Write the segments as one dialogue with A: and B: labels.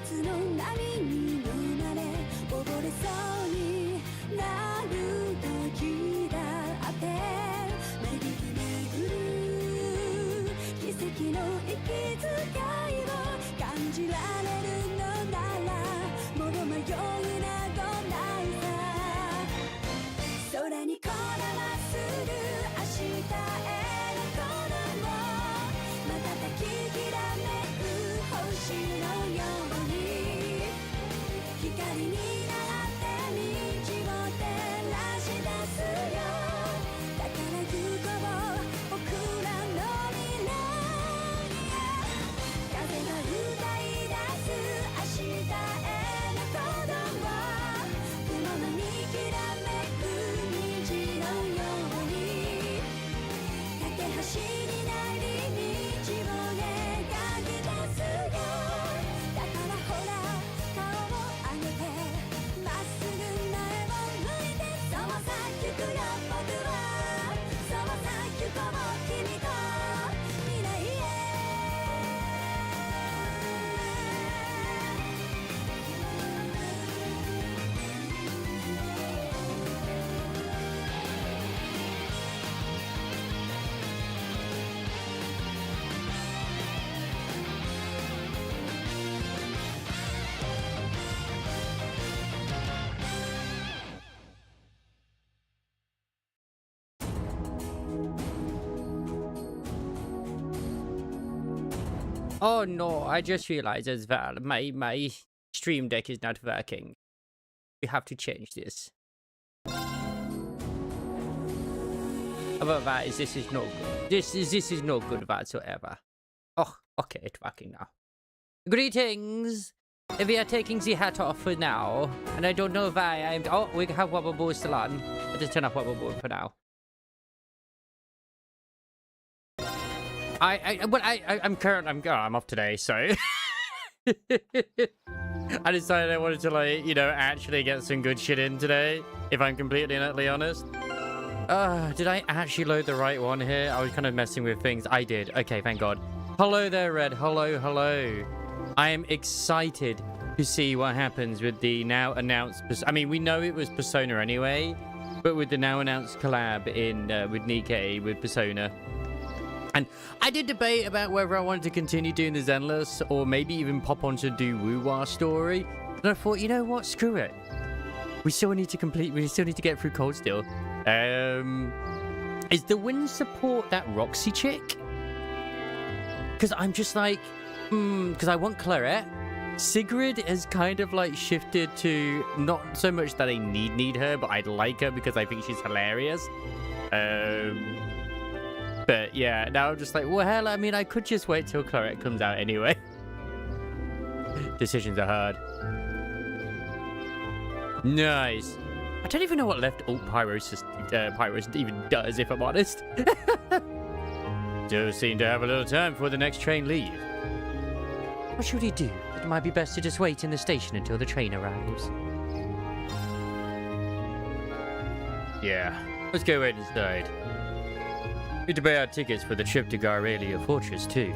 A: 夏の波に飲まれ溺れそうになる時だって巡る奇跡の息遣いを感じられるのならもう迷いなどないさ空にこだまする明日への鼓動瞬ききらめく星のように光になって道を照らし出すよだから行こう僕らの未来へ風が歌い出す明日への鼓動雲のにきらめく虹のように架け橋になり道を描き出すよだからほら顔を上げてまっすぐ前を向いてそうさ行くよ僕はそうさ行こう君と未来へ
B: Oh no, I just realized as well, my stream deck is not working. We have to change this. Otherwise, this is no good. This is no good whatsoever. Oh, okay, it's working now. Greetings! We are taking the hat off for now, and I don't know why I'm... Oh, we have Wobble Ball still on. I'll just turn off Wobble Ball for now. I'm off today, so I decided I wanted to, like, you know, actually get some good shit in today, if I'm completely and utterly honest. Did I actually load the right one here? I was kind of messing with things. I did. Okay, thank God. Hello there, Red. Hello, hello. I am excited to see what happens with the now announced... I mean, we know it was Persona anyway, but with the now announced collab in with Nikkei with Persona. And I did debate about whether I wanted to continue doing the Zenless or maybe even pop on to do Woo-Wah story. And I thought, you know what? Screw it. We still need to get through Cold Steel. Is the win support that Roxy chick? Because I'm just like, because I want Claret. Sigrid has kind of like shifted to not so much that I need her, but I'd like her because I think she's hilarious. But yeah, now I'm just like, well, hell, I mean, I could just wait till Claret comes out anyway. Decisions are hard. Nice. I don't even know what left alt Pyros even does, if I'm honest. Do seem to have a little time before the next train leaves. What should he do? It might be best to just wait in the station until the train arrives. Yeah, let's go wait inside. Need to buy our tickets for the trip to Garrelia Fortress, too.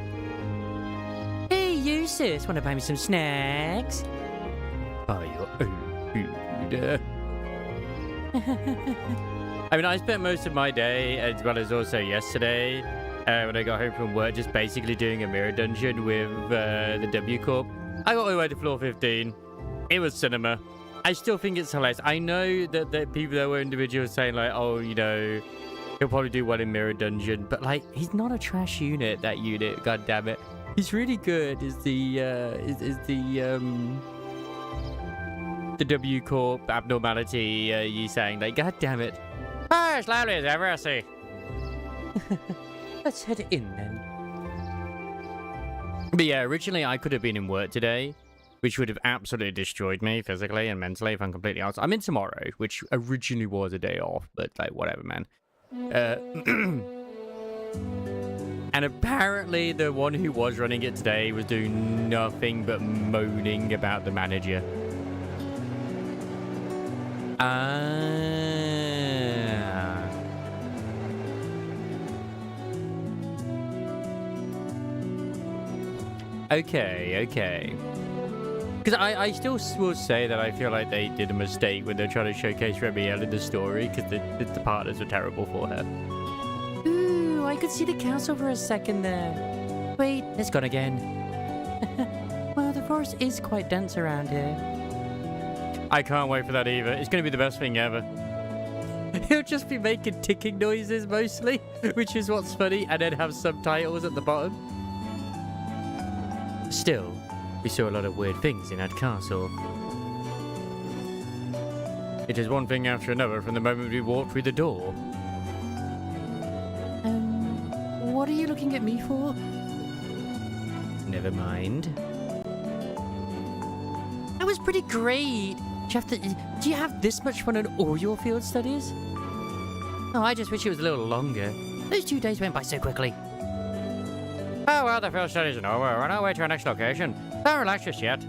B: Hey, you sis, wanna buy me some snacks? Buy your own food. I mean, I spent most of my day, as well as also yesterday, when I got home from work, just basically doing a mirror dungeon with the W Corp. I got all the way to floor 15. It was cinema. I still think it's hilarious. I know that people that were individuals saying, like, oh, you know... He'll probably do well in Mirror Dungeon, but like he's not a trash unit. That unit, god damn it, he's really good. Is the W Corp abnormality? You saying like, god damn it? Ah, as loudly as ever, I see. Let's head in then. But yeah, originally I could have been in work today, which would have absolutely destroyed me physically and mentally if I'm completely honest. I'm in tomorrow, which originally was a day off, but like whatever, man. And apparently the one who was running it today was doing nothing but moaning about the manager. Okay. Because I still will say that I feel like they did a mistake when they're trying to showcase Remiel in the story, because the partners were terrible for her. Ooh, I could see the castle for a second there. Wait, it's gone again. Well, the forest is quite dense around here. I can't wait for that either. It's going to be the best thing ever. He'll just be making ticking noises mostly, which is what's funny, and then have subtitles at the bottom. Still, we saw a lot of weird things in that castle. It is one thing after another from the moment we walked through the door. What are you looking at me for? Never mind. That was pretty great. Do you have this much fun in all your field studies? Oh, I just wish it was a little longer. Those 2 days went by so quickly. Oh, well, the field studies are over. We're on our way to our next location. Don't relax just yet.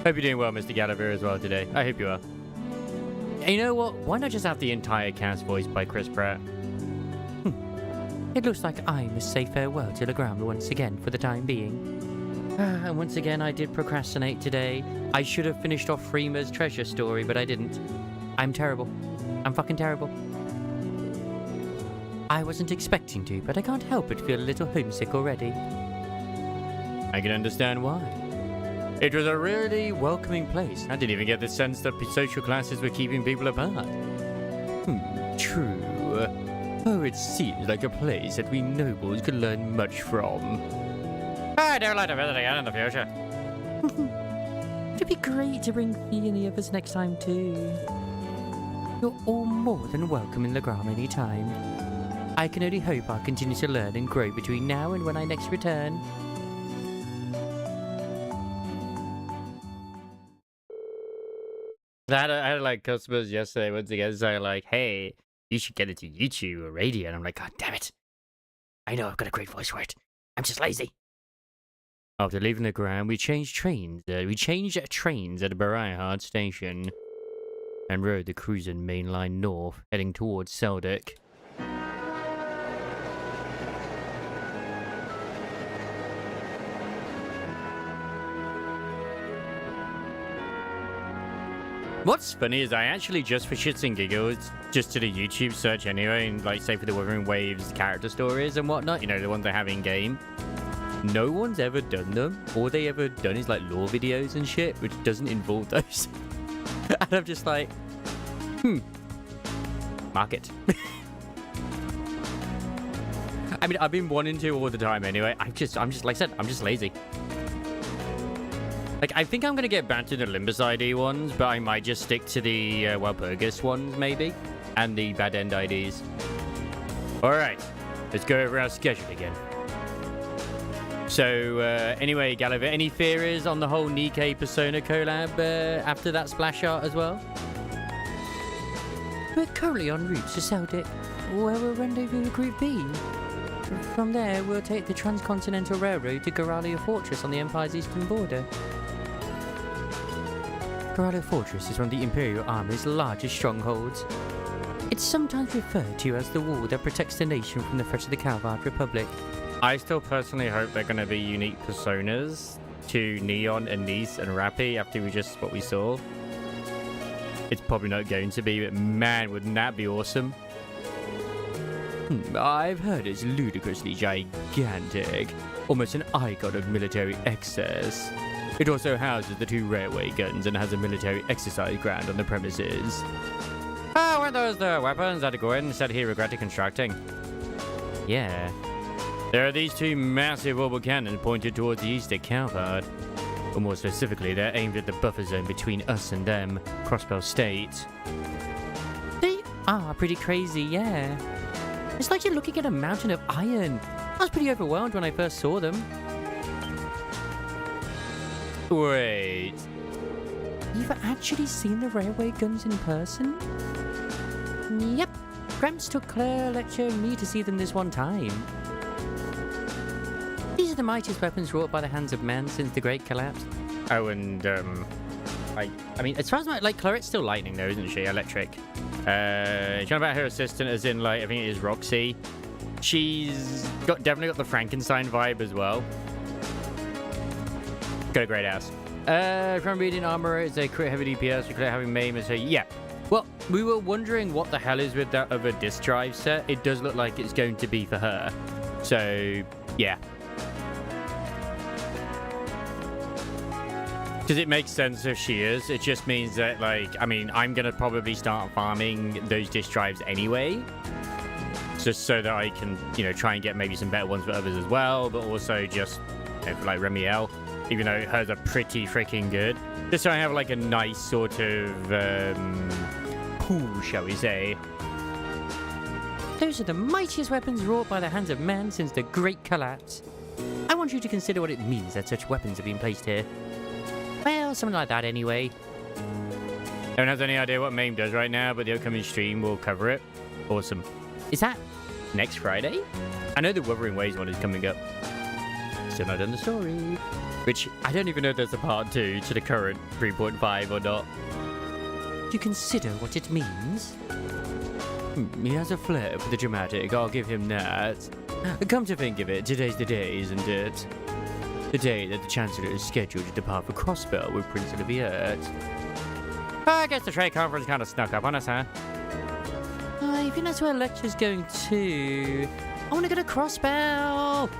B: Hope you're doing well, Mr. Gallagher, as well today. I hope you are. And you know what? Why not just have the entire cast voiced by Chris Pratt? It looks like I must say farewell to the ground once again for the time being. And once again, I did procrastinate today. I should have finished off Freema's treasure story, but I didn't. I'm terrible. I'm fucking terrible. I wasn't expecting to, but I can't help but feel a little homesick already. I can understand why. It was a really welcoming place. I didn't even get the sense that social classes were keeping people apart. True. Oh, it seems like a place that we nobles could learn much from. I don't like to visit again in the future. It'd be great to bring Fee and the others next time too. You're all more than welcome in Legram anytime. I can only hope I'll continue to learn and grow between now and when I next return. I had like customers yesterday once again say like, hey, you should get into YouTube or radio. And I'm like, God damn it. I know I've got a great voice for it. I'm just lazy. After leaving the ground, we changed trains. Trains at Barayhard Station and rode the cruising main line north, heading towards Seldick. What's funny is I actually just for shits and giggles just did a YouTube search anyway, and like say for the Wuthering Waves character stories and whatnot, you know, the ones they have in game. No one's ever done them. All they ever done is like lore videos and shit, which doesn't involve those. And I'm just like, market. I mean, I've been wanting to all the time anyway. I'm just like I said, I'm just lazy. Like, I think I'm going to get back to the Limbus ID ones, but I might just stick to the Walpurgis ones, maybe, and the Bad End IDs. Alright, let's go over our schedule again. So, anyway, Gallagher, any theories on the whole Nikkei Persona collab after that splash art as well? We're currently en route to Seldick, where we'll rendezvous with Group B. From there, we'll take the Transcontinental Railroad to Goralia Fortress on the Empire's eastern border. Goralia Fortress is one of the Imperial Army's largest strongholds. It's sometimes referred to as the wall that protects the nation from the threats of the Calvard Republic. I still personally hope they're going to be unique personas to Neon and Nice and Rappy after what we saw. It's probably not going to be, but man, wouldn't that be awesome? I've heard it's ludicrously gigantic, almost an icon of military excess. It also houses the 2 railway guns and has a military exercise ground on the premises. Ah, weren't those the weapons that Gordon said he regretted constructing? Yeah. There are these 2 massive orbital cannons pointed towards the east at Calvard. Or more specifically, they're aimed at the buffer zone between us and them, Crossbell State. They are pretty crazy, yeah. It's like you're looking at a mountain of iron. I was pretty overwhelmed when I first saw them. Wait. You've actually seen the railway guns in person? Yep. Gramps took Claire lecturing me to see them this one time. These are the mightiest weapons wrought by the hands of man since the Great Collapse. Oh, and, I mean, as far as Clarette's still lightning though, isn't she? Electric. Talking about her assistant as in, I think it is Roxy. She's definitely got the Frankenstein vibe as well. Got a great ass. From reading armor, it's a crit heavy DPS, we crit having maim, and so yeah. Well, we were wondering what the hell is with that other disc drive set. It does look like it's going to be for her. So, yeah. Because it makes sense if she is. It just means that, like, I mean, I'm going to probably start farming those disc drives anyway. Just so that I can, you know, try and get maybe some better ones for others as well. But also just, you know, for like Remiel, even though hers are pretty freaking good. Just so I have like a nice sort of pool, shall we say. Those are the mightiest weapons wrought by the hands of man since the Great Collapse. I want you to consider what it means that such weapons have been placed here. Well, something like that anyway. No one has any idea what MAME does right now, but the upcoming stream will cover it. Awesome. Is that next Friday? I know the Wuthering Waves one is coming up. Still not done the story. Which, I don't even know if there's a part 2 to the current 3.5 or not. To consider what it means? He has a flair for the dramatic, I'll give him that. Come to think of it, today's the day, isn't it? The day that the Chancellor is scheduled to depart for Crossbell with Prince Olivier. I guess the trade conference kind of snuck up on us, huh? I think that's where lecture's going to. I want to go to Crossbell!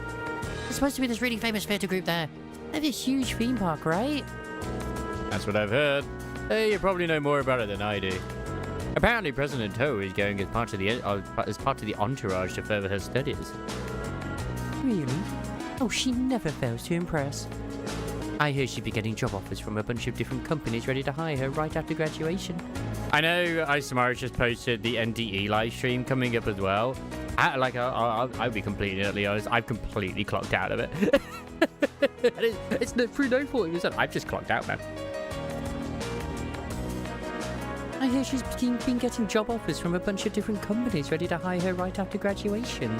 B: There's supposed to be this really famous theatre group there. They have a huge theme park, right? That's what I've heard. Hey, you probably know more about it than I do. Apparently, President Toe is going as part of the entourage to further her studies. Really? Oh, she never fails to impress. I hear she'd be getting job offers from a bunch of different companies ready to hire her right after graduation. I know Isomara just posted the NDE live stream coming up as well. I'll be completely honest, I've completely clocked out of it. It's through no fault of his own. I've just clocked out, man. I hear she's been getting job offers from a bunch of different companies ready to hire her right after graduation.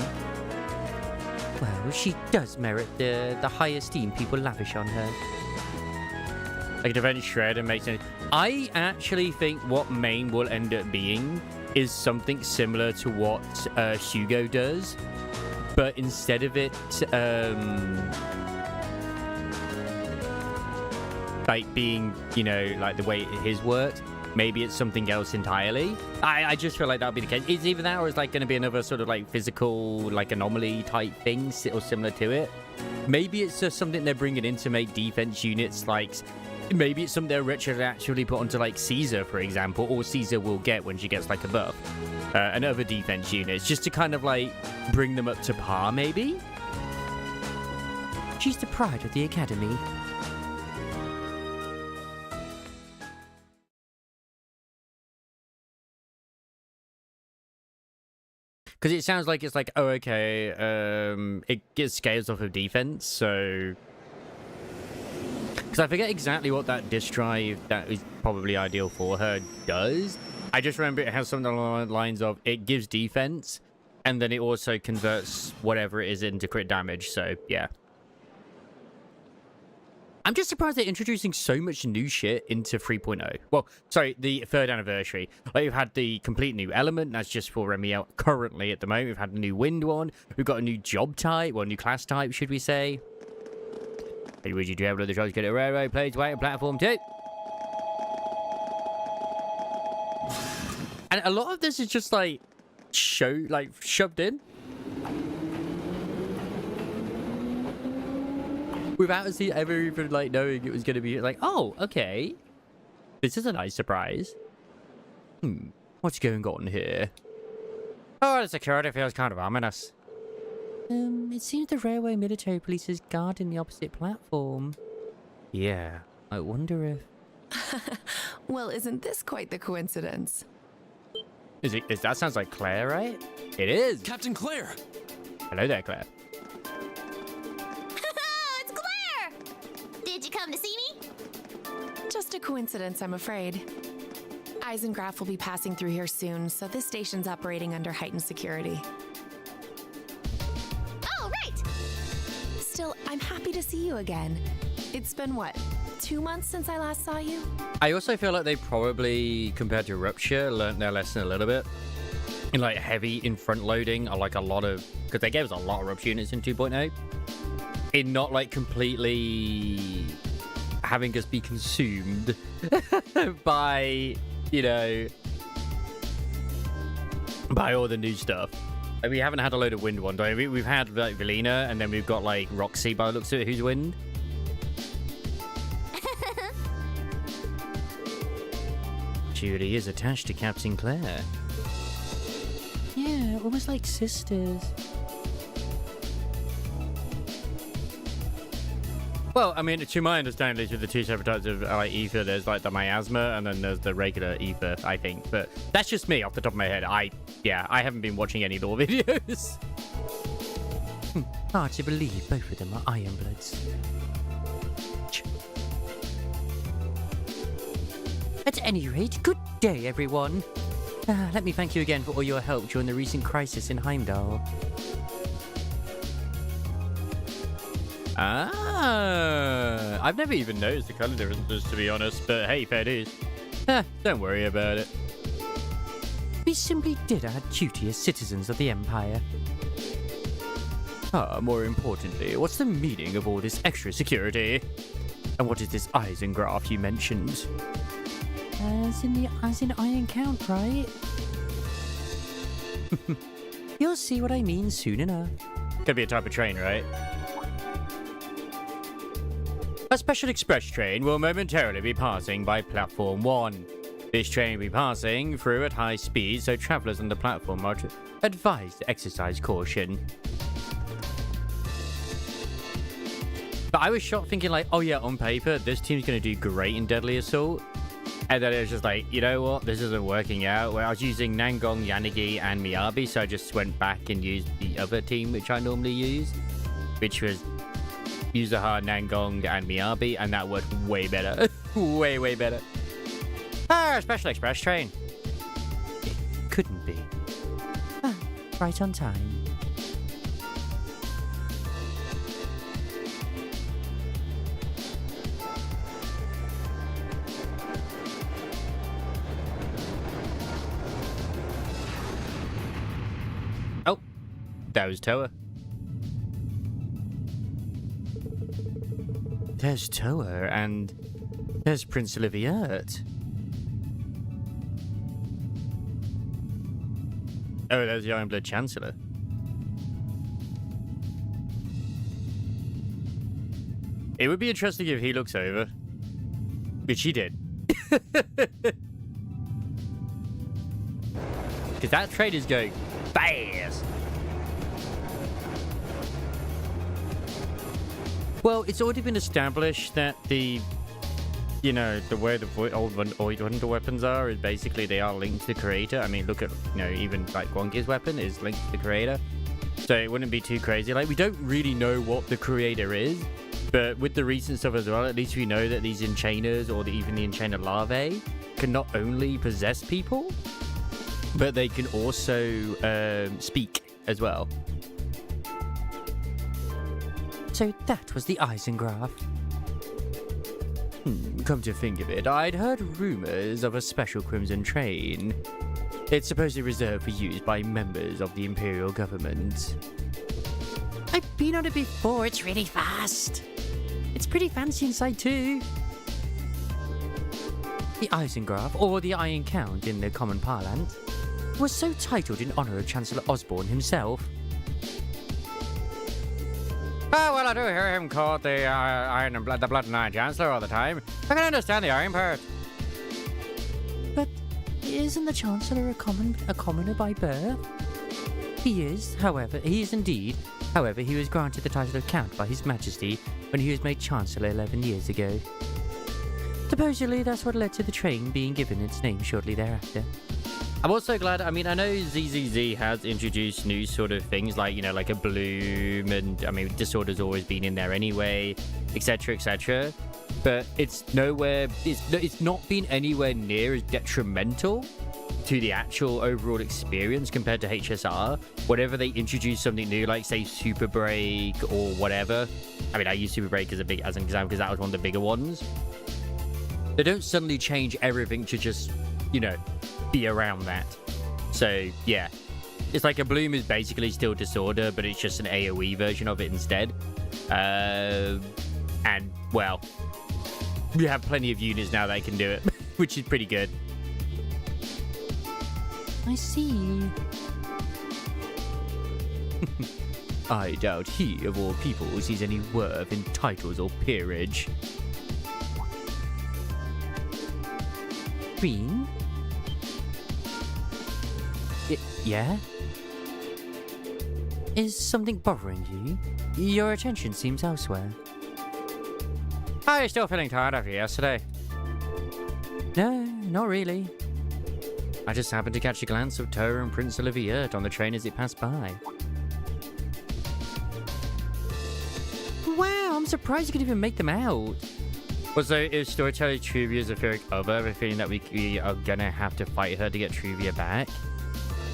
B: Well, she does merit the high esteem people lavish on her. Like, defense shred and makes sense. I actually think what MAME will end up being is something similar to what Hugo does, but instead of it like being, you know, like the way his worked, maybe it's something else entirely. I just feel like that would be the case. It's either that or it's like going to be another sort of like physical, like anomaly type thing or similar to it. Maybe it's just something they're bringing in to make defense units like... Maybe it's something they're retroactively put onto like Caesar, for example, or Caesar will get when she gets like a buff. And other defense units, just to kind of like bring them up to par, maybe? She's the pride of the academy. Because it sounds like it's like, oh, okay, it gets scales off of defense, so... Because I forget exactly what that disk drive that is probably ideal for her does. I just remember it has something along the lines of, it gives defense, and then it also converts whatever it is into crit damage, so, yeah. I'm just surprised they're introducing so much new shit into 3.0. Well, sorry, the 3rd anniversary. Like, we've had the complete new element. That's just for Remiel currently at the moment. We've had a new wind one. We've got a new job type, or a new class type, should we say. Hey, would you do have the choice to get a railroad, planes, weight, and platform too? And a lot of this is just like shoved in. Without us ever even like knowing it was going to be like, oh, okay. This is a nice surprise. What's going on here? Oh, the security feels kind of ominous. It seems the railway military police is guarding the opposite platform. Yeah, I wonder if...
C: Well, isn't this quite the coincidence?
B: That sounds like Claire, right? It is!
D: Captain Claire!
B: Hello there, Claire.
A: It's Claire! Did you come to see me?
C: Just a coincidence, I'm afraid. Eisengraf will be passing through here soon, so this station's operating under heightened security.
A: Oh, right!
C: Still, I'm happy to see you again. It's been, what, 2 months since I last saw you?
B: I also feel like they probably, compared to Rupture, learned their lesson a little bit. In like heavy in front loading, or like a lot of... Because they gave us a lot of Rupture units in 2.0. In not like completely having us be consumed by, you know, by all the new stuff. Like, we haven't had a load of wind ones. We've had like Velina, and then we've got like Roxy by the looks of it, who's wind. She really is attached to Captain Claire. Yeah, almost like sisters. Well, I mean, to my understanding, these are the two separate types of like ether. There's like the miasma, and then there's the regular ether, I think. But that's just me off the top of my head. I haven't been watching any lore videos. Hard to believe both of them are Ironbloods. At any rate, good day, everyone. Let me thank you again for all your help during the recent crisis in Heimdall. I've never even noticed the color differences, to be honest, but hey, fair dues. Don't worry about it. We simply did our duty as citizens of the Empire. More importantly, what's the meaning of all this extra security? And what is this Eisengraph you mentioned? As in Iron Count, right? You'll see what I mean soon enough. Could be a type of train, right? A special express train will momentarily be passing by Platform 1. This train will be passing through at high speed, so travellers on the platform are advised to exercise caution. But I was shocked thinking like, oh yeah, on paper, this team's going to do great in Deadly Assault. And then it was just like, you know what, this isn't working out. Well, I was using Nangong, Yanagi, and Miyabi, so I just went back and used the other team, which I normally use, which was Yuzuha, Nangong, and Miyabi, and that worked way better. way, way better. Special express train. It couldn't be. Right on time. Oh, that was Toa. There's Toa, and there's Prince Oliviert. Oh, there's the Ironblood Chancellor. It would be interesting if he looks over. Which he did. Because that train is going fast. Well, it's already been established that the way the old Wonder weapons are is basically they are linked to the creator. I mean, look at, even like Gwongi's weapon is linked to the creator. So it wouldn't be too crazy. Like, we don't really know what the creator is, but with the recent stuff as well, at least we know that these Enchainers or even the Enchainer larvae can not only possess people, but they can also speak as well. So that was the Eisengraph. Come to think of it, I'd heard rumors of a special Crimson train. It's supposedly reserved for use by members of the Imperial government. I've been on it before, it's really fast. It's pretty fancy inside too. The Eisengraph, or the Iron Count in the common parlance, was so titled in honour of Chancellor Osborne himself. Oh, well, I do hear him called the the Blood and Iron Chancellor all the time. I can understand the iron part. But isn't the Chancellor a commoner by birth? He is, however, However, he was granted the title of Count by His Majesty when he was made Chancellor 11 years ago. Supposedly, that's what led to the train being given its name shortly thereafter. I'm also glad, I know ZZZ has introduced new sort of things like, like a bloom, and Disorder's always been in there anyway, etc, etc. But it's not been anywhere near as detrimental to the actual overall experience compared to HSR. Whenever they introduce something new, like say Super Break or whatever, I use Super Break as an example because that was one of the bigger ones. They don't suddenly change everything to just, be around that. So yeah, it's like a bloom is basically still Disorder, but it's just an AoE version of it instead. And well, we have plenty of units now that can do it, which is pretty good. I see. I doubt he, of all people, sees any worth in titles or peerage. Green? Yeah? Is something bothering you? Your attention seems elsewhere. Are you still feeling tired after yesterday? No, not really. I just happened to catch a glance of Tara and Prince Olivier on the train as it passed by. Wow, I'm surprised you could even make them out. Also, if Storyteller Truvia is a fearing other, I have a feeling that we are gonna have to fight her to get Truvia back.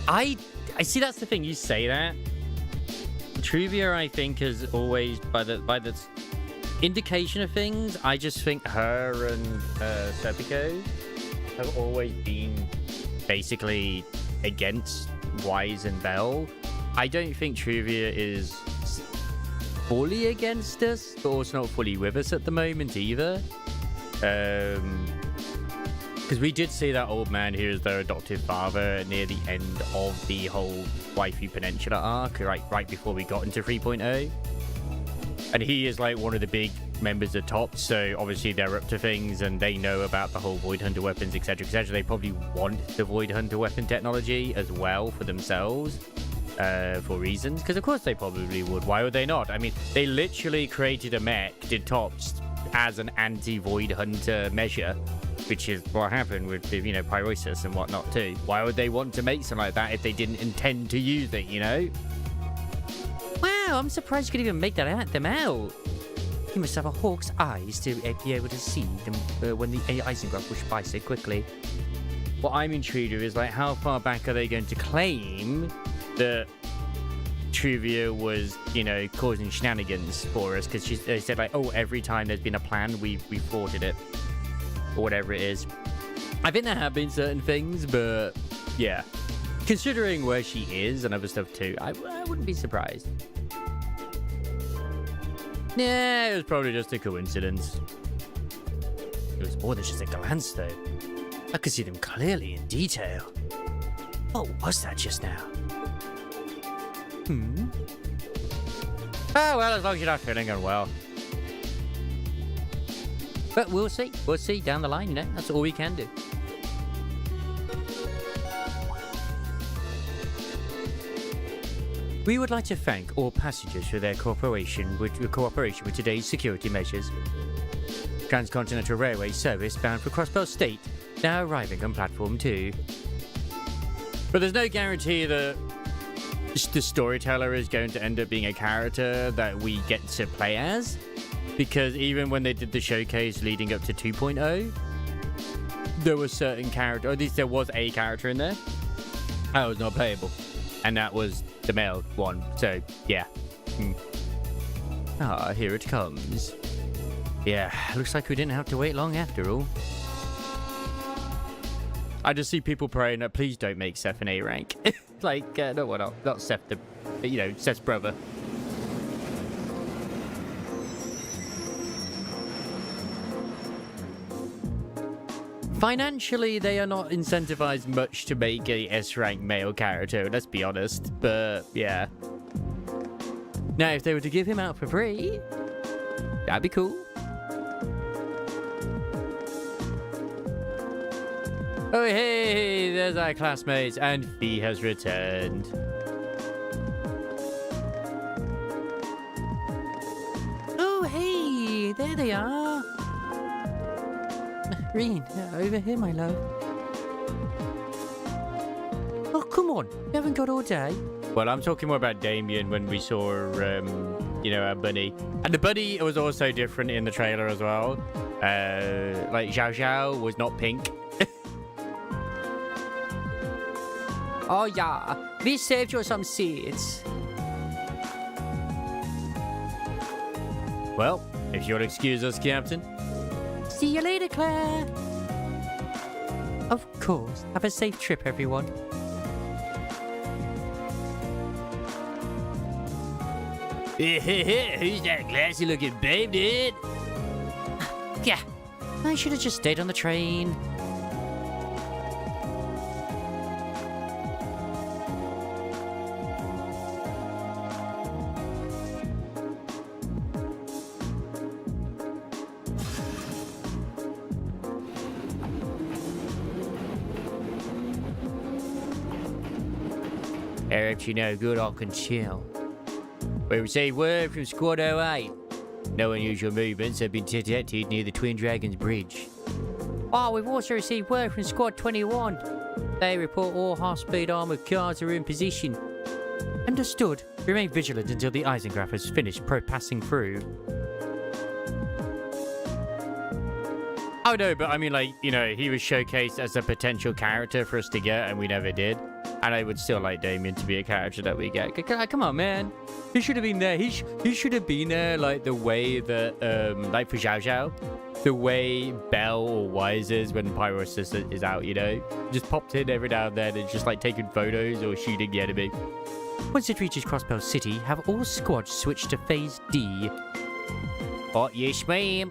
B: I see, that's the thing, you say that. Truvia, I think, is always, by the indication of things, I just think her and Serpico have always been basically against Wise and Belle. I don't think Truvia is fully against us, but also not fully with us at the moment either. Because we did see that old man who is their adoptive father near the end of the whole Waifu Peninsula arc, right before we got into 3.0. And he is like one of the big members of TOP, so obviously they're up to things and they know about the whole Void Hunter weapons, etc., etc. They probably want the Void Hunter weapon technology as well for themselves. For reasons, because of course they probably would. Why would they not? I mean, they literally created a mech, did TOPS, as an anti-Void Hunter measure, which is what happened with, you know, Pyrosis and whatnot too. Why would they want to make something like that if they didn't intend to use it, you know? Wow, I'm surprised you could even make them out. You must have a hawk's eyes to be able to see them when the Eisengraph pushed by so quickly. What I'm intrigued with is, like, how far back are they going to claim that Truvia was, you know, causing shenanigans for us? Because they said, like, oh, every time there's been a plan, we thwarted it. Or whatever it is. I think there have been certain things, but yeah. Considering where she is and other stuff too, I wouldn't be surprised. Yeah, it was probably just a coincidence. It was more than just a glance, though. I could see them clearly in detail. What was that just now? Oh, well, as long as you're not feeling unwell. But we'll see. We'll see down the line, you know. That's all we can do. We would like to thank all passengers for their cooperation with today's security measures. Transcontinental Railway service bound for Crossbell State, now arriving on platform 2. But there's no guarantee that the storyteller is going to end up being a character that we get to play as. Because even when they did the showcase leading up to 2.0, there was certain character, or at least there was a character in there that was not playable. And that was the male one. So, yeah. Ah, here it comes. Yeah, looks like we didn't have to wait long after all. I just see people praying that please don't make Seth an A rank. Like, no, well, not Seth, Seth's brother. Financially, they are not incentivized much to make a S-rank male character, let's be honest. But, yeah. Now, if they were to give him out for free, that'd be cool. Oh, hey, there's our classmates, and Fee has returned. Oh, hey, there they are. Reen, over here, my love. Oh, come on. You haven't got all day. Well, I'm talking more about Damien when we saw, our bunny. And the bunny was also different in the trailer as well. Like, Xiao Xiao was not pink. Oh, yeah. We saved you some seeds. Well, if you'll excuse us, Captain. See you later, Claire. Of course. Have a safe trip, everyone.
D: Who's that glassy looking babe, dude?
C: Yeah.
B: I should have just stayed on the train. If you know good, I can chill. We received word from Squad 08. No unusual movements have been detected near the Twin Dragons Bridge. Oh, we've also received word from Squad 21. They report all high-speed armoured cars are in position. Understood. Remain vigilant until the Eisengraph has finished passing through. Oh no, but I mean, like, you know, he was showcased as a potential character for us to get, and we never did. And I would still like Damien to be a character that we get. Come on, man. He should have been there. He should have been there, like, the way that, like, for Zhao Zhao. The way Bell or Wise is when Pyro's is out, you know? Just popped in every now and then and just, like, taking photos or shooting the enemy. Once it reaches Crossbell City, have all squads switch to Phase D. Oh, yes, ma'am.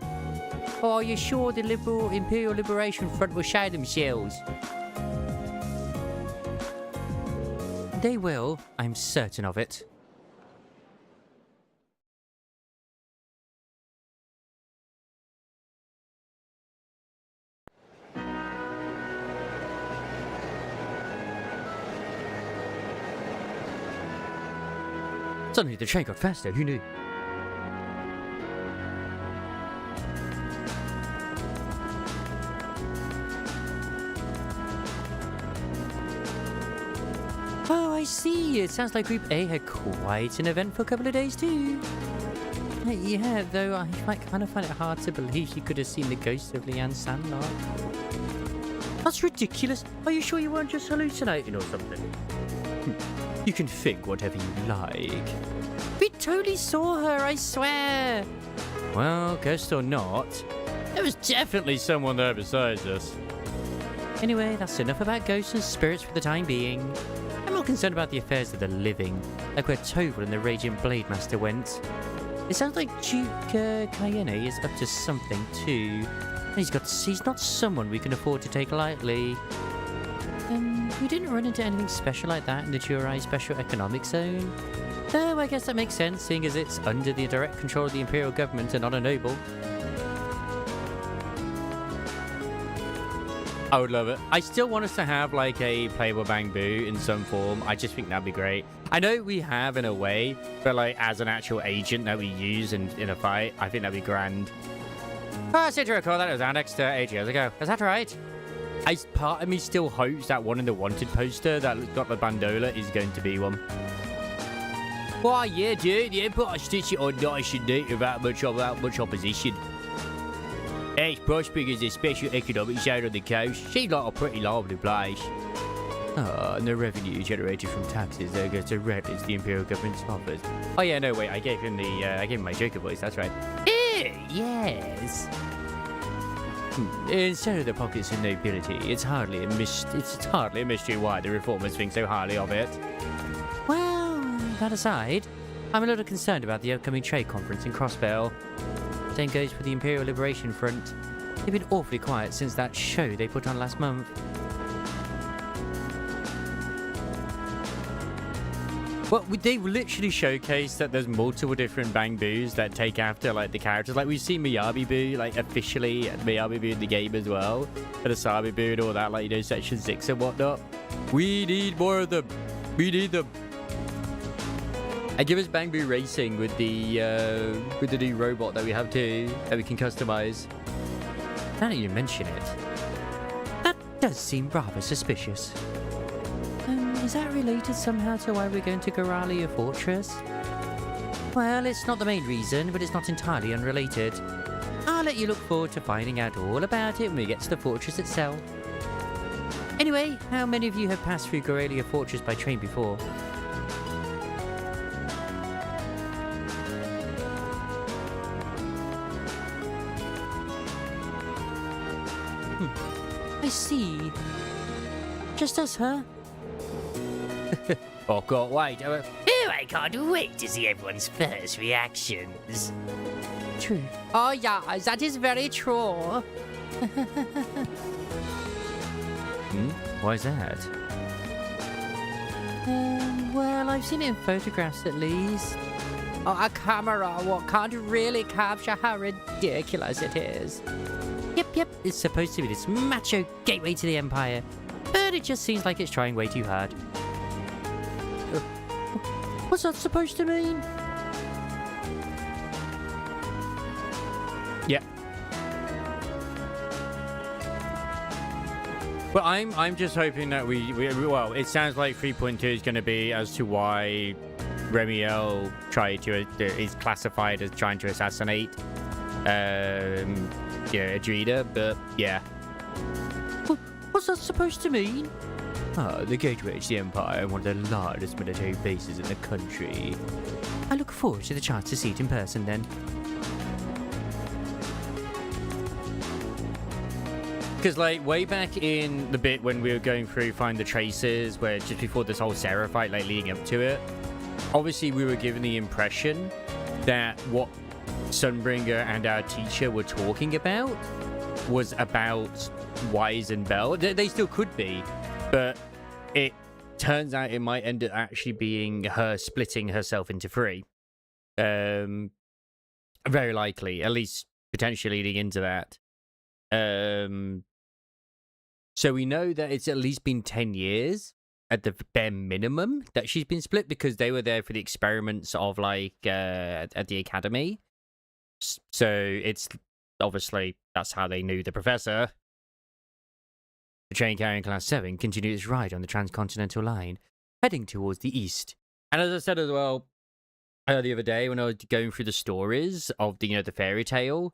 B: Oh, are you sure the Imperial Liberation Front will show themselves? They will. I'm certain of it. Suddenly the train got faster. Who knew? Oh, I see. It sounds like Group A had quite an eventful couple of days too. Yeah, though I kind of find it hard to believe you could have seen the ghost of Leanne Sandlot. That's ridiculous. Are you sure you weren't just hallucinating or something? You can think whatever you like. We totally saw her, I swear. Well, ghost or not, there was definitely someone there besides us. Anyway, that's enough about ghosts and spirits for the time being. I'm more concerned about the affairs of the living, like where Toval and the Radiant Blade Master went. It sounds like Duke Cayenne is up to something too. And he's not someone we can afford to take lightly. We didn't run into anything special like that in the Turai Special Economic Zone. Though I guess that makes sense, seeing as it's under the direct control of the Imperial government and not a noble. I would love it. I still want us to have like a playable Bangbu in some form. I just think that'd be great. I know we have in a way, but like as an actual agent that we use in a fight, I think that'd be grand. I seem to recall that it was annexed 8 years ago. Is that right? Part of me still hopes that one in the wanted poster that got the bandola is going to be one. Why, yeah, dude. The Empire stitch it on nice and neat without much opposition. Ex Prospering is a special economic zone on the coast. Seems like a pretty lively place. And the revenue generated from taxes goes directly to the Imperial government's coffers. Oh yeah, no wait, I gave him my Joker voice. That's right. Yes. Instead of the pockets of nobility, it's hardly a mystery why the reformers think so highly of it. Well, that aside, I'm a little concerned about the upcoming trade conference in Crossbell. Same goes for the Imperial Liberation Front. They've been awfully quiet since that show they put on last month. Well, they literally showcased that there's multiple different Bangboos that take after, like, the characters. Like, we've seen Miyabi Boo, like, officially Miyabi Boo in the game as well. And Asabi Boo and all that, like, you know, Section 6 and whatnot. We need more of them. We need them. And give us Bangbu Racing with the new robot that we have too, that we can customize. Now that you mention it, that does seem rather suspicious. Is that related somehow to why we're going to Goralia Fortress? Well, it's not the main reason, but it's not entirely unrelated. I'll let you look forward to finding out all about it when we get to the fortress itself. Anyway, how many of you have passed through Goralia Fortress by train before? I see. Just us, huh? Oh, can't wait. Oh, I can't wait to see everyone's first reactions. True. Oh, yeah, that is very true. Why is that? Well, I've seen it in photographs at least. Oh, a camera, what can't really capture how ridiculous it is. Yep, it's supposed to be this macho gateway to the Empire, but it just seems like it's trying way too hard. What's that supposed to mean? Yep. Well, I'm just hoping that well, it sounds like 3.2 is going to be as to why Remiel is classified as trying to assassinate Adrida, but yeah. What's that supposed to mean? The gateway to the Empire, one of the largest military bases in the country. I look forward to the chance to see it in person then. Because, like, way back in the bit when we were going through Find the Traces, where just before this whole Sarah fight, like, leading up to it, obviously we were given the impression that what Sunbringer and our teacher were talking about was about Wise and Bell. They still could be, but it turns out it might end up actually being her splitting herself into three. Very likely, at least potentially leading into that. So we know that it's at least been 10 years at the bare minimum that she's been split, because they were there for the experiments of, like, at the academy. So it's obviously that's how they knew the professor. The train carrying Class 7 continued its ride on the transcontinental line, heading towards the east. And as I said as well the other day when I was going through the stories of the fairy tale,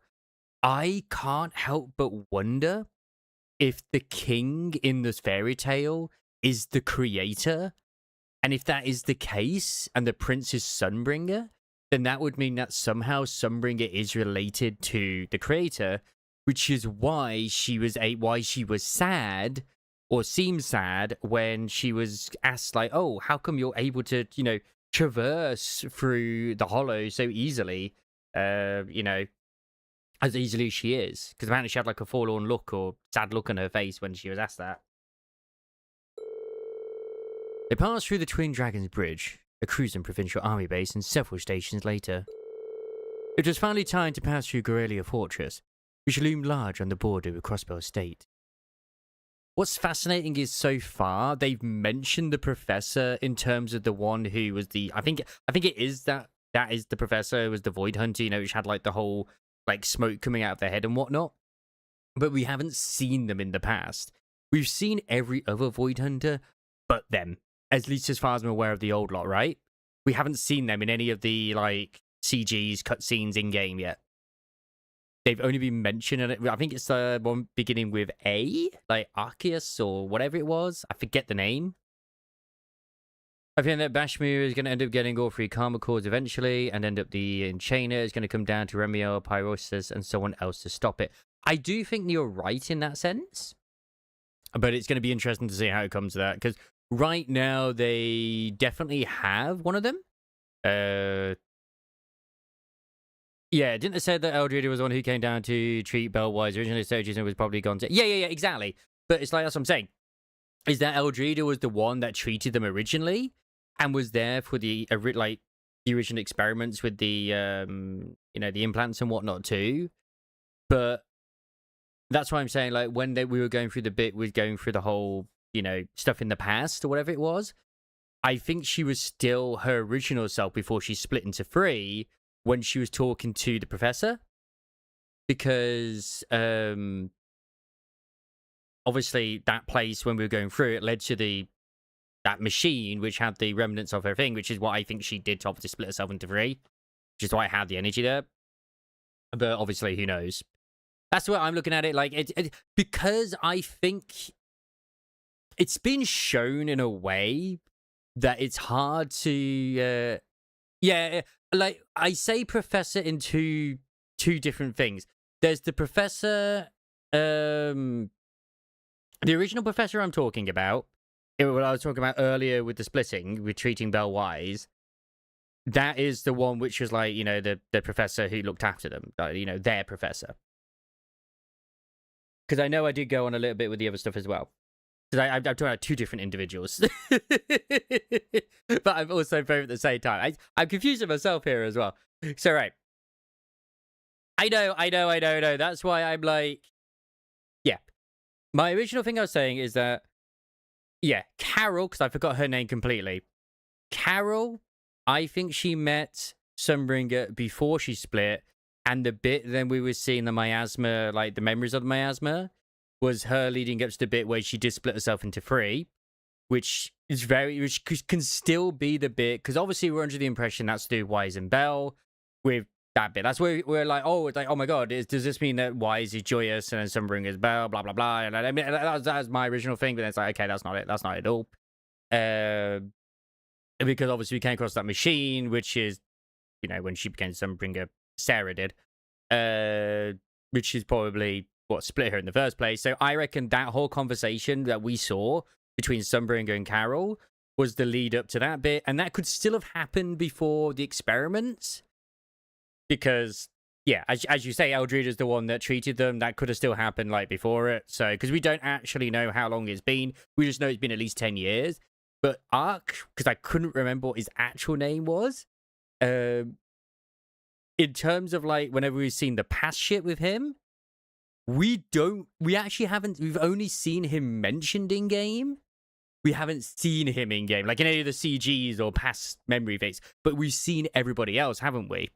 B: I can't help but wonder if the king in this fairy tale is the creator. And if that is the case, and the prince is Sunbringer, then that would mean that somehow Sunbringer is related to the creator, which is why she was sad, or seemed sad, when she was asked, like, oh, how come you're able to, traverse through the hollow so easily, as easily as she is. Because apparently she had, like, a forlorn look or sad look on her face when she was asked that. They passed through the Twin Dragons Bridge, a cruising provincial army base, and several stations later. It was finally time to pass through Gorelia Fortress, which loomed large on the border with Crossbell State. What's fascinating is, so far they've mentioned the professor in terms of the one who was the I think it is that is the professor who was the Void Hunter, which had, like, the whole, like, smoke coming out of their head and whatnot. But we haven't seen them in the past. We've seen every other Void Hunter but them. At least as far as I'm aware of the old lot, right? We haven't seen them in any of the, like, CGs, cutscenes in-game yet. They've only been mentioned, and I think it's the one beginning with A, like Arceus or whatever it was. I forget the name. I think that Bashmir is going to end up getting all 3 Karma Cores eventually, and end up the Enchainer is going to come down to Remiel, Pyrosis, and someone else to stop it. I do think you're right in that sense, but it's going to be interesting to see how it comes to that, because right now they definitely have one of them. Yeah, didn't they say that Eldrida was the one who came down to treat Bellwise originally? So Jason was probably gone to... Yeah, exactly. But it's like, that's what I'm saying. Is that Eldrida was the one that treated them originally, and was there for the original experiments with the the implants and whatnot too. But that's why I'm saying, like, when we were going through the bit with going through the whole stuff in the past or whatever it was, I think she was still her original self before she split into 3 when she was talking to the professor, because obviously that place, when we were going through it, led to that machine which had the remnants of her thing, which is what I think she did to obviously split herself into 3, which is why I had the energy there. But obviously, who knows? That's the way I'm looking at it. Like, because I think it's been shown in a way that it's hard to like, I say professor in two different things. There's the professor, the original professor I'm talking about, what I was talking about earlier with the splitting, with treating Bell Wise. That is the one which was like, the professor who looked after them, their professor. because I know I did go on a little bit with the other stuff as well. Because I'm talking about two different individuals. But I'm also both at the same time. I'm confusing myself here as well. So, right. I know. That's why I'm like, yeah. My original thing I was saying is that, yeah, Carol, because I forgot her name completely. Carol, I think she met Sunbringer before she split. And the bit then we were seeing the miasma, like the memories of the miasma, was her leading up to the bit where she did split herself into three, which can still be the bit, because obviously we're under the impression that's to do with Wise and Bell with that bit. That's where we're like, oh, it's like, oh my god, does this mean that Wise is joyous and then Sunbringer is Bell, blah blah blah? And I mean, that's my original thing, but then it's like, okay, that's not it at all. Because obviously we came across that machine, which is, you know, when she became Sunbringer, Sarah did, which is probably what split her in the first place. So I reckon that whole conversation that we saw between Sunbringer and Carol was the lead up to that bit, and that could still have happened before the experiments, because yeah, as you say, Eldred is the one that treated them. That could have still happened like before it. So because we don't actually know how long it's been, we just know it's been at least 10 years. But Ark, because I couldn't remember what his actual name was, in terms of like whenever we've seen the past shit with him, we've only seen him mentioned in game. We haven't seen him in game, like in any of the CGs or past memory fakes, but we've seen everybody else, haven't we?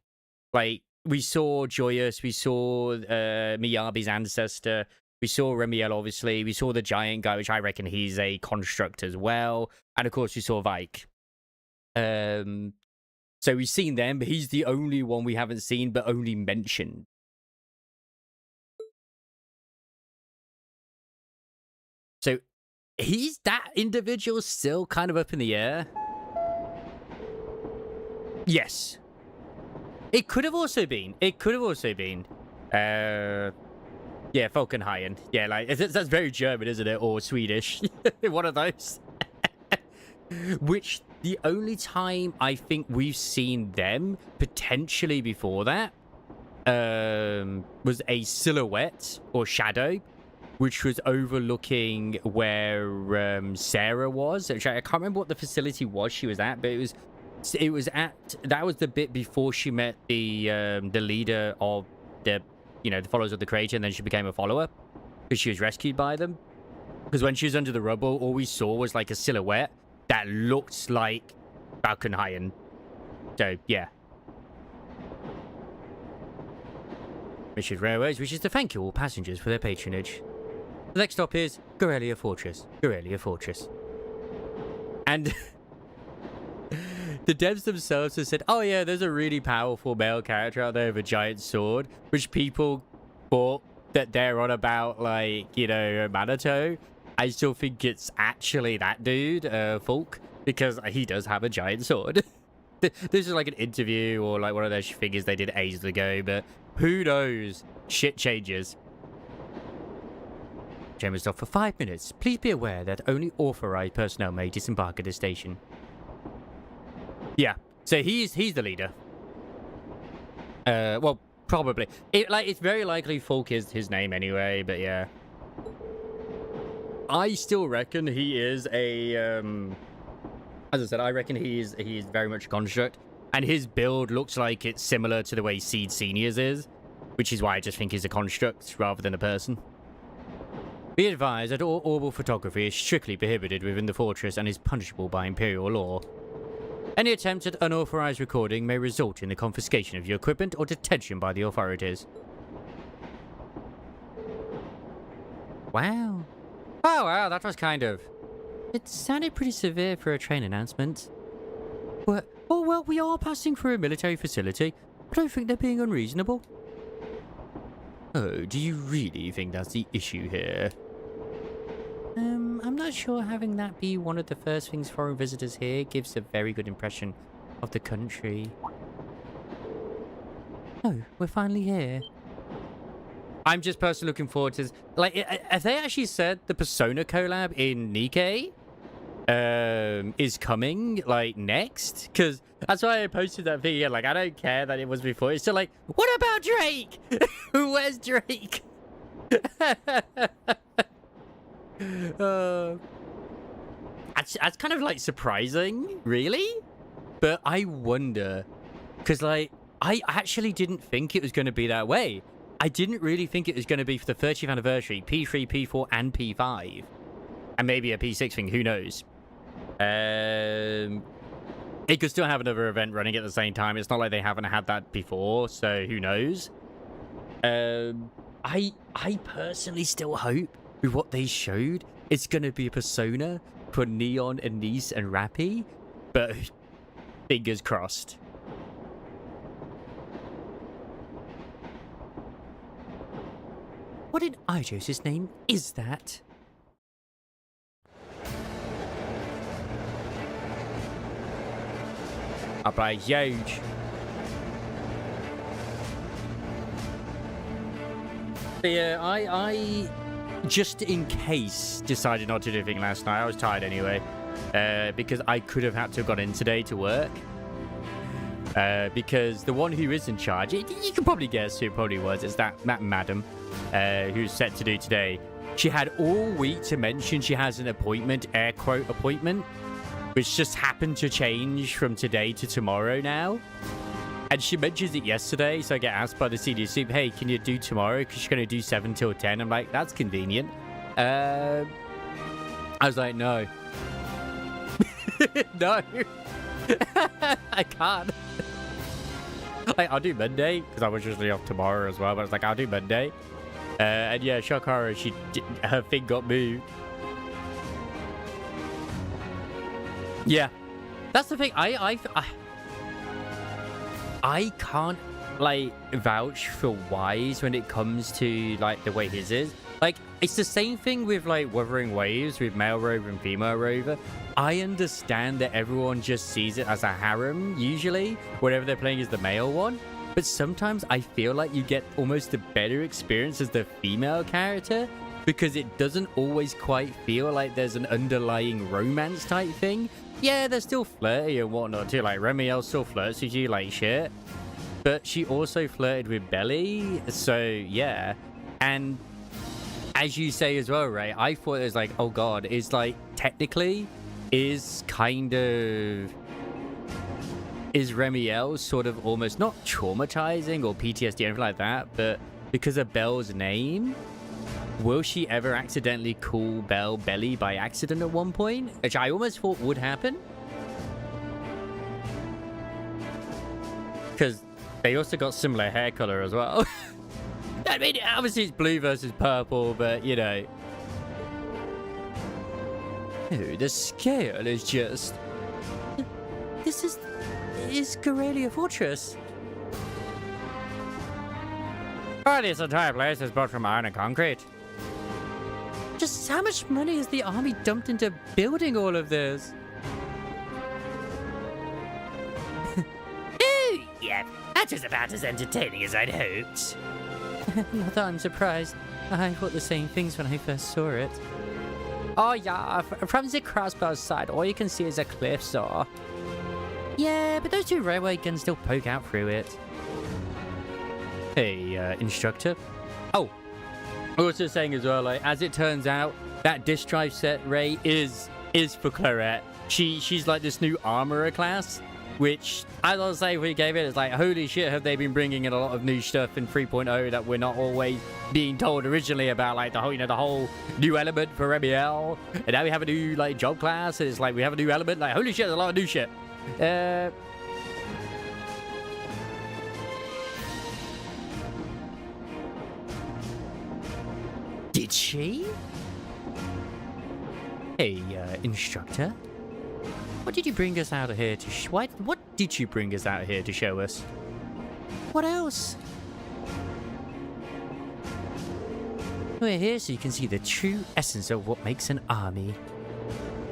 B: Like, we saw Joyous, we saw Miyabi's ancestor, we saw Remiel, obviously, we saw the giant guy, which I reckon he's a construct as well, and of course we saw Vike. So we've seen them, but he's the only one we haven't seen, but only mentioned. So he's that individual still kind of up in the air. Yes. It could have also been. Yeah, Falkenhayn. Yeah, like, that's very German, isn't it? Or Swedish. One of those. Which, the only time I think we've seen them, potentially before that, was a silhouette or shadow, which was overlooking where Sarah was. Which I can't remember what the facility was she was at, but it was at, that was the bit before she met the leader of the followers of the creator, and then she became a follower because she was rescued by them. Because when she was under the rubble, all we saw was like a silhouette that looked like Falkenhayn. So yeah. Richard Railways wishes to thank you all passengers for their patronage. The next stop is Gorelia Fortress. And the devs themselves have said, oh yeah, there's a really powerful male character out there with a giant sword, which people thought that they're on about, like, Manitou. I still think it's actually that dude, Fulk, because he does have a giant sword. This is like an interview or like one of those figures they did ages ago, but who knows? Shit changes. Chamber stop for 5 minutes. Please be aware that only authorized personnel may disembark at the station. Yeah, so he's the leader. Well, probably. It's very likely Fulk is his name anyway, but yeah. I still reckon he is a, as I said, I reckon he is very much a construct, and his build looks like it's similar to the way Seed Senior's is, which is why I just think he's a construct rather than a person. Be advised that all orbital photography is strictly prohibited within the fortress and is punishable by Imperial law. Any attempt at unauthorized recording may result in the confiscation of your equipment or detention by the authorities. Wow. Oh, wow, that was kind of... It sounded pretty severe for a train announcement. What? Oh, well, we are passing through a military facility. I don't think they're being unreasonable. Oh, do you really think that's the issue here? I'm not sure having that be one of the first things foreign visitors here gives a very good impression of the country. Oh, we're finally here. I'm just personally looking forward to this. Like, have they actually said the Persona collab in Nikkei is coming, like, next? Because that's why I posted that video. Like, I don't care that it was before. It's still like, what about Drake? Where's Drake? That's kind of like surprising, really. But I wonder, because like I actually didn't think it was going to be that way. I didn't really think it was going to be for the 30th anniversary, P3, P4, and P5, and maybe a P6 thing. Who knows? It could still have another event running at the same time. It's not like they haven't had that before, so who knows? I personally still hope with what they showed, it's gonna be a persona for Neon and Nice and Rappy, but fingers crossed. What in Ijos' name is that? I play huge. But yeah, I just in case decided not to do anything last night. I was tired anyway, because I could have had to have gone in today to work. Because the one who is in charge, you can probably guess who it probably was. It's that madam who's set to do today. She had all week to mention she has an appointment, air quote appointment, which just happened to change from today to tomorrow now. And she mentions it yesterday, so I get asked by the senior soup, hey, can you do tomorrow? Because she's going to do 7 till 10. I'm like, that's convenient. I was like, no. No. I can't. Like, I'll do Monday, because I was usually off tomorrow as well, but I was like, I'll do Monday. And yeah, Shakara, her thing got moved. Yeah. That's the thing. I can't, like, vouch for Wise when it comes to, like, the way his is. Like, it's the same thing with, like, Wuthering Waves with male rover and female rover. I understand that everyone just sees it as a harem, usually, whenever they're playing as the male one. But sometimes I feel like you get almost a better experience as the female character, because it doesn't always quite feel like there's an underlying romance type thing. Yeah, they're still flirty and whatnot too. Like, Remiel still flirts with you like shit. But she also flirted with Belly. So, yeah. And as you say as well, Ray, I thought it was like, oh god, is like, technically, is kind of... Is Remiel sort of almost not traumatizing or PTSD or anything like that, but because of Belle's name... Will she ever accidentally call Belle Belly by accident at one point? Which I almost thought would happen. Because they also got similar hair color as well. I mean, obviously it's blue versus purple, but you know. Oh, the scale is just... This is Corelia Fortress. Oh, this entire place is built from iron and concrete. Just how much money has the army dumped into building all of this? Oh, yeah, that was about as entertaining as I'd hoped. Not that I'm surprised. I thought the same things when I first saw it. Oh yeah, from the crossbow side, all you can see is a cliff saw. Yeah, but those two railway guns still poke out through it. Hey, instructor. Oh, also saying as well, like, as it turns out, that disc drive set, Ray, is for Claret. She's like this new armorer class, which, as I was saying when we gave it, it's like, holy shit, have they been bringing in a lot of new stuff in 3.0 that we're not always being told originally about, like, the whole, you know, the whole new element for Remiel. And now we have a new, like, job class, and it's like, we have a new element. Like, holy shit, there's a lot of new shit. Did she? Hey, instructor. What did you bring us out of here to what did you bring us out here to show us? What else? We're here so you can see the true essence of what makes an army.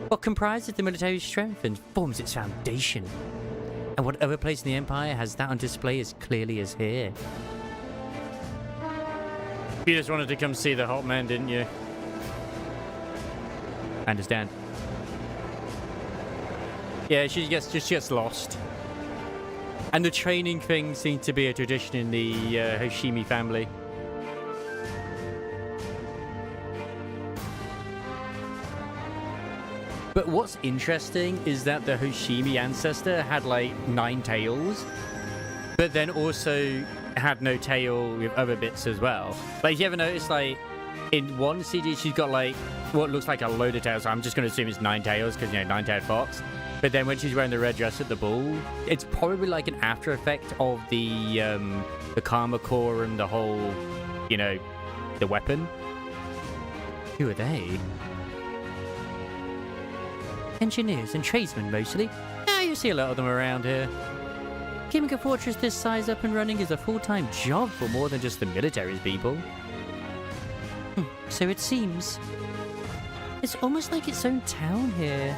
B: What comprises the military strength and forms its foundation. And what other place in the Empire has that on display as clearly as here? You just wanted to come see the hot man, didn't you? I understand. Yeah, she gets lost. And the training thing seems to be a tradition in the Hoshimi family. But what's interesting is that the Hoshimi ancestor had like 9 tails, but then also had no tail with other bits as well. Like, you ever notice, like, in one CD, she's got like what looks like a load of tails. So I'm just going to assume it's 9 tails because, you know, 9-tailed fox. But then when she's wearing the red dress at the ball, it's probably like an after effect of the karma core and the whole, you know, the weapon. Who are they? Engineers and tradesmen, mostly. Ah, you see a lot of them around here. Keeping a fortress this size up and running is a full-time job for more than just the military's people. So it seems. It's almost like its own town here.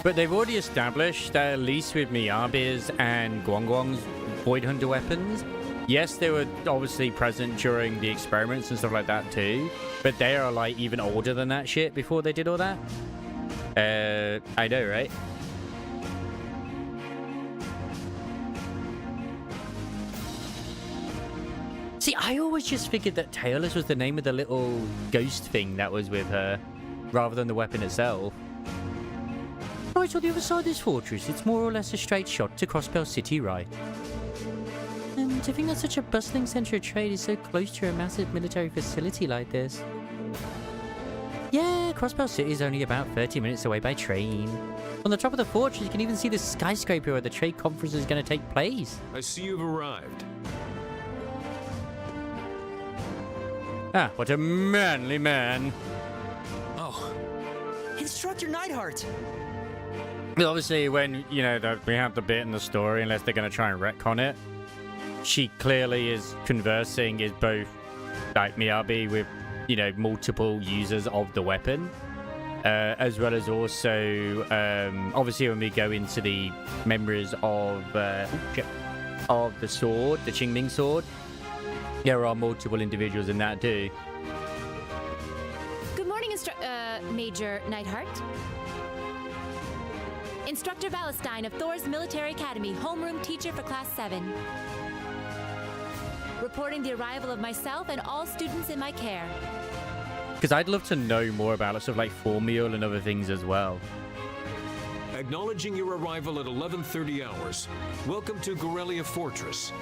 B: But they've already established that, at least with Miyabi's and Guangguang's Void Hunter weapons, yes, they were obviously present during the experiments and stuff like that too, but they are like even older than that shit before they did all that. I know, right? See, I always just figured that Tailless was the name of the little ghost thing that was with her, rather than the weapon itself. Right on the other side of this fortress, it's more or less a straight shot to Crossbell City, right? And to think that such a bustling centre of trade is so close to a massive military facility like this. Yeah, Crossbell City is only about 30 minutes away by train. On the top of the fortress, you can even see the skyscraper where the trade conference is going to take place.
D: I see you've arrived.
B: Ah, what a manly man.
E: Oh, Instructor Neidhart.
B: Obviously, when, you know, we have the bit in the story, unless they're going to try and retcon it, she clearly is conversing, is both, like, Miyabi with, you know, multiple users of the weapon, as well as also, obviously, when we go into the memories of the sword, the Qingming sword, there are multiple individuals in that too.
F: Good morning, Major Neidhart. Instructor Valestein of Thor's Military Academy, homeroom teacher for Class 7. Reporting the arrival of myself and all students in my care.
B: Because I'd love to know more about stuff like formula and other things as well.
D: Acknowledging your arrival at 11:30 hours. Welcome to Gorelia Fortress.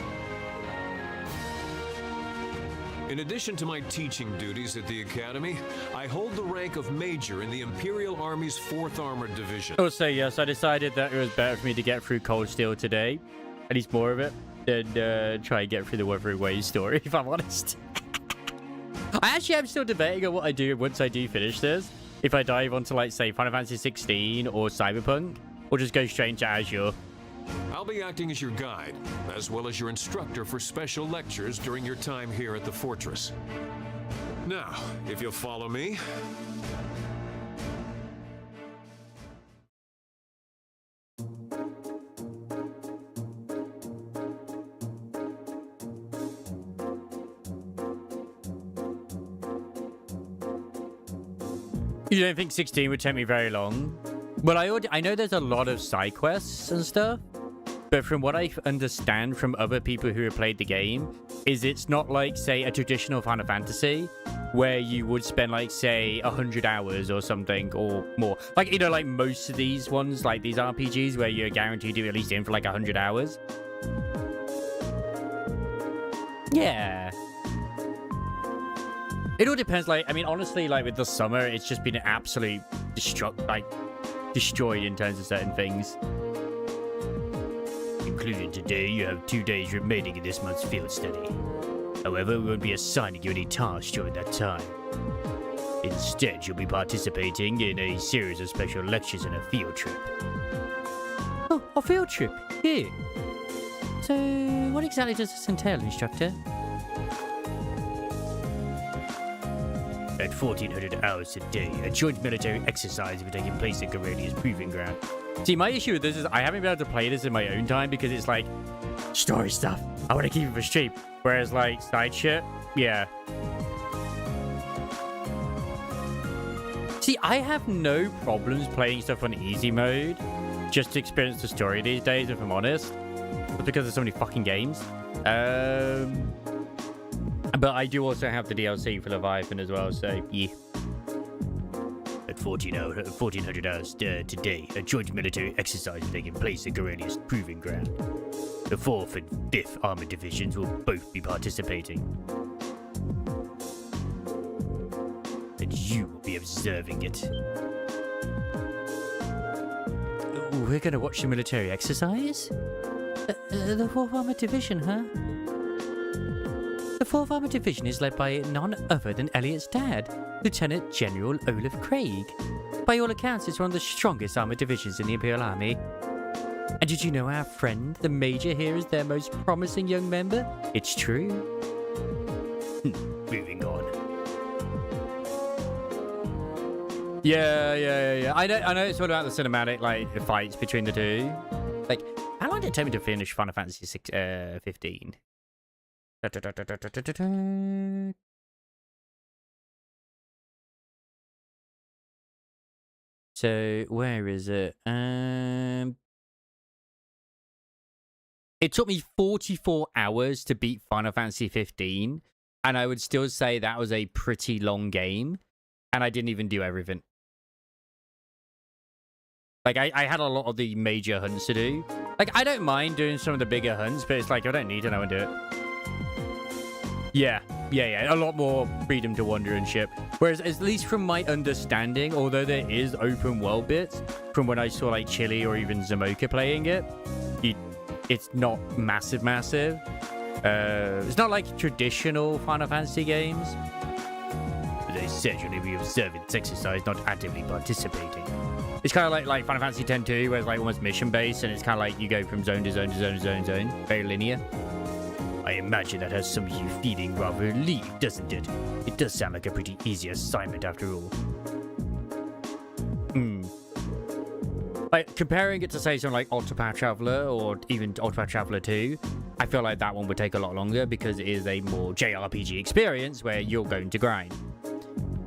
D: In addition to my teaching duties at the Academy, I hold the rank of Major in the Imperial Army's 4th Armored Division.
B: Also, yes, I decided that it was better for me to get through Cold Steel today, at least more of it, than try and get through the Wuthering Waves story, if I'm honest. I actually am still debating on what I do once I do finish this. If I dive onto, like, say, Final Fantasy 16 or Cyberpunk, or just go straight into Azure.
D: I'll be acting as your guide, as well as your instructor for special lectures during your time here at the fortress. Now, if you'll follow me.
B: You don't think 16 would take me very long? Well, I know there's a lot of side quests and stuff, but from what I understand from other people who have played the game, is it's not like, say, a traditional Final Fantasy, where you would spend, like, say, 100 hours or something, or more. Like, you know, like most of these ones, like these RPGs, where you're guaranteed to be at least in for, like, 100 hours. Yeah. It all depends, like, I mean, honestly, like, with the summer, it's just been an absolute destroyed in terms of certain things. Including today, you have 2 days remaining in this month's field study. However, we won't be assigning you any tasks during that time. Instead, you'll be participating in a series of special lectures and a field trip. Oh, a field trip? Yeah. So, what exactly does this entail, instructor? At 1,400 hours a day, a joint military exercise will be taking place at Gorelia's Proving Ground. See, my issue with this is I haven't been able to play this in my own time because it's like story stuff. I want to keep it for stream. Whereas like side shit, yeah. See, I have no problems playing stuff on easy mode just to experience the story these days, if I'm honest. But because there's so many fucking games. But I do also have the DLC for Leviathan as well, so yeah. 1400 hours today. A joint military exercise taking place at Garelia's Proving Ground. The 4th and 5th Armored Divisions will both be participating. And you will be observing it. We're gonna watch the military exercise? The 4th Armored Division, huh? The 4th Armored Division is led by none other than Elliot's dad, Lieutenant General Olaf Craig. By all accounts, it's one of the strongest armored divisions in the Imperial Army. And did you know our friend, the Major here, is their most promising young member? It's true. Moving on. Yeah. I know it's all about the cinematic, like, the fights between the two. Like, how long did it take me to finish Final Fantasy 15? So, where is it? It took me 44 hours to beat Final Fantasy 15, and I would still say that was a pretty long game, and I didn't even do everything. Like, I had a lot of the major hunts to do. Like, I don't mind doing some of the bigger hunts, but it's like, I don't need to know and do it. Yeah. A lot more freedom to wander and ship. Whereas, at least from my understanding, although there is open world bits, from when I saw, like, Chili or even Zamoka playing it, it's not massive. It's not like traditional Final Fantasy games. They said you'll be observing this exercise, not actively participating. It's kind of like Final Fantasy X-2, where it's like almost mission-based, and it's kind of like you go from zone to zone to zone to zone to zone. Very linear. I imagine that has some of you feeling rather relieved, doesn't it? It does sound like a pretty easy assignment after all. Like, comparing it to, say, something like Octopath Traveler or even Octopath Traveler 2, I feel like that one would take a lot longer because it is a more JRPG experience where you're going to grind.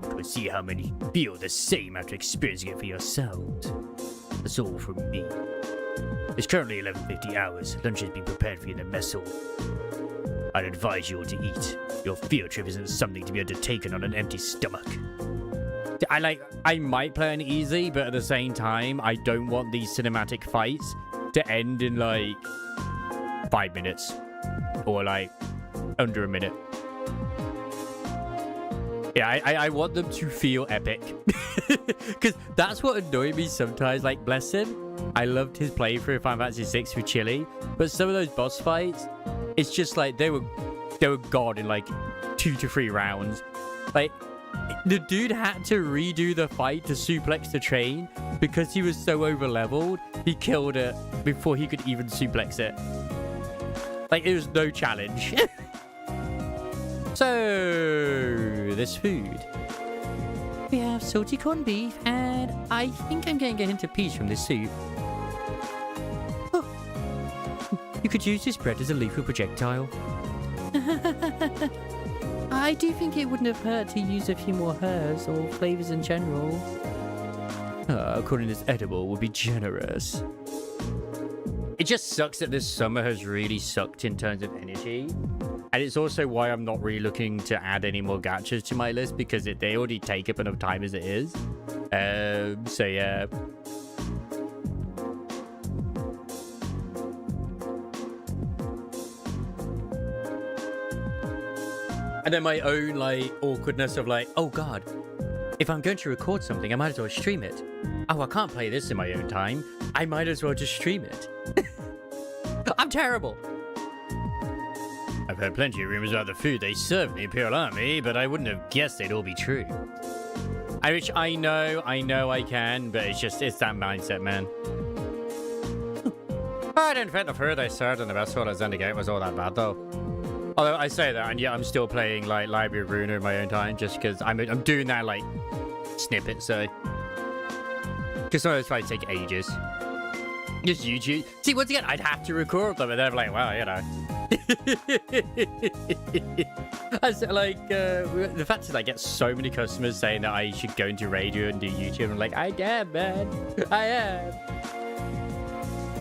B: But see how many feel the same after experiencing it for yourselves. That's all from me. It's currently 11:50 hours. Lunch has been prepared for you in the mess hall. I'd advise you all to eat. Your field trip isn't something to be undertaken on an empty stomach. I might play on easy, but at the same time, I don't want these cinematic fights to end in, like, 5 minutes. Or, like, under a minute. Yeah, I want them to feel epic. Because that's what annoyed me sometimes. Like, bless him, I loved his playthrough of Final Fantasy 6 with Chili. But some of those boss fights, it's just like they were gone in like 2 to 3 rounds. Like, the dude had to redo the fight to suplex the train because he was so over-leveled. He killed it before he could even suplex it. Like, it was no challenge. So, this food. We have salty corned beef, and I think I'm getting a hint of peas from this soup. Oh. You could use this bread as a lethal projectile. I do think it wouldn't have hurt to use a few more herbs or flavors in general. Calling this edible would be generous. It just sucks that this summer has really sucked in terms of energy. And it's also why I'm not really looking to add any more gachas to my list, because they already take up enough time as it is. So yeah. And then my own, like, awkwardness of like, oh god, if I'm going to record something, I might as well stream it. Oh, I can't play this in my own time. I might as well just stream it. I'm terrible. I've heard plenty of rumors about the food they serve in the Imperial Army, but I wouldn't have guessed they'd all be true. Which I know I can, but it's that mindset, man. I didn't think the food they served in the vessel at Zendikate was all that bad, though. Although I say that, and yet I'm still playing, like, Library of Runa in my own time, just because I'm doing that, like, snippet, so. Because some of those fights take ages. Just YouTube. See, once again, I'd have to record them, and they're like, well, you know. Like, the fact is, I get so many customers saying that I should go into radio and do YouTube. I'm like, I am, man. I am.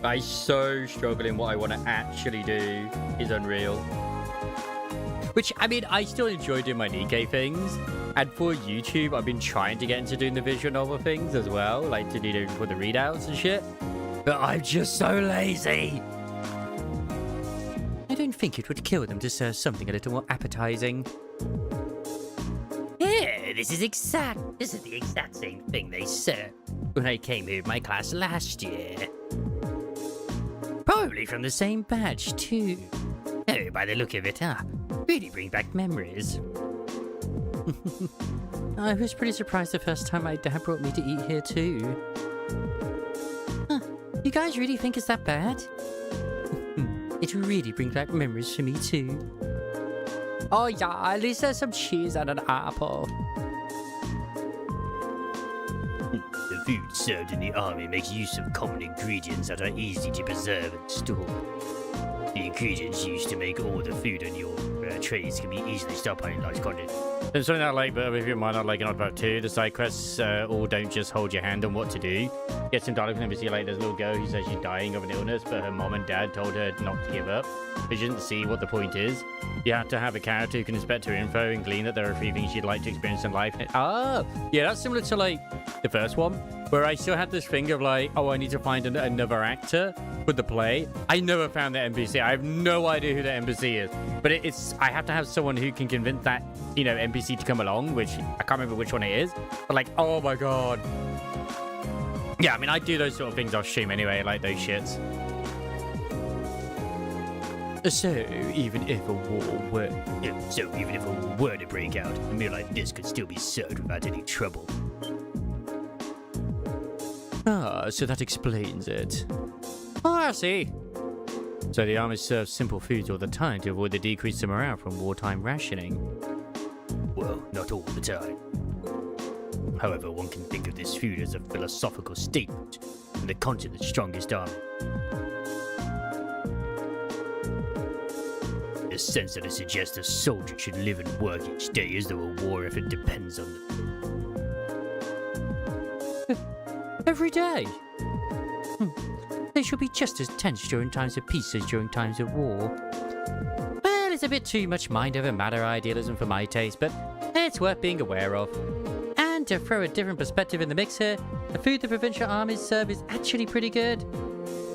B: I so struggle in what I want to actually do is unreal. Which, I mean, I still enjoy doing my Nikkei things, And for YouTube, I've been trying to get into doing the visual novel things as well, like to do for the readouts and shit. But I'm just so lazy. I don't think it would kill them to serve something a little more appetizing. Yeah, this is the exact same thing they served when I came here with my class last year. Probably from the same batch, too. Oh, by the look of it, really bring back memories. I was pretty surprised the first time my dad brought me to eat here, too. Huh, you guys really think it's that bad? It really brings back memories for me, too. Oh, yeah, at least there's some cheese and an apple. The food served in the army makes use of common ingredients that are easy to preserve and store. The ingredients used to make all the food on your trays can be easily stockpiled in large quantities. There's something I like, but if you might not like it about too, the side quests all don't just hold your hand on what to do. Get some dialogue from NPC, like there's a little girl who says she's dying of an illness, but her mom and dad told her not to give up. But she didn't see what the point is. You have to have a character who can inspect her info and glean that there are 3 things she'd like to experience in life. Oh, yeah, that's similar to like the first one, where I still had this thing of like, oh, I need to find another actor for the play. I never found the NPC. I have no idea who the NPC is, but I have to have someone who can convince that, you know, NPC to come along, which I can't remember which one it is, but like, oh my god. Yeah, I mean, I do those sort of things off stream anyway, like those shits. So even if a war were to break out, a meal like this could still be served without any trouble. Ah, so that explains it. Oh, I see. So the army serves simple foods all the time to avoid the decrease in morale from wartime rationing. Well, not all the time. However, one can think of this food as a philosophical statement in the continent's strongest army. The sense that it suggests a soldier should live and work each day as though a war effort depends on them. Every day? They should be just as tense during times of peace as during times of war. Well, it's a bit too much mind over matter idealism for my taste, but it's worth being aware of. And to throw a different perspective in the mix here, the food the provincial armies serve is actually pretty good.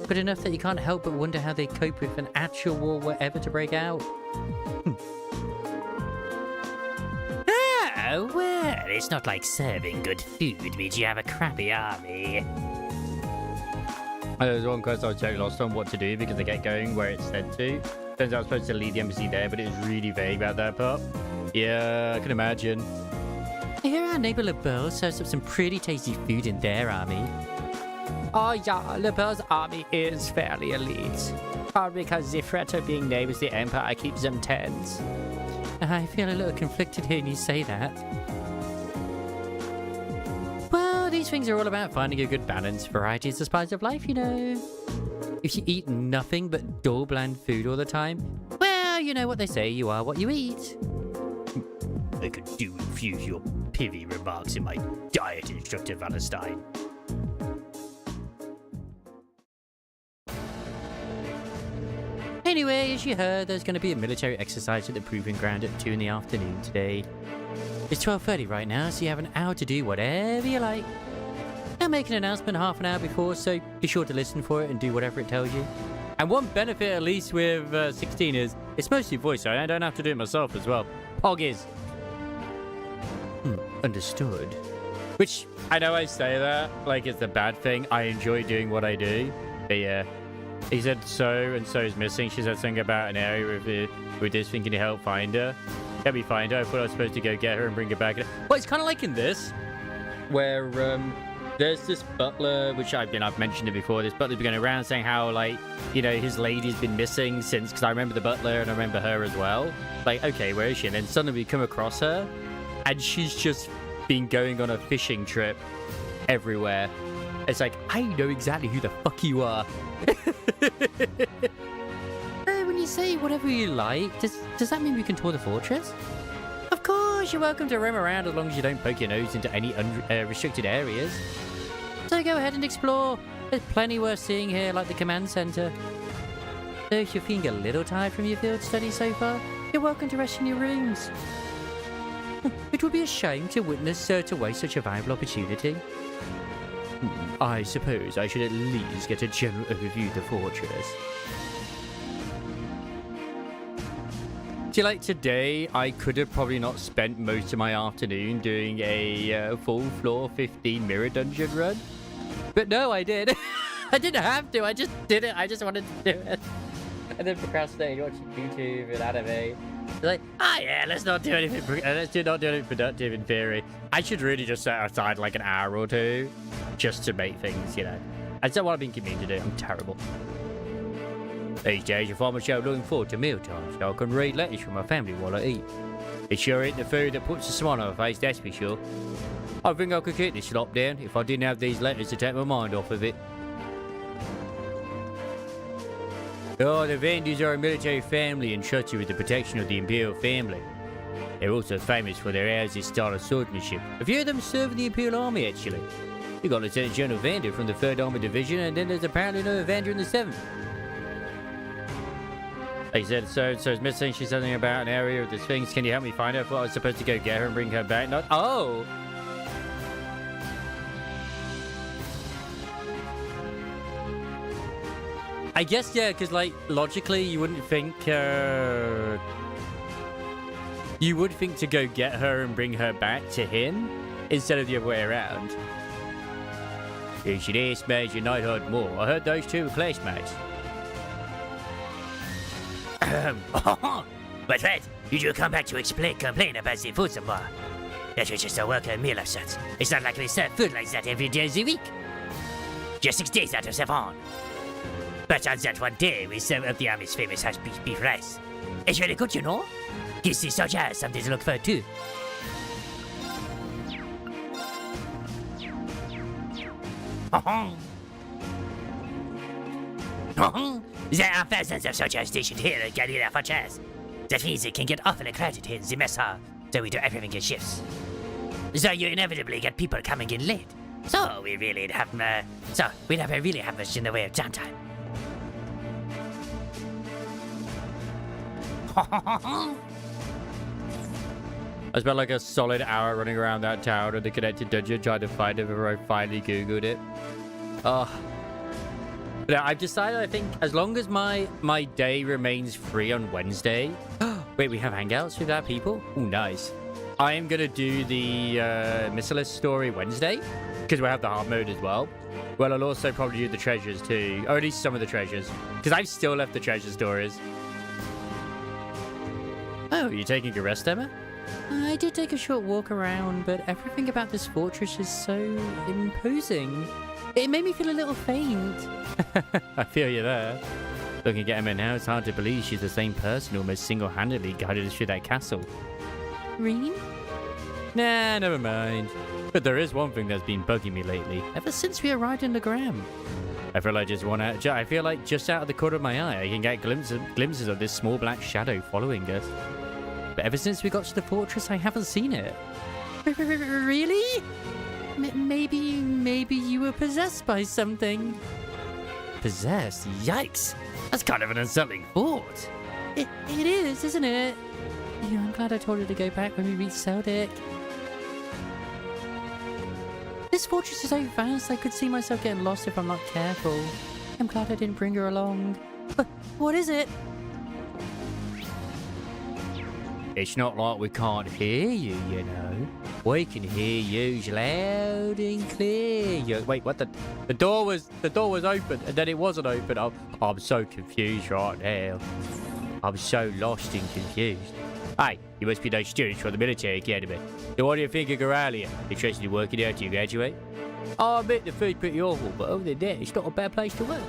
B: Good enough that you can't help but wonder how they cope if an actual war were ever to break out. Oh, well, it's not like serving good food means you have a crappy army. There's one quest I was totally lost on what to do because I get going where it's said to. Turns out I was supposed to lead the embassy there, but it was really vague about that part. Yeah, I can imagine. I hear our neighbor LeBeau serves up some pretty tasty food in their army. Oh yeah, LeBeau's army is fairly elite. Probably because the threat of being neighbors to the Empire keeps them tense. I feel a little conflicted hearing you say that. Well, these things are all about finding a good balance. Variety is the spice of life, you know. If you eat nothing but dull, bland food all the time, well, you know what they say, you are what you eat. I could do infuse your pithy remarks in my diet instructor, Valentine. Anyway, as you heard, there's going to be a military exercise at the Proving Ground at 2 in the afternoon today. It's 12:30 right now, so you have an hour to do whatever you like. I'll make an announcement half an hour before, so be sure to listen for it and do whatever it tells you. And one benefit, at least with 16, is it's mostly voice, so I don't have to do it myself as well. Pog is. Understood. Which, I know I say that like it's a bad thing. I enjoy doing what I do. But yeah. He said so and so is missing. She said something about an area with this thing. Can you help find her? Help me find her. I thought I was supposed to go get her and bring her back. Well, it's kind of like in this, where there's this butler, which I've mentioned it before. This butler's been going around saying how, like, you know, his lady's been missing since, because I remember the butler and I remember her as well. Like, okay, where is she? And then suddenly we come across her, and she's just been going on a fishing trip everywhere. It's like, I know exactly who the fuck you are. When you say whatever you like, does that mean we can tour the fortress? Of course, you're welcome to roam around as long as you don't poke your nose into any restricted areas. So go ahead and explore. There's plenty worth seeing here, like the command center. So if you're feeling a little tired from your field study so far, you're welcome to rest in your rooms. It would be a shame to waste such a valuable opportunity. I suppose I should at least get a general overview of the fortress. See, like today, I could have probably not spent most of my afternoon doing a full floor 15 mirror dungeon run. But no, I did. I didn't have to. I just did it. I just wanted to do it. And then procrastinated watching YouTube and anime. Like, yeah, let's not do anything. Let's not do anything productive in theory. I should really just set aside like an hour or two just to make things, you know. That's not what I've been committed to do. I'm terrible. These days, I find myself looking forward to mealtime so I can read letters from my family while I eat. It sure ain't the food that puts a smile on my face, that's for sure. I think I could keep this slop down if I didn't have these letters to take my mind off of it. Oh, the Vandals are a military family entrusted with the protection of the Imperial family. They're also famous for their houses style of swordsmanship. A few of them serve in the Imperial Army, actually. You got Lieutenant General Vander from the 3rd Armored Division, and then there's apparently another Vander in the 7th. They said so-and-so's missing. She's something about an area of the Sphinx. Can you help me find her? I thought I was supposed to go get her and bring her back. Not. Oh! I guess, yeah, because, like, logically, you wouldn't think, you would think to go get her and bring her back to him instead of the other way around. You should ask Major Nighthawk more. I heard those two were classmates.
G: What's that? Did you come back to complain about the food supply? That was just a welcome meal of sorts. It's not like we serve food like that every day of the week. Just 6 days out of 7. But on that one day, we serve up the Army's famous hash beef rice. It's really good, you know? Gives the soldiers something to look for, too. There are thousands of soldiers stationed here at Galilea Fortress. That means it can get awfully crowded here in the mess hall, so we do everything in shifts. So you inevitably get people coming in late. So we really have we never really have much in the way of downtime.
B: I spent like a solid hour running around that tower in the connected dungeon trying to find it before I finally googled it. But I've decided, I think, as long as my day remains free on Wednesday... Wait, we have hangouts with our people? Oh, nice. I am going to do the Missilus story Wednesday, because we have the hard mode as well. Well, I'll also probably do the treasures too, or at least some of the treasures, because I've still left the treasure stories. Oh, you taking a rest, Emma? I did take a short walk around, but everything about this fortress is so imposing. It made me feel a little faint. I feel you there. Looking at Emma now, it's hard to believe she's the same person who almost single-handedly guided us through that castle. Reen? Nah, never mind. But there is one thing that's been bugging me lately, ever since we arrived in the Gram. I feel like just out of the corner of my eye, I can get glimpses of this small black shadow following us. But ever since we got to the fortress, I haven't seen it. Really? Maybe you were possessed by something. Possessed? Yikes! That's kind of an insulting thought. It is, isn't it? Yeah, I'm glad I told her to go back when we reached Seldic. This fortress is so vast, I could see myself getting lost if I'm not careful. I'm glad I didn't bring her along. But what is it? It's not like we can't hear you, you know. We can hear you loud and clear. Wait, what? The door was open, and then it wasn't open. I'm so confused right now. I'm so lost and confused. Hey, you must be those students from the military academy. So what do you think of Goralia? Interested in working out till you graduate? I admit the food's pretty awful, but other than that, it's not a bad place to work.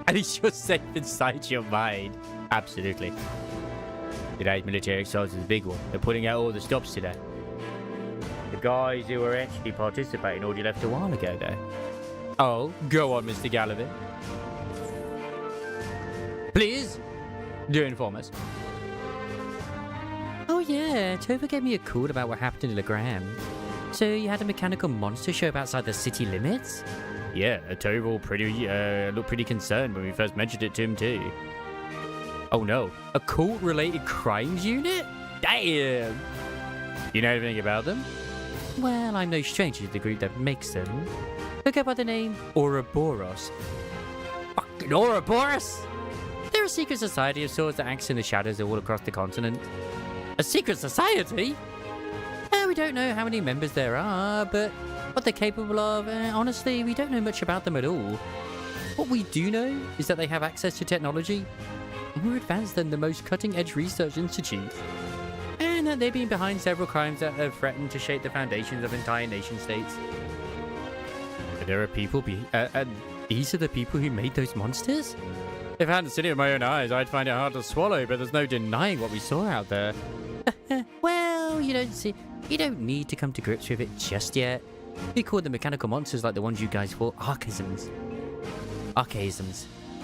B: And it's just safe inside your mind. Absolutely. Today's military exercise is a big one. They're putting out all the stops today. The guys who were actually participating already left a while ago, though. Oh, go on, Mr. Gallivan. Please, do inform us. Oh yeah, Tova gave me a call about what happened in Legram. So you had a mechanical monster show up outside the city limits? Yeah, Tova looked pretty concerned when we first mentioned it to him too. Oh no, a cult-related crimes unit? Damn! You know anything about them?
G: Well, I'm no stranger to the group that makes them. They go by the name Ouroboros.
B: Fucking Ouroboros?
G: They're a secret society of sorts that acts in the shadows all across the continent.
B: A secret society?
G: We don't know how many members there are, but what they're capable of, honestly, we don't know much about them at all.
B: What we do know
G: Is that they have access to technology more advanced than the most cutting-edge research institutes, and that they've been behind several crimes that have threatened to shape the foundations of entire nation-states.
B: there are people
G: These are the people who made those monsters?
B: If I hadn't seen it with my own eyes, I'd find it hard to swallow, but there's no denying what we saw out there.
G: Well, you don't need to come to grips with it just yet. We call them mechanical monsters like the ones you guys fought archaisms.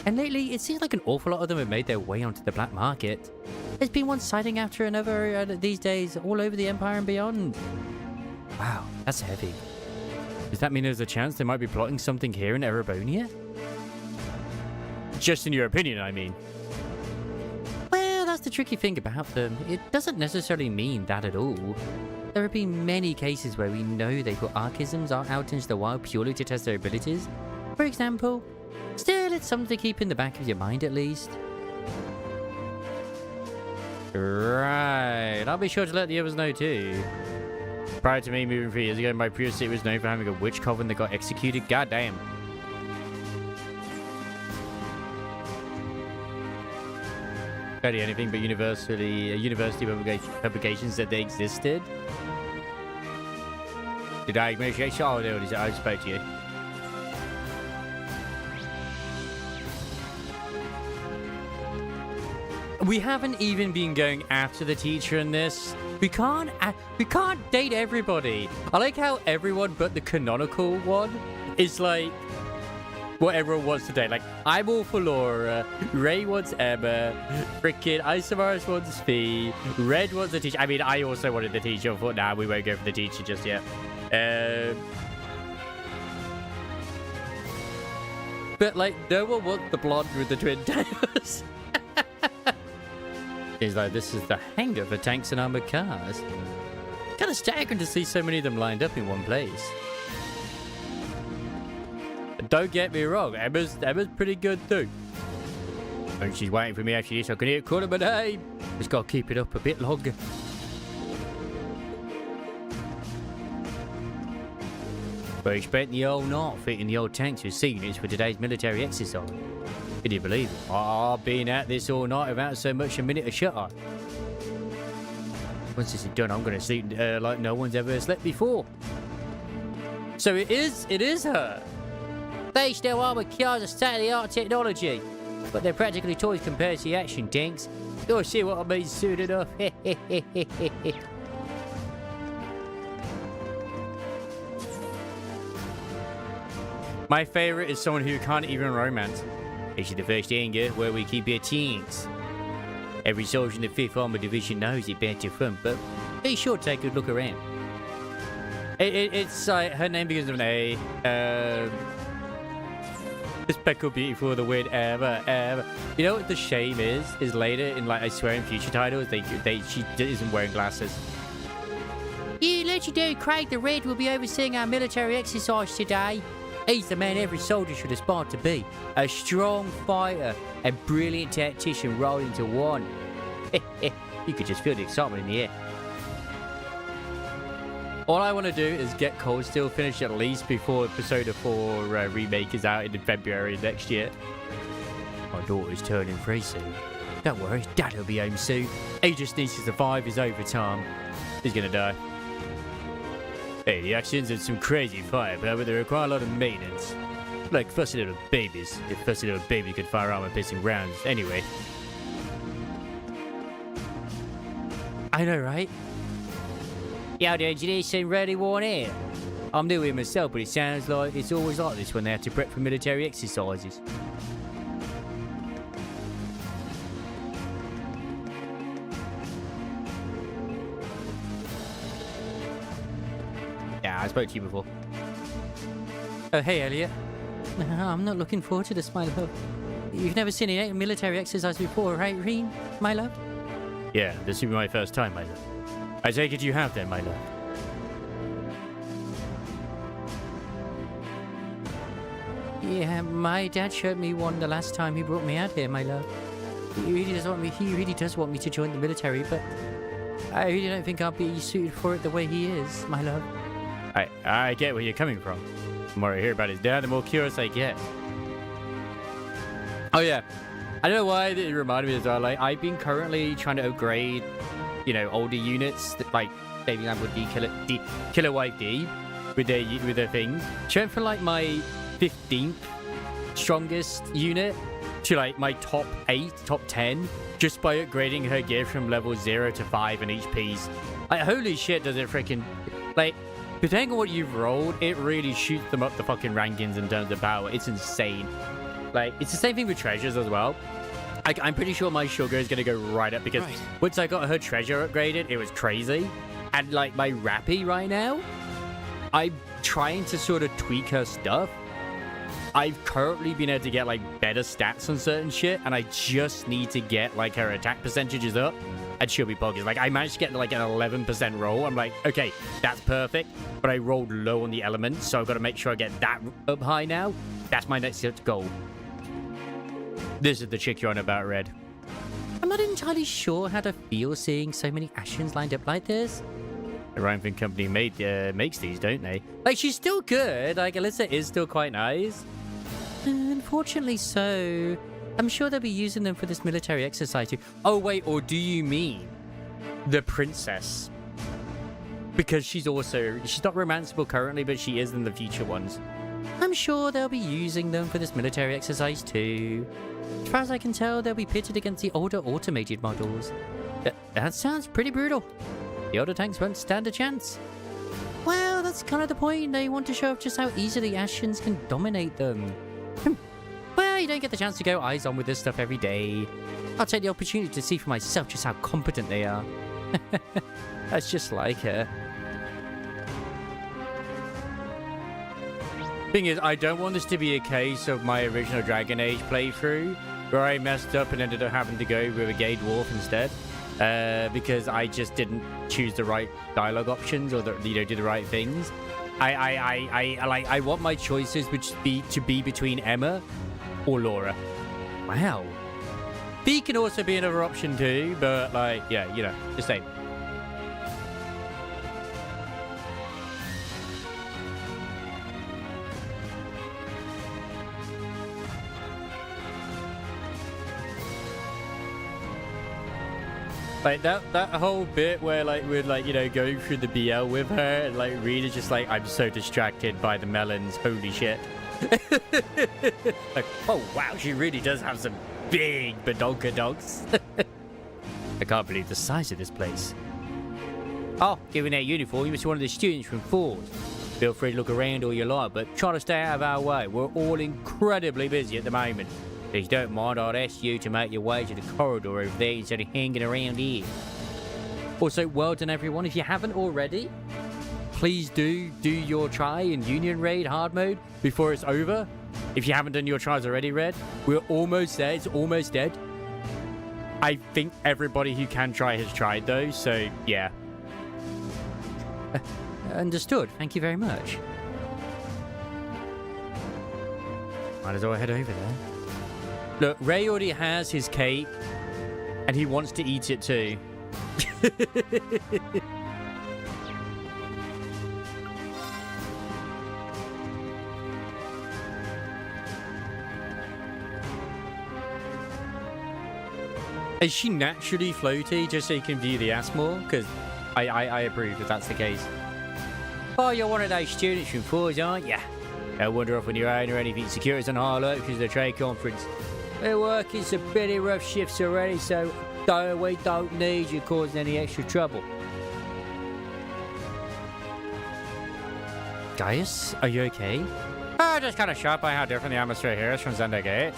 G: And lately, it seems like an awful lot of them have made their way onto the black market. There's been one sighting after another these days, all over the Empire and beyond.
B: Wow, that's heavy. Does that mean there's a chance they might be plotting something here in Erebonia? Just in your opinion, I mean.
G: Well, that's the tricky thing about them. It doesn't necessarily mean that at all. There have been many cases where we know they put archaisms out into the wild purely to test their abilities. For example, still, it's something to keep in the back of your mind at least.
B: Right, I'll be sure to let the others know too. Prior to me moving 3 years ago, my previous city was known for having a witch coven that got executed. God damn. Barely anything but university publications said they existed. Did I make sure? Oh, no, I spoke to you. We haven't even been going after the teacher in this. We can't date everybody. I like how everyone but the canonical one is like what everyone wants today. Like, I'm all for Laura, Ray wants Emma, frickin' Isomaris wants Fee, Red wants the teacher. I mean, I also wanted the teacher. I thought, nah, we won't go for the teacher just yet. But like, no one wants the blonde with the twin tails. It's like, this is the hangar for tanks and armored cars. Kind of staggering to see so many of them lined up in one place. But don't get me wrong, Emma's pretty good too. And she's waiting for me after this. I can hear calling my name. Just gotta keep it up a bit longer. We spent the whole night fitting the old tanks with sea units for today's military exercise. Can you believe it? I've been at this all night without so much a minute of shut eye. Once this is done, I'm gonna sleep like no one's ever slept before. So it is her.
G: They still armored cars of state-of-the-art technology, but they're practically toys compared to the action tanks.
B: You'll see what I mean soon enough. My favorite is someone who can't even romance. This is the first hangar where we keep our tanks. Every soldier in the 5th Armored Division knows it better fun, but be sure to take a good look around. It's like her name begins with an A. The Speckle Beautiful, the word ever. You know what the shame is later in, like, I swear in future titles, she isn't wearing glasses.
G: Yeah, legendary Craig the Red will be overseeing our military exercise today. He's the man every soldier should aspire to be. A strong fighter and brilliant tactician rolled into one. You could just feel the excitement in the air. All I want to do is get Cold Steel finished at least before Persona 4 remake is out in February next year. My daughter's turning 3 soon. Don't worry, Dad will be home soon. He just needs to survive his overtime. He's gonna die. Hey, the actions and some crazy firepower, but they require a lot of maintenance. Like fussy little babies. If fussy little baby could fire armor-piercing rounds. Anyway. I know, right? Yeah, the engineers seem really worn out.
B: I'm new here myself, but it sounds like it's always like this when they have to prep for military exercises. Yeah, I spoke to you before. Oh, hey, Elliot.
G: I'm not looking forward to this, my love. You've never seen a military exercise before, right, Reen, my love?
B: Yeah, this will be my first time, my love. I take it you have then, my love. Yeah, my dad showed me one the last time he brought me out here, my love. He really does want me. He really does want me to join the military, but I really don't think I'll be suited for it the way he is, my love. I get where you're coming from. The more I hear about his dad, the more curious I get. Oh yeah, I don't know why it reminded me as well. Like I've been currently trying to upgrade, you know, older units, like say for example Killer Wife D with their things. She went from like my 15th strongest unit to like my top 8, top 10 just by upgrading her gear from level 0 to 5 in each piece. Like holy shit, does it freaking like depending on what you've rolled, it really shoots them up the fucking rankings in terms of power. It's insane. Like it's the same thing with treasures as well. I'm pretty sure my sugar is gonna go right up because once I got her treasure upgraded, it was crazy. And like my Rappy right now, I'm trying to sort of tweak her stuff. I've currently been able to get like better stats on certain shit, and I just need to get like her attack percentages up, and she'll be poggers. Like I managed to get like an 11% roll. I'm like, okay, that's perfect, but I rolled low on the elements, so I've got to make sure I get that up high now. That's my next goal. This is the chick you're on about, Red. I'm not entirely sure how to feel seeing so many Ashens lined up like this. The Rhinefin company makes these, don't they? Like, she's still good. Like, Alyssa is still quite nice. Unfortunately so. I'm sure they'll be using them for this military exercise too. Oh, wait, or do you mean the princess? Because she's not romanceable currently, but she is in the future ones. I'm sure they'll be using them for this military exercise too. As far as I can tell, they'll be pitted against the older automated models. That sounds pretty brutal. The older tanks won't stand a chance. Well, that's kind of the point. They want to show off just how easily Ashens can dominate them. Well, you don't get the chance to go eyes on with this stuff every day. I'll take the opportunity to see for myself just how competent they are. That's just like her. Thing is, I don't want this to be a case of my original Dragon Age playthrough where I messed up and ended up having to go with a gay dwarf instead. Because I just didn't choose the right dialogue options or do the right things. I want my choices to be between Emma or Laura. Wow. B can also be another option too, but like, yeah, you know, just saying. Like that whole bit where like we'd like, you know, going through the BL with her and like Rita's just like, I'm so distracted by the melons, holy shit. Like, oh wow, she really does have some big badonkadonks. I can't believe the size of this place. Oh, given that uniform, you must be one of the students from Falls. Feel free to look around all you like, but try to stay out of our way. We're all incredibly busy at the moment. Please don't mind, I'd ask you to make your way to the corridor over there instead of hanging around here. Also, well done everyone. If you haven't already, please do your try in Union Raid hard mode before it's over. If you haven't done your tries already, Red, we're almost there. It's almost dead. I think everybody who can try has tried though, so yeah. Understood. Thank you very much. Might as well head over there. Look, Ray already has his cake, and he wants to eat it too. Is she naturally floaty just so you can view the ass more? Because I approve if that's the case. Oh, you're one of those students from Fours, aren't you? I wonder if on your own or anything security's on high alert because of the trade conference. We're working some pretty rough shifts already, so we don't need you causing any extra trouble. Gaius, are you okay? Oh, just kind of shocked by how different the atmosphere here is from Xander Gate.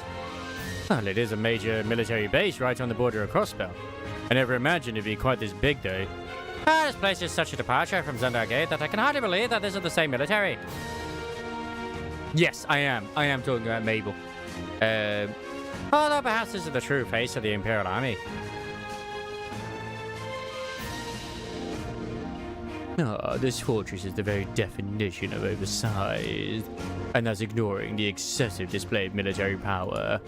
B: Well, it is a major military base right on the border of Crossbell. I never imagined it'd be quite this big, though. This place is such a departure from Xander Gate that I can hardly believe that this is the same military. Yes, I am. I am talking about Mabel. Although perhaps this is the true face of the Imperial Army. This fortress is the very definition of oversized, and that's ignoring the excessive display of military power.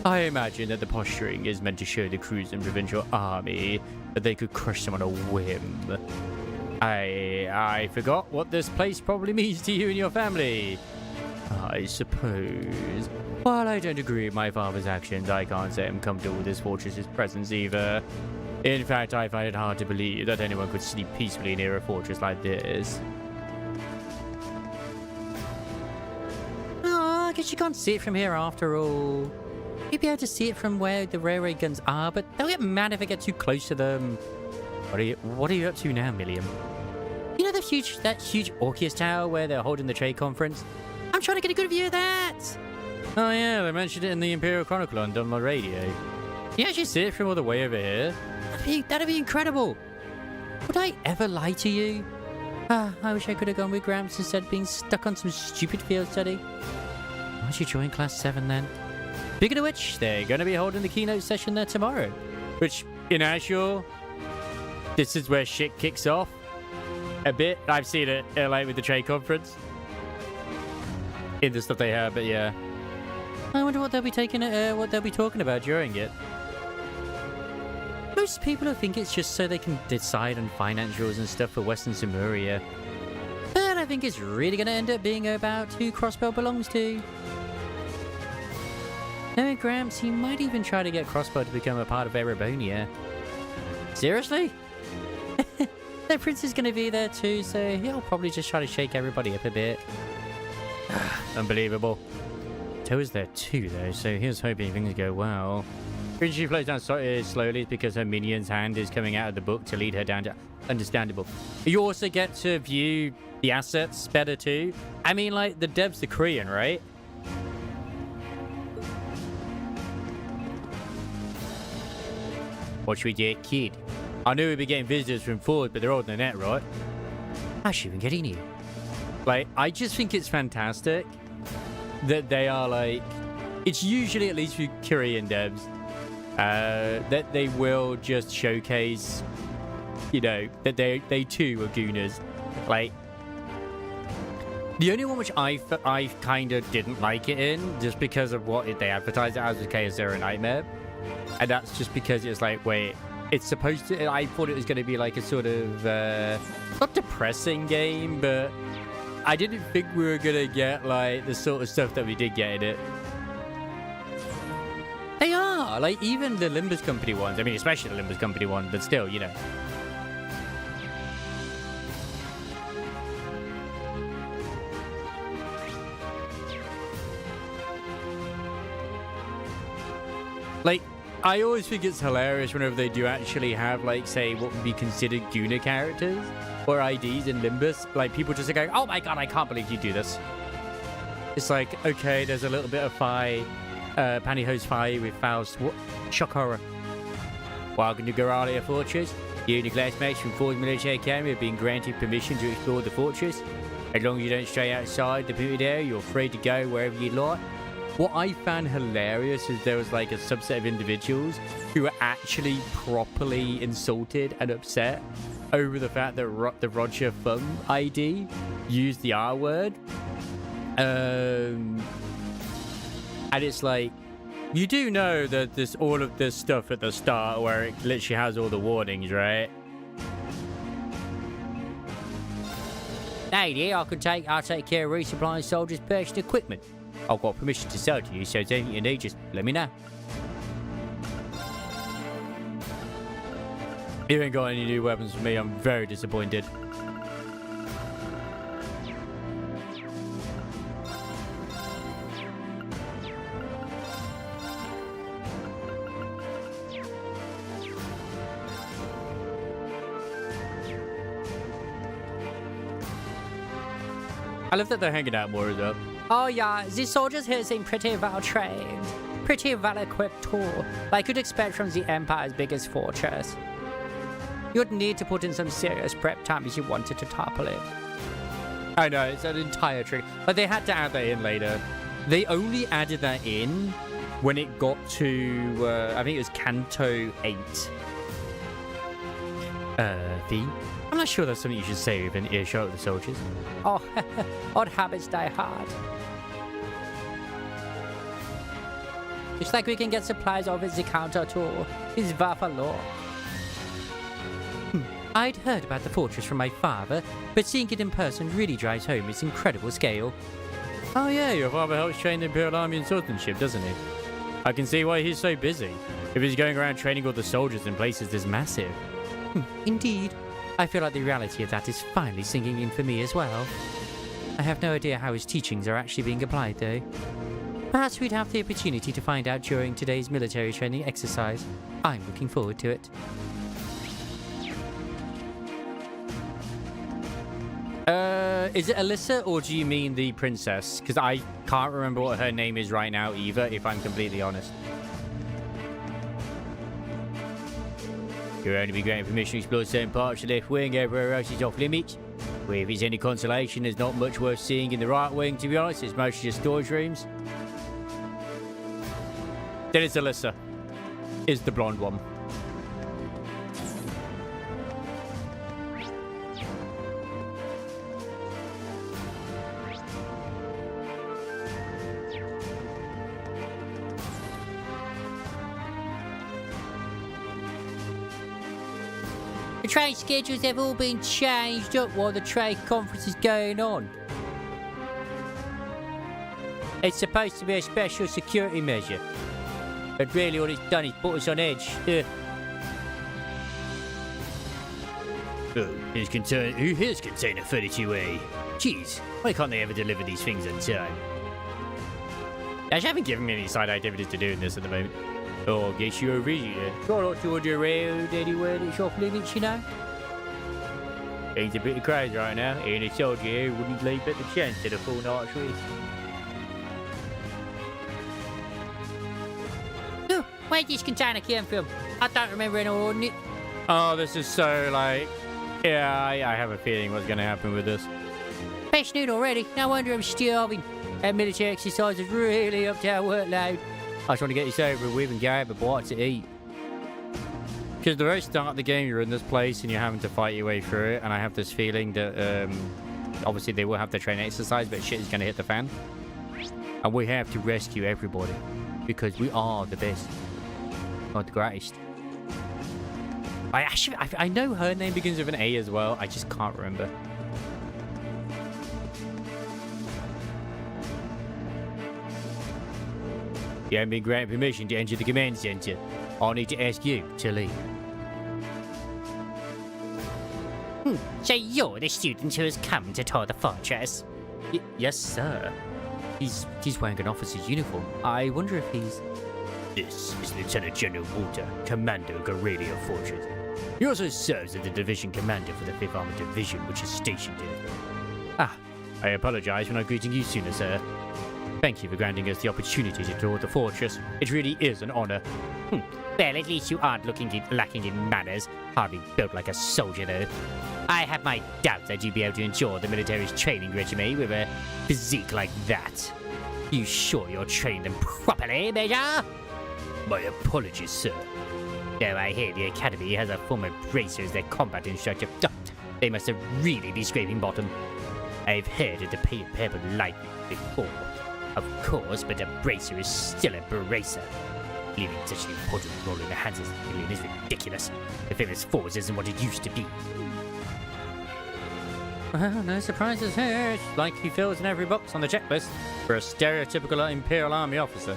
B: I imagine that the posturing is meant to show the crews and provincial army that they could crush them on a whim. I forgot what this place probably means to you and your family. I suppose. While I don't agree with my father's actions, I can't say I'm comfortable with this fortress's presence either. In fact, I find it hard to believe that anyone could sleep peacefully near a fortress like this. Oh, I guess you can't see it from here after all. You'd be able to see it from where the railway guns are, but they'll get mad if I get too close to them. What are you up to now, Milliam? You know that huge Orpheus Tower where they're holding the trade conference? I'm trying to get a good view of that. Oh yeah, they mentioned it in the Imperial Chronicle on my radio. Can you actually see it from all the way over here? That'd be incredible. Would I ever lie to you? I wish I could have gone with Gramps instead of being stuck on some stupid field study. Why'd you join Class 7 then? Speaking of which, they're going to be holding the keynote session there tomorrow. Which, in Ashore, this is where shit kicks off. A bit. I've seen it like with the trade conference. In the stuff they have, but yeah. I wonder what they'll be talking about during it. Most people will think it's just so they can decide on finance rules and stuff for Western Samuria. But I think it's really going to end up being about who Crossbow belongs to. No, Gramps, he might even try to get Crossbow to become a part of Erebonia. Seriously? The prince is going to be there too, so he'll probably just try to shake everybody up a bit. Unbelievable. Toa's there too, though, so here's hoping things go well. When she floats down slowly, it's because her minion's hand is coming out of the book to lead her down to... Understandable. You also get to view the assets better too. I mean, like, the dev's the Korean, right? What should we get, kid? I knew we'd be getting visitors from Ford, but they're older than that, right? How should we get in here? Like, I just think it's fantastic that they are like... It's usually, at least with Korean devs, that they will just showcase, you know, that they too are gooners. Like, the only one which I kind of didn't like it in, just because of what they advertised it as, was KSR Nightmare. And that's just because it's like, wait, it's supposed to... I thought it was going to be like a sort of... not depressing game, but I didn't think we were going to get like the sort of stuff that we did get in it. They are! Like, even the Limbus Company ones. I mean, especially the Limbus Company one, but still, you know. Like, I always think it's hilarious whenever they do actually have, like, say, what would be considered Gooner characters or IDs in Limbus. Like, people just are going, oh my god, I can't believe you do this. It's like, okay, there's a little bit of pantyhose fire with Faust. Shock horror. Welcome to Goralia Fortress. You and your classmates from Ford Military Academy have been granted permission to explore the fortress. As long as you don't stray outside the permitted area, you're free to go wherever you'd like. What I found hilarious is there was like a subset of individuals who were actually properly insulted and upset over the fact that the Roger Thumb ID used the R word. And it's like, you do know that there's all of this stuff at the start where it literally has all the warnings, right? Hey, yeah, I'll take care of resupplying soldiers' purchased equipment. I've got permission to sell to you, so if there's anything you need, just let me know. You ain't got any new weapons for me. I'm very disappointed. I love that they're hanging out more as well.
G: Oh yeah, the soldiers here seem pretty well trained, pretty well equipped too, like you'd expect from the Empire's biggest fortress. You'd need to put in some serious prep time if you wanted to topple it.
B: I know, it's an entire trick. But they had to add that in later. They only added that in when it got to, I think it was Canto 8. V? I'm not sure that's something you should say with an earshot of the soldiers.
G: Oh, odd habits die hard. It's like we can get supplies over the counter too. It's Buffalo.
B: I'd heard about the fortress from my father, but seeing it in person really drives home its incredible scale. Oh yeah, your father helps train the Imperial Army and swordsmanship, doesn't he? I can see why he's so busy. If he's going around training all the soldiers in places this massive. Indeed. I feel like the reality of that is finally sinking in for me as well. I have no idea how his teachings are actually being applied, though. Perhaps we'd have the opportunity to find out during today's military training exercise. I'm looking forward to it. Is it Alyssa, or do you mean the princess? Because I can't remember what her name is right now either, if I'm completely honest. You'll only be granted permission to explore certain parts of the left wing, everywhere else is off limits. Well, if it's any consolation, there's not much worth seeing in the right wing, to be honest. It's mostly just storage rooms. Then it's Alyssa. Is the blonde one.
G: The trade schedules have all been changed up while the trade conference is going on. It's supposed to be a special security measure. But really all it's done is put us on edge.
B: Oh, here's container 32A. Jeez, why can't they ever deliver these things in time? They actually haven't given me any side activities to do in this at the moment. Oh, guess you're a visitor.
G: Try not to wander around anywhere that's off limits, you know.
B: Things a bit crazy right now, and a soldier here wouldn't leap at the chance to the full night's risk.
G: Oh, where'd this container come from? I don't remember any ordering it.
B: Oh, this is so like... Yeah, I have a feeling what's going to happen with this.
G: Best noon already. No wonder I'm starving. That military exercise is really up to our workload.
B: I just want to get this over with and get a bite to eat. Because the very start of the game, you're in this place and you're having to fight your way through it, and I have this feeling that obviously they will have the training exercise, but shit is going to hit the fan. And we have to rescue everybody because we are the best, not the greatest. I know her name begins with an A as well. I just can't remember. You haven't been granted permission to enter the command center. I'll need to ask you to leave.
G: So you're the student who has come to tour the fortress?
B: Yes, sir. He's wearing an officer's uniform. I wonder if he's... This is Lieutenant General Walter, Commander of Garrelia Fortress. He also serves as the division commander for the 5th Armored Division, which is stationed here. Ah, I apologize for not greeting you sooner, sir. Thank you for granting us the opportunity to tour the fortress. It really is an honor.
G: Well, at least you aren't lacking in manners. Hardly built like a soldier, though. I have my doubts that you'd be able to endure the military's training regime with a physique like that. You sure you're training them properly, Major?
B: My apologies, sir.
G: Though I hear the Academy has a former bracer as their combat instructor. They must have really be scraping bottom. I've heard of the people like you before. Of course, but a bracer is still a bracer. Leaving such an important role in the hands of civilian is ridiculous. The famous force isn't what it used to be.
B: Well, no surprises here. It's like he fills in every box on the checklist for a stereotypical Imperial Army officer.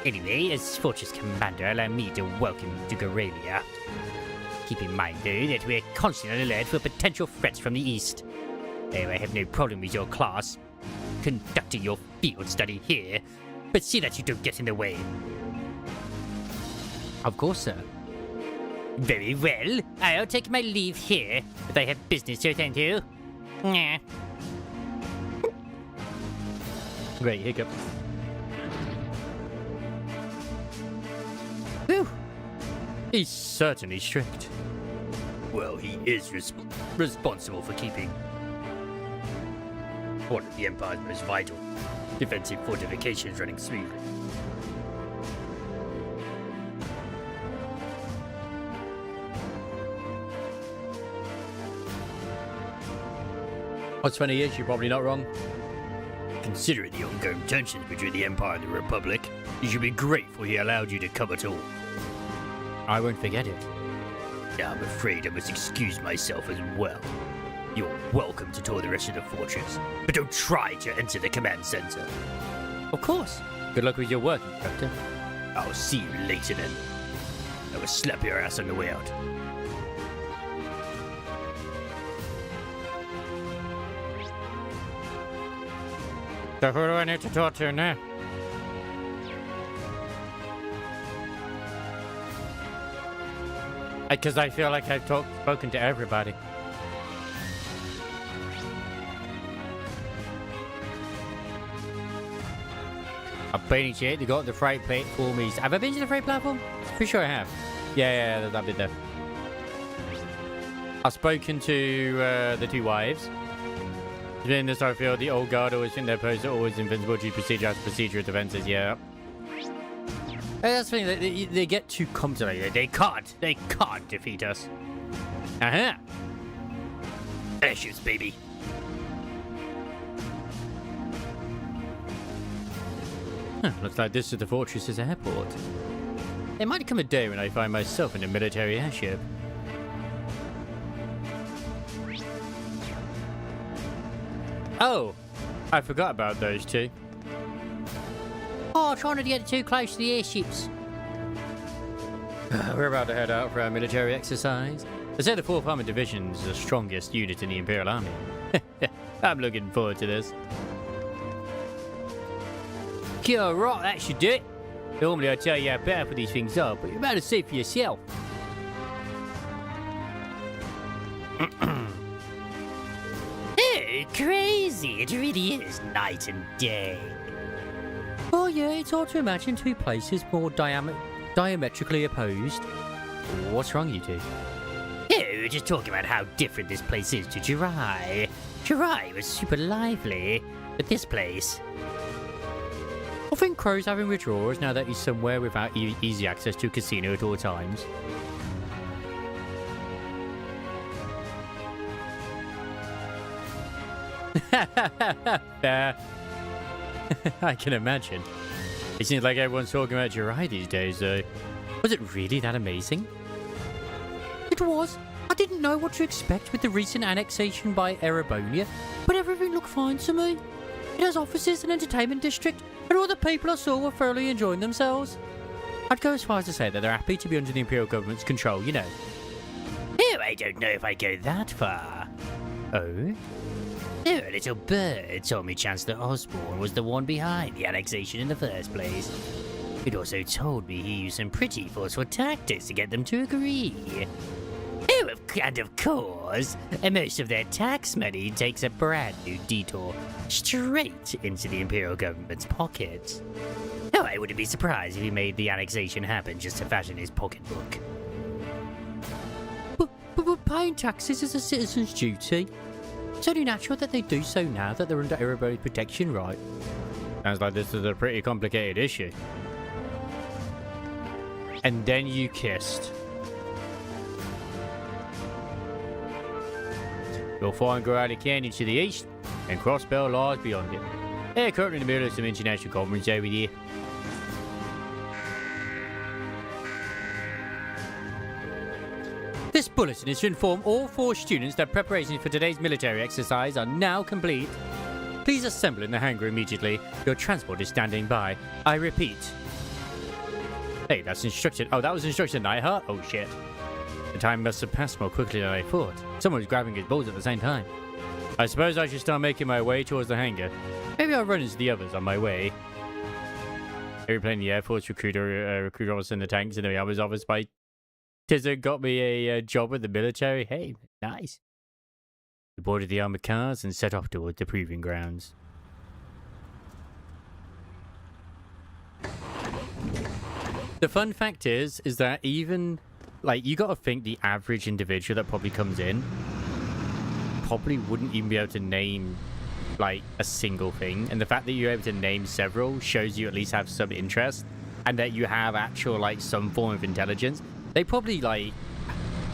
G: Anyway, as Fortress Commander, allow me to welcome you to Garrelia. Keep in mind, though, that we're constantly on alert for potential threats from the east. Though I have no problem with your class conducting your field study here, but see that you don't get in the way.
B: Of course, sir.
G: Very well. I'll take my leave here, but I have business to attend to. Nah.
B: Great hiccup. Whew. He's certainly strict.
H: Well, he is responsible for keeping one of the Empire's most vital defensive fortifications running smoothly.
B: What's funny is you're probably not wrong.
H: Considering the ongoing tensions between the Empire and the Republic, you should be grateful he allowed you to come at all.
B: I won't forget it.
H: I'm afraid I must excuse myself as well. You're welcome to tour the rest of the fortress, but don't try to enter the command center.
B: Of course. Good luck with your work, Instructor.
H: I'll see you later then. I will slap your ass on the way out.
B: So who do I need to talk to now? Because I feel like I've spoken to everybody. I've been in shit. They got the freight platform. Have I been to the freight platform? Pretty sure I have. Yeah, that bit there. I've spoken to the two wives. In the Starfield, the old guard always think their posts are always invincible due to procedure after procedure of defenses. Yeah. That's the thing. They get too confident. They can't defeat us. Uh-huh.
H: Airships, baby.
B: Huh, looks like this is the fortress's airport. There might come a day when I find myself in a military airship. Oh, I forgot about those two.
G: Oh, trying to get too close to the airships.
B: We're about to head out for our military exercise. They say the 4th Armored Division is the strongest unit in the Imperial Army. I'm looking forward to this.
G: Yeah, right, that should do it. Normally I tell you how powerful these things are, but you're about to see for yourself. Oh, crazy. It really is night and day.
B: Oh yeah, it's hard to imagine two places more diametrically opposed. What's wrong, you two?
G: Oh, we're just talking about how different this place is to Jirai. Jirai was super lively, but this place...
B: I think Crow's having withdrawals now that he's somewhere without easy access to a casino at all times. Fair. I can imagine. It seems like everyone's talking about Jirai these days, though. Was it really that amazing? It was. I didn't know what to expect with the recent annexation by Erebonia, but everything looked fine to me. It has offices, an entertainment district, and all the people I saw were thoroughly enjoying themselves. I'd go as far as to say that they're happy to be under the Imperial government's control, you know.
G: Oh, I don't know if I go that far.
B: Oh?
G: Oh, a little bird told me Chancellor Osborne was the one behind the annexation in the first place. It also told me he used some pretty forceful tactics to get them to agree. Oh, and of course, most of their tax money takes a brand new detour straight into the Imperial government's pockets. Oh, I wouldn't be surprised if he made the annexation happen just to fashion his pocketbook.
B: But paying taxes is a citizen's duty. It's only natural that they do so now that they're under everybody's protection, right? Sounds like this is a pretty complicated issue. And then you kissed. You'll find Gorady Canyon to the east, and Crossbell lies beyond it. They're currently in the middle of some international conference over there. This bulletin is to inform all 4 students that preparations for today's military exercise are now complete. Please assemble in the hangar immediately. Your transport is standing by. I repeat. Hey, that's instruction. Oh, that was instruction Nightheart? Oh, shit. The time must have passed more quickly than I thought. Someone was grabbing his balls at the same time. I suppose I should start making my way towards the hangar. Maybe I'll run into the others on my way. Every plane in the Air Force recruiter officer in the tanks in the armor's office by Tizza got me a job with the military. Hey, nice. We boarded the armored cars and set off towards the proving grounds. The fun fact is that even, like, you gotta think the average individual that probably comes in probably wouldn't even be able to name, like, a single thing. And the fact that you're able to name several shows you at least have some interest and that you have actual, like, some form of intelligence. They probably, like,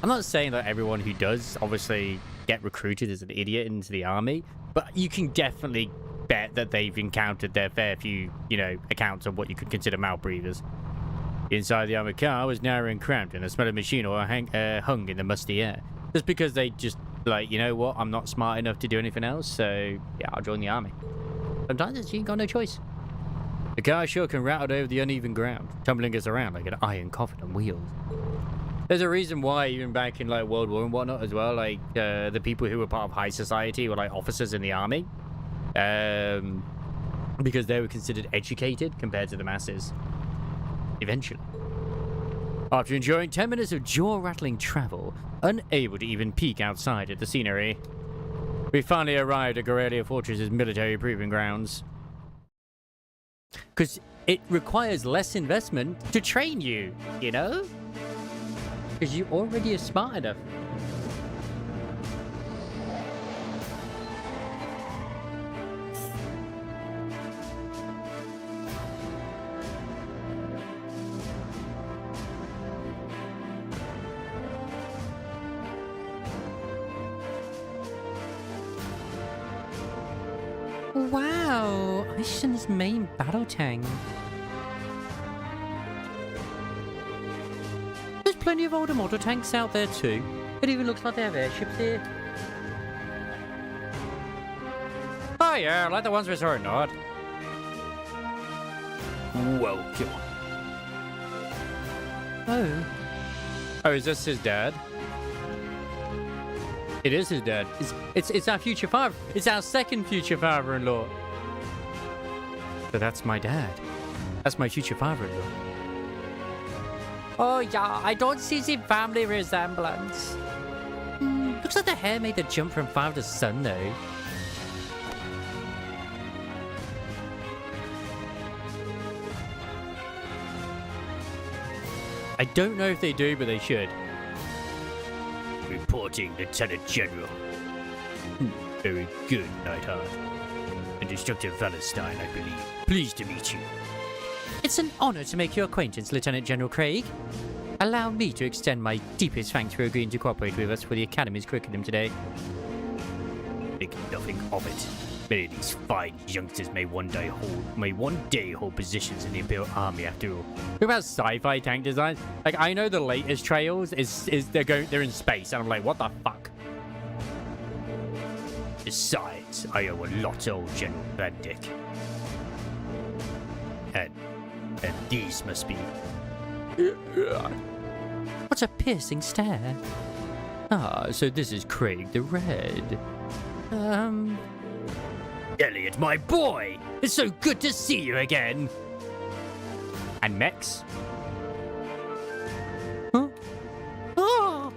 B: I'm not saying that everyone who does obviously get recruited as an idiot into the army, but you can definitely bet that they've encountered their fair few, you know, accounts of what you could consider malbreathers. Inside the armored car was narrow and cramped, and the smell of machine oil hung in the musty air. Just because they just, like, you know what, I'm not smart enough to do anything else, so yeah, I'll join the army. Sometimes you ain't got no choice. The car shook and rattled over the uneven ground, tumbling us around like an iron coffin on wheels. There's a reason why, even back in like World War and whatnot as well, like the people who were part of high society were like officers in the army, because they were considered educated compared to the masses. Eventually, after enjoying 10 minutes of jaw-rattling travel, unable to even peek outside at the scenery, we finally arrived at Gorelia Fortress's military proving grounds. Because it requires less investment to train you, you know? Because you already are smart enough. Wow, Aishin's main battle tank. There's plenty of older model tanks out there too. It even looks like they have airships here. Oh yeah, like the ones we saw in Nord.
H: Welcome.
B: Oh. Oh, is this his dad? It is his dad. It's our future father. It's our second future father-in-law. So that's my dad. That's my future father-in-law. Oh yeah, I don't see the family resemblance. Looks like the hair made the jump from father to son though. I don't know if they do, but they should.
H: Reporting, Lieutenant General. Very good, Nightheart. And Instructor Valentine, I believe. Pleased to meet you.
B: It's an honor to make your acquaintance, Lieutenant General Craig. Allow me to extend my deepest thanks for agreeing to cooperate with us for the Academy's curriculum today.
H: Think nothing of it. Many of these fine youngsters may one day hold positions in the Imperial Army after all.
B: What about sci-fi tank designs? Like, I know the latest trails is they're in space, and I'm like, what the fuck?
H: Besides, I owe a lot to old General Van Dyck. And these must be...
B: What a piercing stare. Ah, so this is Craig the Red.
H: Elliot, my boy! It's so good to see you again!
B: And Mex? Huh? Oh!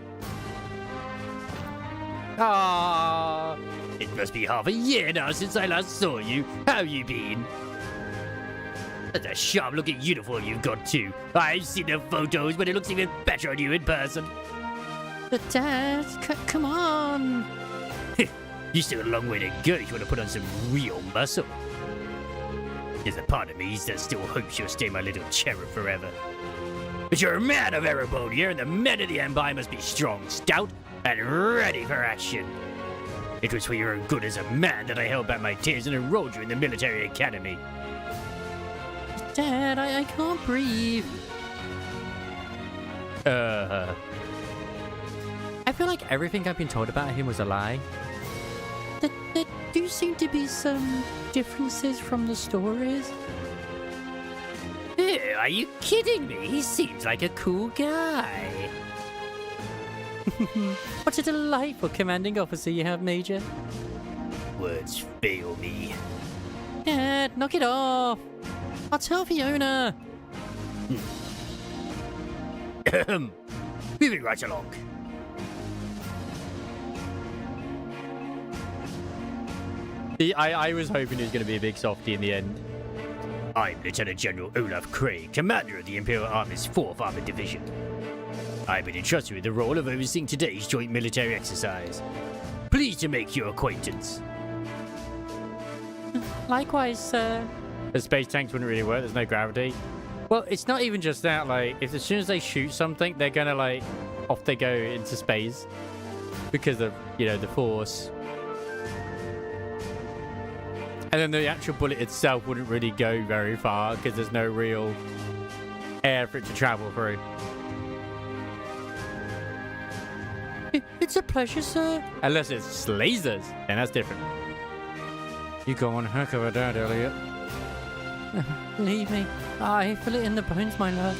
H: Ah! It must be half a year now since I last saw you. How you been? That's a sharp-looking uniform you've got, too. I've seen the photos, but it looks even better on you in person.
B: But Dad, come on!
H: You still got a long way to go if you want to put on some real muscle. There's a part of me that still hopes you'll stay my little cherub forever. But you're a man of Erebone here, and the men of the Empire must be strong, stout, and ready for action. It was for your own good as a man that I held back my tears and enrolled you in the military academy.
B: Dad, I can't breathe. I feel like everything I've been told about him was a lie. There do seem to be some differences from the stories.
H: Are you kidding me? He seems like a cool guy.
B: What a delightful commanding officer you have, Major.
H: Words fail me.
B: Dad, knock it off. I'll tell Fiona.
H: Moving right along.
B: I was hoping he was going to be a big softie in the end.
H: I'm Lieutenant General Olaf Craig, commander of the Imperial Army's 4th Armored Division. I've been entrusted with the role of overseeing today's joint military exercise. Pleased to make your acquaintance.
B: Likewise, sir. The space tanks wouldn't really work, there's no gravity. Well, it's not even just that, like, if as soon as they shoot something, they're gonna, like, off they go into space. because of, you know, the force. And then the actual bullet itself wouldn't really go very far because there's no real air for it to travel through. It's a pleasure, sir. Unless it's lasers, then that's different. You go on heck of a dad, Elliot. Leave me. I feel it in the bones, my love.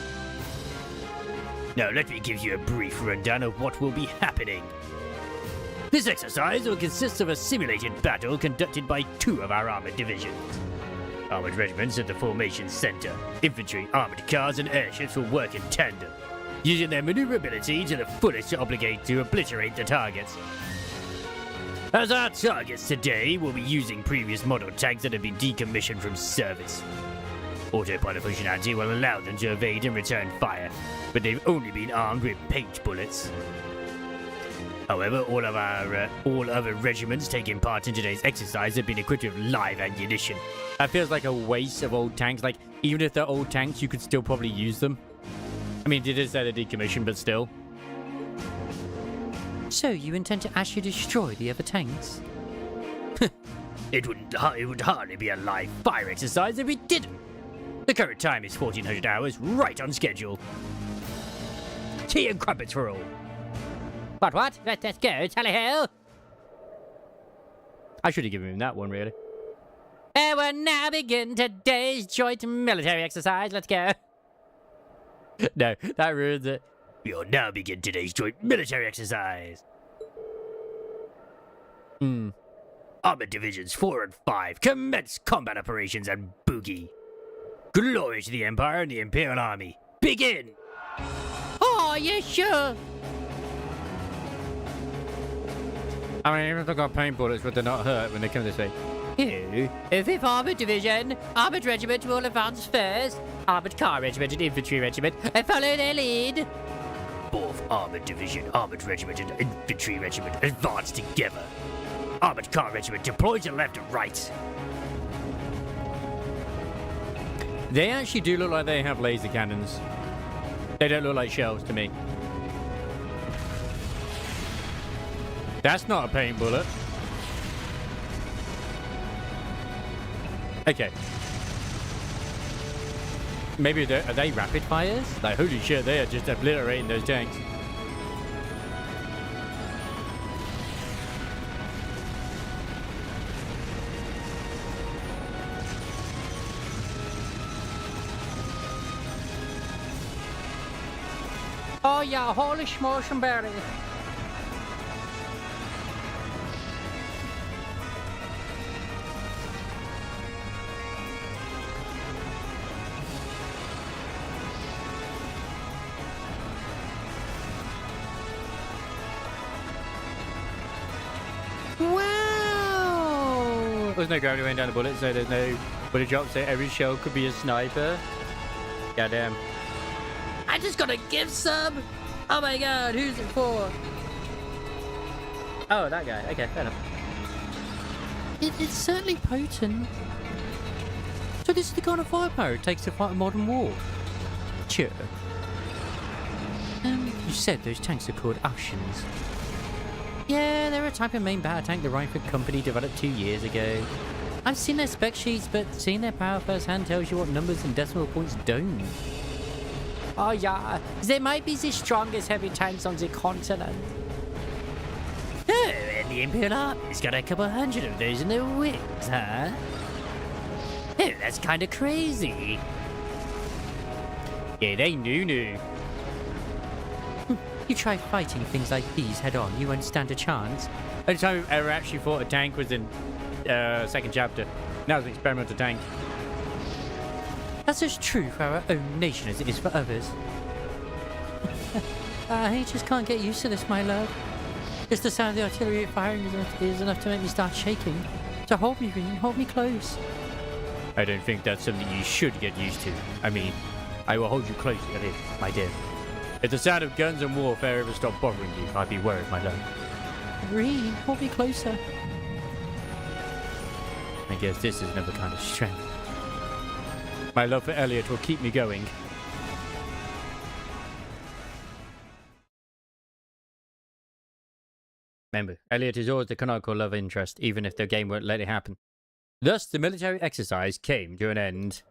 H: Now let me give you a brief rundown of what will be happening. This exercise will consist of a simulated battle conducted by 2 of our armored divisions. Armored regiments at the formation center. Infantry, armored cars, and airships will work in tandem, using their maneuverability to the fullest to obliterate the targets. As our targets today, we'll be using previous model tanks that have been decommissioned from service. Autopilot functionality will allow them to evade and return fire, but they've only been armed with paint bullets. However, all other regiments taking part in today's exercise have been equipped with live ammunition.
B: That feels like a waste of old tanks. Like, even if they're old tanks, you could still probably use them. I mean, it is they're decommissioned, but still.
G: So you intend to actually destroy the other tanks?
H: It would hardly be a live fire exercise if we didn't. The current time is 1400 hours, right on schedule. Tea and crumpets for all.
G: What? Let's go, tally-ho!
B: I should have given him that one, really.
G: And we'll now begin today's joint military exercise. Let's go.
B: No, that ruins it.
H: We'll now begin today's joint military exercise. Armored Divisions 4 and 5 commence combat operations and boogie. Glory to the Empire and the Imperial Army. Begin!
G: Oh, yeah, sure.
B: I mean, even if they've got paint bullets, would they not hurt when they come this way?
G: You, 5th Armored Division, Armored Regiment will advance first. Armored Car Regiment and Infantry Regiment follow their lead.
H: 4th Armored Division, Armored Regiment and Infantry Regiment advance together. Armored Car Regiment deploy to left and right.
B: They actually do look like they have laser cannons. They don't look like shells to me. That's not a paint bullet. Okay. Maybe are they rapid fires? Like, holy shit, they are just obliterating those tanks.
G: Oh, yeah, holy smokes and berry.
B: Wow! There's no gravity weighing down the bullet, so there's no bullet drop, so every shell could be a sniper. Goddamn.
G: I just got a gift sub. Oh my god, who's it for?
B: Oh, that guy. Okay, fair enough.
G: It's certainly potent.
B: So this is the kind of firepower it takes to fight a modern war? Sure. You said those tanks are called Oceans. Yeah, they're a type of main battle tank the Rifle Company developed 2 years ago. I've seen their spec sheets, but seeing their power firsthand tells you what numbers and decimal points don't.
G: Oh yeah, they might be the strongest heavy tanks on the continent.
H: Oh, and the Imperial Army's got a couple hundred of those in their wings, huh? Oh, that's kind of crazy.
B: Yeah, they knew.
G: You try fighting things like these head on, you won't stand a chance.
B: Only time I've ever actually fought a tank was in second chapter. Now it's an experimental tank.
G: That's as true for our own nation as it is for others. I just can't get used to this, my love. Just the sound of the artillery firing is enough to make me start shaking. So hold me, Reen, hold me close.
B: I don't think that's something you should get used to. I mean, I will hold you close, my dear. If the sound of guns and warfare ever stopped bothering you, I'd be worried, my love.
G: Reen, hold me closer.
B: I guess this is another kind of strength. My love for Elliot will keep me going. Remember, Elliot is always the canonical love interest, even if the game won't let it happen. Thus, the military exercise came to an end.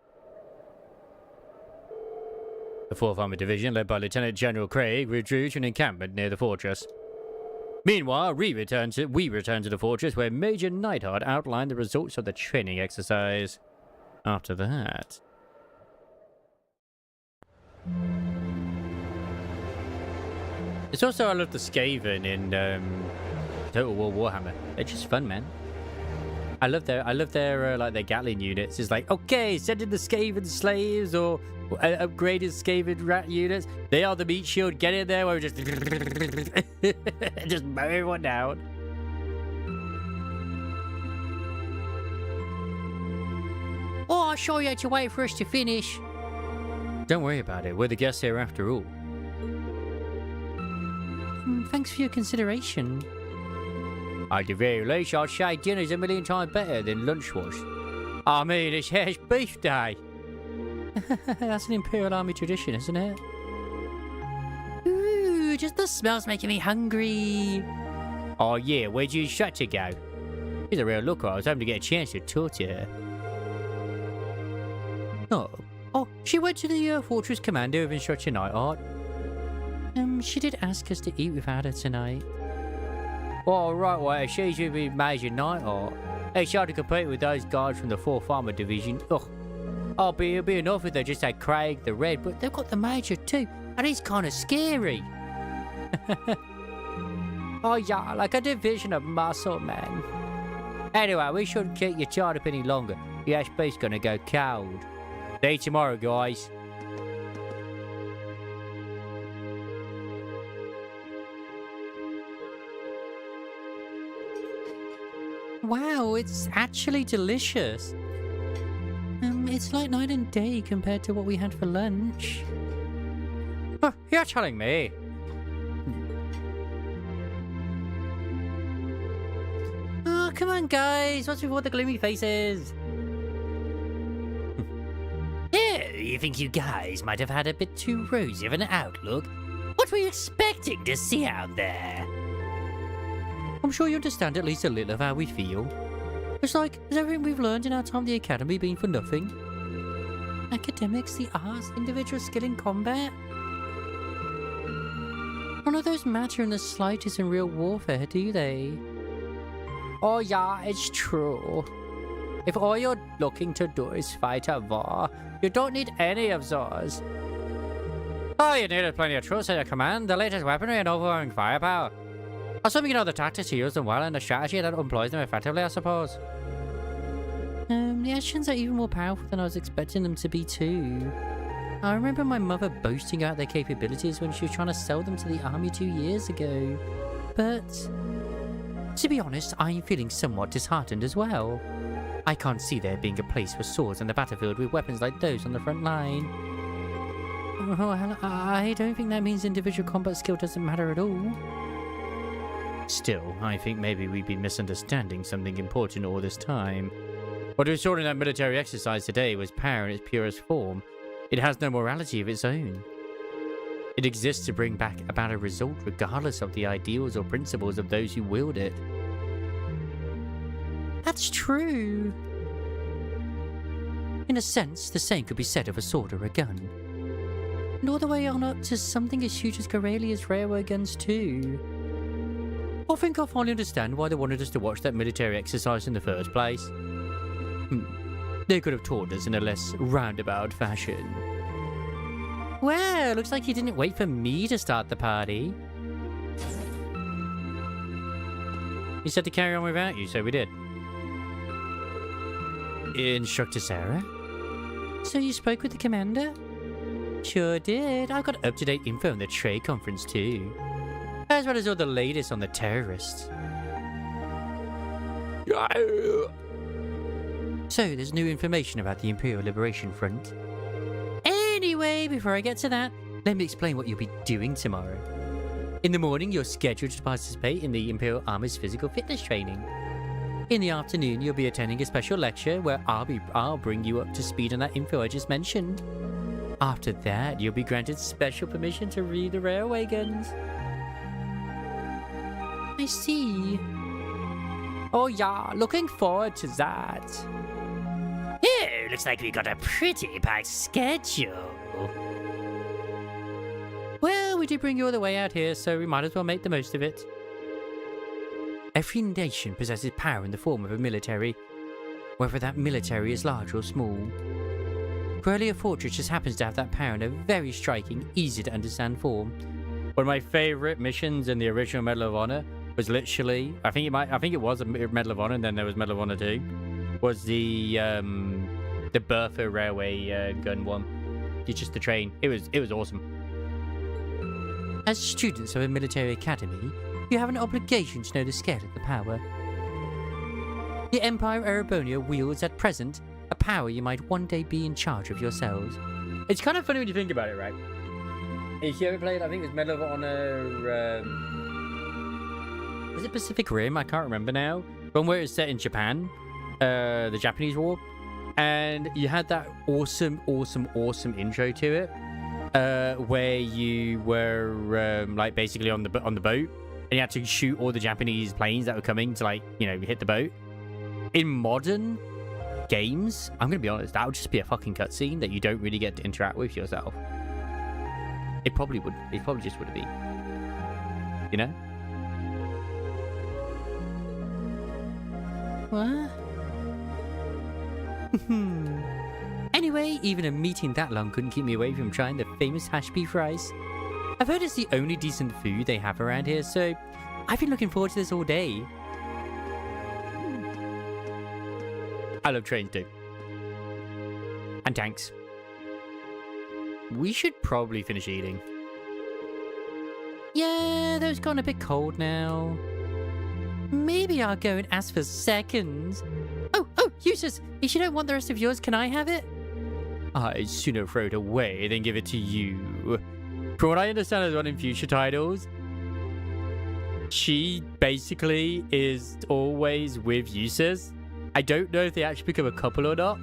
B: The 4th Armored Division, led by Lieutenant General Craig, withdrew to an encampment near the fortress. Meanwhile, we returned to the fortress, where Major Neidhart outlined the results of the training exercise. After that... It's also, I love the Skaven in Total War Warhammer. They're just fun, man. I love their like their Gatling units. It's like, okay, send in the Skaven slaves or upgraded Skaven rat units. They are the meat shield. Get in there where we just just mow everyone down. Oh, I'll show you how to wait for us to finish. Don't worry about it. We're the guests here after all. Thanks for your consideration. At the very least, I'd say dinner's a million times better than lunch was. I mean, it's beef day. That's an Imperial Army tradition, isn't it? Ooh, just the smell's making me hungry. Oh yeah, where'd you instructor go? She's a real looker. I was hoping to get a chance to talk to her. Oh, she went to the Fortress Commander of Instructor Neidhart. She did ask us to eat without her tonight. Oh, right, well, she's with me, Major Neidhart. They tried to compete with those guys from the 4th Armored Division. Ugh. It'll be enough if they just had Craig the Red, but they've got the Major too, and he's kind of scary. Oh, yeah, like a division of muscle, man. Anyway, we shouldn't keep you tied up any longer. The SP's gonna go cold. See you tomorrow, guys. Wow, it's actually delicious. It's like night and day compared to what we had for lunch. Oh, you're telling me. Oh, come on, guys. What's with all the gloomy faces?
G: You think you guys might have had a bit too rosy of an outlook? What were you expecting to see out there?
B: I'm sure you understand at least a little of how we feel. It's like, has everything we've learned in our time at the academy been for nothing? Academics, the arts, individual skill in combat? None of those matter in the slightest in real warfare, do they? Oh yeah, it's true. If all you're looking to do is fight a war, you don't need any of those. Oh, you needed plenty of troops at your command, the latest weaponry and overwhelming firepower. Assuming you know the tactics to use them well and the strategy that employs them effectively, I suppose. The actions are even more powerful than I was expecting them to be too. I remember my mother boasting about their capabilities when she was trying to sell them to the army 2 years ago. But, to be honest, I'm feeling somewhat disheartened as well. I can't see there being a place for swords on the battlefield with weapons like those on the front line. Well, I don't think that means individual combat skill doesn't matter at all. Still, I think maybe we've been misunderstanding something important all this time. What we saw in that military exercise today was power in its purest form. It has no morality of its own. It exists to bring back about a result regardless of the ideals or principles of those who wield it. That's true. In a sense, the same could be said of a sword or a gun. And all the way on up to something as huge as Corellia's railway guns too. I think I finally understand why they wanted us to watch that military exercise in the first place. They could have taught us in a less roundabout fashion. Well, looks like you didn't wait for me to start the party. You said to carry on without you, so we did. Instructor Sarah? So you spoke with the commander? Sure did. I've got up-to-date info on the trade conference too. As well as all the latest on the terrorists. So, there's new information about the Imperial Liberation Front. Anyway, before I get to that, let me explain what you'll be doing tomorrow. In the morning, you're scheduled to participate in the Imperial Army's physical fitness training. In the afternoon, you'll be attending a special lecture where I'll bring you up to speed on that info I just mentioned. After that, you'll be granted special permission to read the railway guns.
H: I see. Oh yeah, looking forward to that.
G: Oh, looks like we got a pretty packed schedule.
H: Well, we did bring you all the way out here, so we might as well make the most of it. Every nation possesses power in the form of a military, whether that military is large or small. Corellia Fortress just happens to have that power in a very striking, easy to understand form.
B: One of my favorite missions in the original Medal of Honor was literally, I think it was a Medal of Honor, and then there was Medal of Honor 2, was the Bertha Railway gun one. It's just the train. It was awesome.
H: As students of a military academy, you have an obligation to know the scale of the power. The Empire of Erebonia wields at present a power you might one day be in charge of yourselves.
B: It's kind of funny when you think about it, right? If you ever played, I think it was Medal of Honor. Was it Pacific Rim? I can't remember now. One where it's set in Japan, the Japanese War, and you had that awesome intro to it, where you were like basically on the boat, and you had to shoot all the Japanese planes that were coming to, like, you know, hit the boat. In modern games, I'm gonna be honest, that would just be a fucking cutscene that you don't really get to interact with yourself. It probably would. It probably just would be. You know?
H: What? Anyway, even a meeting that long couldn't keep me away from trying the famous hash beef rice. I've heard it's the only decent food they have around here, so I've been looking forward to this all day.
B: I love trains too.
H: And tanks.
B: We should probably finish eating.
H: Yeah, those gone a bit cold now. Maybe I'll go and ask for seconds. Oh, Eustace, if you don't want the rest of yours, can I have it?
B: I'd sooner throw it away than give it to you. From what I understand as well in future titles, she basically is always with Eustace. I don't know if they actually become a couple or not,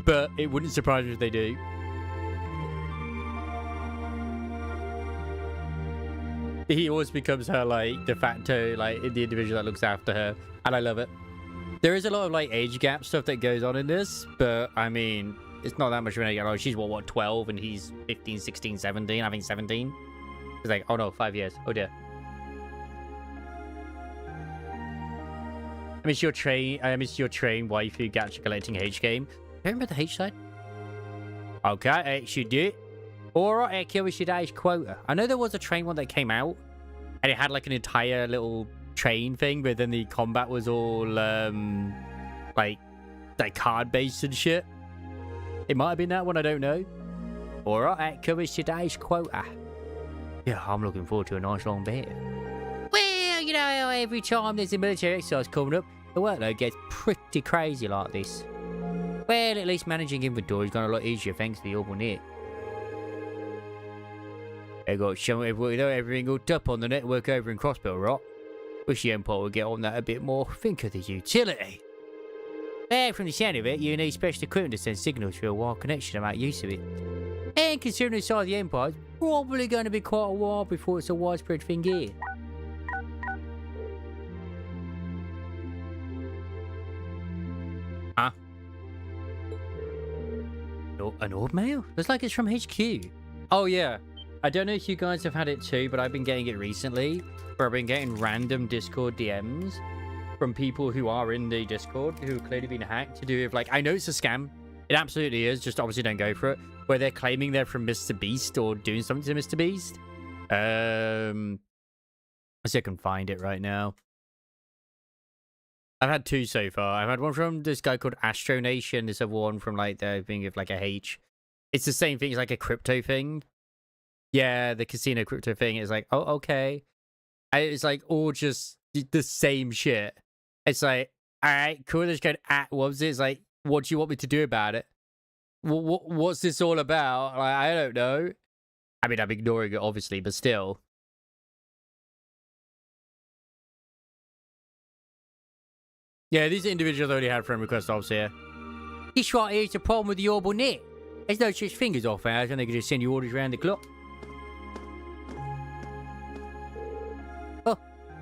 B: but it wouldn't surprise me if they do. He always becomes her, like, de facto, like, the individual that looks after her, and I love it. There is a lot of, like, age gap stuff that goes on in this, but, I mean, it's not that much of an age gap. She's, what, 12, and he's 15, 16, 17, I think 17. It's like, oh no, 5 years. Oh dear. I miss your train waifu gacha collecting H game.
H: Remember the H side?
B: Okay, H you do. Alright, here we should H quota. I know there was a train one that came out, and it had like an entire little train thing, but then the combat was all like card based and shit. It might have been that one, I don't know. Alright, here we should H quota. Yeah, I'm looking forward to a nice long bit.
H: Well, you know, every time there's a military exercise coming up, the workload gets pretty crazy like this. Well, at least managing inventory's gone a lot easier thanks to the urban net.
B: They got everything hooked up on the network over in Crossbell, right? Wish the Empire would get on that a bit more. Think of the utility.
H: Well, from the sound of it, you need special equipment to send signals through a wire connection to make use of it. And considering the size of the Empire, it's probably going to be quite a while before it's a widespread thing here.
B: Huh?
H: An old mail? Looks like it's from HQ.
B: Oh, yeah. I don't know if you guys have had it too, but I've been getting it recently, where I've been getting random Discord DMs from people who are in the Discord who have clearly been hacked to do with, like, I know it's a scam. It absolutely is, just obviously don't go for it, where they're claiming they're from Mr. Beast or doing something to Mr. Beast. Let's see if I can find it right now. I've had two so far. I've had one from this guy called Astronation. This other one from, like, the thing of, like, a H. It's the same thing. It's like a crypto thing. Yeah, the casino crypto thing is like, oh, okay. It's like all just the same shit. It's like, all right, cool. Just going what was it? It's like, what do you want me to do about it? What's this all about? Like, I don't know. I mean, I'm ignoring it, obviously, but still. Yeah, these individuals already had friend request obs here.
H: This right here is the problem with the orbital net. There's no such thing as off hours, and they can just send you orders around the clock.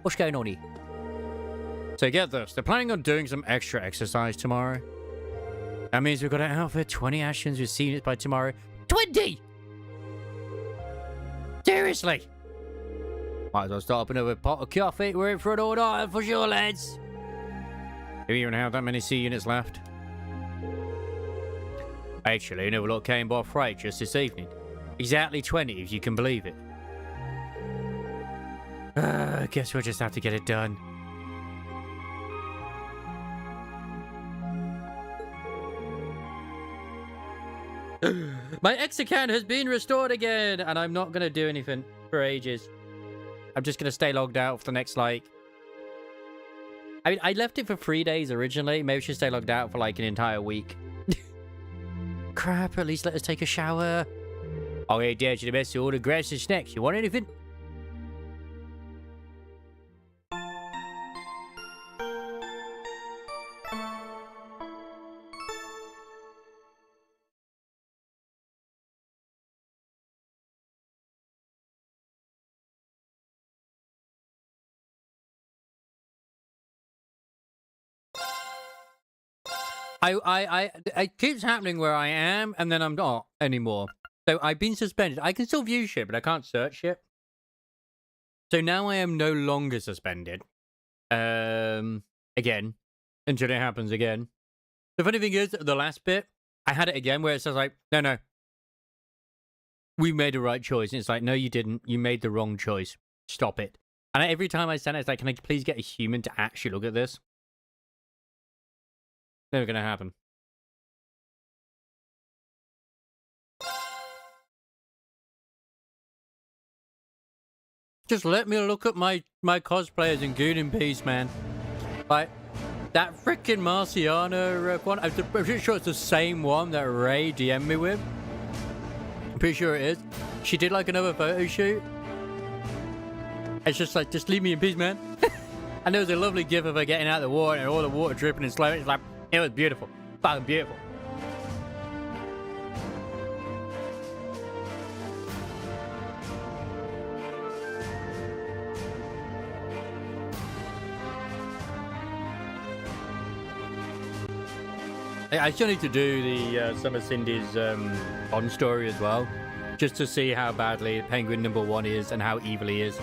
H: What's going on here?
B: So get this, they're planning on doing some extra exercise tomorrow. That means we've got to outfit 20 Ashens with units by tomorrow.
H: 20! Seriously?
B: Might as well start up another pot of coffee. We're in for an all-nighter for sure, lads. Do we even have that many C units left? Actually, another lot came by freight just this evening. Exactly 20, if you can believe it. I guess we'll just have to get it done. My X account has been restored again, and I'm not going to do anything for ages. I'm just going to stay logged out for the next, like... I mean, I left it for 3 days originally. Maybe we should stay logged out for, like, an entire week. Crap, at least let us take a shower. I'll get down to the mess of all the grass and snacks. You want anything? It keeps happening where I am, and then I'm not anymore. So I've been suspended. I can still view shit, but I can't search shit. So now I am no longer suspended. Again, until it happens again. The funny thing is, the last bit, I had it again where it says like, no, we made the right choice. And it's like, no, you didn't. You made the wrong choice. Stop it. And every time I send it, it's like, can I please get a human to actually look at this? Never gonna happen. Just let me look at my cosplayers in Goon in Peace, man. Like, that freaking Marciana one, I'm pretty sure it's the same one that Ray DM'd me with. I'm pretty sure it is. She did like another photo shoot. It's just like, just leave me in peace, man. And there was a lovely gif of her getting out of the water and all the water dripping and slow. It's like, it was beautiful. Fucking beautiful. I still need to do the Summer Cindy's Bond story as well. Just to see how badly Penguin #1 is and how evil he is.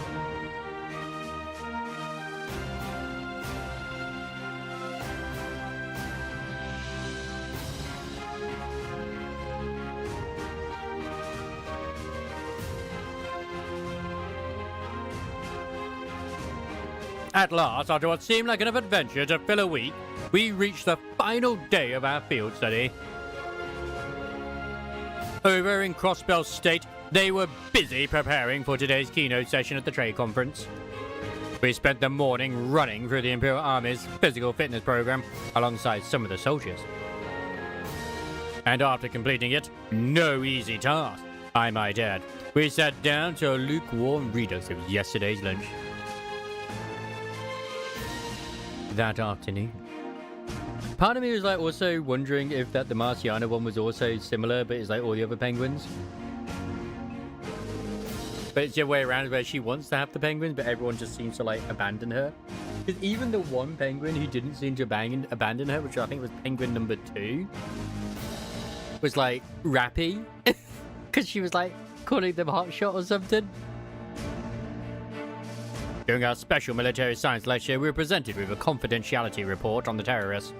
B: At last, after what seemed like an adventure to fill a week, we reached the final day of our field study. Over in Crossbell State, they were busy preparing for today's keynote session at the trade conference. We spent the morning running through the Imperial Army's physical fitness program alongside some of the soldiers. And after completing it, no easy task, I might add, we sat down to a lukewarm redux of yesterday's lunch. That afternoon. Part of me was like also wondering if that the Marciana one was also similar, but it's like all the other penguins. But it's the other way around where she wants to have the penguins, but everyone just seems to like abandon her. Because even the one penguin who didn't seem to abandon her, which I think was penguin #2, was like rappy. Because she was like calling them hotshot or something. During our special military science lecture, we were presented with a confidentiality report on the terrorists.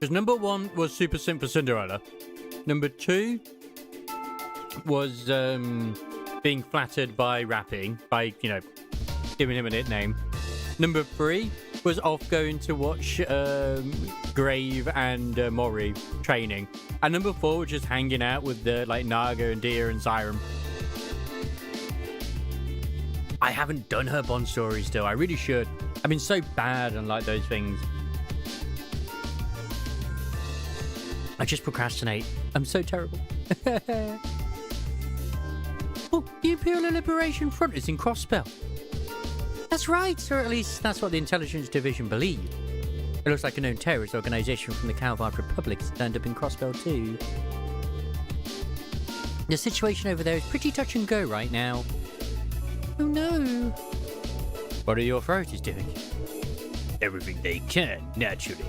B: Because #1 was Super Simp for Cinderella. #2 was being flattered by rapping, by, you know, giving him a nickname. #3 was off going to watch Grave and Mori training. And #4 was just hanging out with the like Naga and Dia and Siren. I haven't done her Bond story still. I really should. I've been so bad on like those things. I just procrastinate. I'm so terrible. Oh, the Imperial Liberation Front is in Crossbell. That's right, or at least that's what the Intelligence Division believe. It looks like a known terrorist organization from the Calvard Republic has turned up in Crossbell too. The situation over there is pretty touch and go right now. Oh no. What are your authorities doing?
H: Everything they can, naturally.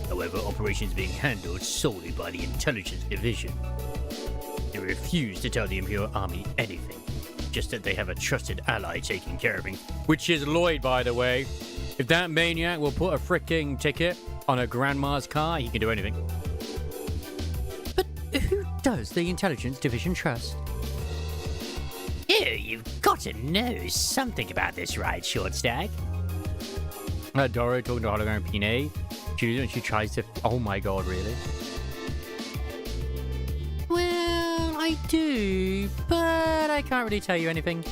H: However, operations being handled solely by the Intelligence Division. They refuse to tell the Imperial Army anything, just that they have a trusted ally taking care of things.
B: Which is Lloyd, by the way. If that maniac will put a freaking ticket on a grandma's car, he can do anything. But who does the Intelligence Division trust?
G: Oh, you've got to know something about this, right, Short Stack?
B: Doro talking to hologram Pine. She tries to... Oh my god, really? Well, I do, but I can't really tell you anything.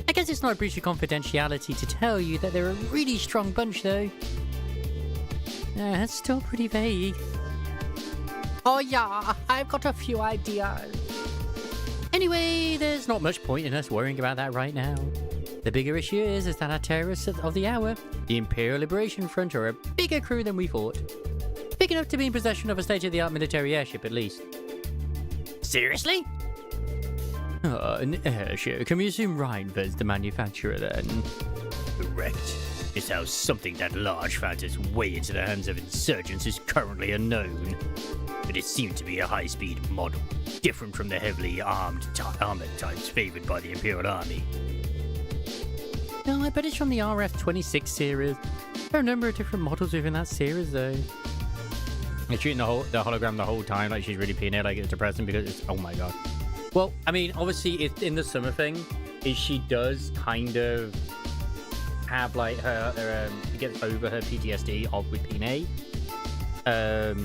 B: I guess it's not a breach of confidentiality to tell you that they're a really strong bunch, though. That's still pretty vague. Oh yeah, I've got a few ideas. Anyway, there's not much point in us worrying about that right now. The bigger issue is that our terrorists of the hour, the Imperial Liberation Front, are a bigger crew than we thought. Big enough to be in possession of a state-of-the-art military airship, at least.
G: Seriously?
B: An airship? Can we assume Rheinverd's the manufacturer, then?
H: Correct. Just how something that large found its way into the hands of insurgents is currently unknown. But it seemed to be a high-speed model, different from the heavily armored types favored by the Imperial Army.
B: No, I bet it's from the RF-26 series. There are a number of different models within that series, though. They're treating the hologram the whole time like she's really peeing it, like it's depressing because it's... Oh my god. Well, I mean, obviously, it's in the summer thing, is she does kind of have, like, her she gets over her PTSD with Pine.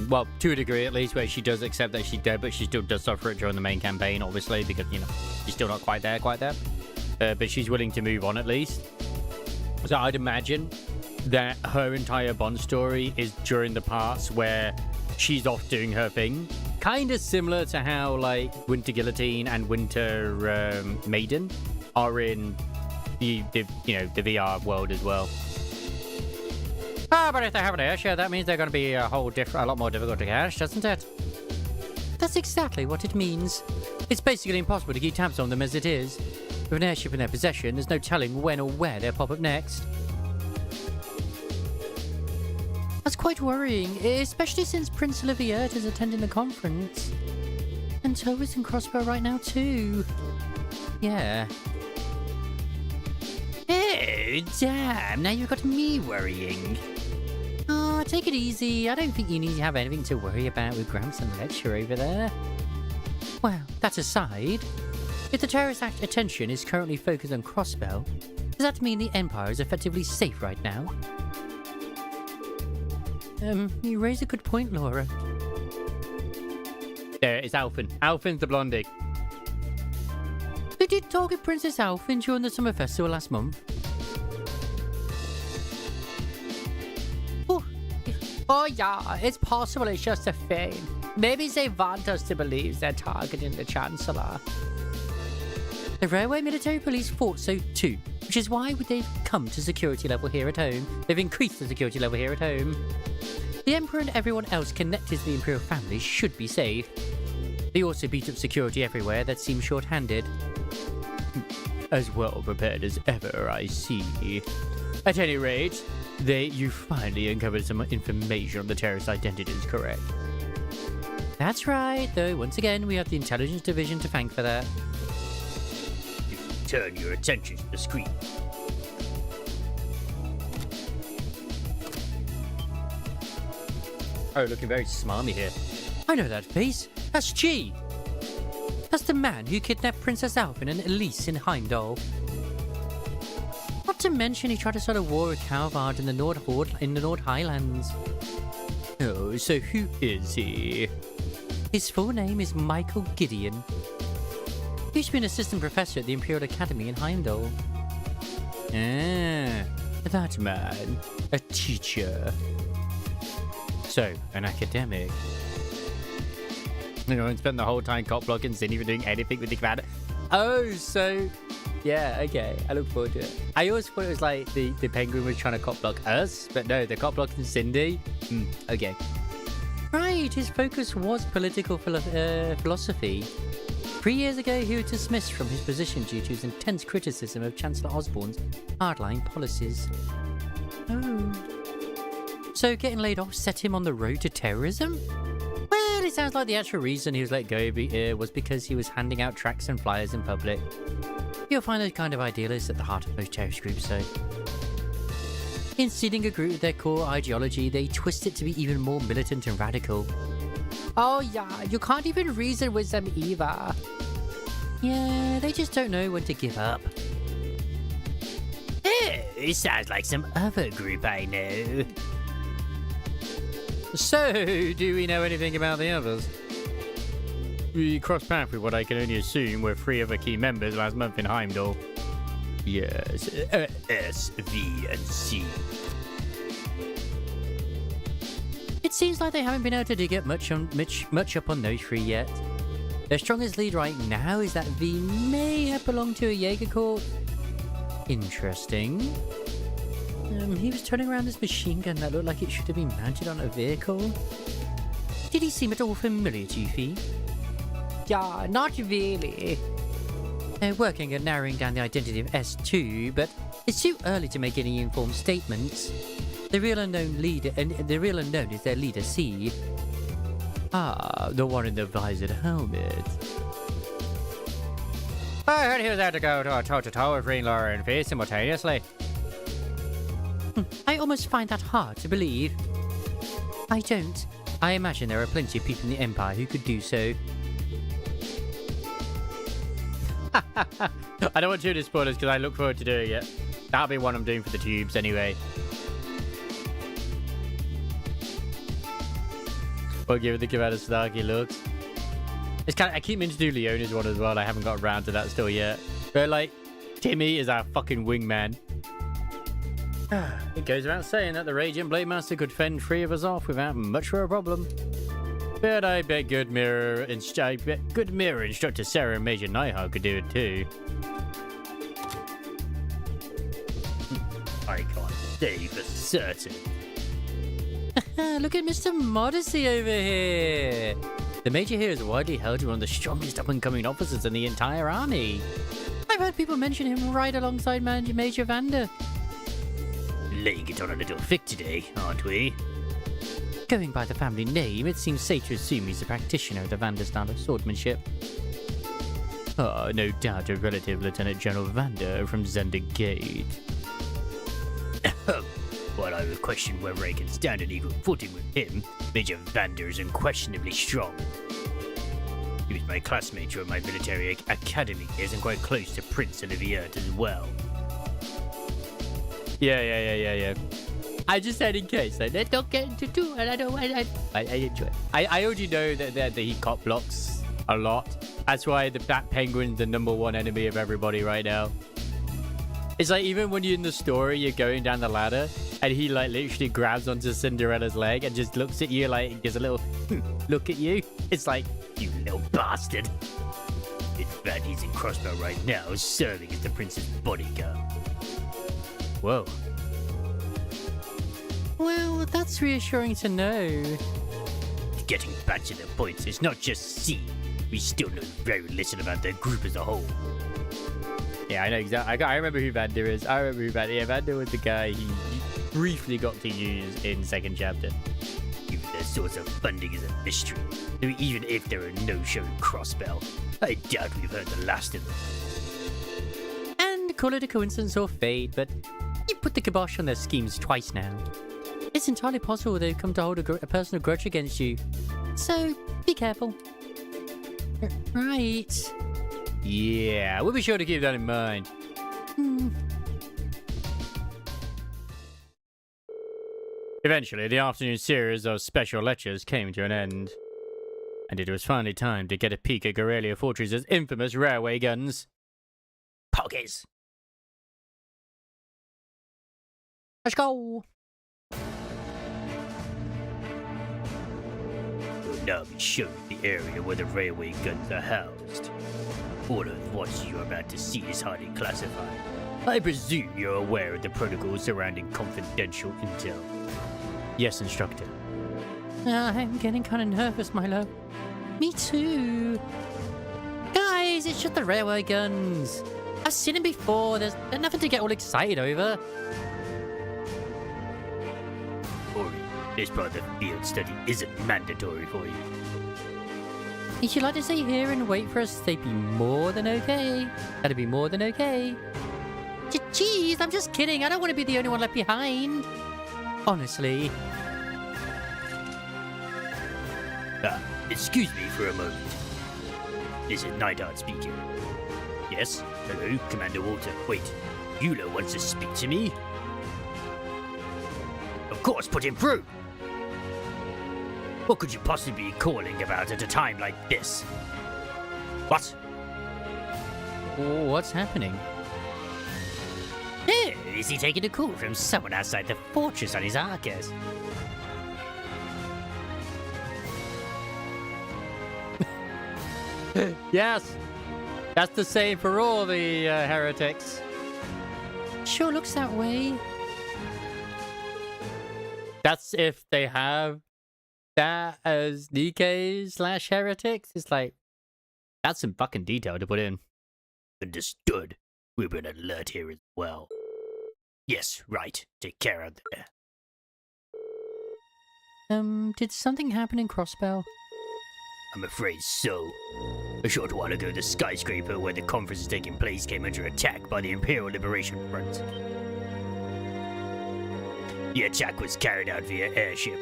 B: Well, to a degree at least, where she does accept that she's dead, but she still does suffer it during the main campaign, obviously, because, you know, she's still not quite there. But she's willing to move on at least. So I'd imagine that her entire Bond story is during the parts where she's off doing her thing. Kind of similar to how, like, Winter Guillotine and Winter Maiden are in the VR world as well. But if they have an airship, that means they're going to be a lot more difficult to catch, doesn't it? That's exactly what it means. It's basically impossible to keep tabs on them as it is. With an airship in their possession, there's no telling when or where they'll pop up next. That's quite worrying, especially since Prince Olivier is attending the conference. And Tova's in Crossbow right now too. Yeah.
G: Oh, damn, now you've got me worrying.
B: Oh, take it easy. I don't think you need to have anything to worry about with Gramps and Lecture over there. Well, that aside, if the terrorist attention is currently focused on Crossbell, does that mean the Empire is effectively safe right now? You raise a good point, Laura. There, it's Alphen. Alphen's the blondie. Who did target Princess Alphen during the summer festival last month? Oh yeah, it's possible it's just a feign. Maybe they want us to believe they're targeting the Chancellor. The Railway Military Police thought so too, which is why they've come to security level here at home. They've increased the security level here at home. The Emperor and everyone else connected to the Imperial family should be safe. They also beat up security everywhere that seems short-handed. As well prepared as ever, I see. At any rate, you finally uncovered some information on the terrorist identities, correct? That's right, though once again we have the Intelligence Division to thank for that.
H: Turn your attention to the screen.
B: Oh, looking very smarmy here. I know that face. That's G. That's the man who kidnapped Princess Alphen and Elise in Heimdall. Not to mention he tried to start a war with Calvard in the Nord Highlands. Oh, so who is he? His full name is Michael Gideon. He used to be an assistant professor at the Imperial Academy in Heimdall. Ah, that man. A teacher. So, an academic. You know, and spent the whole time cop blocking, didn't even doing anything with the commander. Oh, so Yeah, okay. I look forward to it. I always thought it was like the penguin was trying to cop block us, but no, the cop blocking Cindy. Okay. Right, his focus was political philosophy. 3 years ago, he was dismissed from his position due to his intense criticism of Chancellor Osborne's hardline policies. Oh. So getting laid off set him on the road to terrorism? Well, it sounds like the actual reason he was let go was because he was handing out tracts and flyers in public. You'll find those kind of idealists at the heart of most terrorist groups, so... In seeding a group with their core ideology, they twist it to be even more militant and radical. Oh yeah, you can't even reason with them either. Yeah, they just don't know when to give up.
G: Oh, it sounds like some other group I know.
B: So, do we know anything about the others? We crossed paths with what I can only assume were 3 other key members last month in Heimdall.
H: Yes, S, V, and C.
B: It seems like they haven't been able to dig up much up on those 3 yet. Their strongest lead right now is that V may have belonged to a Jaeger Corps. Interesting. He was turning around this machine gun that looked like it should have been mounted on a vehicle. Did he seem at all familiar to you, V? Yeah, not really. They're working on narrowing down the identity of S2, but it's too early to make any informed statements. The real unknown is their leader, C. Ah, the one in the visored helmet. I heard he was out to go to a toe-to-toe with Greenlaw and V simultaneously. I almost find that hard to believe. I don't. I imagine there are plenty of people in the Empire who could do so. I don't want to do spoilers because I look forward to doing it. That'll be one I'm doing for the tubes anyway. We'll give it the Commander Snarky looks. It's kind of, I keep meaning to do Leona's one as well. I haven't got around to that still yet. But like, Timmy is our fucking wingman. It goes without saying that the Radiant Blade Master could fend 3 of us off without much of a problem. But I bet good mirror instructor Sarah and Major Nighthawk could do it too.
H: I can't say for certain.
B: Look at Mr. Modesty over here. The Major here is widely held to be one of the strongest up-and-coming officers in the entire army. I've heard people mention him right alongside Major Vander.
H: Laying it on a little thick today, aren't we?
B: Going by the family name, it seems safe to assume he's a practitioner of the Vander style of swordsmanship. Oh, no doubt a relative Lieutenant General Vander from Zender Gate.
H: While I would question whether I can stand an equal footing with him, Major Vander is unquestionably strong. He was my classmate during my military academy years and quite close to Prince Olivier as well.
B: Yeah. I just said in case. Like, don't get into two, and I enjoy it. I already know that he cop blocks a lot. That's why that penguin's the #1 enemy of everybody right now. It's like even when you're in the story, you're going down the ladder, and he like literally grabs onto Cinderella's leg and just looks at you like, gives a little look at you. It's like,
H: you little bastard. In fact, he's in Crossbow right now, serving as the prince's bodyguard.
B: Whoa. Well, that's reassuring to know.
H: Getting back to the point, it's not just C. We still know very little about the group as a whole.
B: Yeah, I know exactly. I remember who Vander is. Yeah, Vander was the guy he briefly got to use in 2nd chapter.
H: Even their source of funding is a mystery. So even if there are no shown Crossbell, I doubt we've heard the last of them.
B: And call it a coincidence or fate, but you put the kibosh on their schemes twice now. It's entirely possible they've come to hold a personal grudge against you. So, be careful. Right. Yeah, we'll be sure to keep that in mind. Eventually, the afternoon series of special lectures came to an end. And it was finally time to get a peek at Gorelia Fortress's infamous railway guns.
G: Poggers.
B: Let's go.
H: We'll now be shown the area where the railway guns are housed. All of what you're about to see is highly classified. I presume you're aware of the protocols surrounding confidential intel. Yes, Instructor.
B: I'm getting kind of nervous, Milo. Me too. Guys, it's just the railway guns. I've seen them before. There's nothing to get all excited over.
H: Ori, this part of the field study isn't mandatory for you.
B: If you'd like to stay here and wait for us, they'd be more than okay. That'd be more than okay. Jeez, I'm just kidding. I don't want to be the only one left behind. Honestly.
H: Excuse me for a moment. This is Neidhart speaking. Yes? Hello, Commander Walter. Wait, Eula wants to speak to me? Of course, put him through! What could you possibly be calling about at a time like this? What?
B: What's happening?
G: Oh, is he taking a call from someone outside the fortress on his Arcus?
B: Yes. That's the same for all the heretics. Sure looks that way. That's if they have that as DK/heretics. It's like, that's some fucking detail to put in.
H: Understood. We're on alert here as well. Yes, right. Take care out there.
B: Did something happen in Crossbell?
H: I'm afraid so. A short while ago, the skyscraper where the conference is taking place came under attack by the Imperial Liberation Front. The attack was carried out via airship.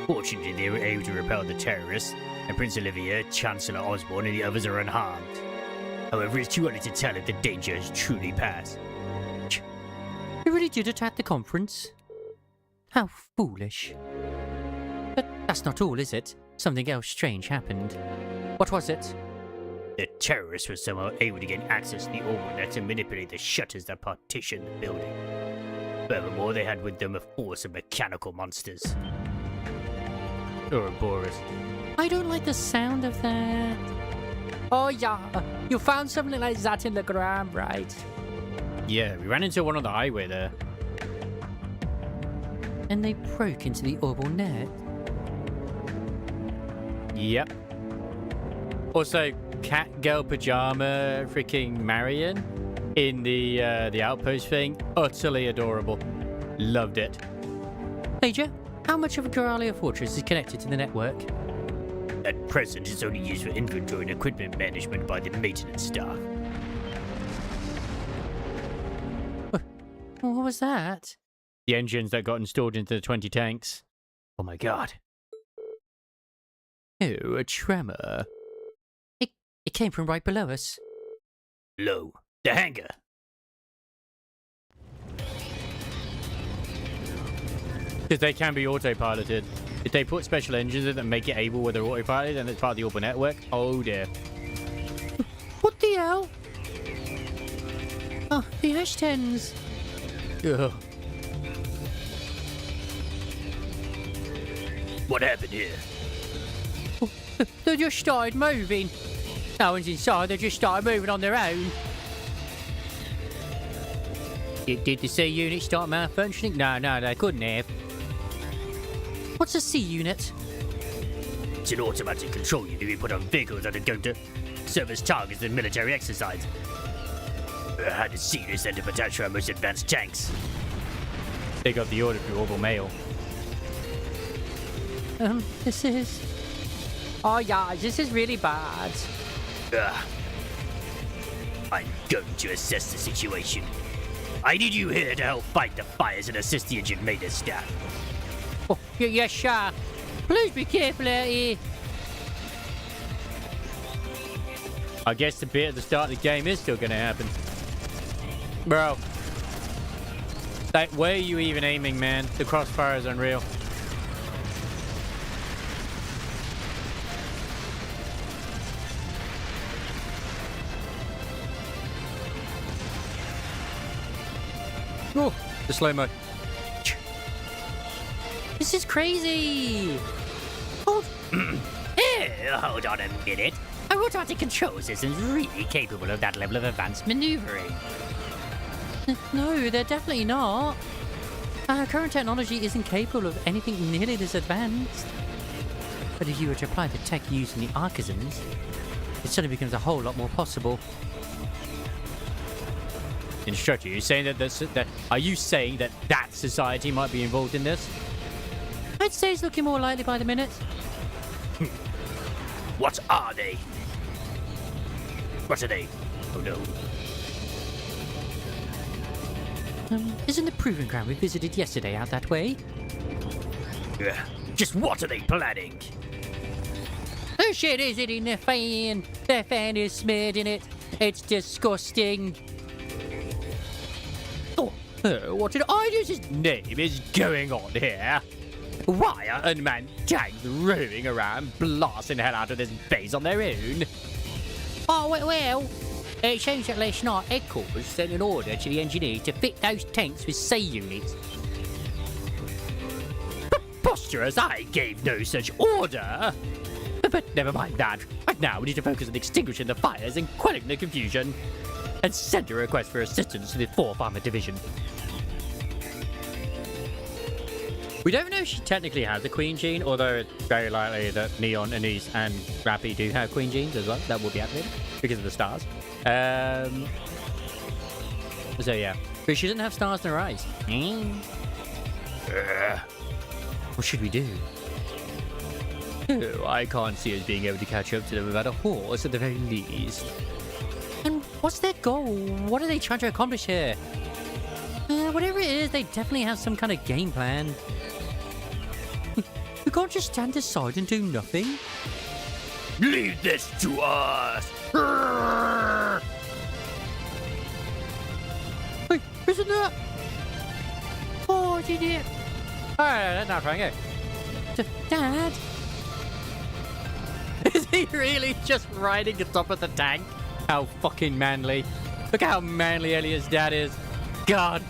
H: Fortunately, they were able to repel the terrorists, and Prince Olivia, Chancellor Osborne, and the others are unharmed. However, it's too early to tell if the danger has truly passed.
B: They really did attack the conference? How foolish. But that's not all, is it? Something else strange happened. What was it?
H: The terrorists were somehow able to gain access to the orbital net and manipulate the shutters that partition the building. Furthermore, they had with them a force of mechanical monsters.
B: Ouroboros. I don't like the sound of that. Oh yeah, you found something like that in the ground, right? Yeah, we ran into one on the highway there. And they broke into the orbital net? Yep. Also, cat girl pajama freaking Marion in the outpost thing. Utterly adorable. Loved it. Major, how much of Coralia Fortress is connected to the network?
H: At present, it's only used for inventory and equipment management by the maintenance staff.
B: What was that? The engines that got installed into the 20 tanks. Oh my god. Oh, a tremor. It came from right below us.
H: Low. The hangar.
B: Because they can be autopiloted. If they put special engines in that make it able where they're autopiloted and it's part of the orbital network, oh dear. What the hell? Oh, the H-10s. Ugh.
H: What happened here?
B: Oh, they just started moving. No one's inside, they just started moving on their own. Did the C unit start malfunctioning? No, they couldn't have. What's a C unit?
H: It's an automatic control unit we put on vehicles that are going to serve as targets in military exercise. I had to see this send a potential our most advanced tanks.
B: They got the order through orbital mail. This is... Oh yeah, this is really bad.
H: I'm going to assess the situation. I need you here to help fight the fires and assist the injured maintenance staff.
B: Oh, yes, sure. Please be careful out here. I guess the bit at the start of the game is still going to happen. Bro. Like, where are you even aiming, man? The crossfire is unreal. Oh, the slow-mo. This is crazy.
G: Hold on a minute.
H: Our automatic control system's really capable of that level of advanced maneuvering.
B: No, they're definitely not. Our current technology isn't capable of anything nearly this advanced. But if you were to apply the tech used in the Archisms, it suddenly becomes a whole lot more possible. Instructor, you're saying are you saying that society might be involved in this? I'd say it's looking more likely by the minute.
H: What are they? What are they? Oh no.
B: Isn't the proving ground we visited yesterday out that way?
H: Just what are they planning?
B: Oh shit, is it in the fan? The fan is smeared in it. It's disgusting. Oh, what an idea's name is going on here? Why are unmanned tanks roaming around blasting the hell out of this base on their own? Oh, well, it seems that last night headquarters sent an order to the engineers to fit those tanks with C units.
H: Preposterous! I gave no such order!
B: But never mind that. Right now, we need to focus on extinguishing the fires and quelling the confusion. And send a request for assistance to the 4th Armored Division. We don't know if she technically has a Queen gene, although it's very likely that Neon, Anise, and Rappy do have Queen genes as well. That will be activated because of the stars. So yeah. But she doesn't have stars in her eyes. What should we do? Oh, I can't see us being able to catch up to them without a horse at the very least. And what's their goal? What are they trying to accomplish here? Whatever it is, they definitely have some kind of game plan. We can't just stand aside and do nothing.
H: Leave this to us!
B: Wait, isn't that? Oh, did it? Alright, that's not trying to go. Dad? Is he really just riding atop of the tank? How fucking manly. Look how manly Elliot's dad is. God,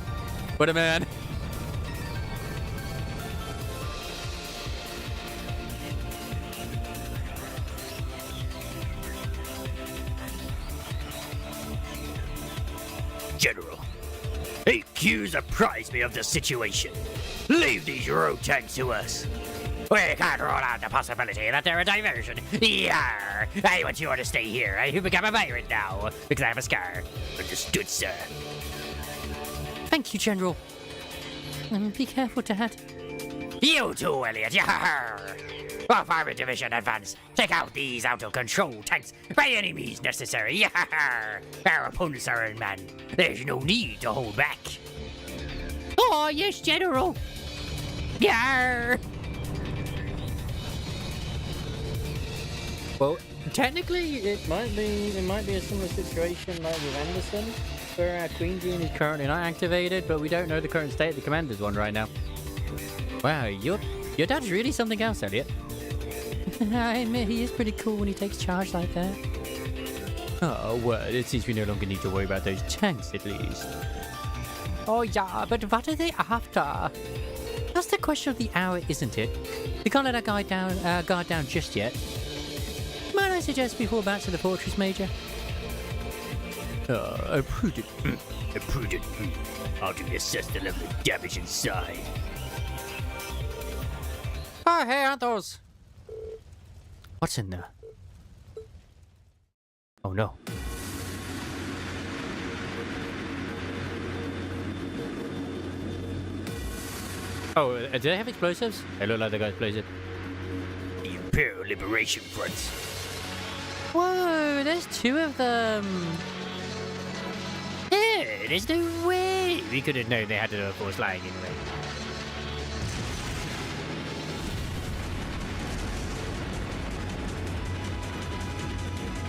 B: what a man.
H: General, AQ's apprised me of the situation. Leave these road tanks to us.
G: We can't rule out the possibility that they're a diversion. Yarr! I want you all to stay here. You've become a pirate now, because I have a scar.
H: Understood, sir.
B: Thank you, General. Be careful, Dad.
G: You too, Elliot. Yarr! Off Armored Division advance. Take out these out-of-control tanks by any means necessary. Yarr! Our opponents are unmanned. There's no need to hold back.
B: Oh, yes, General.
G: Yarr!
B: Well, technically, it might be a similar situation like with Anderson, where our Queen gene is currently not activated, but we don't know the current state of the Commander's one right now. Wow, your dad's really something else, Elliot. I admit he is pretty cool when he takes charge like that. Oh, well, it seems we no longer need to worry about those tanks, at least. Oh, yeah, but what are they after? That's the question of the hour, isn't it? We can't let our guard down just yet. Might I suggest we fall back to the fortress, Major?
H: A prudent. How do we assess the level of damage inside?
B: Oh, hey, Athos! What's in there? Oh, no. Oh, do they have explosives? They look like they got explosives.
H: The Imperial Liberation Front.
B: Whoa, there's 2 of them.
H: Yeah, there's no way we could have known they had a force lying anyway.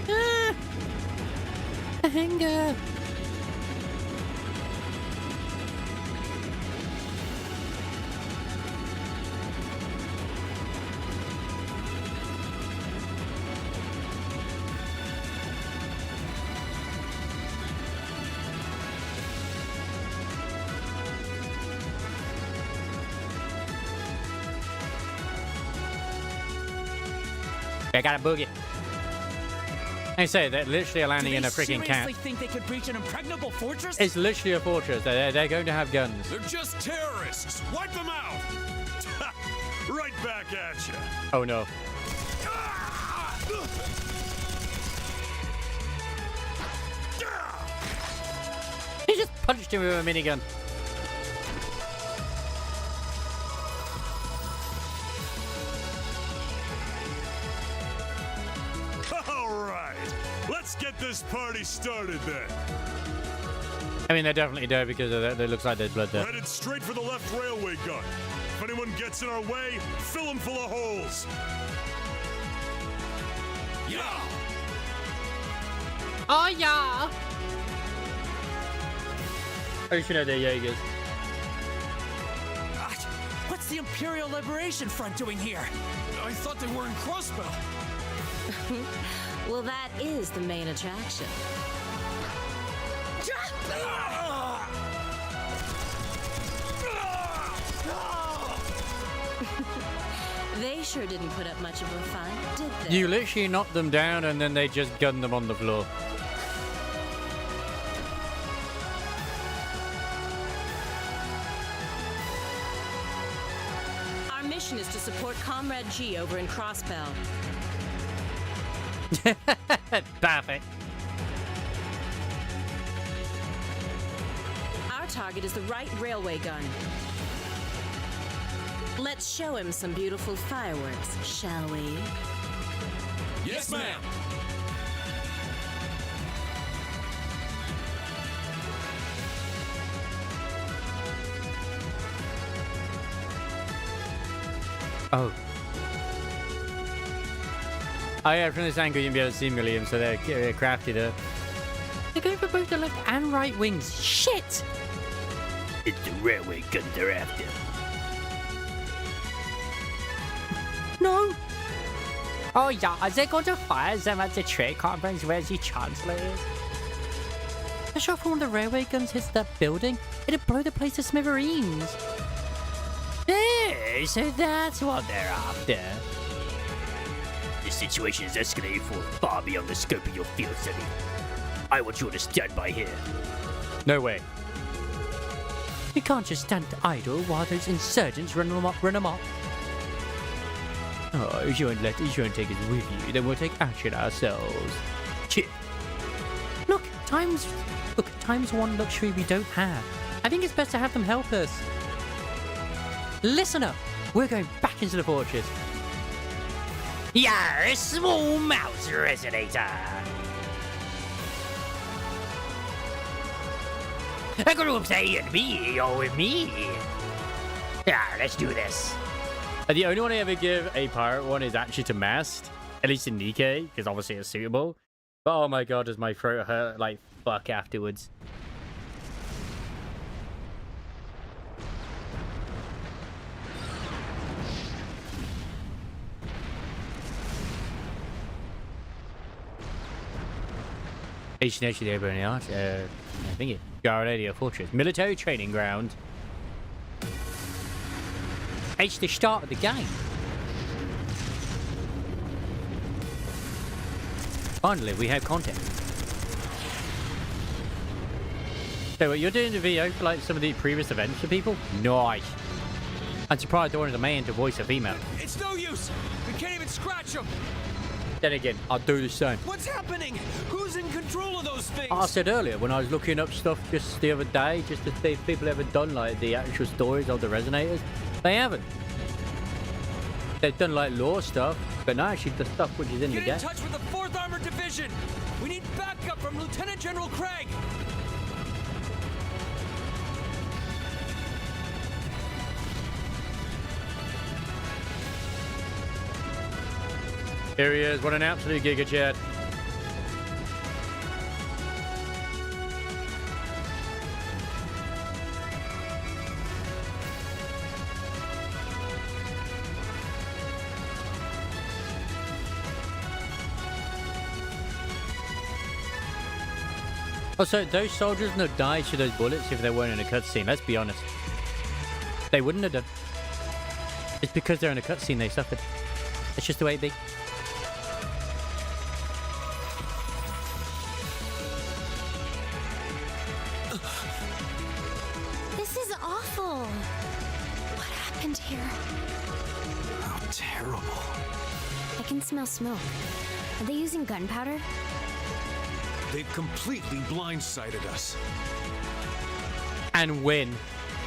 B: Ah! A hanger.
G: I got a boogie.
B: I say they're literally landing
E: Do
B: in
E: they
B: a freaking cat.
E: seriously think they could breach an impregnable fortress?
B: It's literally a fortress. They're going to have guns.
D: They're just terrorists. Wipe them out. Right back at you.
B: Oh no. He just punched him with a minigun.
D: All right. Let's get this party started then.
B: I mean, they definitely do because it looks like there's blood there.
D: Headed straight for the left railway gun. If anyone gets in our way, fill them full of holes. Yeah.
B: Oh yeah. Oh, you know they're Jaegers.
E: What's the Imperial Liberation Front doing here?
D: I thought they were in Crossbell.
F: Well, that is the main attraction. They sure didn't put up much of a fight, did they?
B: You literally knocked them down and then they just gunned them on the floor.
F: Our mission is to support Comrade G over in Crossbell.
B: Perfect.
F: Our target is the right railway gun. Let's show him some beautiful fireworks, shall we?
D: Yes, ma'am.
B: Oh. Oh yeah, from this angle you'll be able to see Milliam, so they're crafted up. They're going for both the left and right wings. Shit!
H: It's the railway gun they're after.
B: No! Oh yeah, they're going to fire them at the trade conference where the Chancellor is. The shot from one of the railway guns hits that building, it'll blow the place to smithereens.
H: Yeah, so that's what they're after. The situation is escalating far beyond the scope of your field study. I want you to stand by here.
B: No way. We can't just stand idle while those insurgents run amok. Oh, if you won't take us with you, then we'll take action ourselves.
H: Chip.
B: Look, time's one luxury we don't have. I think it's best to have them help us. Listen up. We're going back into the fortress.
G: Yar, small mouse resonator. A group A and B, you're with me. Yeah, let's do this.
B: The only one I ever give a pirate one is actually to Mast. At least in Nikkei, because obviously it's suitable. But oh my god, does my throat hurt like fuck afterwards. H&H the Airborne Art, I think it's Garadia Fortress. Military training ground. It's the start of the game. Finally, we have content. So what, you're doing the video for like some of the previous events for people? Nice. I'm surprised they wanted a man to voice a female.
E: It's no use. We can't even scratch them.
B: Then again, I'll do the same.
E: What's happening? Who's in control of those things?
B: I said earlier when I was looking up stuff just the other day, just to see if people ever done like the actual stories of the resonators. They haven't. They've done like lore stuff, but not actually the stuff which is in the
E: Get
B: game.
E: in touch with the 4th Armored Division. We need backup from Lieutenant General Craig.
B: Here he is. What an absolute giga chat. Also, those soldiers wouldn't have died to those bullets if they weren't in a cutscene. Let's be honest. They wouldn't have done. It's because they're in a cutscene they suffered. It's just the way it be.
A: end here.
D: How terrible.
I: I can smell smoke. Are they using gunpowder?
D: They've completely blindsided us.
B: And win.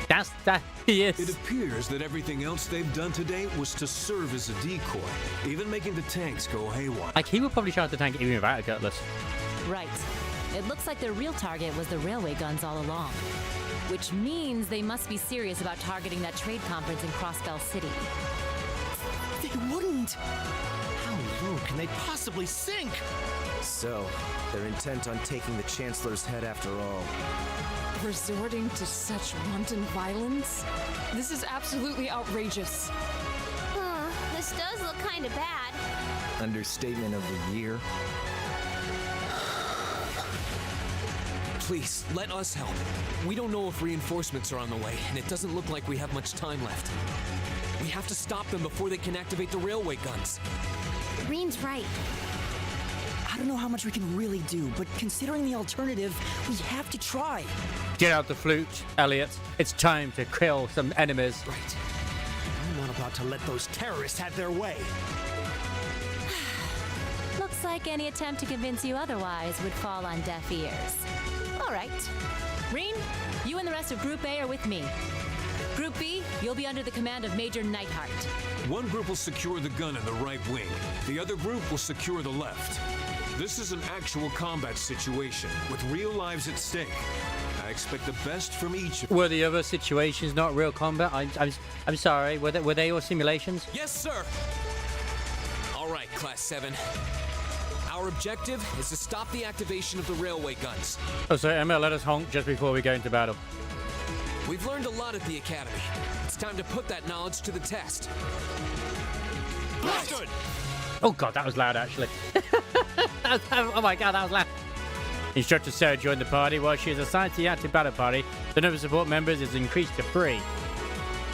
B: That he
D: It
B: is.
D: appears that everything else they've done today was to serve as a decoy, even making the tanks go haywire.
B: Like, he would probably shout at the tank even without a cutlass.
F: Right. It looks like their real target was the railway guns all along. Which means they must be serious about targeting that trade conference in Crossbell City.
E: They wouldn't! How low can they possibly sink?
J: So, they're intent on taking the Chancellor's head after all.
K: Resorting to such wanton violence? This is absolutely outrageous.
I: This does look kind of bad.
J: Understatement of the year.
E: Please, let us help. We don't know if reinforcements are on the way, and it doesn't look like we have much time left. We have to stop them before they can activate the railway guns.
I: Reen's right.
L: I don't know how much we can really do, but considering the alternative, we have to try.
B: Get out the flute, Elliot. It's time to kill some enemies.
E: Right.
L: I'm not about to let those terrorists have their way.
F: Looks like any attempt to convince you otherwise would fall on deaf ears. All right. Reen, you and the rest of Group A are with me. Group B, you'll be under the command of Major Neidhart.
D: One group will secure the gun in the right wing. The other group will secure the left. This is an actual combat situation with real lives at stake. I expect the best from each of you.
B: Were the other situations not real combat? I'm sorry. Were they all simulations?
E: Yes, sir! All right, Class 7. Our objective is to stop the activation of the railway guns.
B: Oh, so Emma, let us honk just before we go into battle.
E: We've learned a lot at the Academy. It's time to put that knowledge to the test.
D: Good.
B: Oh god, that was loud actually. Oh my god, that was loud. Instructor Sarah joined the party. While she is assigned to the active battle party, the number of support members is increased to 3. You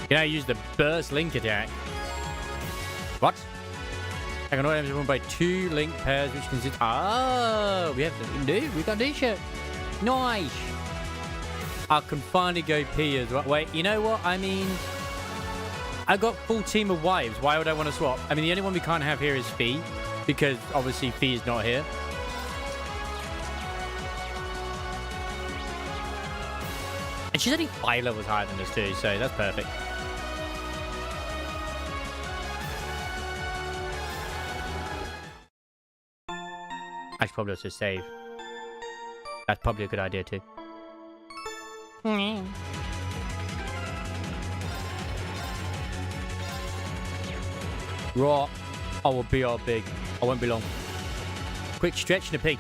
B: can now use the burst link attack. What? I can only run by 2 link pairs, which consists. Oh, we got this shit. Nice. I can finally go P as well. Wait, you know what? I mean, I got full team of wives. Why would I want to swap? I mean, the only one we can't have here is Fee, because obviously Fee is not here. And she's only 5 levels higher than us too, so that's perfect. I should probably also save. That's probably a good idea too. Right. I will be all big. I won't be long. Quick stretch and a pig.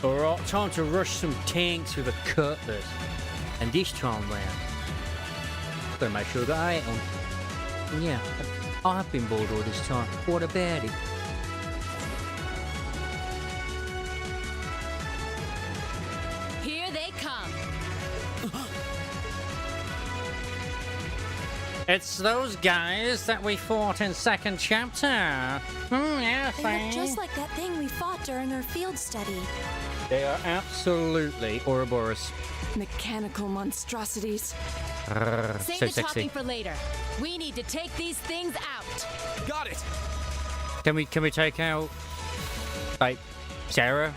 B: Alright, time to rush some tanks with a cutlass. And this time round, gotta make sure that I ain't on. And yeah, I've been bored all this time. What about it?
F: Here they come.
B: It's those guys that we fought in second chapter. Yeah,
A: They look just like that thing we fought during our field study.
B: They are absolutely Ouroboros.
K: Mechanical monstrosities.
F: Save
B: So
F: the
B: sexy.
F: talking for later. We need to take these things out.
E: Got it!
B: Can we take out like Sarah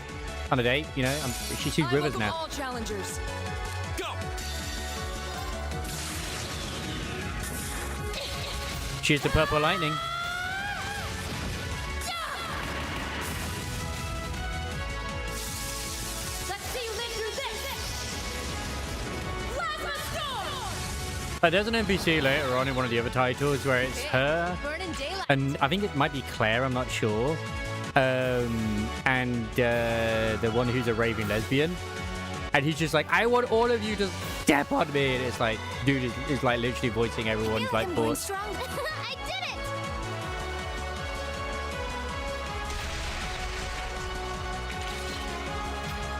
B: on a date? You know, she's 2 rivers
K: welcome
B: now.
K: all challengers.
E: Go!
B: She's the purple lightning.
F: Let's see you live through this. Plasma storm.
B: There's an NPC later on in one of the other titles where it's her,
F: Burning daylight.
B: and I think it might be Claire. I'm not sure. And the one who's a raving lesbian, and he's just like, I want all of you to step on me, and it's like, dude is like literally voicing everyone's like thoughts.
A: Strong. I did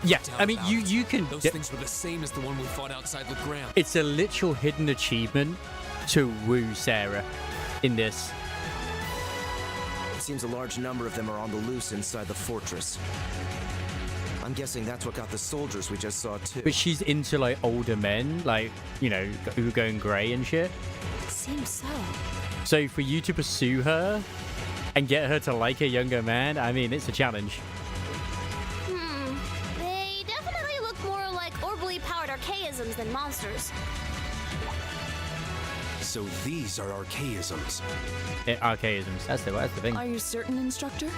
A: it!
B: Yeah, I
E: Doubt
B: mean,
E: about
B: you
E: it.
B: can.
E: Those things were the same as the one we fought outside Legrand.
B: It's a literal hidden achievement to woo Sarah in this.
J: It seems a large number of them are on the loose inside the fortress. I'm guessing that's what got the soldiers we just saw too.
B: But she's into like older men, like, you know, who are going grey and shit.
A: Seems so.
B: So for you to pursue her and get her to like a younger man, I mean, it's a challenge.
I: They definitely look more like orbally powered archaisms than monsters.
D: So these are archaisms.
B: Archaisms, that's the thing.
K: Are you certain, instructor?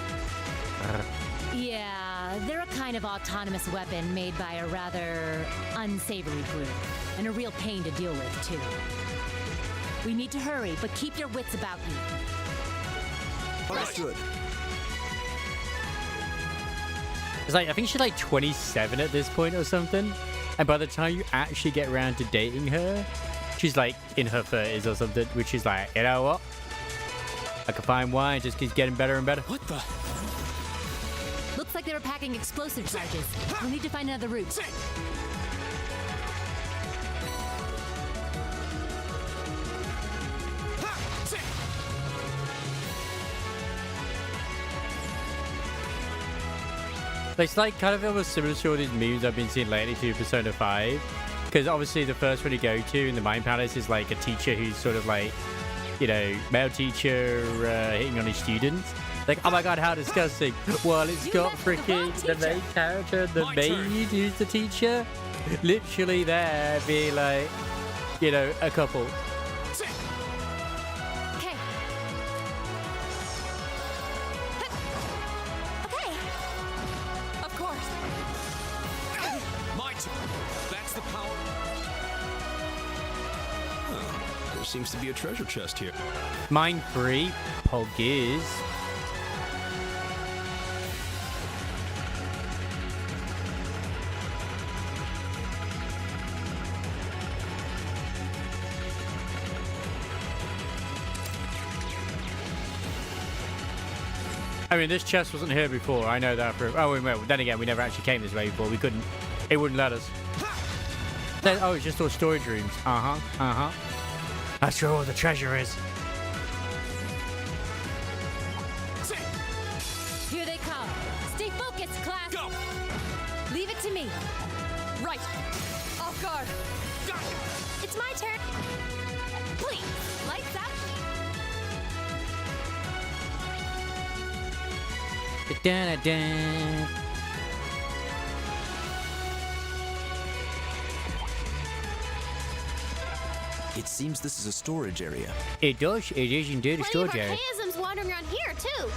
F: Yeah, they're a kind of autonomous weapon made by a rather unsavory group, and a real pain to deal with, too. We need to hurry, but keep your wits about you.
J: Understood.
B: It's like, I think she's like 27 at this point or something. And by the time you actually get around to dating her, she's like in her 30s or something, which is like, you know what? I can find wine, just keeps getting better and better.
E: What the?
F: Looks like they were packing explosive charges. We'll need to find another route.
B: It's like kind of almost similar to all these memes I've been seeing lately to Persona 5. Because obviously the first one you go to in the Mind Palace is like a teacher who's sort of like, you know, male teacher hitting on his students. Like, oh my god, how disgusting. Well, it's got freaking the main character, the maid who's the teacher, literally there being like, you know, a couple.
F: Okay.
A: Okay.
K: Of course.
E: My turn. That's the power.
D: There seems to be a treasure chest here.
B: Mine free, Pog is. I mean, this chest wasn't here before. I know that for. Oh, well, then again, we never actually came this way before. We couldn't. It wouldn't let us. Then, oh, it's just all storage rooms. That's where all the treasure is.
F: Here they come. Stay focused, class.
E: Go!
F: Leave it to me.
K: Right. Off guard.
A: It's my turn.
F: Please, lights out.
B: Da-da-da.
J: It seems this is a storage area.
B: It does. It is indeed a
I: Plenty of
B: storage area.
I: archaisms wandering around here, too.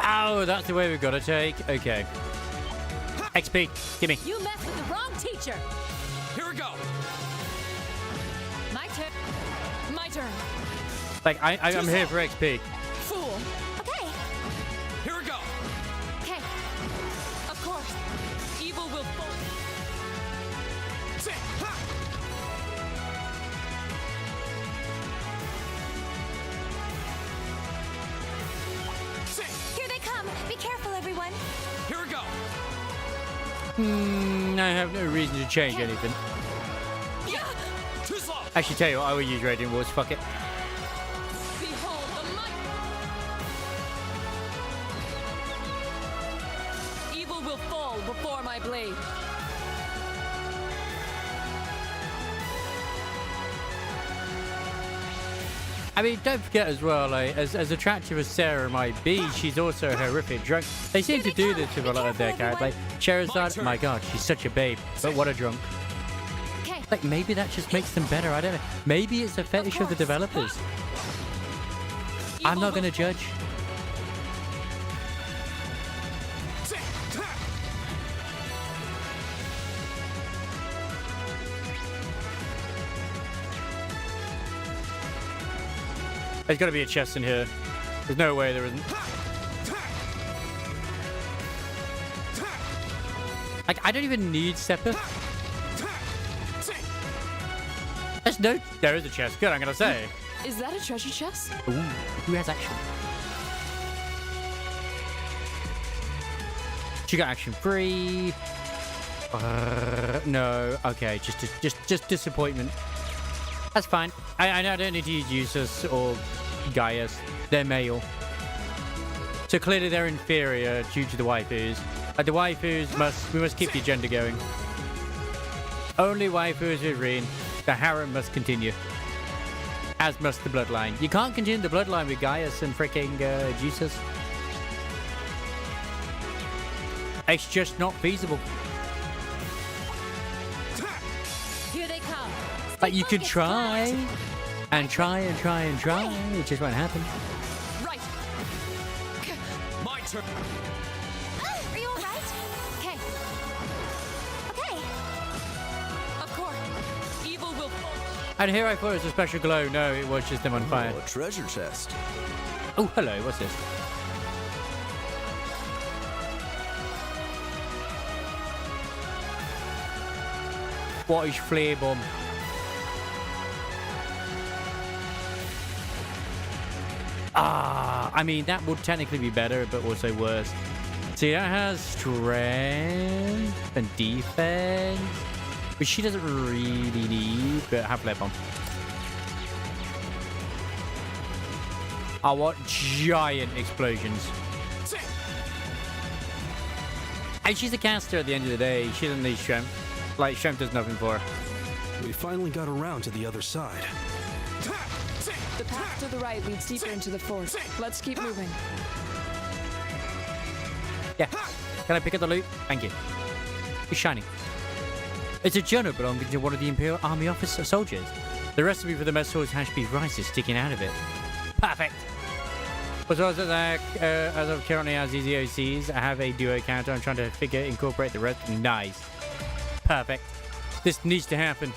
B: Oh, that's the way we've got to take. Okay. XP, give me.
F: You messed with the wrong teacher.
E: Here we go.
F: My turn.
K: My turn.
B: Like, I'm here for XP.
E: Evil will fall.
A: Here they come! Be careful, everyone!
E: Here we go.
B: I have no reason to change anything.
E: Too slow.
B: Actually, tell you what, I will use Radiant Wars. Fuck it.
K: Behold the might. Evil will fall before my blade.
B: I mean, don't forget as well, like, as attractive as Sarah might be, she's also a horrific drunk. They seem to do this with a lot of their characters. Like, Charizard, my god, she's such a babe, but what a drunk.
F: Okay.
B: Like, maybe that just makes them better, I don't know. Maybe it's a fetish of the developers. I'm not gonna judge. There's gotta be a chest in here. There's no way there isn't. Like, I don't even need Sepper. There is a chest. Good, I'm gonna say.
K: Is that a treasure chest?
B: Ooh, who has action? She got action free. No, okay, just disappointment. That's fine. I don't need to use Usus or Gaius. They're male. So clearly they're inferior due to the waifus. The waifus we must keep the agenda going. Only waifus with Reen. The harem must continue. As must the bloodline. You can't continue the bloodline with Gaius and freaking Jesus. It's just not feasible.
F: Here they come.
B: Like, you could try and try and try and try. It just won't happen.
K: Right.
E: My turn.
A: Are you alright? Okay. Okay.
K: Of course. Evil will fall.
B: And here I thought it was a special glow. No, it was just them on fire.
J: Oh, a treasure chest.
B: Oh, hello. What's this? What is flare bomb? I mean, that would technically be better, but also worse. See, that has strength and defense, which she doesn't really need, but have flare bomb. I want giant explosions. And she's a caster at the end of the day. She doesn't need strength. Like, strength does nothing for her.
M: We finally got around to the other side.
K: The path to the right leads deeper into the fort. Let's keep moving.
B: Yeah. Can I pick up the loot? Thank you. It's shiny. It's a journal belonging to one of the Imperial Army soldiers. The recipe for the mess hall is hash beef rice is sticking out of it. Perfect. As well as of currently as EZOCs, I have a duo counter. I'm trying to incorporate the rest. Nice. Perfect. This needs to happen.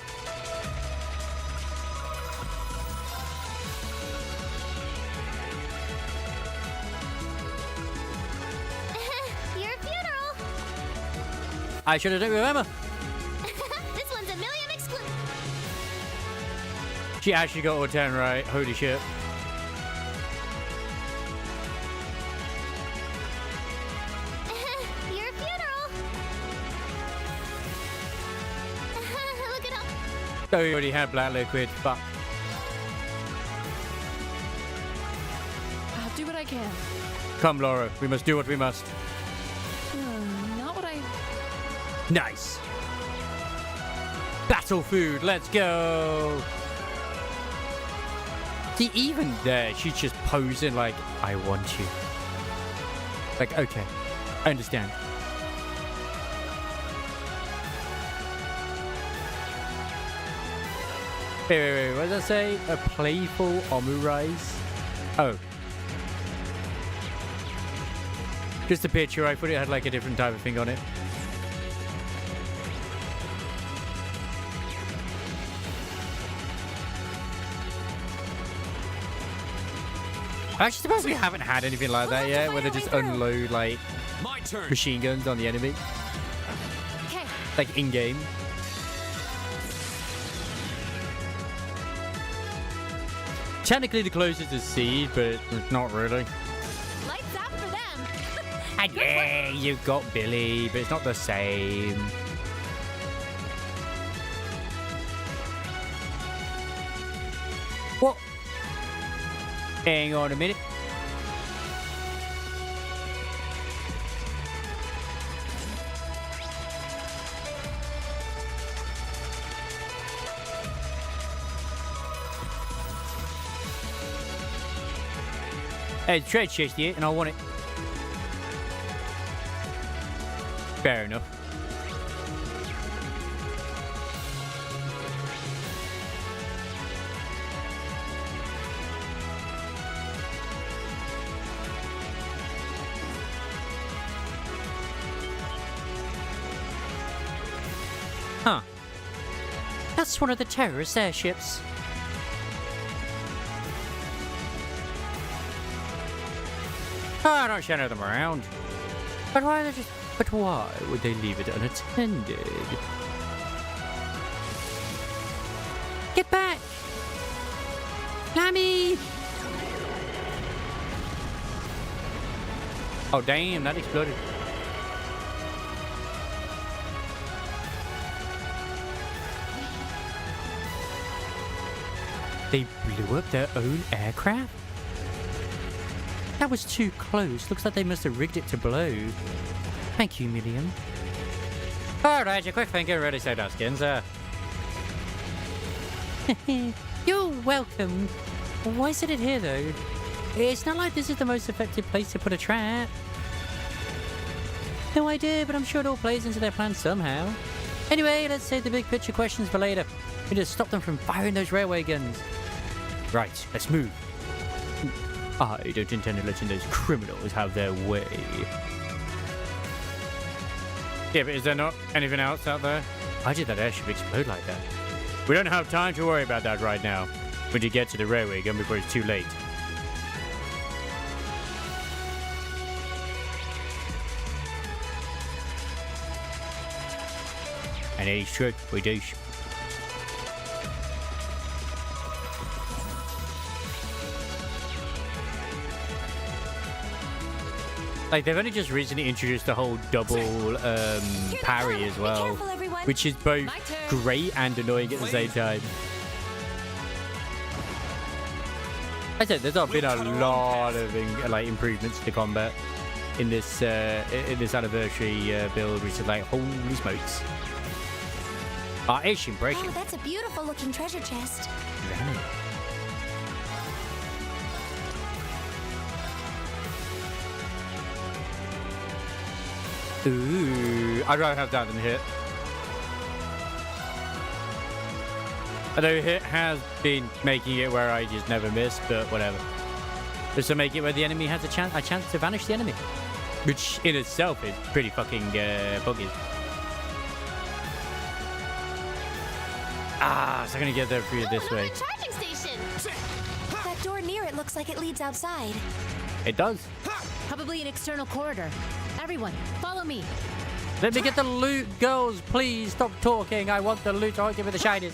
I: Your funeral.
B: I should have done it with Emma.
I: This one's a million exclusive.
B: She actually got all 10 right. Holy shit.
I: Your funeral. Look at all.
B: Oh, we already had black liquid. Fuck.
K: I'll do what I can.
B: Come, Laura. We must do what we must.
K: Not what I...
B: Nice. Battle food. Let's go. See, even there, she's just posing like, I want you. Like, okay. I understand. Wait. What does that say? A playful omurice? Oh. Just a picture. I thought it had like a different type of thing on it. I actually suppose we haven't had anything like that yet, where they just unload like
E: My turn.
B: machine guns on the enemy. Like in-game. Technically the closest is Seed, but it's not really.
F: Lights out for them.
B: And yeah, you've got Billy, but it's not the same. What? Hang on a minute. Hey, tread chest here, and I want it. Fair enough. Huh. That's one of the terrorist airships. Oh, I don't shadow them around. But why would they leave it unattended? Get back! Lammy! Oh damn, that exploded. They blew up their own aircraft? That was too close. Looks like they must have rigged it to blow. Thank you, Milliam. Alright, your quick thinking really saved our skins, You're welcome. Why is it here, though? It's not like this is the most effective place to put a trap. No idea, but I'm sure it all plays into their plan somehow. Anyway, let's save the big picture questions for later. We just stop them from firing those railway guns. Right, let's move. I don't intend to let those criminals have their way. Yeah, but is there not anything else out there? Why did that airship explode like that? We don't have time to worry about that right now. We need to get to the railway gun before it's too late. And it is true, we do. Like, they've only just recently introduced the whole double parry as well, which is both great and annoying at the same time. I said there's been a lot of improvements to combat in this anniversary build, which is like, holy smokes. It's impressive.
I: Oh, that's a beautiful looking treasure chest.
B: Really? Ooh, I'd rather have that than hit. Although hit has been making it where I just never miss, but whatever. Just to make it where the enemy has a chance to vanish the enemy, which in itself is pretty fucking buggy. So I'm gonna get there for you this way.
I: Charging station. That door near it looks like it leads outside.
B: It does.
F: Probably an external corridor. Everyone, follow me.
B: Let me get the loot, girls. Please stop talking. I want the loot. I won't give me the shinies.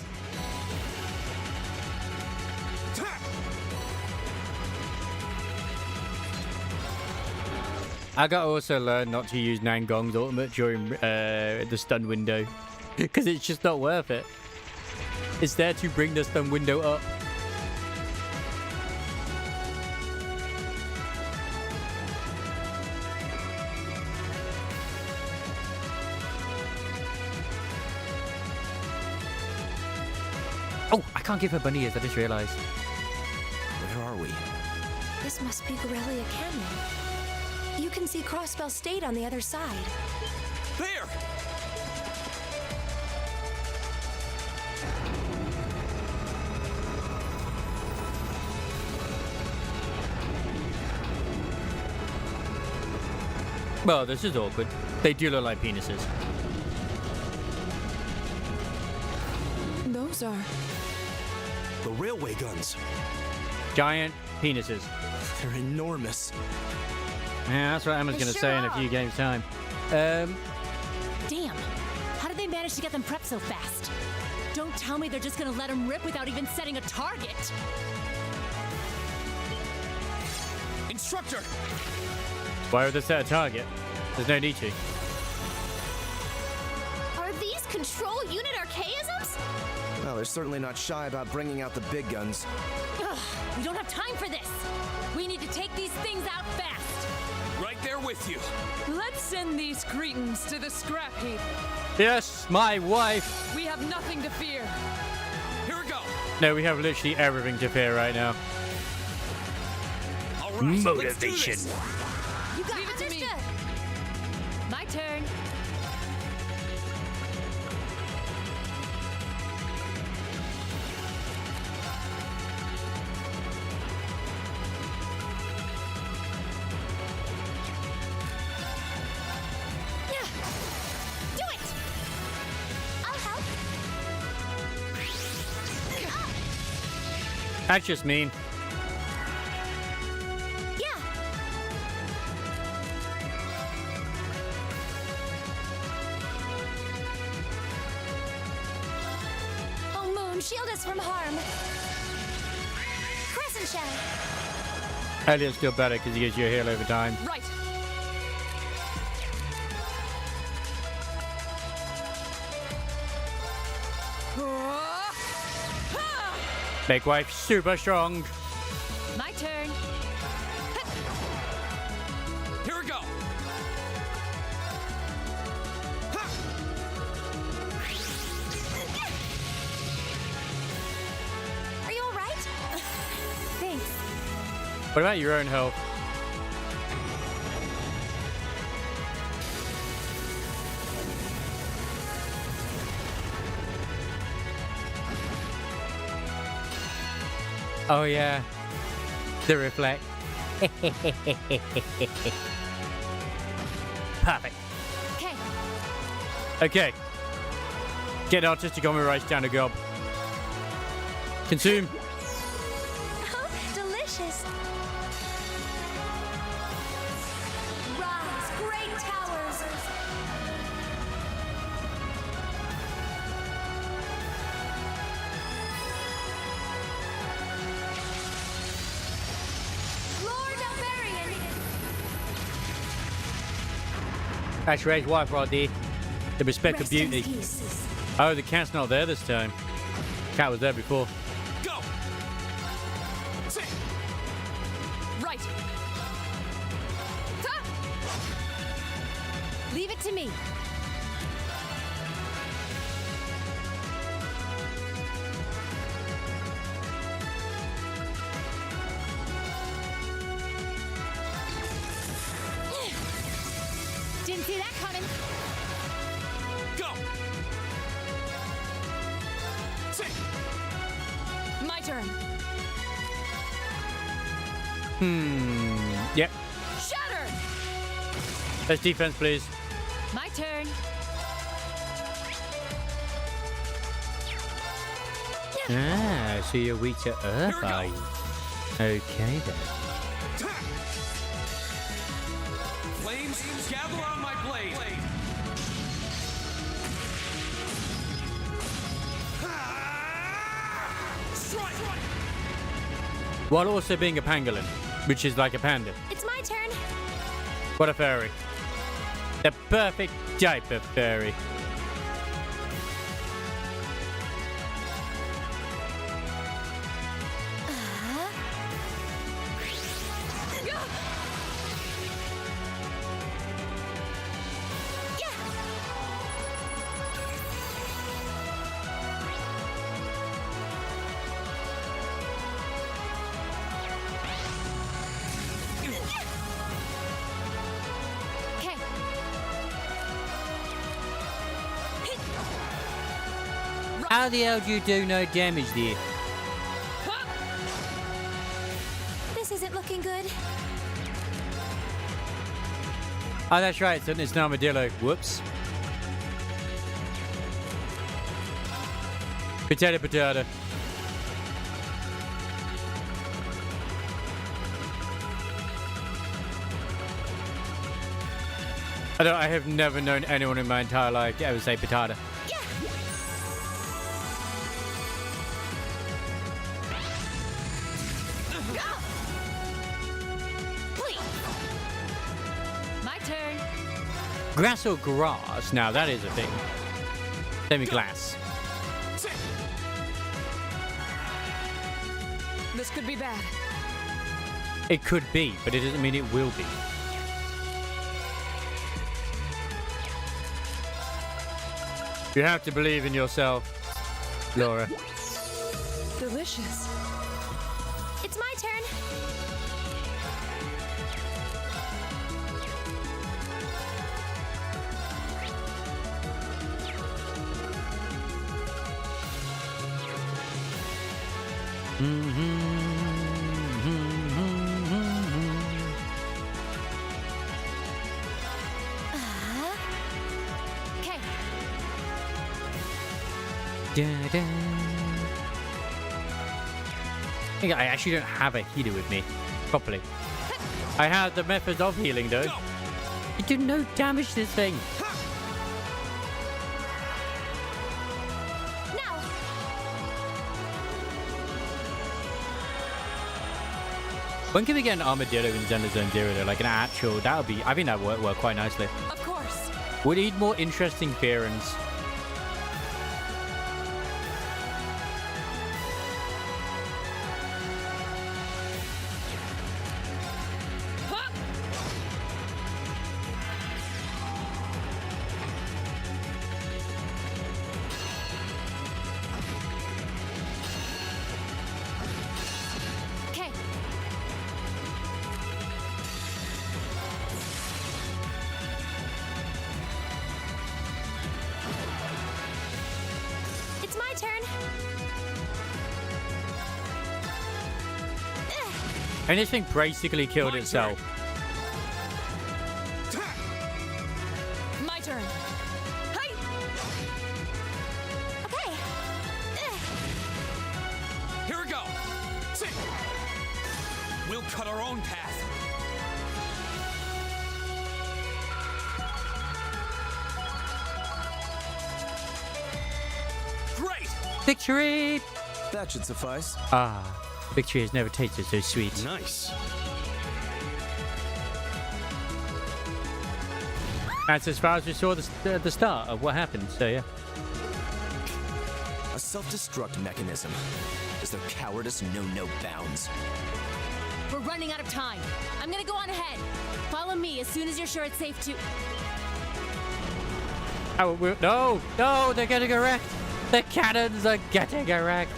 B: I gotta also learn not to use Nangong's ultimate during the stun window, because it's just not worth it. It's there to bring the stun window up. Oh, I can't give her bunny ears, I just realized.
J: Where are we?
I: This must be Corellia Canyon. You can see Crossbell State on the other side.
E: There!
B: Well, this is awkward. They do look like penises.
K: Those are...
M: The railway guns.
B: Giant penises.
M: They're enormous.
B: Yeah, that's what Emma's going to say in a few games' time.
F: Damn. How did they they manage to get them prepped so fast? Don't tell me they're just gonna let them rip without even setting a target.
E: Instructor!
B: Why would they set a target? There's no need to.
I: Are these control unit archaisms?
J: Well, they're certainly not shy about bringing out the big guns.
F: Ugh, we don't have time for this. We need to take these things out fast.
E: Right there with you.
K: Let's send these cretins to the scrap heap.
B: Yes, my wife.
K: We have nothing to fear.
E: Here we go.
B: No, we have literally everything to fear right now.
E: All right, let's do
H: Motivation.
E: this.
I: You got
K: Leave it to me.
I: understood.
F: My turn.
I: Do it! I'll help.
B: That's just mean.
I: Yeah. Oh, Moon, shield us from harm. Crescent shell.
B: Elliot's still better because he gives you a heal over time.
K: Right.
B: Make wife super strong.
F: My turn.
E: Here we go.
I: Are you all right?
F: Thanks.
B: What about your own health? Oh yeah, the reflect.
H: Perfect.
F: Okay.
B: Okay. Get artistic on my rice down to gob. Consume.
I: Oh, delicious. Rise, great towers. Lord Albarian.
B: That's Ray's wife right there. The respect of
I: Rest in
B: beauty.
I: peace.
B: Oh, the cat's not there this time. Cat was there before.
E: Go. Sit.
K: Right. Ha!
F: Leave it to me. Didn't see that coming.
E: Go. Sit.
K: My turn.
B: Yep.
K: Shatter!
B: Let's defense, please.
F: My turn.
B: Ah, so you're weak to earth,
E: Here we go.
B: are you? Okay then.
E: Flames, gather on my blade. Strike.
B: While also being a pangolin, which is like a panda.
I: It's my turn.
B: What a fairy. The perfect type of fairy.
F: Okay.
B: How the hell do you do no damage there?
I: This isn't looking good.
B: Oh, that's right, it's an armadillo. Whoops. Potato, potato. I have never known anyone in my entire life to ever say potato. Grass or grass? Now that is a thing. Same with glass.
K: This could be bad.
B: It could be, but it doesn't mean it will be. You have to believe in yourself, Laura.
K: Delicious.
I: It's my turn. Okay.
B: I actually don't have a healer with me properly. I have the methods of healing though. You do no damage to this thing.
I: Now.
B: When can we get an armadillo in Xeno's Zone Zero though? Like an actual, that would be, I think that would work quite nicely.
K: Of course.
B: We need more interesting Fearons.
I: Okay. It's my turn.
B: And this thing basically killed itself.
K: My turn.
I: Hi. Okay.
E: Here we go. Sit. We'll cut our own path. Great.
B: Victory!
J: That should suffice.
B: Ah, victory has never tasted so sweet.
M: Nice.
B: That's as far as we saw the start of what happened, so yeah.
J: A self-destruct mechanism. Does their cowardice know no bounds?
F: We're running out of time. I'm gonna go on ahead. Follow me as soon as you're sure it's safe to.
B: Oh, no, they're getting erect. The cannons are getting erect.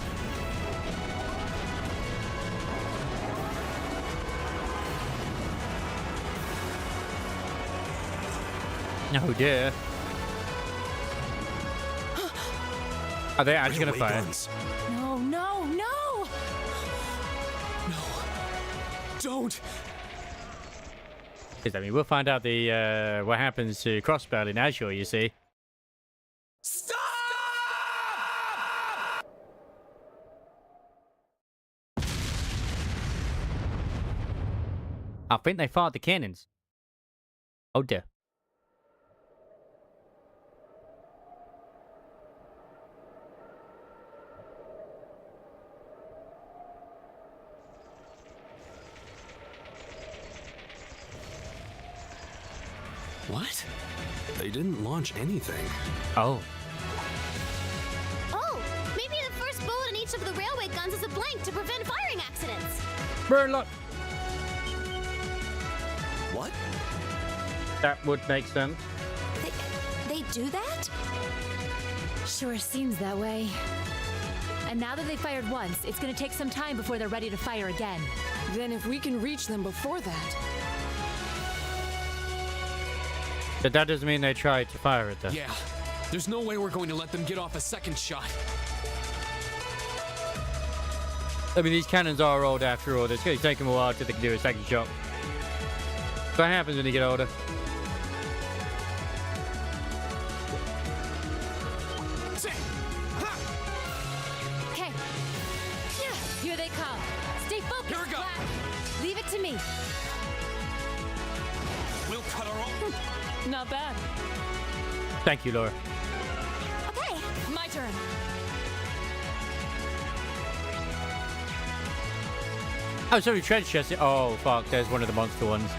B: Oh dear. Are they actually gonna fire?
K: No, no, no!
E: Don't.
B: Because I mean, we'll find out the what happens to Crossbell in Azure. You see.
E: Stop!
B: I think they fired the cannons. Oh dear.
M: What? They didn't launch anything.
B: Oh.
I: Oh, maybe the first bullet in each of the railway guns is a blank to prevent firing accidents.
B: Burn luck.
J: What?
B: That would make sense.
I: They do that?
F: Sure seems that way. And now that they fired once, it's gonna take some time before they're ready to fire again.
K: Then if we can reach them before that.
B: But that doesn't mean they tried to fire it though.
E: Yeah. There's no way we're going to let them get off a second shot.
B: I mean, these cannons are old after all. It's going to take them a while till they can do a second shot. What happens when you get older?
F: Okay. Here they come. Stay focused.
E: Here we go.
F: Black. Leave it to me.
E: We'll cut our own.
K: Not bad.
B: Thank you, Laura.
I: Okay.
K: My turn.
B: Oh, sorry, trench chest. Oh, fuck. There's one of the monster ones.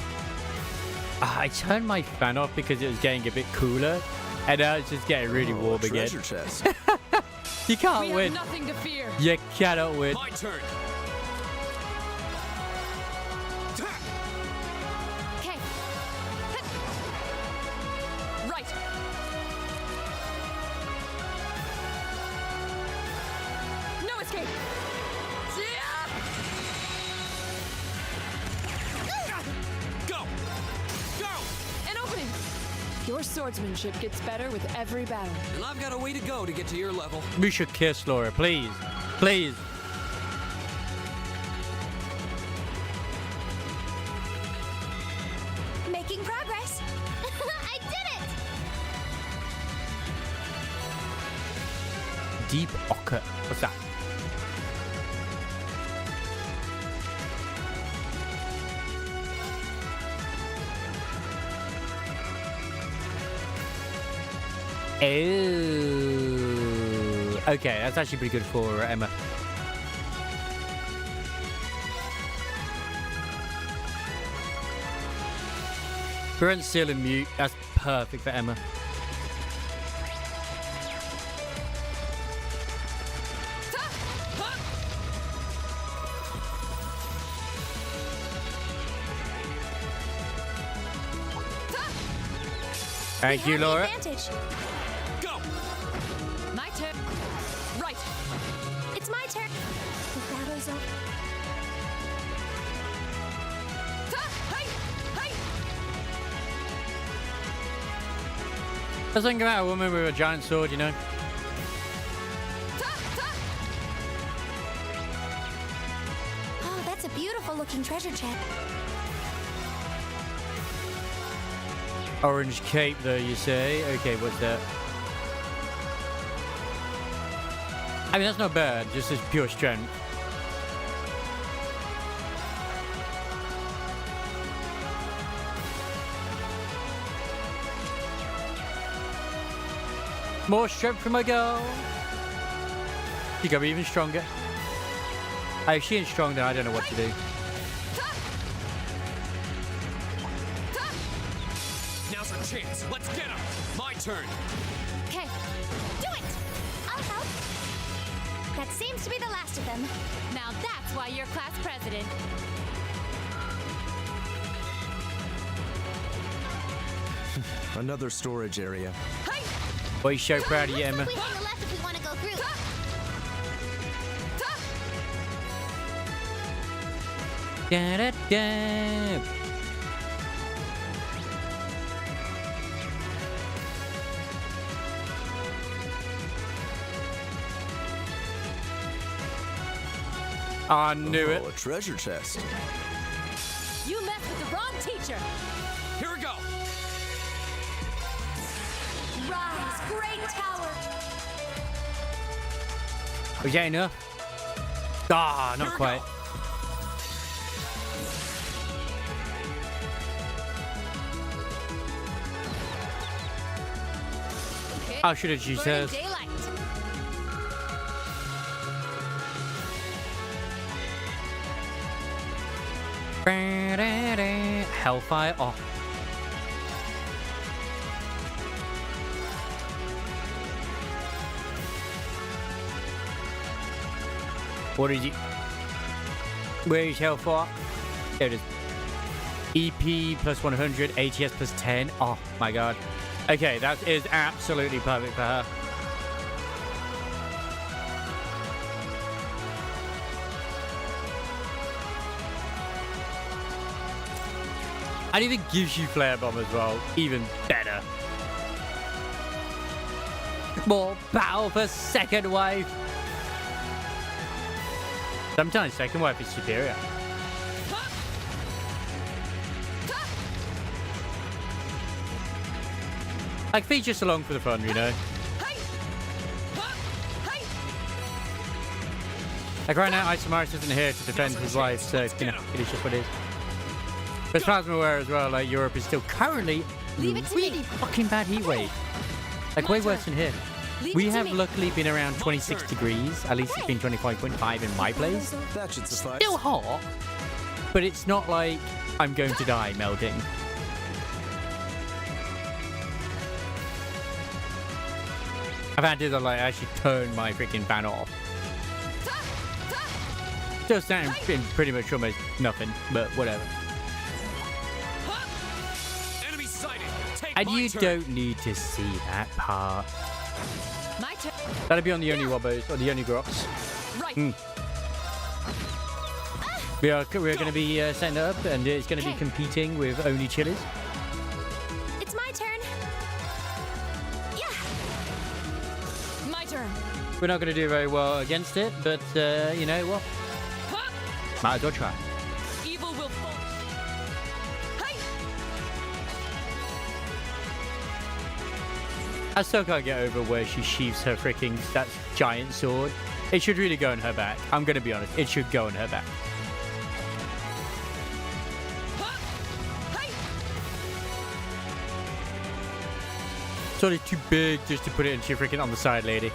B: I turned my fan off because it was getting a bit cooler, and now it's just getting really warm again.
J: Treasure chest.
B: You can't
K: We
B: win.
K: have nothing to fear.
B: You cannot win.
D: My turn.
K: Okay. Right. No escape.
D: Go. Go.
K: An opening. Your swordsmanship gets better with every battle.
E: And I've got a way to go to get to your level.
B: We should kiss Laura, please. Please.
I: Making progress. I did it!
B: Deep Ochre. What's that? Oh. Okay, that's actually pretty good for Emma. Current still in mute. That's perfect for Emma. Thank you, Laura.
I: Advantage.
D: Go.
K: My turn. Right.
I: It's my turn. The battle's over.
K: Hey! Hey!
B: There's something about a woman with a giant sword, you know?
I: Oh, that's a beautiful looking treasure chest.
B: Orange cape, though, you say? Okay, what's that? I mean, that's not bad. Just as pure strength. More strength from my girl. You gotta be even stronger. Oh, if she ain't strong, then I don't know what to do.
D: Now's our chance. Let's get him. My turn.
I: Okay. Do it! I'll help. That seems to be the last of them.
F: Now that's why you're class president.
J: Another storage area.
B: Boy, so proud of you, Emma.
I: We hang a left if we want to go through.
B: Da-da-da. I knew it.
J: Oh, a treasure chest.
F: You messed with the wrong teacher.
D: Here we go.
I: Rise, great tower.
B: Was that enough? Ah, not quite. I should have used hers.
F: Daylight.
B: Hellfire off. What is it? Where is Hellfire? There it is. EP plus 100, ATS plus 10. Oh my god. Okay, that is absolutely perfect for her. And even gives you flare bomb as well. Even better. More battle for second wave. Sometimes second wave is superior. Like, features along for the fun, you know? Like, right now, Isomaris isn't here to defend his life, so, you know, it is just what it is. But as far as I'm aware as well, like, Europe is still currently really fucking bad heat wave. Like, way worse than here. We have luckily been around 26 degrees. At least it's been 25.5 in my place.
J: That should suffice.
B: Still hot, but it's not like I'm going to die melting. I've had to like actually turn my freaking fan off. Still standing in pretty much almost nothing, but whatever.
D: Enemy sighted. Take
B: And
D: my
B: you
D: turn.
B: don't need to see that part.
F: My turn.
B: That'll be on the only wobbos or the only grots.
F: Right.
B: We're going to be setting it up, and it's going to be competing with only chilies.
I: It's my turn. Yeah.
K: My turn.
B: We're not going to do very well against it, but you know what? Might as well try.
K: Evil will fall. Hey!
B: I still can't get over where she sheaths her freaking that giant sword. It should really go on her back. I'm going to be honest. It should go on her back. Sort of too big just to put it into your freaking on the side, lady.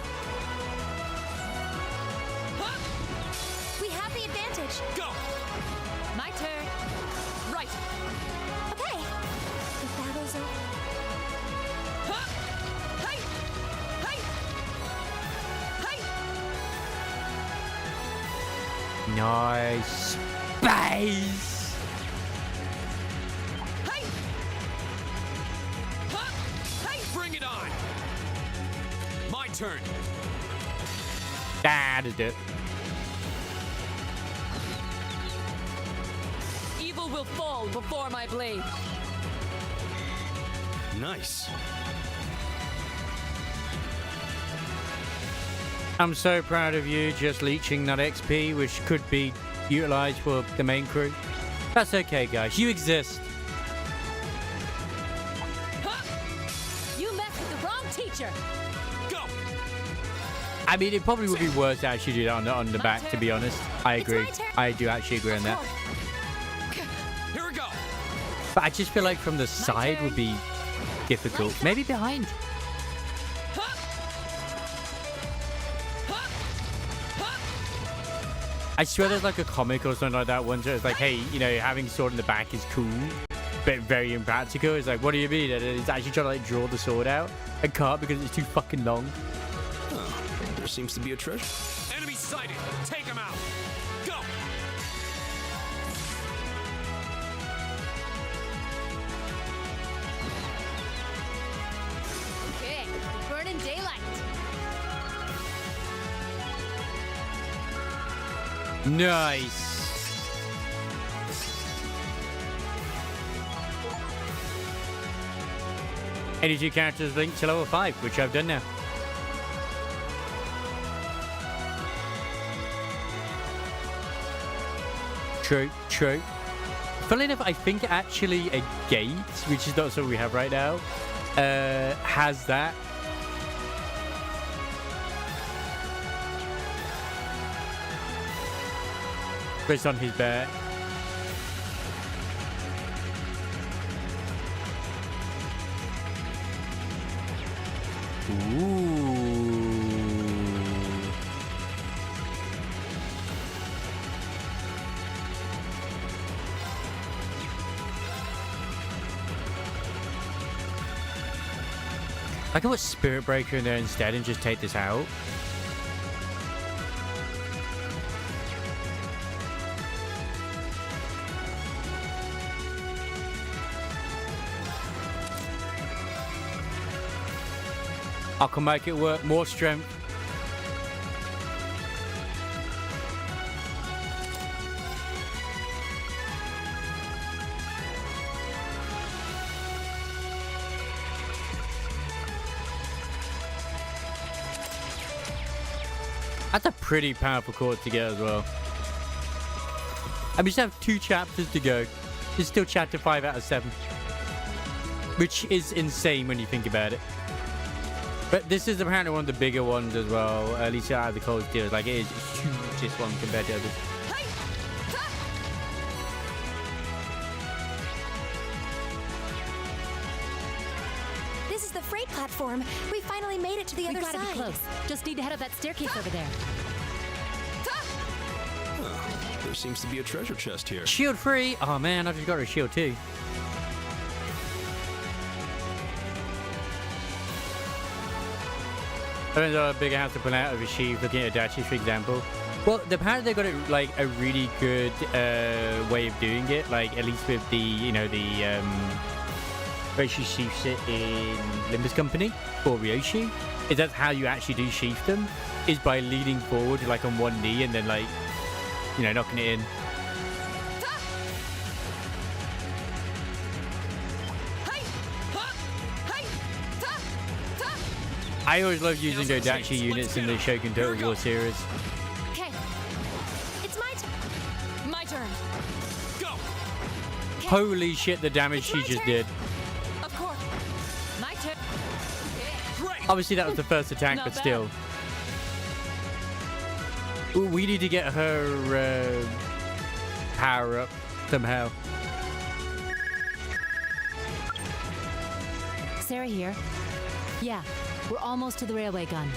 I: We have the advantage.
D: Go.
F: My turn.
K: Right.
I: Okay. The battle's over.
K: Hey! Hey! Hey!
B: Nice. Space.
D: Bring it on. My turn.
B: That is it.
K: Evil will fall before my blade.
M: Nice.
B: I'm so proud of you just leeching that XP, which could be utilized for the main crew. That's okay, guys. You exist.
F: You messed with the wrong teacher.
D: Go.
B: I mean, it probably would be worse to actually do that on the back, to be honest. I agree.
I: my turn.
B: I do actually agree on that.
D: Here we go.
B: But I just feel like from the side would be difficult. Maybe behind. I swear there's like a comic or something like that once where it's like, hey, you know, having sword in the back is cool, but very impractical. It's like, what do you mean? And it's actually trying to like draw the sword out and can't because it's too fucking long.
M: Oh, there seems to be a treasure.
D: Enemy sighted. Take him out. Go.
F: Okay. Burning daylight.
B: Nice. Any two characters linked to level 5, which I've done now. True, true. Funnily enough, I think actually a gate, which is not something we have right now, has that. But it's on his back. Ooh. I can put Spirit Breaker in there instead and just take this out. I can make it work. More strength. That's a pretty powerful chord to get as well. And we just have 2 chapters to go. It's still chapter 5 out of 7. Which is insane when you think about it. But this is apparently one of the bigger ones as well, at least out of the Cold Steelers. Like, it is huge, this one, compared to others.
I: This is the freight platform. We finally made it to the
F: We
I: other
F: gotta
I: side.
F: be close. Just need to head up that staircase over there.
M: Oh, there seems to be a treasure chest here.
B: Shield free! Oh man, I just got a shield too. Depends on a bigger house to pull out of a sheep, looking at Adachi, for example. Well, apparently they got it like a really good way of doing it. Like at least with the, you know, the where she sheaths it in Limber's company or Ryoshi, is that's how you actually do sheath them, is by leaning forward like on one knee and then like, you know, knocking it in. I always love using Adachi units in the Shogun Total War series.
I: Okay. It's my turn.
E: Go!
B: Holy shit, the damage she just did.
I: Of course.
F: My turn.
B: Obviously, that was the first attack,
F: Not
B: but
F: bad.
B: still. Ooh, we need to get her power up somehow.
F: Sarah here. Yeah, we're almost to the railway gun.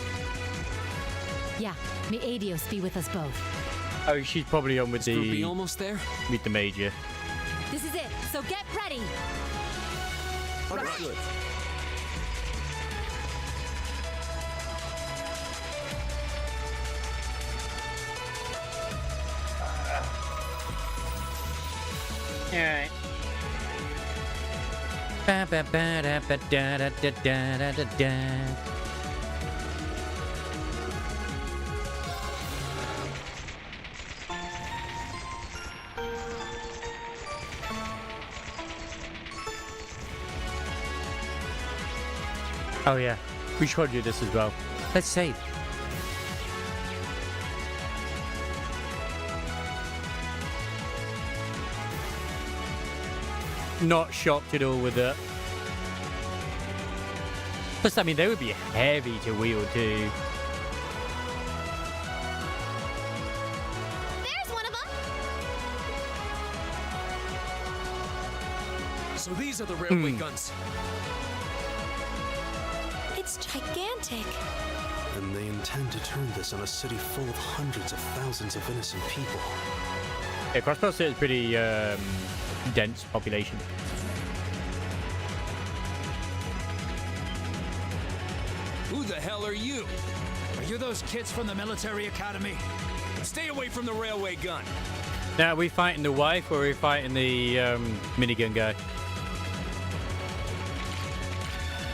F: Yeah, may Adios be with us both.
B: Oh, she's probably on with
E: Group B
B: the
E: almost there?
B: with the major.
F: This is it, so get ready!
J: Understood.
B: All right. Ba ba ba da ba da da da da da da. Oh yeah, we should probably do this as well. Let's save. Not shocked at all with it. Plus, I mean, they would be heavy to wield too.
I: There's one of them.
E: So these are the railway guns.
I: It's gigantic.
M: And they intend to turn this on a city full of hundreds of thousands of innocent people.
B: Yeah, Crossbow City is pretty dense population.
N: Who the hell are you? Are you those kids from the military academy? Stay away from the railway gun.
B: Now, are we fighting the wife or are we fighting the minigun guy?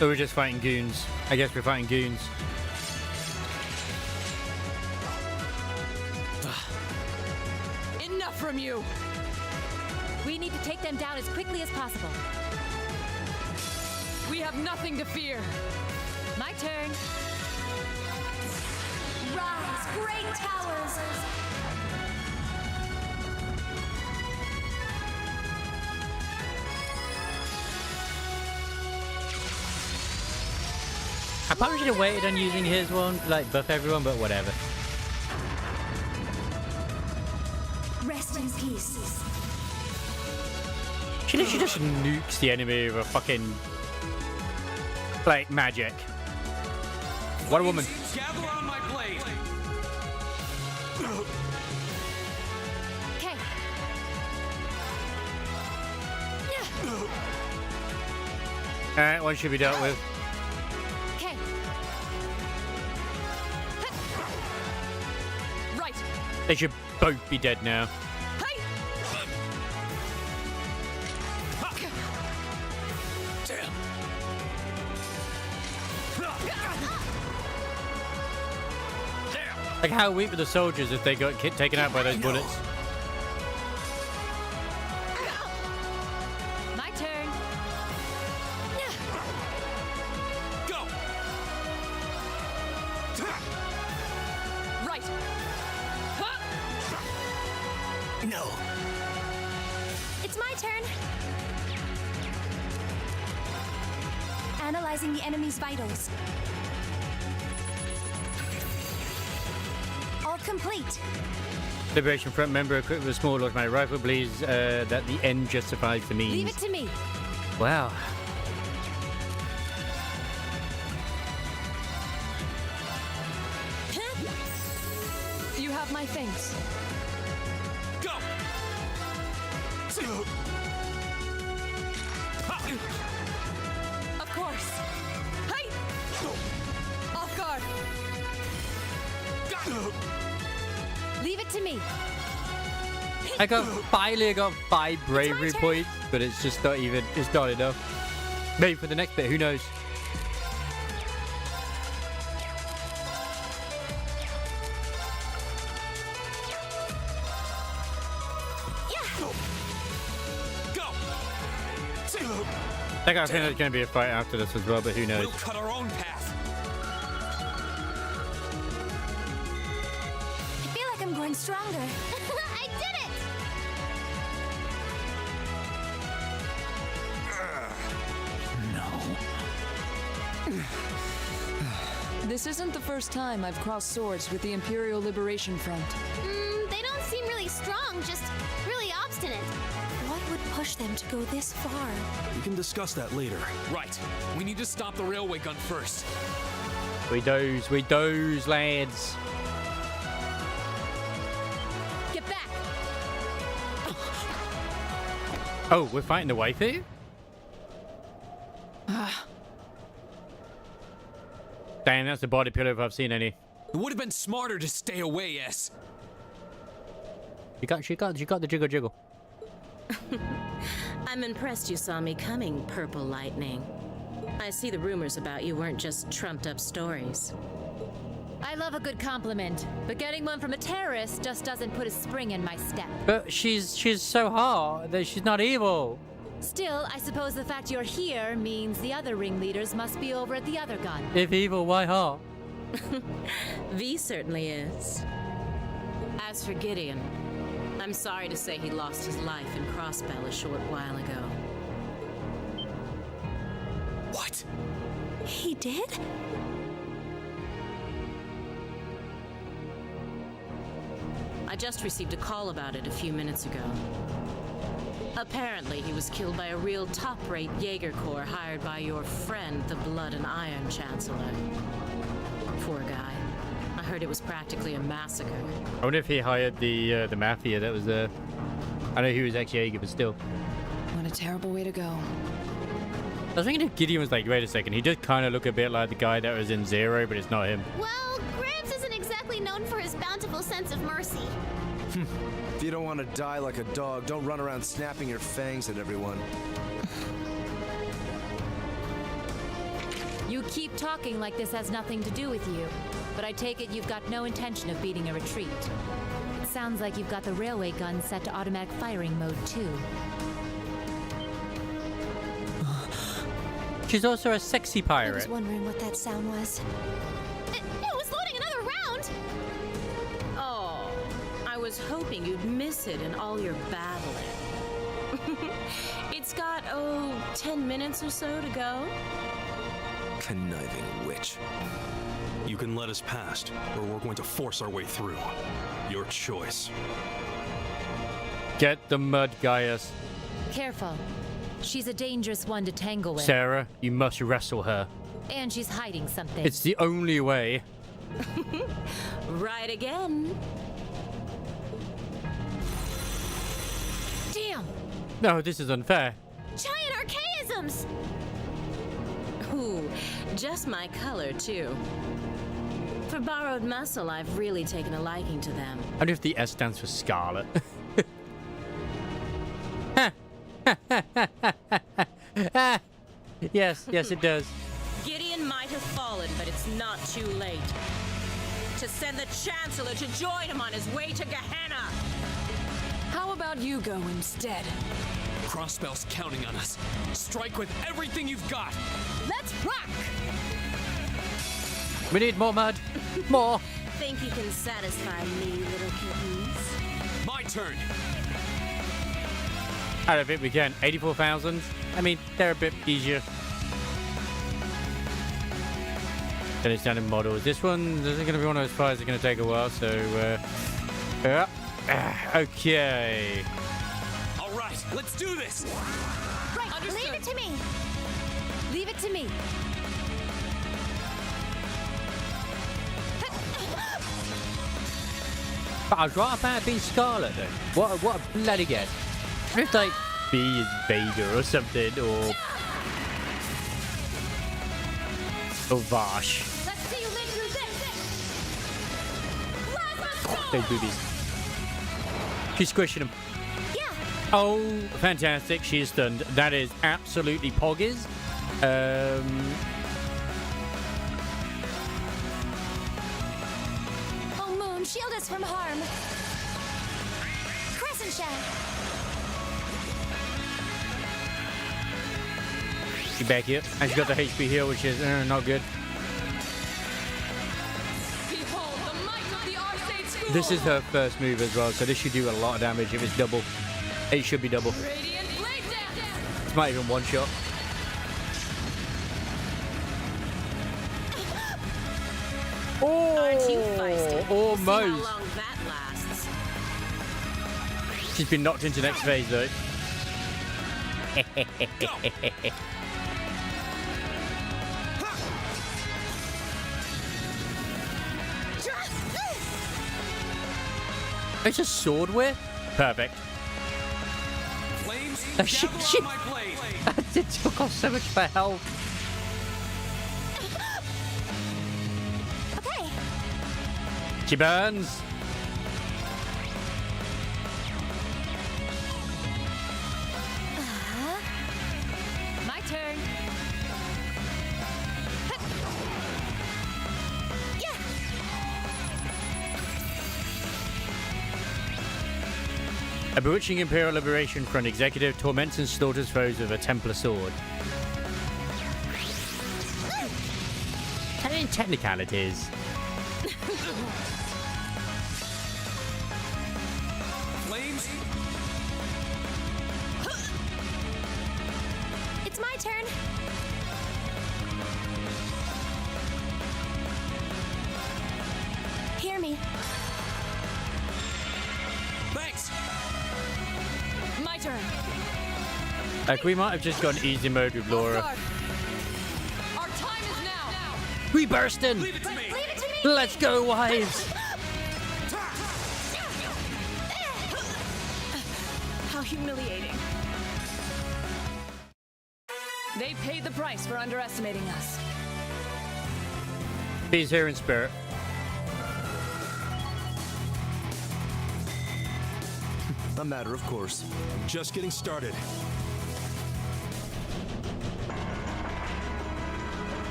B: Or we're just fighting goons? I guess we're fighting goons.
K: Enough from you!
F: We need to take them down as quickly as possible.
K: We have nothing to fear.
F: My turn.
I: Rise, great towers.
B: I probably should have waited on using his one, like buff everyone, but whatever.
I: Rest in peace.
B: She literally just nukes the enemy with a fucking like magic. What a woman.
N: Gather on my blade.
F: Okay.
B: Alright, one should be dealt with.
F: Okay.
K: Right.
B: They should both be dead now. Like, how weak were the soldiers if they got taken out by those bullets?
F: My turn.
N: Go.
K: Right.
J: No.
I: It's my turn. Analyzing the enemy's vitals. All complete.
B: Liberation Front member equipped with a small automatic rifle believes that the end justifies the means.
F: Leave it to me.
B: Wow.
K: You have my thanks.
N: Go.
K: Of course. Hey! Off guard.
F: Leave it to me.
B: I got 5 bravery points, but it's just not even, it's not enough. Maybe for the next bit, who knows? I think there's going to be a fight after this as well, but who knows?
N: We'll cut our own path.
I: I feel like I'm growing stronger. I did it!
K: This isn't the first time I've crossed swords with the Imperial Liberation Front.
I: They don't seem really strong, just really obstinate. What would push them to go this far?
M: We can discuss that later.
E: Right. We need to stop the railway gun first.
B: We doze, lads.
F: Get back.
B: Oh, we're fighting the waifu? Damn, that's a body pillow if I've seen any.
E: It would have been smarter to stay away, S.
B: She got the jiggle jiggle.
O: I'm impressed you saw me coming, Purple Lightning. I see the rumors about you weren't just trumped up stories.
F: I love a good compliment, but getting one from a terrorist just doesn't put a spring in my step.
B: But she's so hot that she's not evil.
F: Still, I suppose the fact you're here means the other ringleaders must be over at the other gun.
B: If evil, why hot?
O: V certainly is. As for Gideon, I'm sorry to say he lost his life in Crossbell a short while ago.
E: What?
I: He did?
O: I just received a call about it a few minutes ago. Apparently, he was killed by a real top-rate Jaeger Corps hired by your friend, the Blood and Iron Chancellor. Poor guy. I heard it was practically a massacre.
B: I wonder if he hired the mafia that was there. I know he was ex-Jaeger, but still.
K: What a terrible way to go.
B: I was thinking if Gideon was like, wait a second, he does kind of look a bit like the guy that was in Zero, but it's not him.
I: Well, Graves isn't exactly known for his bountiful sense of mercy.
J: If you don't want to die like a dog, don't run around snapping your fangs at everyone.
F: You keep talking like this has nothing to do with you, but I take it you've got no intention of beating a retreat. It sounds like you've got the railway gun set to automatic firing mode, too.
B: She's also a sexy pirate.
I: I was wondering what that sound was. It was loading another round!
O: Oh, I was hoping you'd miss it in all your babbling. It's got, 10 minutes or so to go.
J: Conniving witch.
M: You can let us past, or we're going to force our way through. Your choice.
B: Get the mud, Gaius.
F: Careful. She's a dangerous one to tangle with.
B: Sarah, you must wrestle her.
F: And she's hiding something.
B: It's the only way.
O: Right again.
F: Damn!
B: No, this is unfair.
I: Giant archaisms!
O: Ooh, just my color, too. For borrowed muscle, I've really taken a liking to them.
B: I wonder if the S stands for Scarlet. Yes, it does.
O: Gideon might have fallen, but it's not too late. To send the Chancellor to join him on his way to Gehenna!
K: How about you go instead?
E: Crossbell's counting on us. Strike with everything you've got.
F: Let's rock!
B: We need more mud. More.
O: Think you can satisfy me, little kittens?
E: My turn.
B: I don't think we can. 84,000. I mean, they're a bit easier. Then it's down in models. This one isn't going to be one of those fights that's going to take a while, so... okay.
E: All right, let's do this.
I: Right,
F: Understood.
I: leave it to me.
F: Leave it to me.
B: But I was right about being Scarlet, though. What a bloody guess. What if, like, B is Vader or something, or Vash.
F: Let's see you live through this.
B: those boobies. She's squishing him.
I: Yeah.
B: Oh, fantastic. She is stunned. That is absolutely poggers.
I: Oh, Moon, shield us from harm. Crescent shell.
B: She's back here. And she's got the HP heal, which is not good.
K: Behold the might of the Arsade's fool.
B: This is her first move as well, so this should do a lot of damage if it's double. It should be double.
K: Radiant blade dance.
B: It's not even one shot.
O: Aren't you feisty?
B: Almost.
O: See how long that lasts.
B: She's been knocked into next phase though. It's a sword whip? Perfect.
N: Flames,
B: She
N: dabble on my blade.
B: it took off so much for health.
I: Okay.
B: She burns.
F: My turn.
I: Yeah.
B: A bewitching Imperial Liberation Front executive torments and slaughters foes with a Templar sword. In technicalities.
N: Flames,
I: It's my turn. Hear me.
N: thanks.
K: My turn.
B: Like, we might have just gone easy mode with Laura.
K: Our time is now.
B: We bursting!
N: Leave it to me.
I: Leave it to me.
B: Let's go, wives!
K: How humiliating. They paid the price for underestimating us.
B: He's here in spirit.
J: A matter of course.
M: I'm just getting started.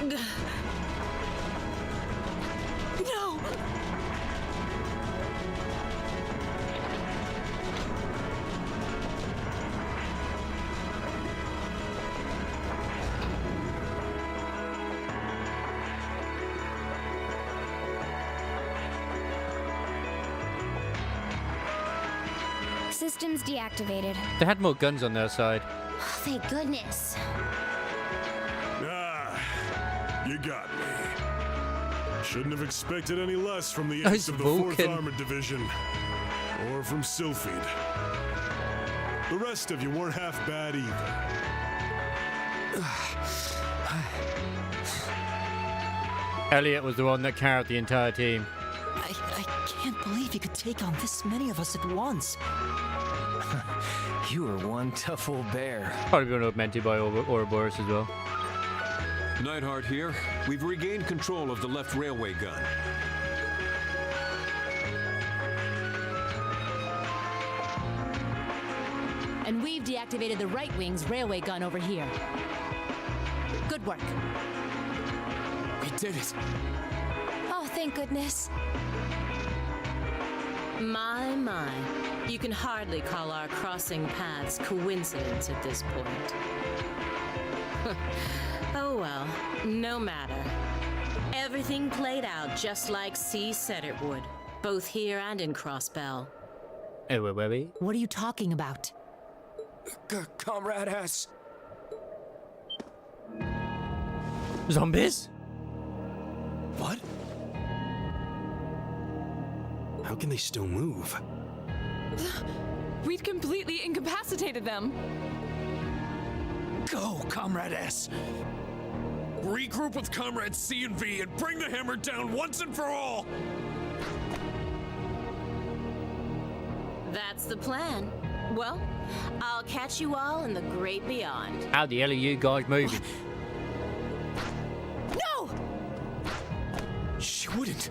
K: No!
I: Systems deactivated.
B: They had more guns on their side.
I: Thank goodness.
P: Ah, you got me. Shouldn't have expected any less from the
B: Oh,
P: ace
B: it's
P: of the 4th
B: Vulcan.
P: Armored Division. Or from Sylphid. The rest of you weren't half bad either.
B: Elliot was the one that carried the entire team.
L: I can't believe you could take on this many of us at once.
J: You were one tough old bear.
B: Probably been augmented by Ouroboros as well.
D: Neidhart here. We've regained control of the left railway gun.
F: And we've deactivated the right wing's railway gun over here. Good work.
E: We did it.
I: Oh, thank goodness.
O: My. You can hardly call our crossing paths coincidence at this point. Oh well, no matter. Everything played out just like C said it would, both here and in Crossbell.
B: Oh, where were we?
F: What are you talking about?
E: Comrade S.
B: Zombies?
M: What? How can they still move?
K: We'd completely incapacitated them.
N: Go, Comrade S. Regroup with Comrades C and V and bring the hammer down once and for all.
O: That's the plan. Well, I'll catch you all in the great beyond.
B: How the hell are you guys moving?
I: No!
E: She wouldn't.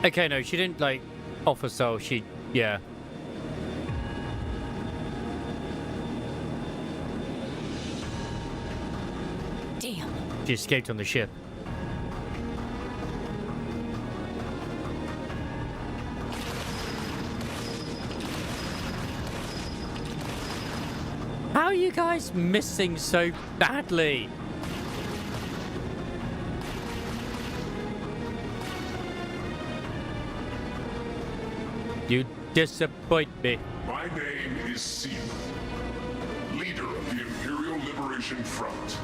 B: Okay, no, she didn't, like, offer soul. She, yeah.
C: Damn.
B: She escaped on the ship. How are you guys missing so badly? You disappoint me.
Q: My name is Seema, leader of the Imperial Liberation Front.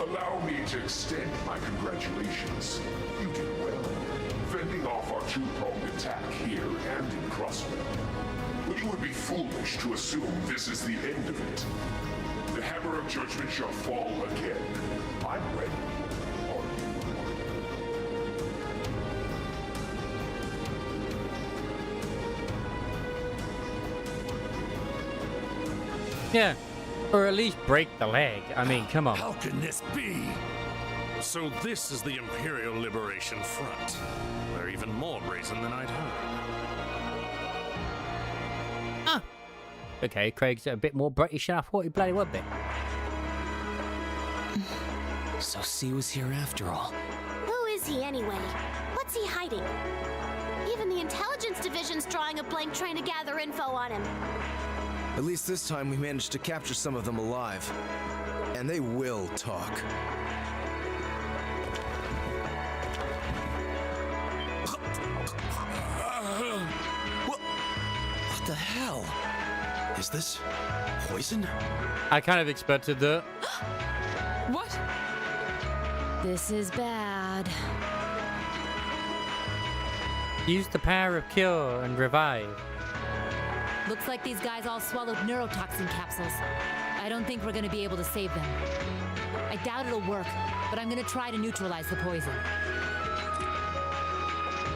Q: Allow me to extend my congratulations. You did well, fending off our two-pronged attack here and in Crosswell. But it would be foolish to assume this is the end of it. The hammer of judgment shall fall again. I'm ready. Are you?
B: Yeah. Or at least break the leg. I mean, come on.
P: How can this be? So this is the Imperial Liberation Front. They're even more brazen than I'd heard.
B: Okay, Craig's a bit more British than I thought he bloody would be.
E: So C was here after all.
I: Who is he anyway? What's he hiding? Even the intelligence division's drawing a blank trying to gather info on him.
J: At least this time we managed to capture some of them alive. And they will talk.
M: What the hell? Is this poison?
B: I kind of expected that.
K: What?
F: This is bad.
B: Use the power of cure and revive.
F: Looks like these guys all swallowed neurotoxin capsules. I don't think we're gonna be able to save them. I doubt it'll work, but I'm gonna try to neutralize the poison.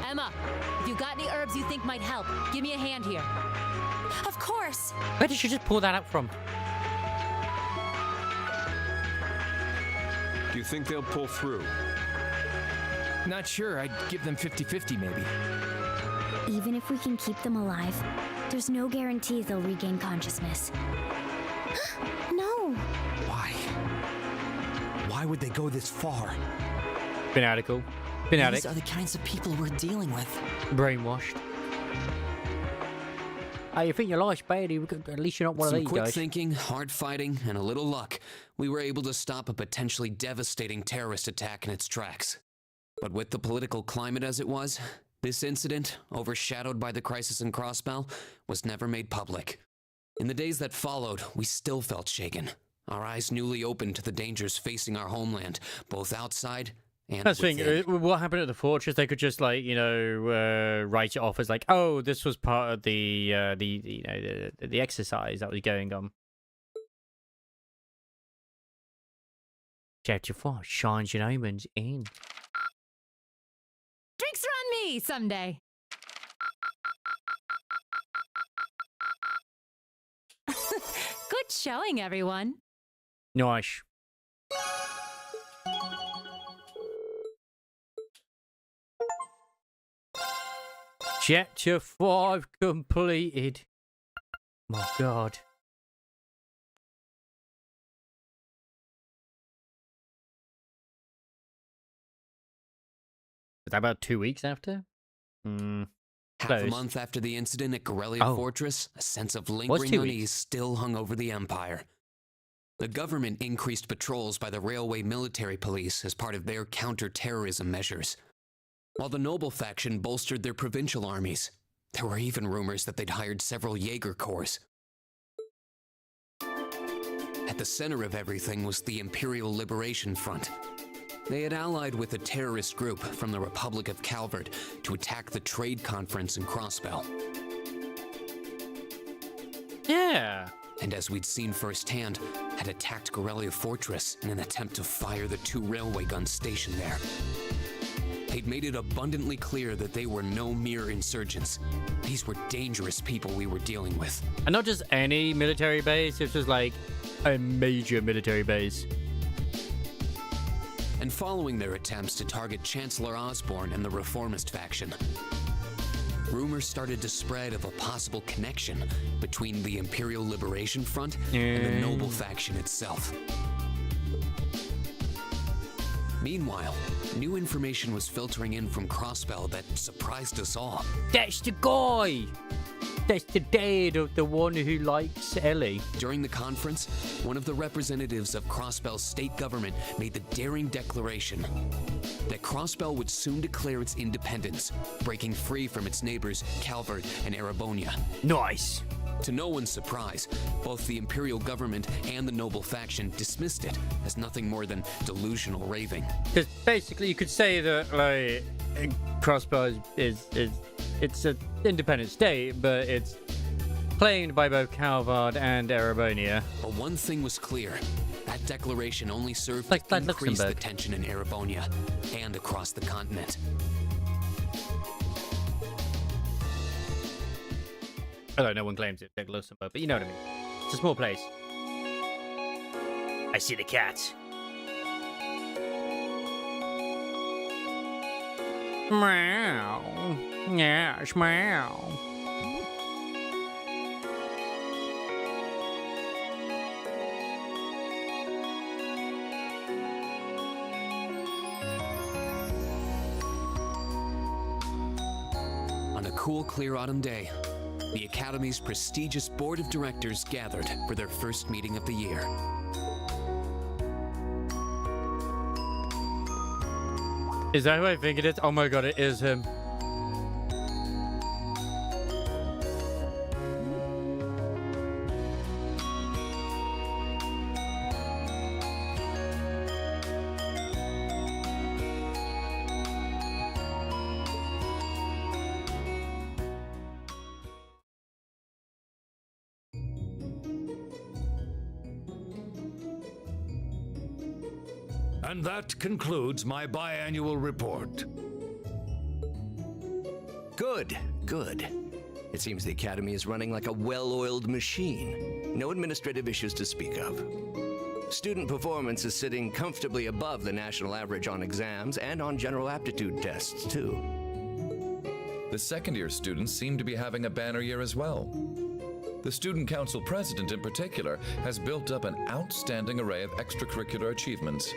F: Emma, if you've got any herbs you think might help, give me a hand here.
C: Of course.
B: Where did you just pull that out from?
D: Do you think they'll pull through?
N: Not sure. I'd give them 50-50 maybe.
I: Even if we can keep them alive, there's no guarantee they'll regain consciousness. No!
L: Why? Why would they go this far?
B: Fanatical.
L: These
B: Fanatic.
L: are the kinds of people we're dealing with.
B: Brainwashed. Hey, you think your life's bad? At least you're not one of
E: Some
B: these
E: quick
B: guys.
E: thinking, hard fighting, and a little luck, we were able to stop a potentially devastating terrorist attack in its tracks. But with the political climate as it was, this incident, overshadowed by the crisis in Crossbell, was never made public. In the days that followed, we still felt shaken, our eyes newly opened to the dangers facing our homeland, both outside and
B: That's the
E: within.
B: thing. What happened at the fortress? They could just, like, you know, write it off as like, oh, this was part of the exercise that was going on. Chapter 4: Shines and Omens in.
F: Drinks are on me someday. Good showing, everyone.
B: Nice. Chapter 5 completed. My God. Was that about 2 weeks after?
E: Half
B: Close.
E: a month after the incident at Corellia
B: Oh.
E: Fortress, a sense of
B: Was
E: lingering
B: 2
E: unease
B: weeks.
E: still hung over the Empire. The government increased patrols by the railway military police as part of their counter-terrorism measures, while the noble faction bolstered their provincial armies. There were even rumors that they'd hired several Jaeger corps. At the center of everything was the Imperial Liberation Front. They had allied with a terrorist group from the Republic of Calvert to attack the trade conference in Crossbell.
B: Yeah.
E: And as we'd seen firsthand, had attacked Corellia Fortress in an attempt to fire the 2 railway guns stationed there. They'd made it abundantly clear that they were no mere insurgents. These were dangerous people we were dealing with.
B: And not just any military base, this was like a major military base.
E: and following their attempts to target Chancellor Osborne and the reformist faction, rumors started to spread of a possible connection between the Imperial Liberation Front and the noble faction itself. Meanwhile, new information was filtering in from Crossbell that surprised us all.
B: That's the guy! That's the dad of the one who likes Ellie.
E: During the conference, one of the representatives of Crossbell's state government made the daring declaration that Crossbell would soon declare its independence, breaking free from its neighbors Calvert and Erebonia.
H: Nice!
E: To no one's surprise, both the Imperial government and the noble faction dismissed it as nothing more than delusional raving.
B: Because basically you could say that, like, Crossbow is it's an independent state, but it's claimed by both Calvard and Erebonia.
E: But one thing was clear. That declaration only served
B: like
E: to increase the tension in Erebonia and across the continent.
B: Although no one claims it, like Luxembourg, but you know what I mean. It's a small place.
H: I see the cat.
B: Meow. Yes, meow.
E: On a cool, clear autumn day, the Academy's prestigious board of directors gathered for their first meeting of the year.
B: Is that who I think it is? Oh my god, it is him.
N: And that concludes my biannual report.
R: Good, good. It seems the Academy is running like a well-oiled machine. No administrative issues to speak of. Student performance is sitting comfortably above the national average on exams and on general aptitude tests, too.
S: The second-year students seem to be having a banner year as well. The Student Council president, in particular, has built up an outstanding array of extracurricular achievements.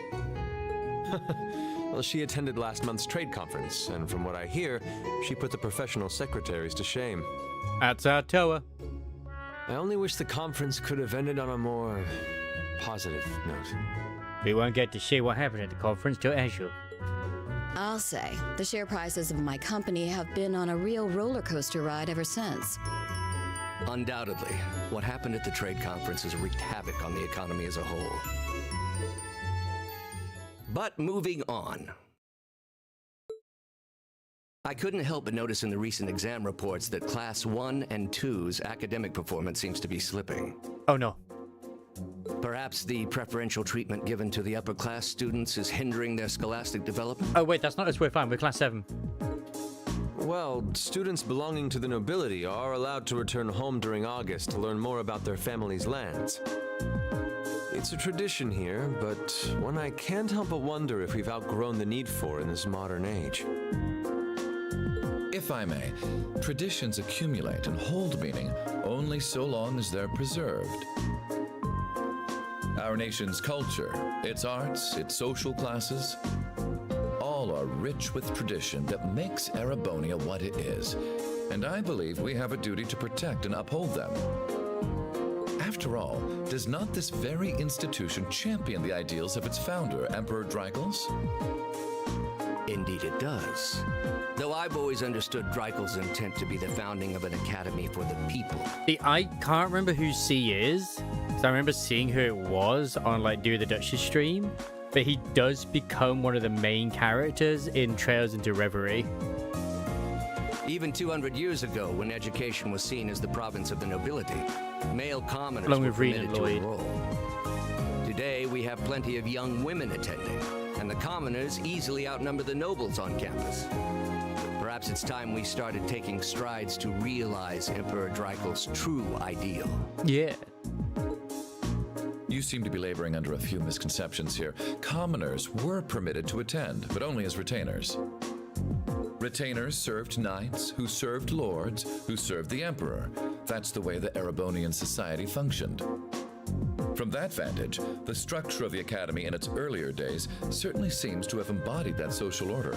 T: Well, she attended last month's trade conference, and from what I hear, she put the professional secretaries to shame.
B: That's our tower.
T: I only wish the conference could have ended on a more positive note.
B: We won't get to see what happened at the conference till Azure.
U: I'll say, the share prices of my company have been on a real roller coaster ride ever since.
R: Undoubtedly, what happened at the trade conference has wreaked havoc on the economy as a whole. But moving on. I couldn't help but notice in the recent exam reports that Class 1 and 2's academic performance seems to be slipping.
B: Oh no.
R: Perhaps the preferential treatment given to the upper class students is hindering their scholastic development?
B: Oh wait, that's not us, we're fine, we're Class 7.
T: Well, students belonging to the nobility are allowed to return home during August to learn more about their family's lands. It's a tradition here, but one I can't help but wonder if we've outgrown the need for in this modern age.
S: If I may, traditions accumulate and hold meaning only so long as they're preserved. Our nation's culture, its arts, its social classes, all are rich with tradition that makes Erebonia what it is, and I believe we have a duty to protect and uphold them. After all, does not this very institution champion the ideals of its founder, Emperor Drycles?
R: Indeed it does. Though I've always understood Drycles' intent to be the founding of an academy for the people.
B: See, I can't remember who C is, because I remember seeing who it was on, like, Do the Duchess stream, but he does become one of the main characters in Trails into Reverie.
R: Even 200 years ago, when education was seen as the province of the nobility, male commoners
B: Along
R: were
B: with Rena
R: permitted to
B: Lloyd.
R: enroll. Today, we have plenty of young women attending, and the commoners easily outnumber the nobles on campus. Perhaps it's time we started taking strides to realize Emperor Drycles' true ideal.
B: Yeah.
S: You seem to be laboring under a few misconceptions here. Commoners were permitted to attend, but only as retainers. Retainers served knights, who served lords, who served the emperor. That's the way the Erebonian society functioned. From that vantage, the structure of the academy in its earlier days certainly seems to have embodied that social order.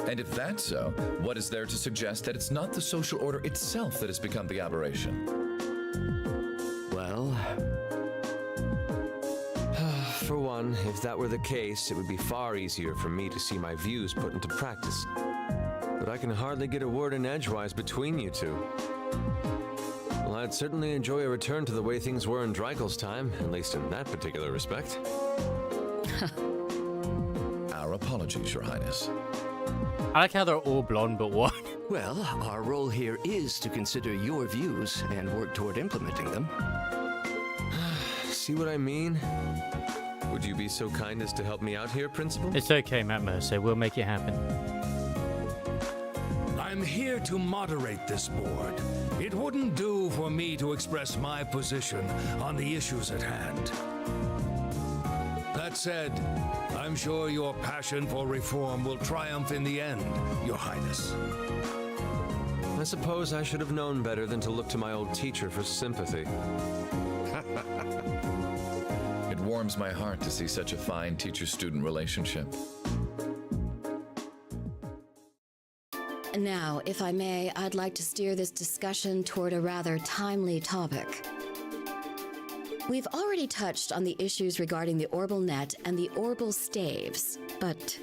S: And if that's so, what is there to suggest that it's not the social order itself that has become the aberration?
T: Well, for one, if that were the case, it would be far easier for me to see my views put into practice. But I can hardly get a word in edgewise between you two. Well, I'd certainly enjoy a return to the way things were in Dreikel's time, at least in that particular respect.
S: Our apologies, Your Highness.
B: I like how they're all blonde but one.
R: Well, our role here is to consider your views and work toward implementing them.
T: See what I mean? Would you be so kind as to help me out here, Principal?
B: It's okay, Matt Mercer. We'll make it happen.
N: I'm here to moderate this board. It wouldn't do for me to express my position on the issues at hand. That said, I'm sure your passion for reform will triumph in the end, Your Highness.
T: I suppose I should have known better than to look to my old teacher for sympathy.
S: It warms my heart to see such a fine teacher-student relationship.
U: Now, if I may, I'd like to steer this discussion toward a rather timely topic. We've already touched on the issues regarding the Orbal Net and the Orbal Staves, but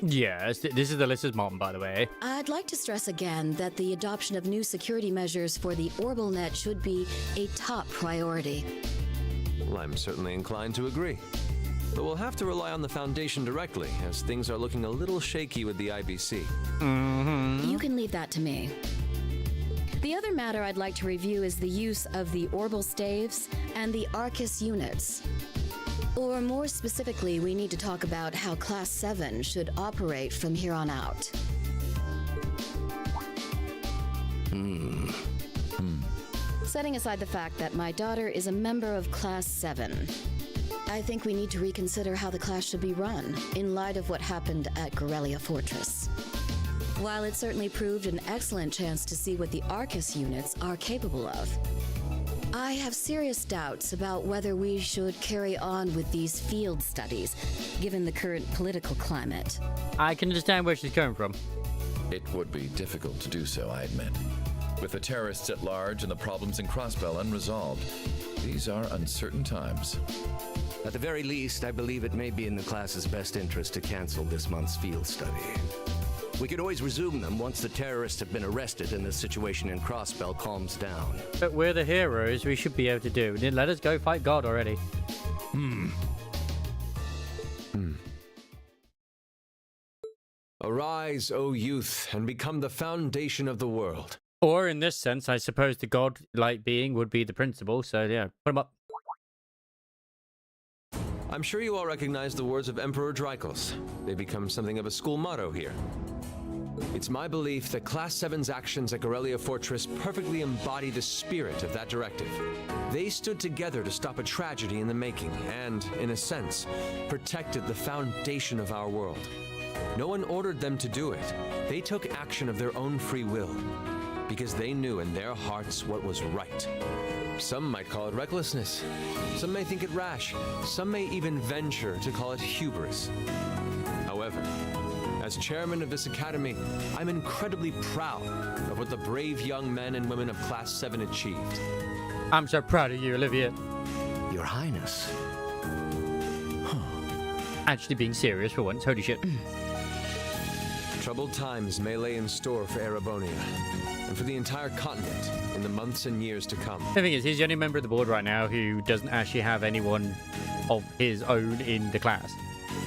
B: Yes, this is the Alyssa's mom, by the way.
U: I'd like to stress again that the adoption of new security measures for the Orbal Net should be a top priority.
T: Well, I'm certainly inclined to agree. But we'll have to rely on the Foundation directly, as things are looking a little shaky with the IBC.
U: You can leave that to me. The other matter I'd like to review is the use of the Orbal Staves and the Arcus units. Or more specifically, we need to talk about how Class 7 should operate from here on out. Setting aside the fact that my daughter is a member of Class 7, I think we need to reconsider how the class should be run in light of what happened at Gorelia Fortress. While it certainly proved an excellent chance to see what the Arcus units are capable of, I have serious doubts about whether we should carry on with these field studies, given the current political climate.
B: I can understand where she's coming from.
S: It would be difficult to do so, I admit. With the terrorists at large and the problems in Crossbell unresolved, these are uncertain times.
R: At the very least, I believe it may be in the class's best interest to cancel this month's field study. We could always resume them once the terrorists have been arrested and the situation in Crossbell calms down.
B: But we're the heroes, we should be able to do. Let us go fight God already.
T: Arise, O youth, and become the foundation of the world.
B: Or in this sense, I suppose the God-like being would be the principal, so yeah, put him up.
T: I'm sure you all recognize the words of Emperor Dreikel's. They become something of a school motto here. It's my belief that Class 7's actions at Gorelia Fortress perfectly embody the spirit of that directive. They stood together to stop a tragedy in the making and, in a sense, protected the foundation of our world. No one ordered them to do it. They took action of their own free will, because they knew in their hearts what was right. Some might call it recklessness. Some may think it rash. Some may even venture to call it hubris. However, as chairman of this academy, I'm incredibly proud of what the brave young men and women of Class 7 achieved.
B: I'm so proud of you, Olivia.
R: Your Highness.
B: Actually being serious for once, holy shit.
T: Troubled times may lay in store for Erebonia, and for the entire continent in the months and years to come.
B: The thing is, he's the only member of the board right now who doesn't actually have anyone of his own in the class.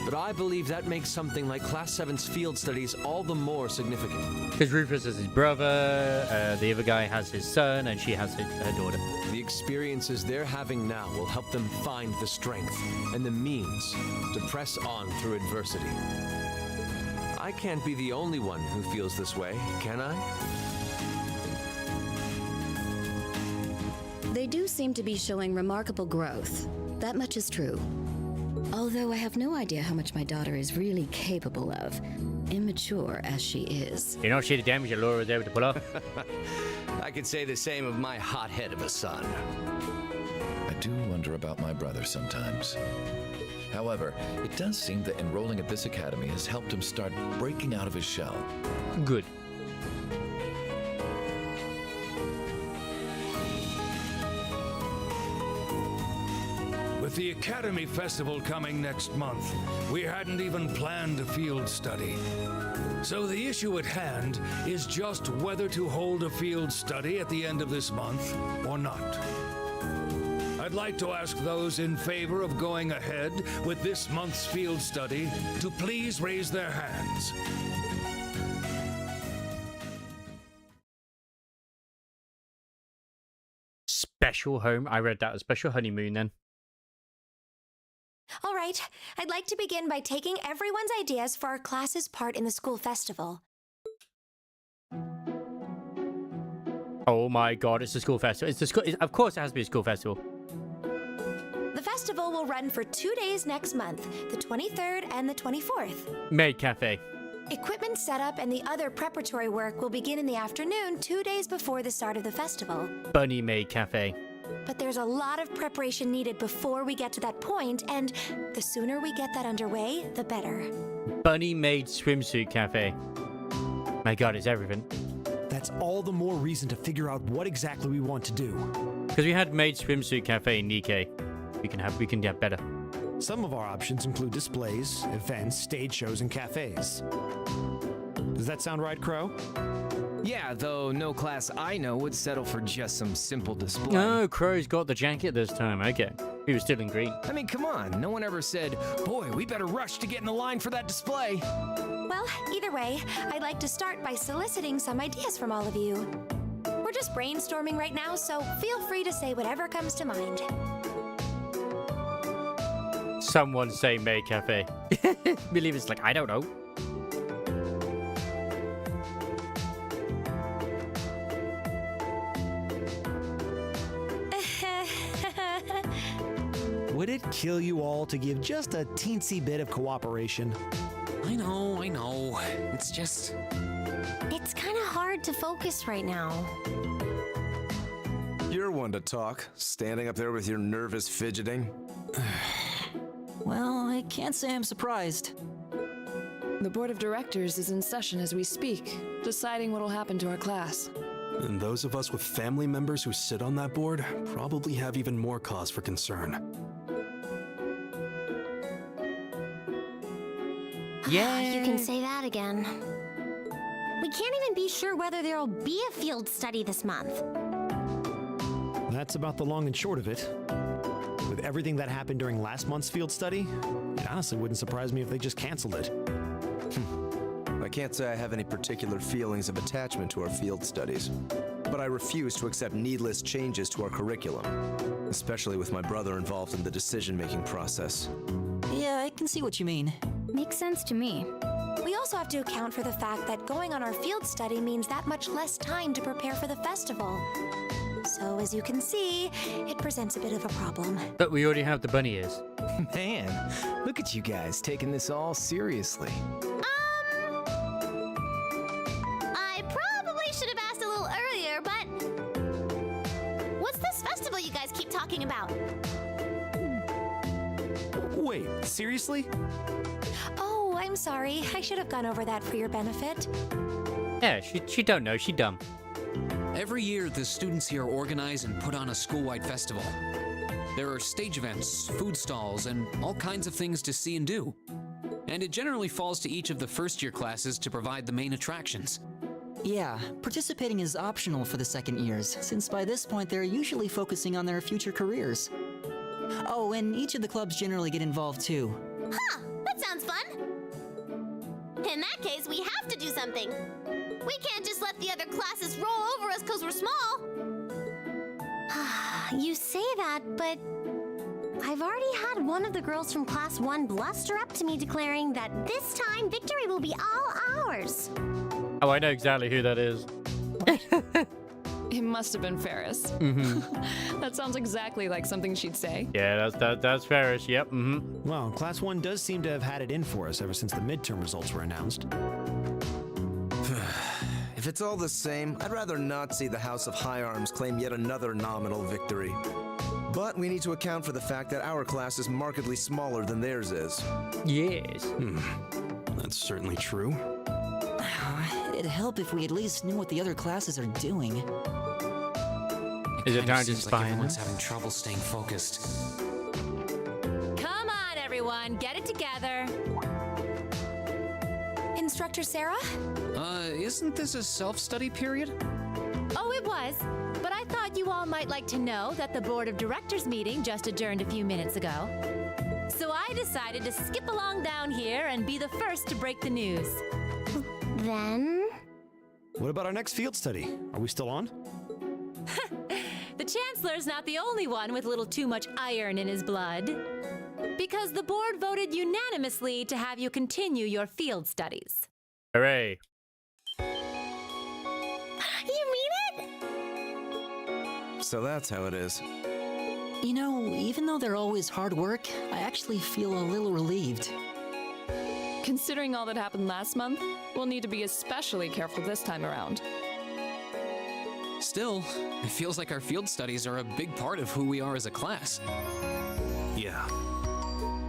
T: But I believe that makes something like Class 7's field studies all the more significant.
B: Because Rufus is his brother, the other guy has his son, and she has her daughter.
T: The experiences they're having now will help them find the strength and the means to press on through adversity. I can't be the only one who feels this way, can I?
U: They do seem to be showing remarkable growth. That much is true. Although I have no idea how much my daughter is really capable of, immature as she is.
H: You know, see the damage Laura was able to pull off.
R: I could say the same of my hothead of a son.
S: I do wonder about my brother sometimes. However, it does seem that enrolling at this academy has helped him start breaking out of his shell.
H: Good.
N: With the Academy Festival coming next month, we hadn't even planned a field study. So the issue at hand is just whether to hold a field study at the end of this month or not. I'd like to ask those in favor of going ahead with this month's field study to please raise their hands.
B: Special home. I read that as special honeymoon then.
C: All right, I'd like to begin by taking everyone's ideas for our class's part in the school festival.
B: Oh my god, it's a school festival. It's the school. Of course, it has to be a school festival.
C: The festival will run for 2 days next month, the 23rd and the 24th.
B: Maid Cafe.
C: Equipment setup and the other preparatory work will begin in the afternoon, 2 days before the start of the festival.
B: Bunny Maid Cafe.
C: But there's a lot of preparation needed before we get to that point, and the sooner we get that underway, the better.
B: Bunny Maid Swimsuit Cafe. My god, it's everything.
L: That's all the more reason to figure out what exactly we want to do.
B: Because we had Maid Swimsuit Cafe in Nikkei. We can have better.
L: Some of our options include displays, events, stage shows, and cafes. Does that sound right, Crow?
J: Yeah, though no class I know would settle for just some simple display.
B: No, Crow's got the jacket this time. Okay. He was still in green.
J: I mean, come on. No one ever said, boy, we better rush to get in the line for that display.
C: Well, either way, I'd like to start by soliciting some ideas from all of you. We're just brainstorming right now, so feel free to say whatever comes to mind.
B: Someone say Maid Cafe. Believe it's like, I don't know.
L: Would it kill you all to give just a teensy bit of cooperation?
E: I know. It's just...
I: It's kind of hard to focus right now.
J: You're one to talk, standing up there with your nervous fidgeting.
L: Well, I can't say I'm surprised.
K: The board of directors is in session as we speak, deciding what'll happen to our class.
M: And those of us with family members who sit on that board probably have even more cause for concern.
I: Yeah. You can say that again. We can't even be sure whether there'll be a field study this month.
L: That's about the long and short of it. With everything that happened during last month's field study, it honestly wouldn't surprise me if they just canceled it.
J: I can't say I have any particular feelings of attachment to our field studies, but I refuse to accept needless changes to our curriculum, especially with my brother involved in the decision-making process.
L: Yeah, I can see what you mean.
I: Makes sense to me.
C: We also have to account for the fact that going on our field study means that much less time to prepare for the festival. So, as you can see, it presents a bit of a problem.
B: But we already have the bunny ears.
J: Man, look at you guys taking this all seriously.
I: I probably should have asked a little earlier, but... What's this festival you guys keep talking about?
L: Wait, seriously?
C: Oh, I'm sorry. I should have gone over that for your benefit.
B: Yeah, she don't know. She dumb.
E: Every year, the students here organize and put on a school-wide festival. There are stage events, food stalls, and all kinds of things to see and do. And it generally falls to each of the first-year classes to provide the main attractions.
L: Yeah, participating is optional for the second years, since by this point they're usually focusing on their future careers. Oh, and each of the clubs generally get involved too.
I: Huh, that sounds fun. In that case, we have to do something. We can't just let the other classes roll over us because we're small. You say that, but I've already had one of the girls from Class 1 bluster up to me declaring that this time victory will be all ours.
B: Oh, I know exactly who that is.
K: It must have been Ferris. That sounds exactly like something she'd say.
B: Yeah, that's Ferris. Yep.
G: Well, Class 1 does seem to have had it in for us ever since the midterm results were announced.
J: If it's all the same, I'd rather not see the House of High Arms claim yet another nominal victory. But we need to account for the fact that our class is markedly smaller than theirs is.
B: Yes.
G: That's certainly true.
L: It'd help if we at least knew what the other classes are doing.
B: Is it time to
E: seems
B: spy
E: like
B: on
E: everyone's
B: them?
E: having trouble staying focused.
F: Come on, everyone, get it together.
C: Instructor Sarah?
E: Isn't this a self-study period?
F: Oh, it was. But I thought you all might like to know that the Board of Directors meeting just adjourned a few minutes ago. So I decided to skip along down here and be the first to break the news.
I: Then?
G: What about our next field study? Are we still on?
F: The Chancellor's not the only one with a little too much iron in his blood. Because the board voted unanimously to have you continue your field studies.
B: Hooray.
I: You mean it?
J: So that's how it is.
L: You know, even though they're always hard work, I actually feel a little relieved.
K: Considering all that happened last month, we'll need to be especially careful this time around.
E: Still, it feels like our field studies are a big part of who we are as a class.
G: Yeah.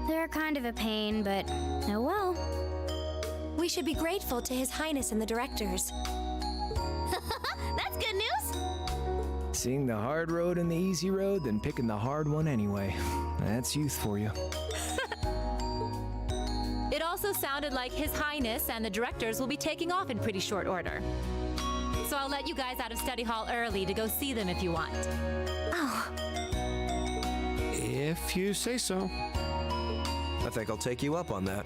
I: They're kind of a pain, but oh well.
C: We should be grateful to His Highness and the directors.
I: That's good news.
V: Seeing the hard road and the easy road, then picking the hard one anyway. That's youth for you.
F: It also sounded like His Highness and the directors will be taking off in pretty short order. So I'll let you guys out of study hall early to go see them if you want.
I: Oh.
G: If you say so.
J: I think I'll take you up on that.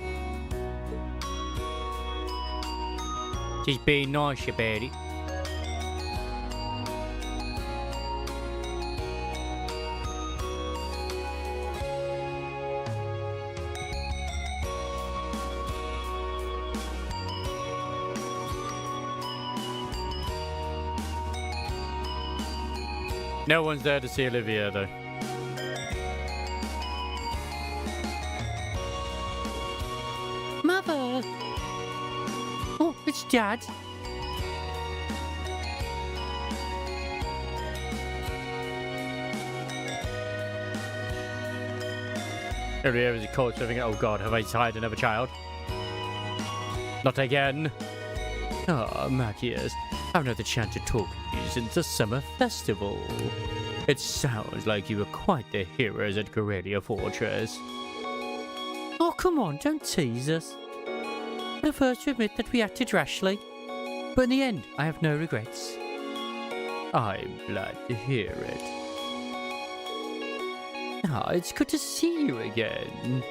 B: Just being nice about it. No one's there to see Olivia, though. Mother! Oh, it's Dad. Olivia is a coach thinking, oh god, have I hired another child? Not again. Ah, Machias, I've another chance to talk to you since the summer festival. It sounds like you were quite the heroes at Corellia Fortress. Oh, come on, don't tease us. I'm the first to admit that we acted rashly, but in the end, I have no regrets. I'm glad to hear it. Ah, it's good to see you again.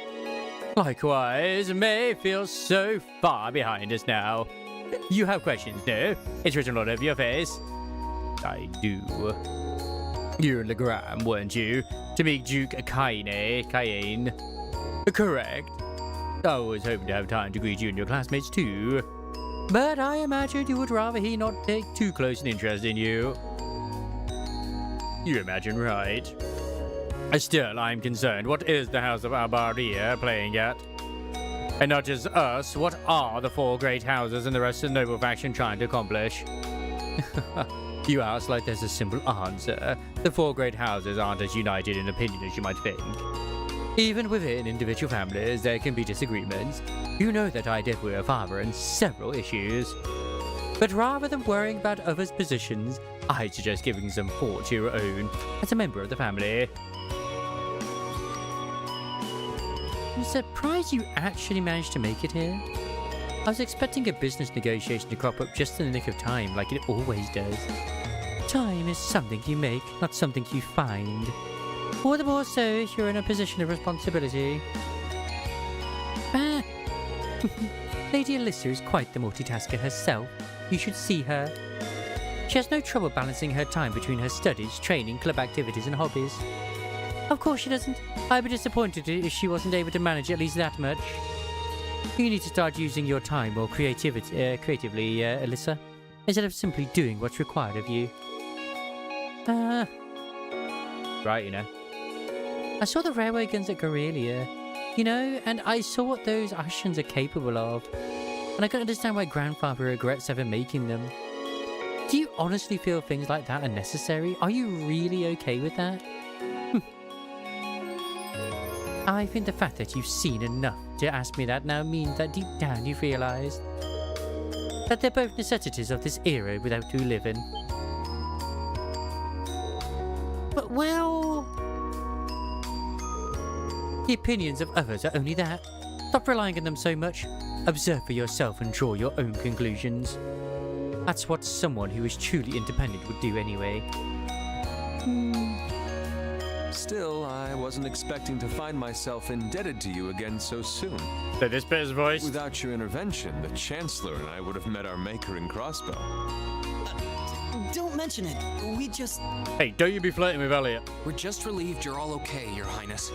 B: Likewise, May feels so far behind us now. You have questions, no? It's written all over your face. I do. You and Legram, weren't you? To meet Duke Cayenne. Correct. I was hoping to have time to greet you and your classmates too. But I imagined you would rather he not take too close an interest in you. You imagine right. Still, I'm concerned. What is the House of Albaria playing at? And not just us, what are the four great houses and the rest of the noble faction trying to accomplish? You ask like there's a simple answer. The four great houses aren't as united in opinion as you might think. Even within individual families, there can be disagreements. You know that I did with your father in several issues. But rather than worrying about others' positions, I'd suggest giving some thought to your own as a member of the family. I'm surprised you actually managed to make it here. I was expecting a business negotiation to crop up just in the nick of time, like it always does. Time is something you make, not something you find. All the more so if you're in a position of responsibility. Lady Alyssa is quite the multitasker herself. You should see her. She has no trouble balancing her time between her studies, training, club activities, and hobbies. Of course she doesn't. I'd be disappointed if she wasn't able to manage at least that much. You need to start using your time more creatively, Alyssa, instead of simply doing what's required of you. Right, you know. I saw the railway guns at Gorelia, you know, and I saw what those Ashans are capable of. And I can understand why Grandfather regrets ever making them. Do you honestly feel things like that are necessary? Are you really okay with that? I think the fact that you've seen enough to ask me that now means that deep down you've realised that they're both necessities of this era without you living. But, well... the opinions of others are only that. Stop relying on them so much. Observe for yourself and draw your own conclusions. That's what someone who is truly independent would do anyway.
T: Still, I wasn't expecting to find myself indebted to you again so soon.
B: So this bit is voiced.
T: Without your intervention, the Chancellor and I would have met our maker in Crossbow.
L: Don't mention it. We just...
B: Hey, don't you be flirting with Elliot.
E: We're just relieved you're all okay, Your Highness.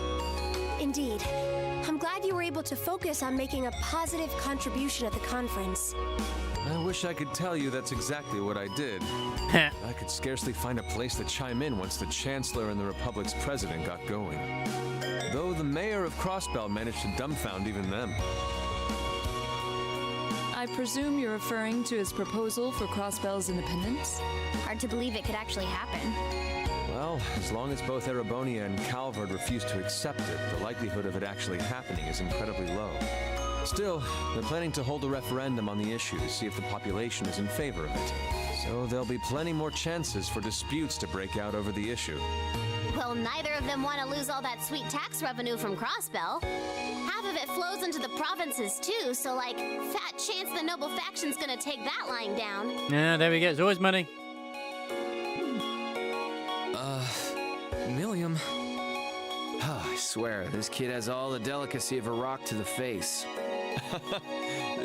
C: Indeed. I'm glad you were able to focus on making a positive contribution at the conference.
T: I wish I could tell you that's exactly what I did. I could scarcely find a place to chime in once the Chancellor and the Republic's president got going. Though the mayor of Crossbell managed to dumbfound even them.
K: I presume you're referring to his proposal for Crossbell's independence?
I: Hard to believe it could actually happen.
T: Well, as long as both Erebonia and Calvard refuse to accept it, the likelihood of it actually happening is incredibly low. Still, they're planning to hold a referendum on the issue to see if the population is in favor of it. So there'll be plenty more chances for disputes to break out over the issue.
I: Well, neither of them want to lose all that sweet tax revenue from Crossbell. Half of it flows into the provinces too, so like, fat chance the noble faction's gonna take that lying down.
B: Yeah, there we go. It's always money.
E: Milliam.
V: I swear, this kid has all the delicacy of a rock to the face.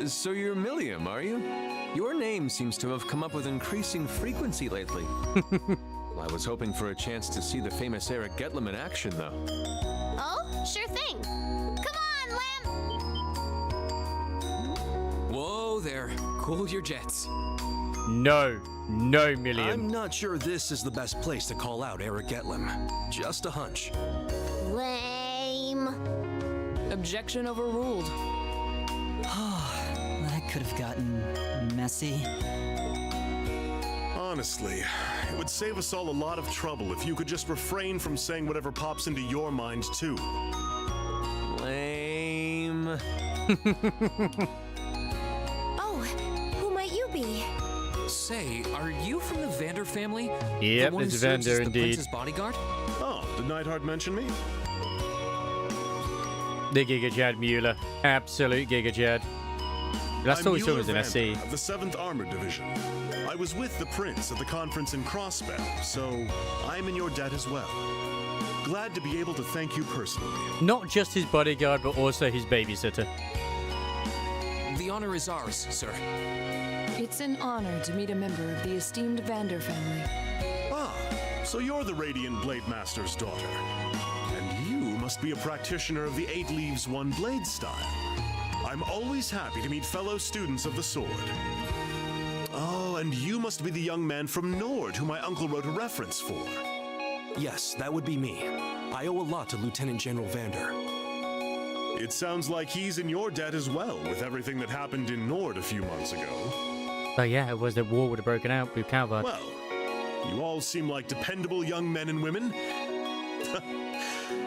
T: So you're Milliam, are you? Your name seems to have come up with increasing frequency lately. I was hoping for a chance to see the famous Eric Getlem in action, though.
I: Oh, sure thing. Come on, Lamb!
E: Whoa there. Cool your jets.
B: No, Milliam.
M: I'm not sure this is the best place to call out Eric Getlem. Just a hunch.
I: Lame.
K: Objection overruled.
L: That could have gotten messy.
P: Honestly, it would save us all a lot of trouble if you could just refrain from saying whatever pops into your mind, too.
T: Lame.
C: Oh, who might you be?
E: Say, are you from the Vander family?
B: Yep,
E: the one
B: it's
E: who serves
B: Vander
E: as the
B: indeed.
E: Prince's bodyguard?
P: Oh, did Neidhart mention me?
B: The Giga Chad Mueller. Absolute Giga Chad. Last time we saw was an SC.
P: Of the 7th Armored Division. I was with the Prince at the conference in Crossbell, so I'm in your debt as well. Glad to be able to thank you personally.
B: Not just his bodyguard, but also his babysitter.
E: The honor is ours, sir.
K: It's an honor to meet a member of the esteemed Vander family.
P: Ah, so you're the Radiant Blade Master's daughter. And you must be a practitioner of the 8 Leaves, 1 Blade style. I'm always happy to meet fellow students of the sword. Oh, and you must be the young man from Nord who my uncle wrote a reference for.
M: Yes, that would be me. I owe a lot to Lieutenant General Vander.
P: It sounds like he's in your debt as well, with everything that happened in Nord a few months ago.
B: Oh yeah, it was the war would have broken out with Calvard.
P: Well, you all seem like dependable young men and women.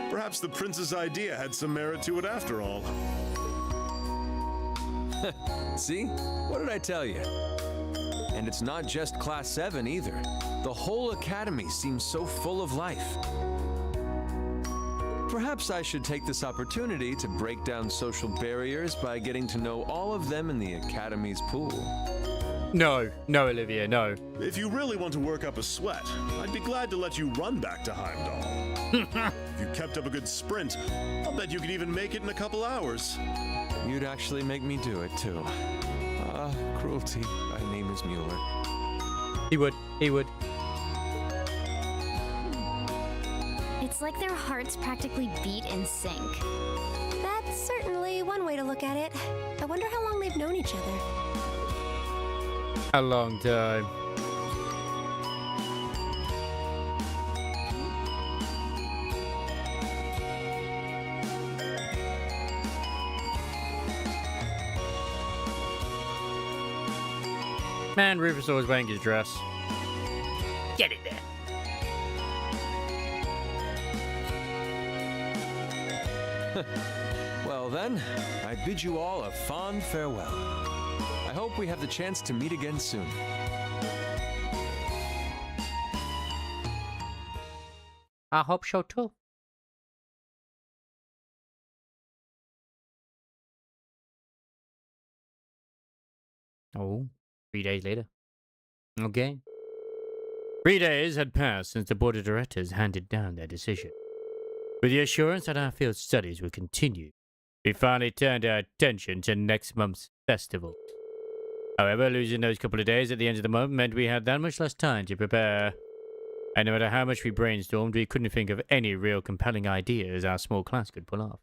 P: Perhaps the Prince's idea had some merit to it after all.
T: See? What did I tell you? And it's not just Class 7 either. The whole Academy seems so full of life. Perhaps I should take this opportunity to break down social barriers by getting to know all of them in the Academy's pool.
B: No, Olivia, no.
P: If you really want to work up a sweat, I'd be glad to let you run back to Heimdall. If you kept up a good sprint, I'll bet you could even make it in a couple hours.
T: You'd actually make me do it, too. Cruelty. My name is Mueller.
B: He would.
I: It's like their hearts practically beat in sync.
C: That's certainly one way to look at it. I wonder how long they've known each other.
B: A long time. Man, Rufus always wearing his dress.
H: Get it there.
T: Well then, I bid you all a fond farewell. I hope we have the chance to meet again soon.
B: I hope so too. Oh, 3 days later. Okay. 3 days had passed since the board of directors handed down their decision. With the assurance that our field studies would continue, we finally turned our attention to next month's festival. However, losing those couple of days at the end of the month meant we had that much less time to prepare. And no matter how much we brainstormed, we couldn't think of any real compelling ideas our small class could pull off.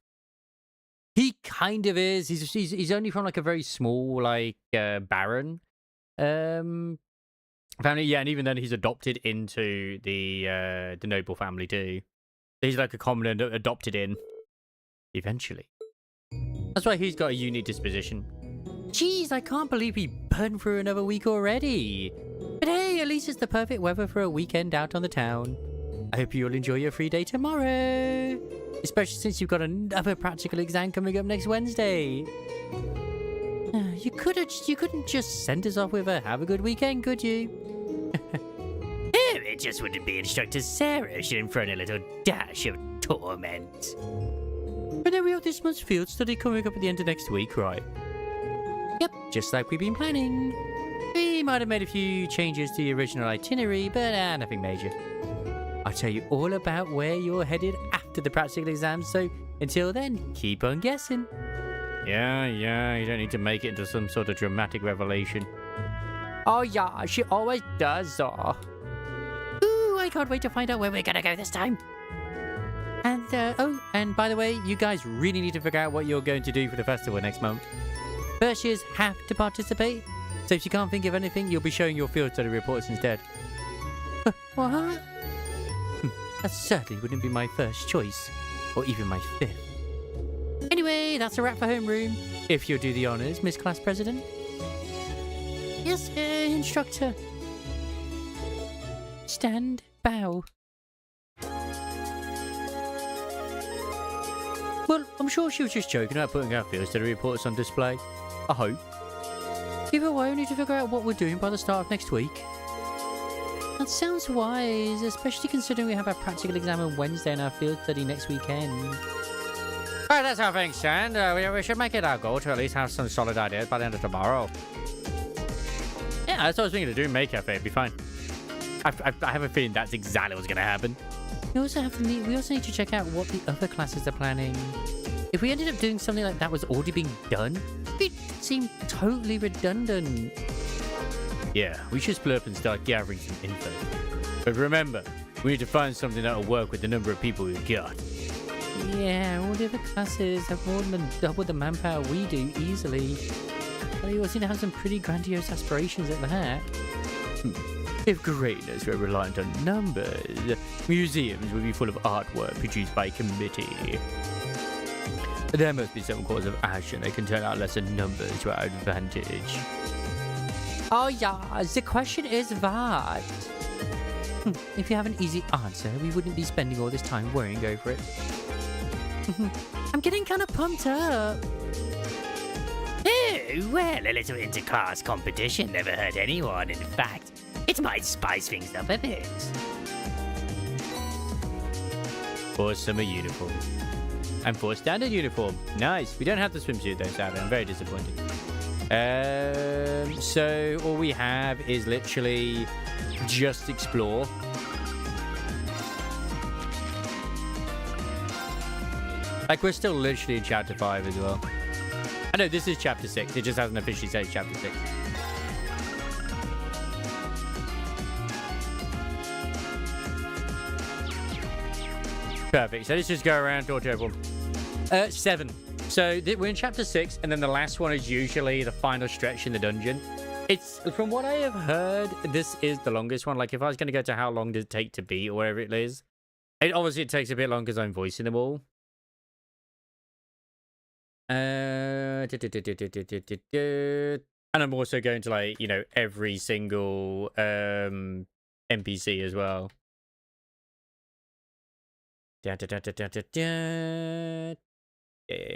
B: He kind of is. He's only from like a very small baron family. Yeah, and even then he's adopted into the noble family too. He's like a common adopted in eventually. That's why he's got a unique disposition. Jeez, I can't believe he burned through another week already. But hey, at least it's the perfect weather for a weekend out on the town. I hope you'll enjoy your free day tomorrow. Especially since you've got another practical exam coming up next Wednesday. You couldn't just send us off with a have a good weekend, could you?
H: It just wouldn't be Instructor Sarah shouldn't throw in a little dash of torment.
B: But then we have this month's field study coming up at the end of next week, right? Yep, just like we've been planning. We might have made a few changes to the original itinerary, but nothing major. I'll tell you all about where you're headed after the practical exams, so until then, keep on guessing. Yeah, you don't need to make it into some sort of dramatic revelation. Oh yeah, she always does, Ooh, I can't wait to find out where we're gonna go this time. And, and by the way, you guys really need to figure out what you're going to do for the festival next month. First years have to participate, so if you can't think of anything, you'll be showing your field study reports instead. What? That certainly wouldn't be my first choice, or even my fifth. Anyway, that's a wrap for homeroom. If you'll do the honors, Miss Class President. Yes, Instructor. Stand, bow. Well, I'm sure she was just joking about putting our field study reports on display. I hope. Either way, we need to figure out what we're doing by the start of next week. That sounds wise, especially considering we have our practical exam on Wednesday and our field study next weekend. Alright, that's how things stand. We should make it our goal to at least have some solid ideas by the end of tomorrow. Yeah, that's what I was thinking to do. Make cafe, it'd be fine. I have a feeling that's exactly what's going to happen. We also need to check out what the other classes are planning. If we ended up doing something like that was already being done, it seemed totally redundant. Yeah, we should split up and start gathering some info. But remember, we need to find something that'll work with the number of people we've got. Yeah, all the other classes have more than double the manpower we do easily. But you all seem to have some pretty grandiose aspirations at that. If greatness were reliant on numbers, museums would be full of artwork produced by committee. There must be some cause of action that can turn out lesser numbers to our advantage. Oh yeah, the question is that. If you have an easy answer, we wouldn't be spending all this time worrying over it. I'm getting kind of pumped up.
H: Oh, well, a little inter-class competition never hurt anyone, in fact. It might spice things up a bit.
B: For summer uniform. And for standard uniform. Nice. We don't have the swimsuit though, sadly. I'm very disappointed. So all we have is literally just explore. Like, we're still literally in chapter 5 as well. I know this is chapter 6. It just hasn't officially said chapter 6. Perfect. So let's just go around, talk to everyone. 7. So we're in chapter 6, and then the last one is usually the final stretch in the dungeon. It's, from what I have heard, this is the longest one. Like, if I was going to go to how long does it take to beat or whatever it is, obviously it takes a bit longer because I'm voicing them all. I And I'm also going to, like, you know, every single NPC as well. Yeah,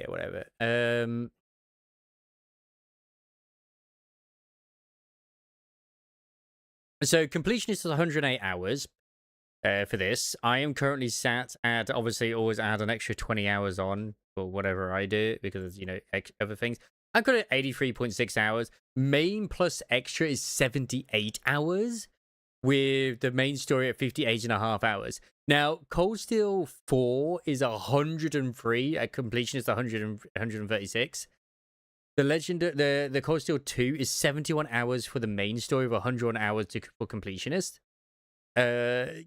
B: whatever. So completion is 108 hours for this. I am currently sat at, obviously always add an extra 20 hours on for whatever I do because, you know, other things. I've got it 83.6 hours. Main plus extra is 78 hours with the main story at 58.5 hours. Now, Cold Steel 4 is 103. At completion is 136. The the Cold Steel 2 is 71 hours for the main story, with 101 hours for completionist.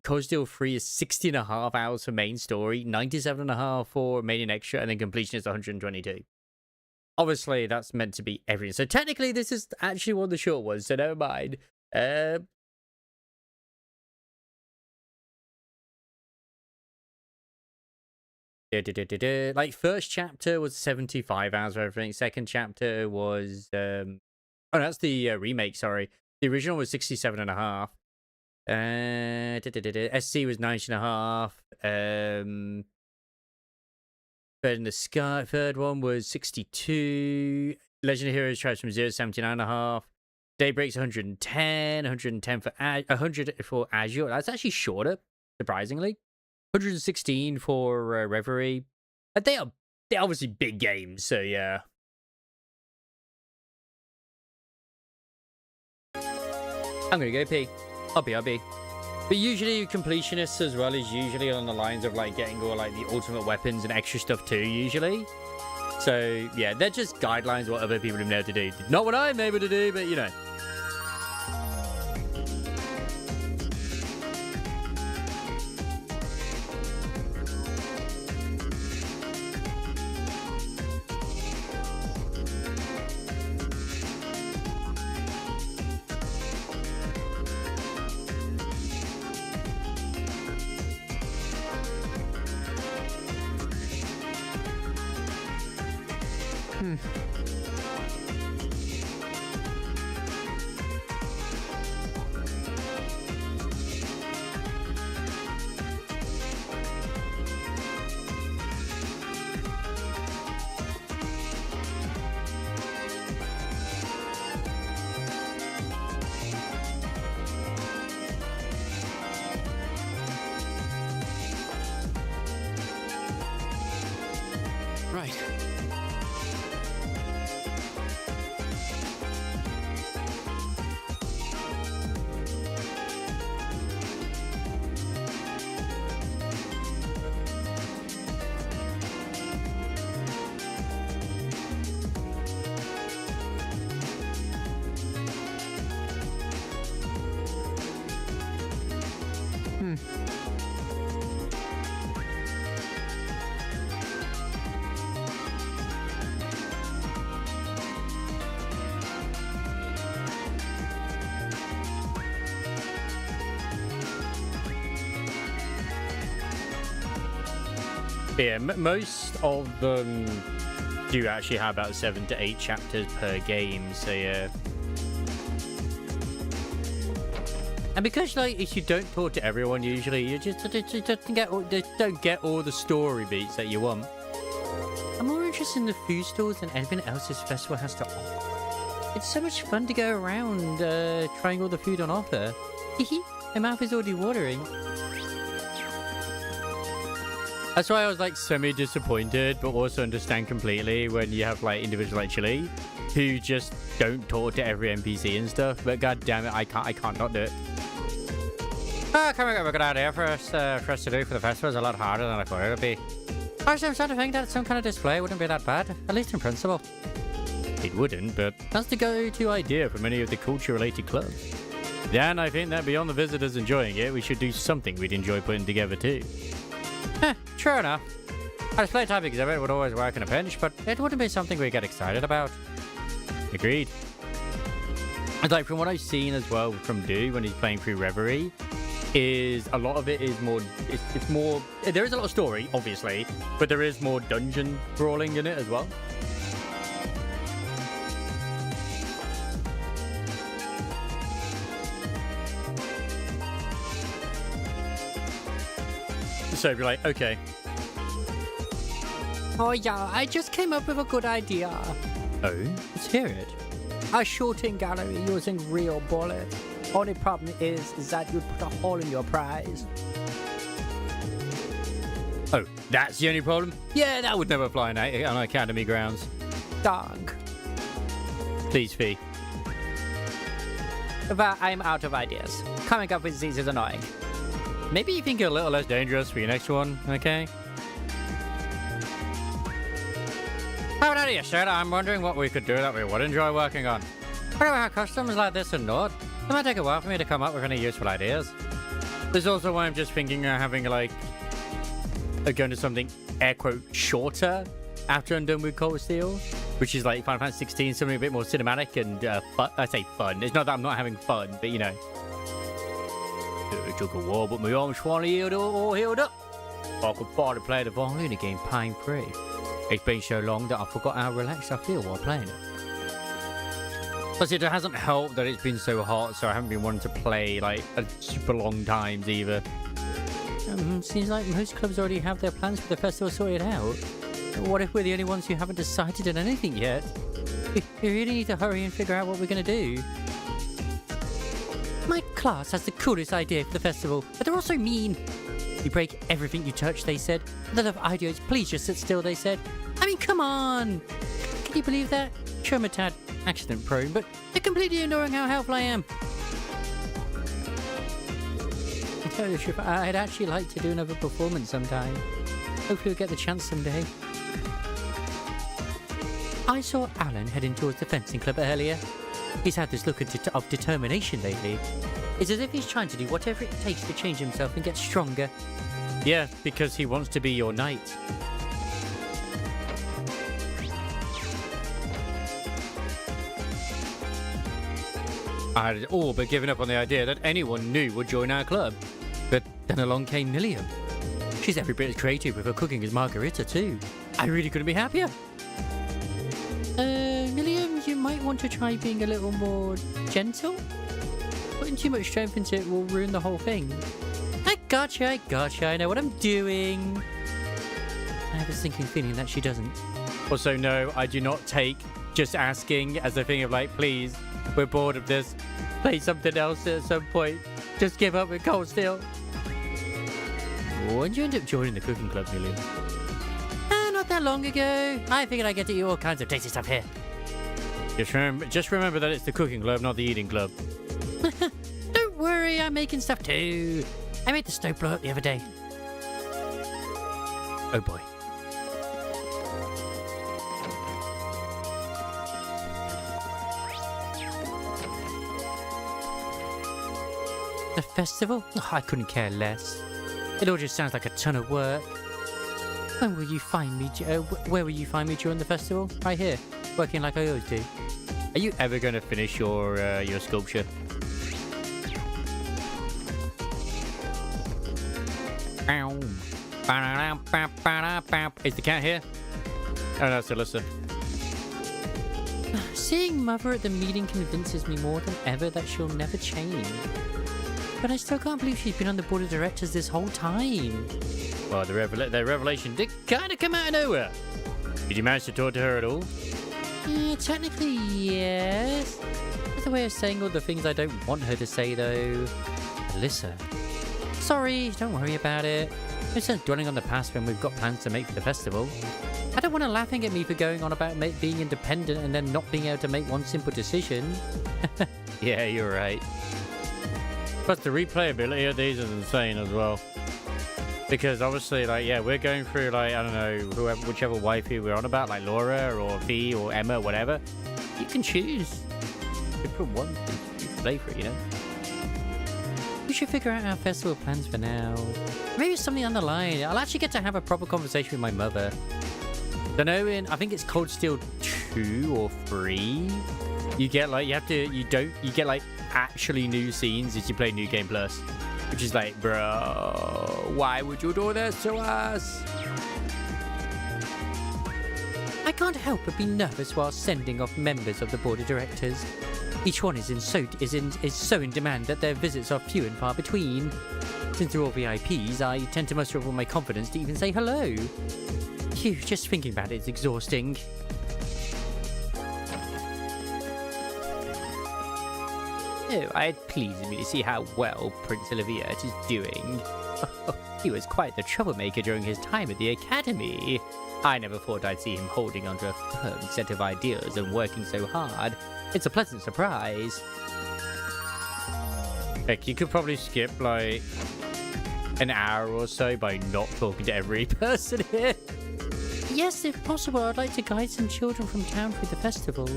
B: Cold Steel 3 is 60.5 hours for main story, 97.5 for main and extra, and then completion is 122. Obviously, that's meant to be everything. So technically, this is actually one of the short ones, so never mind. Like, first chapter was 75 hours for everything. Second chapter was oh, that's the remake, sorry. The original was 67.5. SC was 90.5. Third in the Sky, third one was 62. Legend of Heroes Tribes from Zero, 79.5. Daybreak's 110. 110 for 100 for Azure. That's actually shorter, surprisingly. 116 for Reverie. They're obviously big games, so yeah. I'm gonna go pee. I'll be. But usually completionists as well is usually on the lines of like getting all like the ultimate weapons and extra stuff too, usually. So yeah, they're just guidelines what other people have been able to do. Not what I'm able to do, but you know.
E: Right.
B: Yeah, most of them do actually have about 7 to 8 chapters per game, so yeah. And because, like, if you don't talk to everyone, usually you just don't get all the story beats that you want. I'm more interested in the food stores than anything else this festival has to offer. It's so much fun to go around trying all the food on offer. My mouth is already watering. That's why I was like semi-disappointed, but also understand completely when you have like individuals like Chile who just don't talk to every NPC and stuff. But god damn it, I can't not do it. Coming up with a good idea for us to do for the festival is a lot harder than I thought it would be. Actually, I'm starting to think that some kind of display wouldn't be that bad, at least in principle. It wouldn't, but that's the go-to idea for many of the culture-related clubs. And I think that beyond the visitors enjoying it, we should do something we'd enjoy putting together too. True enough. A display type exhibit would always work in a pinch, but it wouldn't be something we get excited about. Agreed. It's like, from what I've seen as well from Do when he's playing through Reverie, is a lot of it is more, it's more, there is a lot of story, obviously, but there is more dungeon brawling in it as well. also be like, okay.
A: Oh yeah, I just came up with a good idea.
B: Oh, let's hear it.
A: A shooting gallery using real bullets. Only problem is that you'd put a hole in your prize.
B: Oh, that's the only problem? Yeah, that would never fly on Academy grounds.
A: Dog.
B: Please, Fee.
A: But I'm out of ideas. Coming up with these is annoying.
B: Maybe you think you're a little less dangerous for your next one, okay? How about you, sir? I'm wondering what we could do that we would enjoy working on. What about customs like this and Nord? It might take a while for me to come up with any useful ideas. There's also why I'm just thinking of having, like, going to something, air quote, shorter after I'm done with Cold Steel, which is like Final Fantasy 16, something a bit more cinematic and fun. I say fun. It's not that I'm not having fun, but you know. It took a while, but my arms finally all healed up. I could finally play the violin again pain-free. It's been so long that I forgot how relaxed I feel while playing it. Plus, it hasn't helped that it's been so hot, so I haven't been wanting to play like a super long times either. Seems like most clubs already have their plans for the festival sorted out. What if we're the only ones who haven't decided on anything yet? We really need to hurry and figure out what we're going to do. My class has the coolest idea for the festival, but they're also mean. You break everything you touch, they said. They love ideas, please just sit still, they said. I mean, come on! Can you believe that? Sure, I'm a tad accident prone, but they're completely ignoring how helpful I am. To tell you the truth, I'd actually like to do another performance sometime. Hopefully we'll get the chance someday. I saw Alan heading towards the fencing club earlier. He's had this look of determination lately. It's as if he's trying to do whatever it takes to change himself and get stronger. Yeah, because he wants to be your knight. I had all but given up on the idea that anyone new would join our club. But then along came Nilium. She's every bit as creative with her cooking as Margarita too. I really couldn't be happier. Nilium, you might want to try being a little more gentle? Putting too much strength into it will ruin the whole thing. I gotcha, I know what I'm doing. I have a sinking feeling that she doesn't. Also, no, I do not take just asking as a thing of like, please, we're bored of this. Play something else at some point. Just give up with Cold Steel. When did you end up joining the cooking club, Nilium? Not that long ago. I figured I'd get to eat all kinds of tasty stuff here. Just remember that it's the cooking club, not the eating club. Don't worry, I'm making stuff too. I made the stove blow up the other day. Oh boy. The festival? Oh, I couldn't care less. It all just sounds like a ton of work. When will you find me? Where will you find me during the festival? Right here, working like I always do. Are you ever going to finish your sculpture? Is the cat here? Oh no, it's Alyssa. Seeing Mother at the meeting convinces me more than ever that she'll never change. But I still can't believe she's been on the board of directors this whole time. Well, their revelation did kind of come out of nowhere. Did you manage to talk to her at all? Technically, yes. That's a way of saying all the things I don't want her to say, though. Alyssa. Sorry, don't worry about it. No sense dwelling on the past when we've got plans to make for the festival. I don't want her laughing at me for going on about being independent and then not being able to make one simple decision. Yeah, you're right. Plus, the replayability of these is insane as well. Because obviously, like, yeah, we're going through, like, I don't know, whichever waifu we're on about, like Laura or V or Emma, whatever. You can choose. You put one, you can play for it, you know? We should figure out our festival plans for now. Maybe something on the line. I'll actually get to have a proper conversation with my mother. Don't know, I think it's Cold Steel 2 or 3. You get, like, you get, like, actually new scenes as you play New Game Plus. Which is like, bro, why would you do this to us? I can't help but be nervous while sending off members of the board of directors. Each one is so in demand that their visits are few and far between. Since they're all VIPs, I tend to muster up all my confidence to even say hello. Phew, just thinking about it is exhausting. Oh, it pleases me to see how well Prince Olivier is doing. He was quite the troublemaker during his time at the academy. I never thought I'd see him holding onto a firm set of ideas and working so hard. It's a pleasant surprise. Heck, you could probably skip, like, an hour or so by not talking to every person here. Yes, if possible, I'd like to guide some children from town through the festival.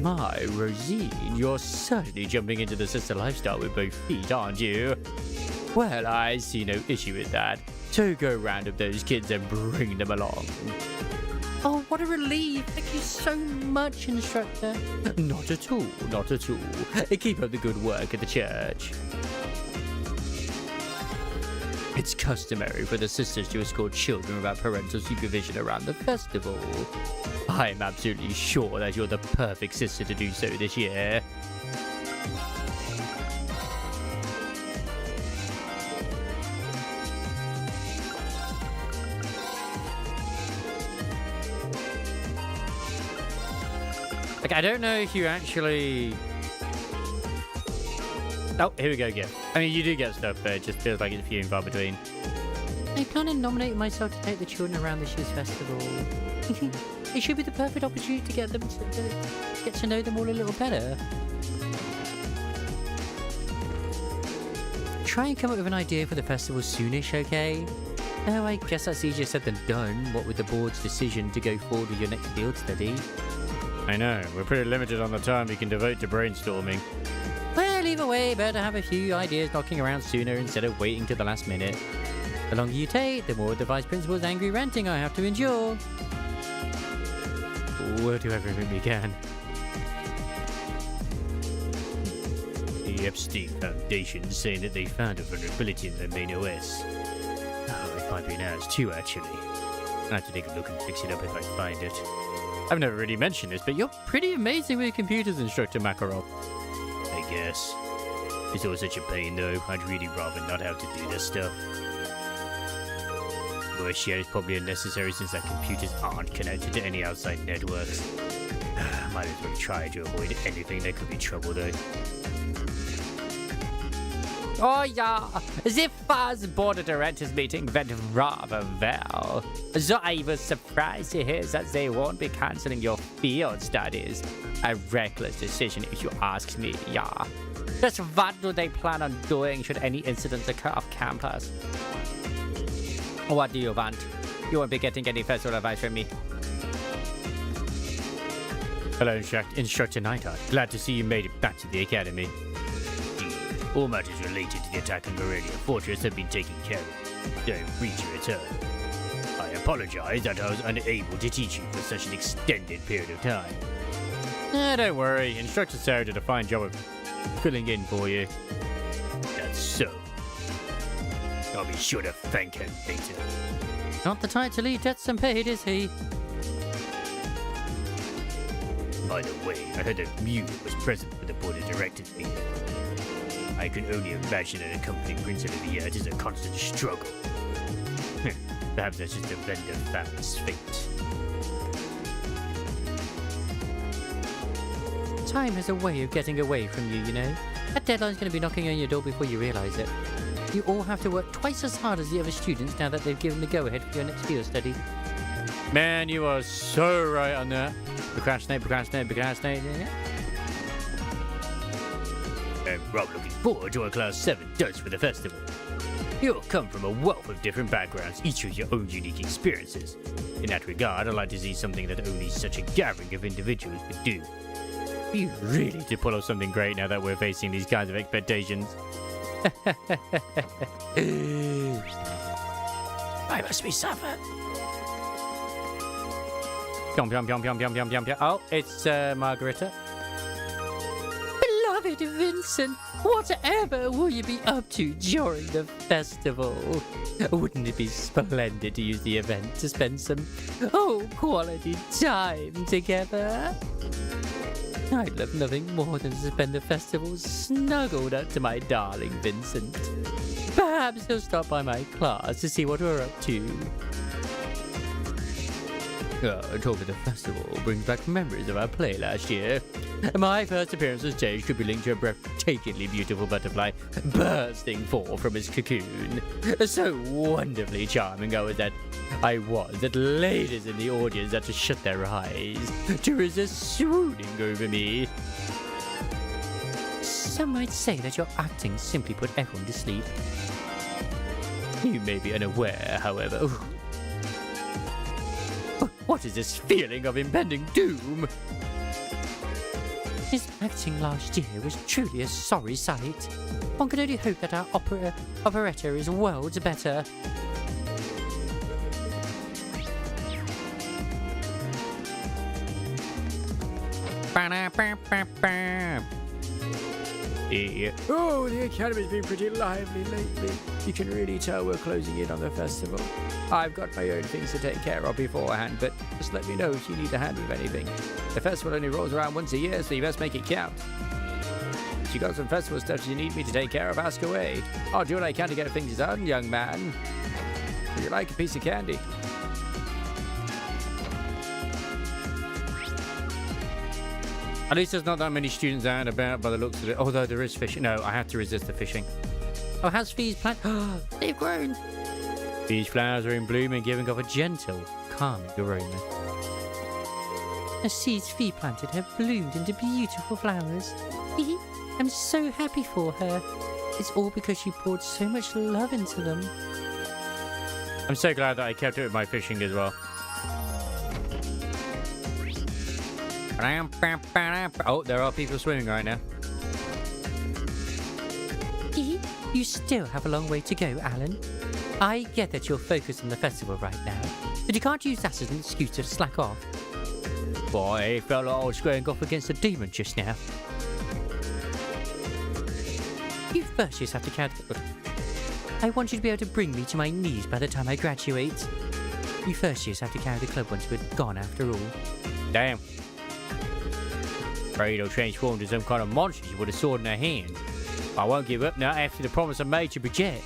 B: My, Rosine, you're certainly jumping into the sister lifestyle with both feet, aren't you? Well, I see no issue with that. So go round with those kids and bring them along. Oh, what a relief. Thank you so much, instructor. Not at all, not at all. Keep up the good work at the church. It's customary for the sisters to escort children without parental supervision around the festival. I'm absolutely sure that you're the perfect sister to do so this year. Like, I don't know if you actually... Oh, here we go again. I mean, you do get stuff, but it just feels like it's few and far between. I plan on nominating myself to take the children around this year's festival. It should be the perfect opportunity to get them to get to know them all a little better. Try and come up with an idea for the festival soonish, okay? Oh, I guess that's easier said than done, what with the board's decision to go forward with your next field study. I know, we're pretty limited on the time we can devote to brainstorming. Well, either way, better have a few ideas knocking around sooner instead of waiting till the last minute. The longer you take, the more the vice principal's angry ranting I have to endure. We'll do everything we can. The Epstein Foundation saying that they found a vulnerability in their main OS. Oh, it might be an ours too, actually. I'll have to take a look and fix it up if I find it. I've never really mentioned this, but you're pretty amazing with computers, Instructor Makarov. I guess. It's all such a pain, though. I'd really rather not have to do this stuff. Worse yet, it's probably unnecessary since our computers aren't connected to any outside networks. Might as well try to avoid anything that could be trouble, though. Oh yeah, the first board of directors meeting went rather well. So I was surprised to hear that they won't be cancelling your field studies. A reckless decision if you ask me, yeah. Just what do they plan on doing should any incidents occur off campus? What do you want? You won't be getting any festival advice from me. Hello, Instructor Nighthawk. Glad to see you made it back to the academy. All matters related to the attack on Aurelia Fortress have been taken care of. Don't reach your return. I apologize that I was unable to teach you for such an extended period of time. Don't worry. Instructor Sarah did a fine job of filling in for you. That's so. I'll be sure to thank him later. Not the type to leave debts unpaid, is he? By the way, I heard that Mew was present for the board of directors meeting. I can only imagine that accompanying Prince Olivier is a constant struggle. Perhaps that's just a vendor family's fate. Time has a way of getting away from you, you know? That deadline's going to be knocking on your door before you realise it. You all have to work twice as hard as the other students now that they've given the go-ahead for your next field study. Man, you are so right on that. Procrastinate. I'm Rob looking forward to what Class 7 does for the festival. You'll come from a wealth of different backgrounds, each with your own unique experiences. In that regard, I'd like to see something that only such a gathering of individuals could do. We really need to pull off something great now that we're facing these kinds of expectations. Why must we suffer? Oh, it's Margarita. Beloved Vincent, whatever will you be up to during the festival? Wouldn't it be splendid to use the event to spend some quality time together? I'd love nothing more than to spend the festival snuggled up to my darling Vincent. Perhaps he'll stop by my class to see what we're up to. Talk of the festival brings back memories of our play last year. My first appearance on stage could be linked to a breathtakingly beautiful butterfly bursting forth from its cocoon. So wonderfully charming I was that ladies in the audience had to shut their eyes to resist swooning over me. Some might say that your acting simply put everyone to sleep. You may be unaware, however. What is this feeling of impending doom? His acting last year was truly a sorry sight. One can only hope that our operetta is worlds better.
A: Yeah. Oh, the Academy's been pretty lively lately. You can really tell we're closing in on the festival. I've got my own things to take care of beforehand, but just let me know if you need a hand with anything. The festival only rolls around once a year, so you best make it count. If you got some festival stuff you need me to take care of, ask away. I'll do what I can to get things done, young man. Would you like a piece of candy?
B: At least there's not that many students out and about by the looks of it. Although there is fishing. No, I have to resist the fishing. Oh, how's Fee's plant? They've grown. These flowers are in bloom and giving off a gentle, calming aroma. The seeds Fee planted have bloomed into beautiful flowers. I'm so happy for her. It's all because she poured so much love into them. I'm so glad that I kept it with my fishing as well. Oh, there are people swimming right now. You still have a long way to go, Alan. I get that you're focused on the festival right now, but you can't use that as an excuse to slack off. Boy, I felt like I was squaring off against a demon just now. You first just have to count. I want you to be able to bring me to my knees by the time I graduate. You first just have to carry the club once we're gone after all. Damn. Afraid I'll transform into some kind of monster with a sword in her hand. I won't give up now after the promise I made to Bridget.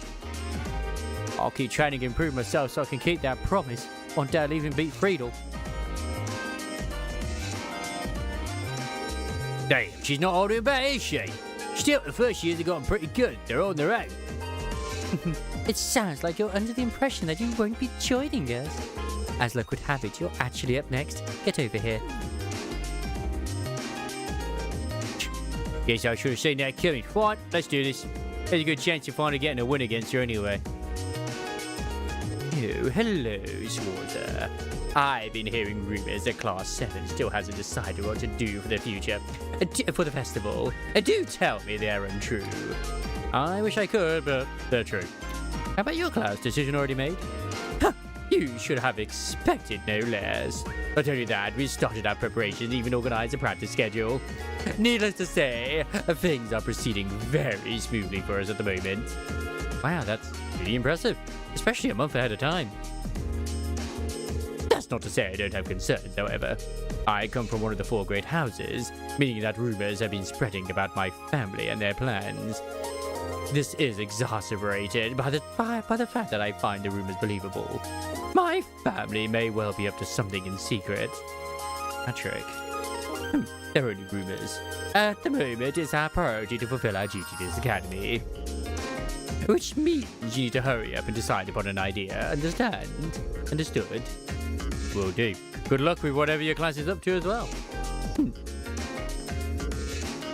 B: I'll keep training and improve myself so I can keep that promise. One day I'll even beat Friedel. Damn, she's not holding back, is she? Still, the first years have gotten pretty good. They're on their own. It sounds like you're under the impression that you won't be joining us. As luck would have it, you're actually up next. Get over here. Guess I should have seen that coming. Fine, let's do this. There's a good chance you're finally getting a win against her anyway. Oh, hello, Swarther. I've been hearing rumors that Class 7 still hasn't decided what to do for the future. For the festival. Do tell me they're untrue. I wish I could, but they're true. How about your class? Decision already made? You should have expected no less. Not only that, we started our preparations, even organized a practice schedule. Needless to say, things are proceeding very smoothly for us at the moment. Wow, that's really impressive, especially a month ahead of time. That's not to say I don't have concerns, however. I come from one of the 4 great houses, meaning that rumors have been spreading about my family and their plans. This is exacerbated by the fact that I find the rumors believable. My family may well be up to something in secret. Patrick. They're only rumors. At the moment, it's our priority to fulfill our duty to this academy. Which means you need to hurry up and decide upon an idea. Understand? Understood? Will do. Good luck with whatever your class is up to as well.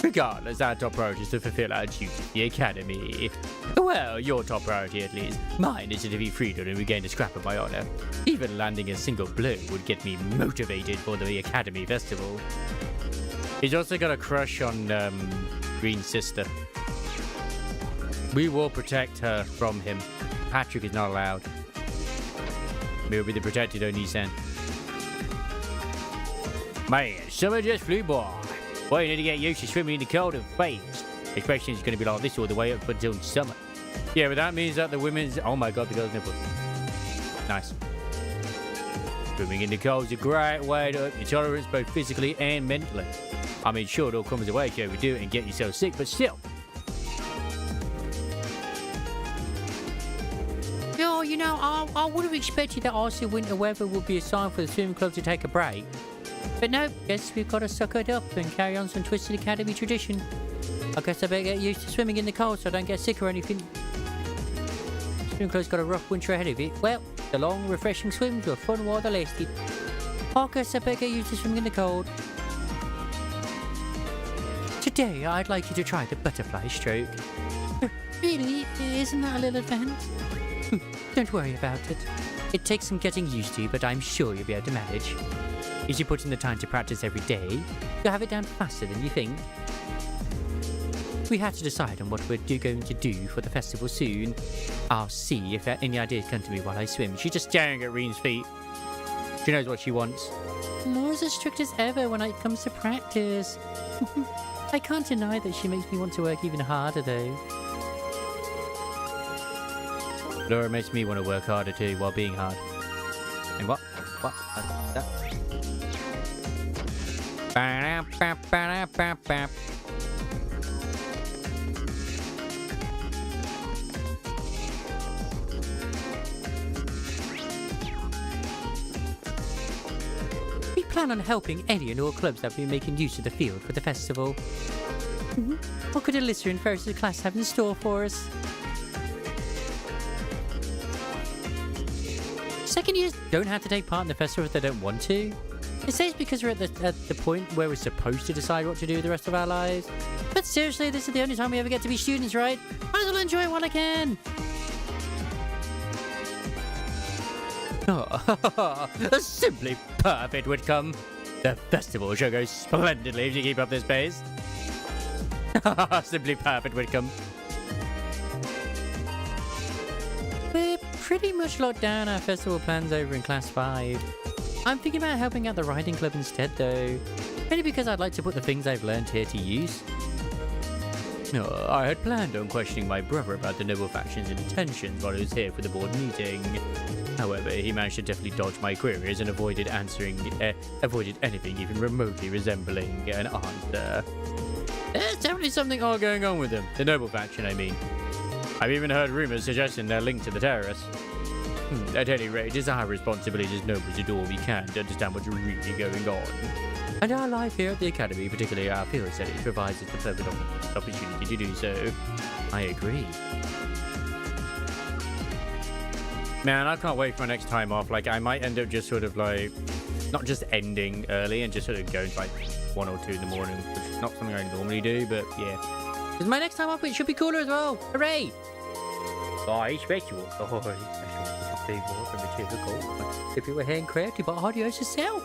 B: Regardless, our top priority is to fulfill our duty to the academy. Well, your top priority at least. Mine is to defeat Friedel and regain a scrap of my honor. Even landing a single blow would get me motivated for the academy festival. He's also got a crush on Green's sister. We will protect her from him. Patrick is not allowed. We'll be the protected Oni-san. Man, summer just flew by. Well, you need to get used to swimming in the cold and fast. Especially it's going to be like this all the way up until summer. Yeah, but that means that the women's... Oh my god, the girls' nipple. Nice. Swimming in the cold is a great way to up your tolerance both physically and mentally. I mean, sure, it all comes away if you overdo it and get yourself sick, but still.
A: know, I would have expected that icy winter weather would be a sign for the swimming club to take a break. But no, guess we've got to suck it up and carry on some twisted academy tradition. I guess I better get used to swimming in the cold so I don't get sick or anything. Swimming club's got a rough winter ahead of it. Well, the long, refreshing swims were fun while they lasted. I guess I better get used to swimming in the cold. Today, I'd like you to try the butterfly stroke. Really? Isn't that a little advanced? Don't worry about it. It takes some getting used to, but I'm sure you'll be able to manage. If you put in the time to practice every day, you'll have it down faster than you think. We have to decide on what we're going to do for the festival soon. I'll see if any ideas come to me while I swim. She's just staring at Reen's feet. She knows what she wants. Laura's as strict as ever when it comes to practice. I can't deny that she makes me want to work even harder, though. Laura makes me want to work harder too while being hard. And what? What? That? We plan on helping any and all clubs that will be making use of the field for the festival. What could Alyssa and Ferris's class have in store for us? Second years don't have to take part in the festival if they don't want to. It says because we're at the point where we're supposed to decide what to do the rest of our lives. But seriously, this is the only time we ever get to be students, right? Might as well enjoy it while I can. Oh, simply perfect, Whitcomb. The festival shall go splendidly if you keep up this pace. Simply perfect, Whitcomb. We're pretty much locked down our festival plans over in Class 5. I'm thinking about helping out the riding club instead, though. Mainly because I'd like to put the things I've learned here to use. No, I had planned on questioning my brother about the noble faction's intentions while he was here for the board meeting. However, he managed to deftly dodge my queries and avoided anything even remotely resembling an answer. There's definitely something odd going on with them. The noble faction, I mean. I've even heard rumors suggesting they're linked to the terrorists. At any rate, it's our responsibility as nobles to do all we can to understand what's really going on. And our life here at the Academy, particularly our field studies, provides us the perfect opportunity to do so. I agree. Man, I can't wait for my next time off. Like, I might end up just sort of like, not just ending early and just sort of going to like 1 or 2 in the morning, which is not something I normally do, but yeah. Because my next time off, it should be cooler as well. Hooray! Bye, special. Oh, special. More from the typical. If it were handcrafted by Audios yourself.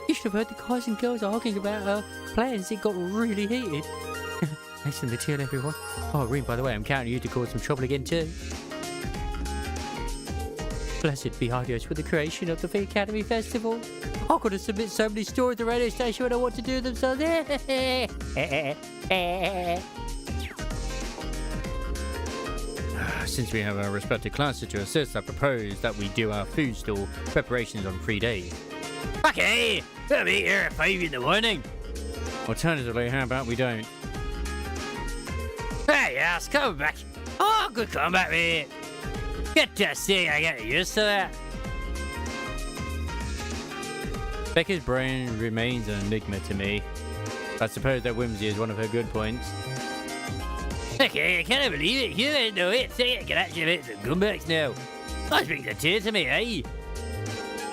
A: You should have heard the guys and girls arguing about plans. It got really heated. Nice to meet you, everyone. Oh, Reen, by the way, I'm counting you to cause some trouble again, too. Blessed be Audios for the creation of the Academy Festival. I've got to submit so many stories to the radio station when I want to do them, so... Since we have our respective classes to assist, I propose that we do our food stall preparations on 3 days. Okay, we'll be here at 5 in the morning. Alternatively, how about we don't? Hey, yes, come back. Oh, good comeback, mate. Good to see I get used to that. Becca's brain remains an enigma to me. I suppose that whimsy is one of her good points. Okay, I can't believe it. You didn't know it. Say I can actually make some comebacks now. That's bring a tear to me, eh?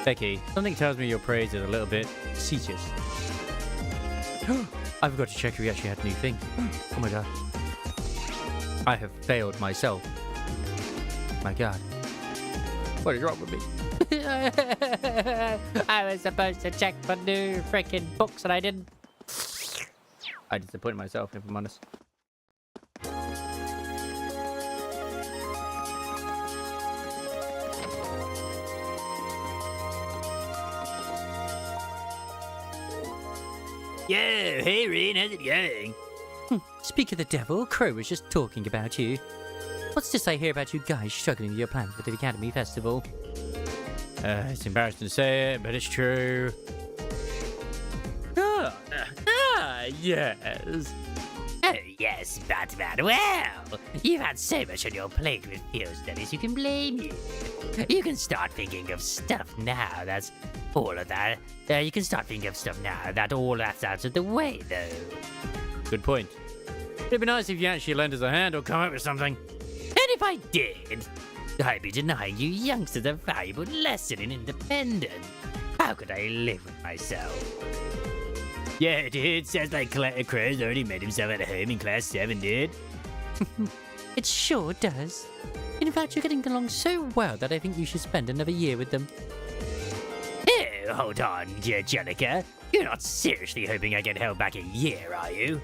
A: Becky, something tells me your praise is a little bit facetious. I forgot to check if we actually had new things. Oh my god. I have failed myself. My god. What is wrong with me? I was supposed to check for new freaking books and I didn't. I disappointed myself, if I'm honest. Yo, hey Reen, how's it going? Speak of the devil, Crow was just talking about you. What's to say here about you guys struggling with your plans for the Academy Festival? It's embarrassing to say it, but it's true. Yes.
H: Oh, yes, Batman. Well, you've had so much on your plate with field studies, you can blame you. You can start thinking of stuff now that's all of that. You can start thinking of stuff now that all that's out of the way, though.
B: Good point. It'd be nice if you actually lend us a hand or come up with something.
H: And if I did, I'd be denying you youngsters a valuable lesson in independence. How could I live with myself? Yeah, dude, sounds like Crow's already made himself at home in Class 7, dude.
B: It sure does. In fact, you're getting along so well that I think you should spend another year with them.
H: Oh, hold on, Jenica. You're not seriously hoping I get held back a year, are you?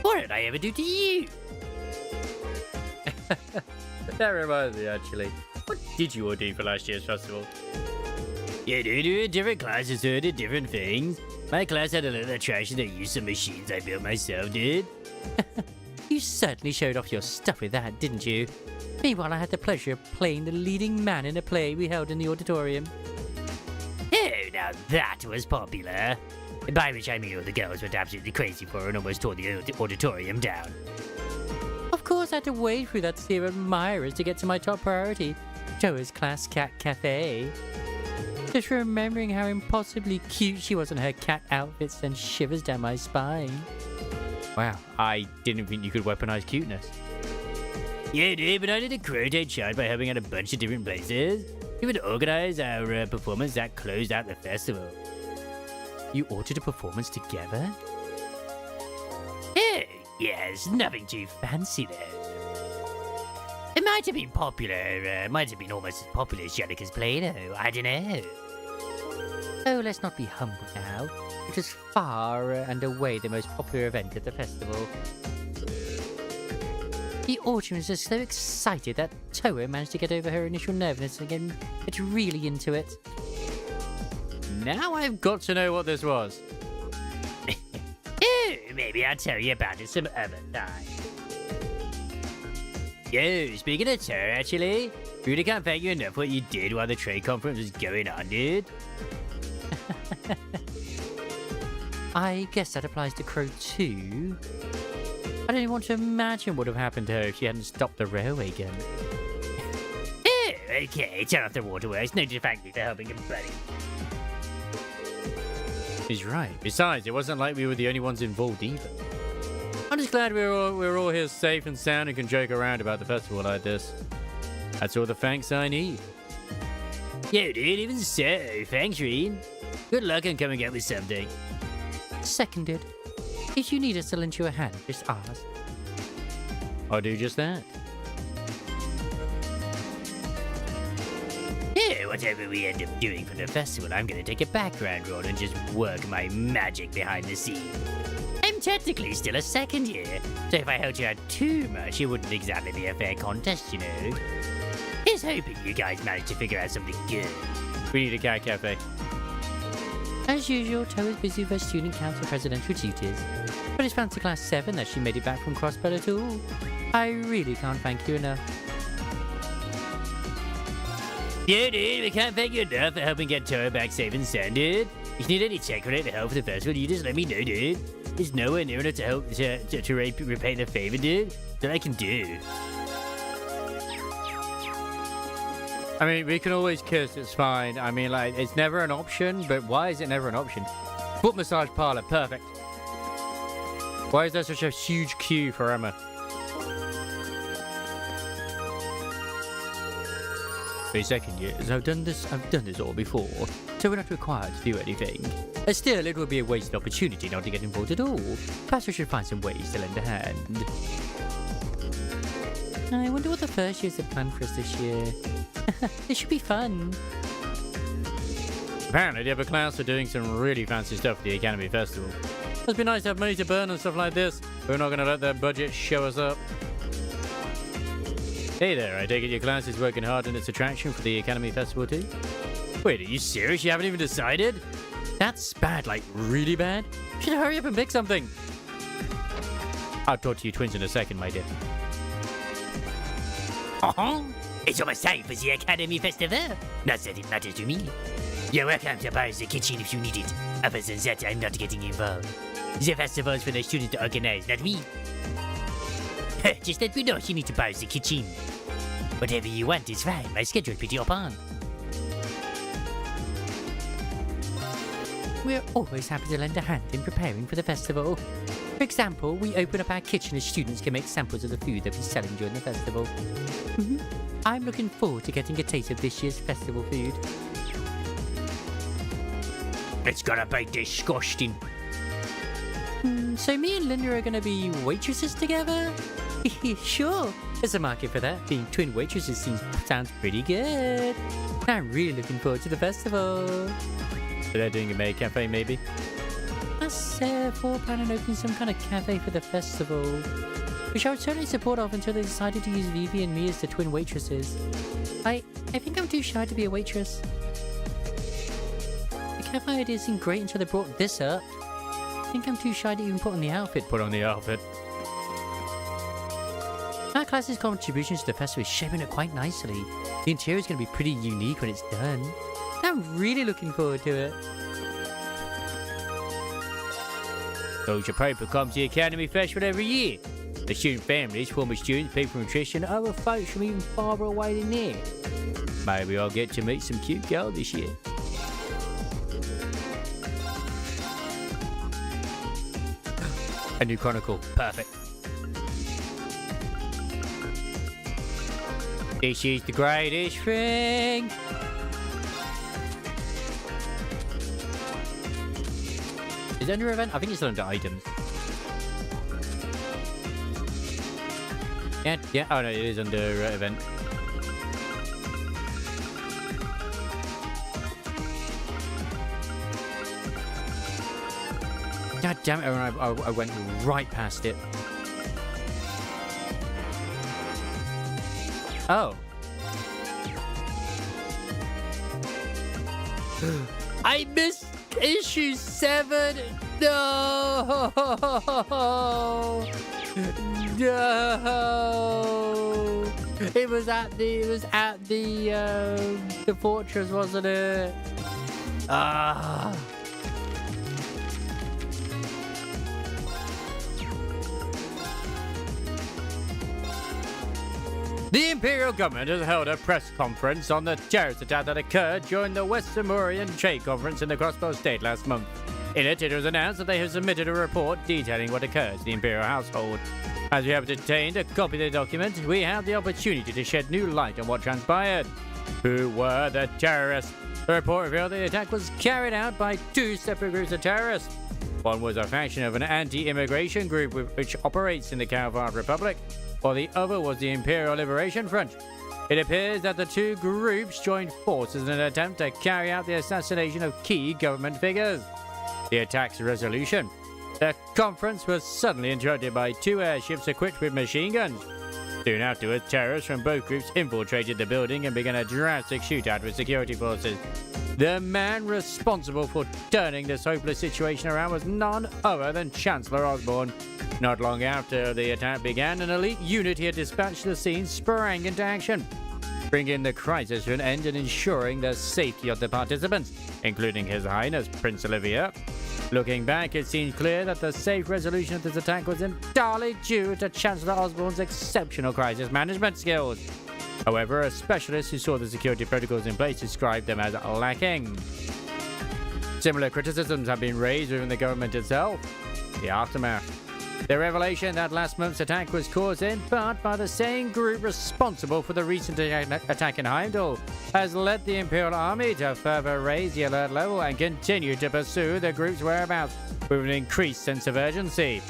H: What did I ever do to you?
B: That reminds me, actually. What did you all do for last year's festival?
H: Yeah, dude, different classes did different things. My class had a little attraction that used some machines I built myself, dude.
B: You certainly showed off your stuff with that, didn't you? Meanwhile, I had the pleasure of playing the leading man in a play we held in the auditorium.
H: Oh, now that was popular. By which I mean all the girls went absolutely crazy for her and almost tore the auditorium down.
B: Of course, I had to wade through that sea of admirers to get to my top priority, Joa's Class Cat Cafe. Just remembering how impossibly cute she was in her cat outfit sends shivers down my spine. Wow, I didn't think you could weaponize cuteness.
H: Yeah, dude, but I did a crowdate charge by helping out a bunch of different places. We would organize our performance that closed out the festival.
B: You ordered a performance together?
H: Yes, nothing too fancy though. It might have been popular, might have been almost as popular as Jenica's play though, I don't know.
B: Oh, let's not be humble now. It was far and away the most popular event at the festival. The audience was just so excited that Toa managed to get over her initial nervousness and get really into it. Now I've got to know what this was.
H: Maybe I'll tell you about it some other time. Yo, speaking of Toa, actually, really can't thank you enough for what you did while the trade conference was going on, dude.
B: I guess that applies to Crow too. I don't even want to imagine what would have happened to her if she hadn't stopped the railway gun.
H: Okay, turn off the waterworks. No factory for helping him, buddy.
B: He's right. Besides, it wasn't like we were the only ones involved either. I'm just glad we're all here safe and sound and can joke around about the festival like this. That's all the thanks I need.
H: Yo, dude, even so, thanks, Reen. Good luck on coming up with something.
B: Seconded. If you need us to lend you a hand, just ask. I'll do just that.
H: Yeah, whatever we end up doing for the festival, I'm gonna take a background role and just work my magic behind the scenes. I'm technically still a second year, so if I held you out too much, it wouldn't exactly be a fair contest, you know. Here's hoping you guys manage to figure out something good.
B: We need a cat cafe.
A: As usual, Toa's busy with her student council presidential duties, but it's fancy Class 7 that she made it back from Crossbell at all. I really can't thank you enough.
H: Yeah, dude, we can't thank you enough for helping get Toa back safe and sound, dude. If you need any tech-related help for the festival, you just let me know, dude. There's nowhere near enough to help to repay the favor, dude. That I can do.
B: I mean, we can always kiss, it's fine. I mean, like, it's never an option, but why is it never an option? Foot massage parlor, perfect. Why is there such a huge queue for Emma? For second years, I've done this all before, so we're not required to do anything. Still, it would be a wasted opportunity not to get involved at all. Perhaps we should find some ways to lend a hand. I wonder what the first years have planned for us this year. It should be fun. Apparently, the upper class are doing some really fancy stuff at the Academy Festival. It'd be nice to have money to burn and stuff like this, but we're not going to let their budget show us up. Hey there, I take it your class is working hard on its attraction for the Academy Festival too? Wait, are you serious? You haven't even decided? That's bad, like really bad? You should hurry up and pick something. I'll talk to you twins in a second, my dear.
H: It's almost time for the Academy Festival. Not that it matters to me. You're welcome to borrow the kitchen if you need it. Other than that, I'm not getting involved. The festival's for the students to organize, not me. Just let me know if you need to borrow the kitchen. Whatever you want is fine. My schedule's pretty open.
B: We're always happy to lend a hand in preparing for the festival. For example, we open up our kitchen as students can make samples of the food they'll be selling during the festival. I'm looking forward to getting a taste of this year's festival food.
H: It's gonna be disgusting.
B: So me and Linda are gonna be waitresses together? Sure, there's a market for that. Being twin waitresses sounds pretty good. I'm really looking forward to the festival. So they're doing a maid cafe, maybe?
A: Us four plan on opening some kind of cafe for the festival, which I would certainly support of until they decided to use Vivi and me as the twin waitresses. I think I'm too shy to be a waitress. The cafe idea seemed great until they brought this up. I think I'm too shy to even put on the outfit.
B: Put on the outfit.
A: Our class's contributions to the festival is shaping it quite nicely. The interior is going to be pretty unique when it's done. I'm really looking forward to it.
H: Social Paper comes to the Academy Festival every year. The student families, former students, people from nutrition, and other folks from even farther away than there. Maybe I'll get to meet some cute girls this year.
B: A new chronicle. Perfect.
H: This is the greatest thing.
B: Is it under event? I think it's under items. Yeah. Oh no, it is under event. God damn it, I went right past it. Oh. I missed issue 7. No. No. It was at the fortress, wasn't it? Ah. The Imperial government has held a press conference on the terrorist attack that occurred during the West Samurian Trade Conference in the Crossbow State last month. In it, it was announced that they have submitted a report detailing what occurred to the Imperial household. As we have obtained a copy of the document, we have the opportunity to shed new light on what transpired. Who were the terrorists? The report revealed that the attack was carried out by 2 separate groups of terrorists. One was a faction of an anti-immigration group which operates in the Calvard Republic, while the other was the Imperial Liberation Front. It appears that the 2 groups joined forces in an attempt to carry out the assassination of key government figures. The attack's resolution. The conference was suddenly interrupted by 2 airships equipped with machine guns. Soon afterwards, terrorists from both groups infiltrated the building and began a drastic shootout with security forces. The man responsible for turning this hopeless situation around was none other than Chancellor Osborne. Not long after the attack began, an elite unit he had dispatched to the scene sprang into action, bringing the crisis to an end and ensuring the safety of the participants, including His Highness Prince Olivia. Looking back, it seems clear that the safe resolution of this attack was entirely due to Chancellor Osborne's exceptional crisis management skills. However, a specialist who saw the security protocols in place described them as lacking. Similar criticisms have been raised within the government itself. The aftermath. The revelation that last month's attack was caused in part by the same group responsible for the recent attack in Heimdall has led the Imperial Army to further raise the alert level and continue to pursue the group's whereabouts with an increased sense of urgency.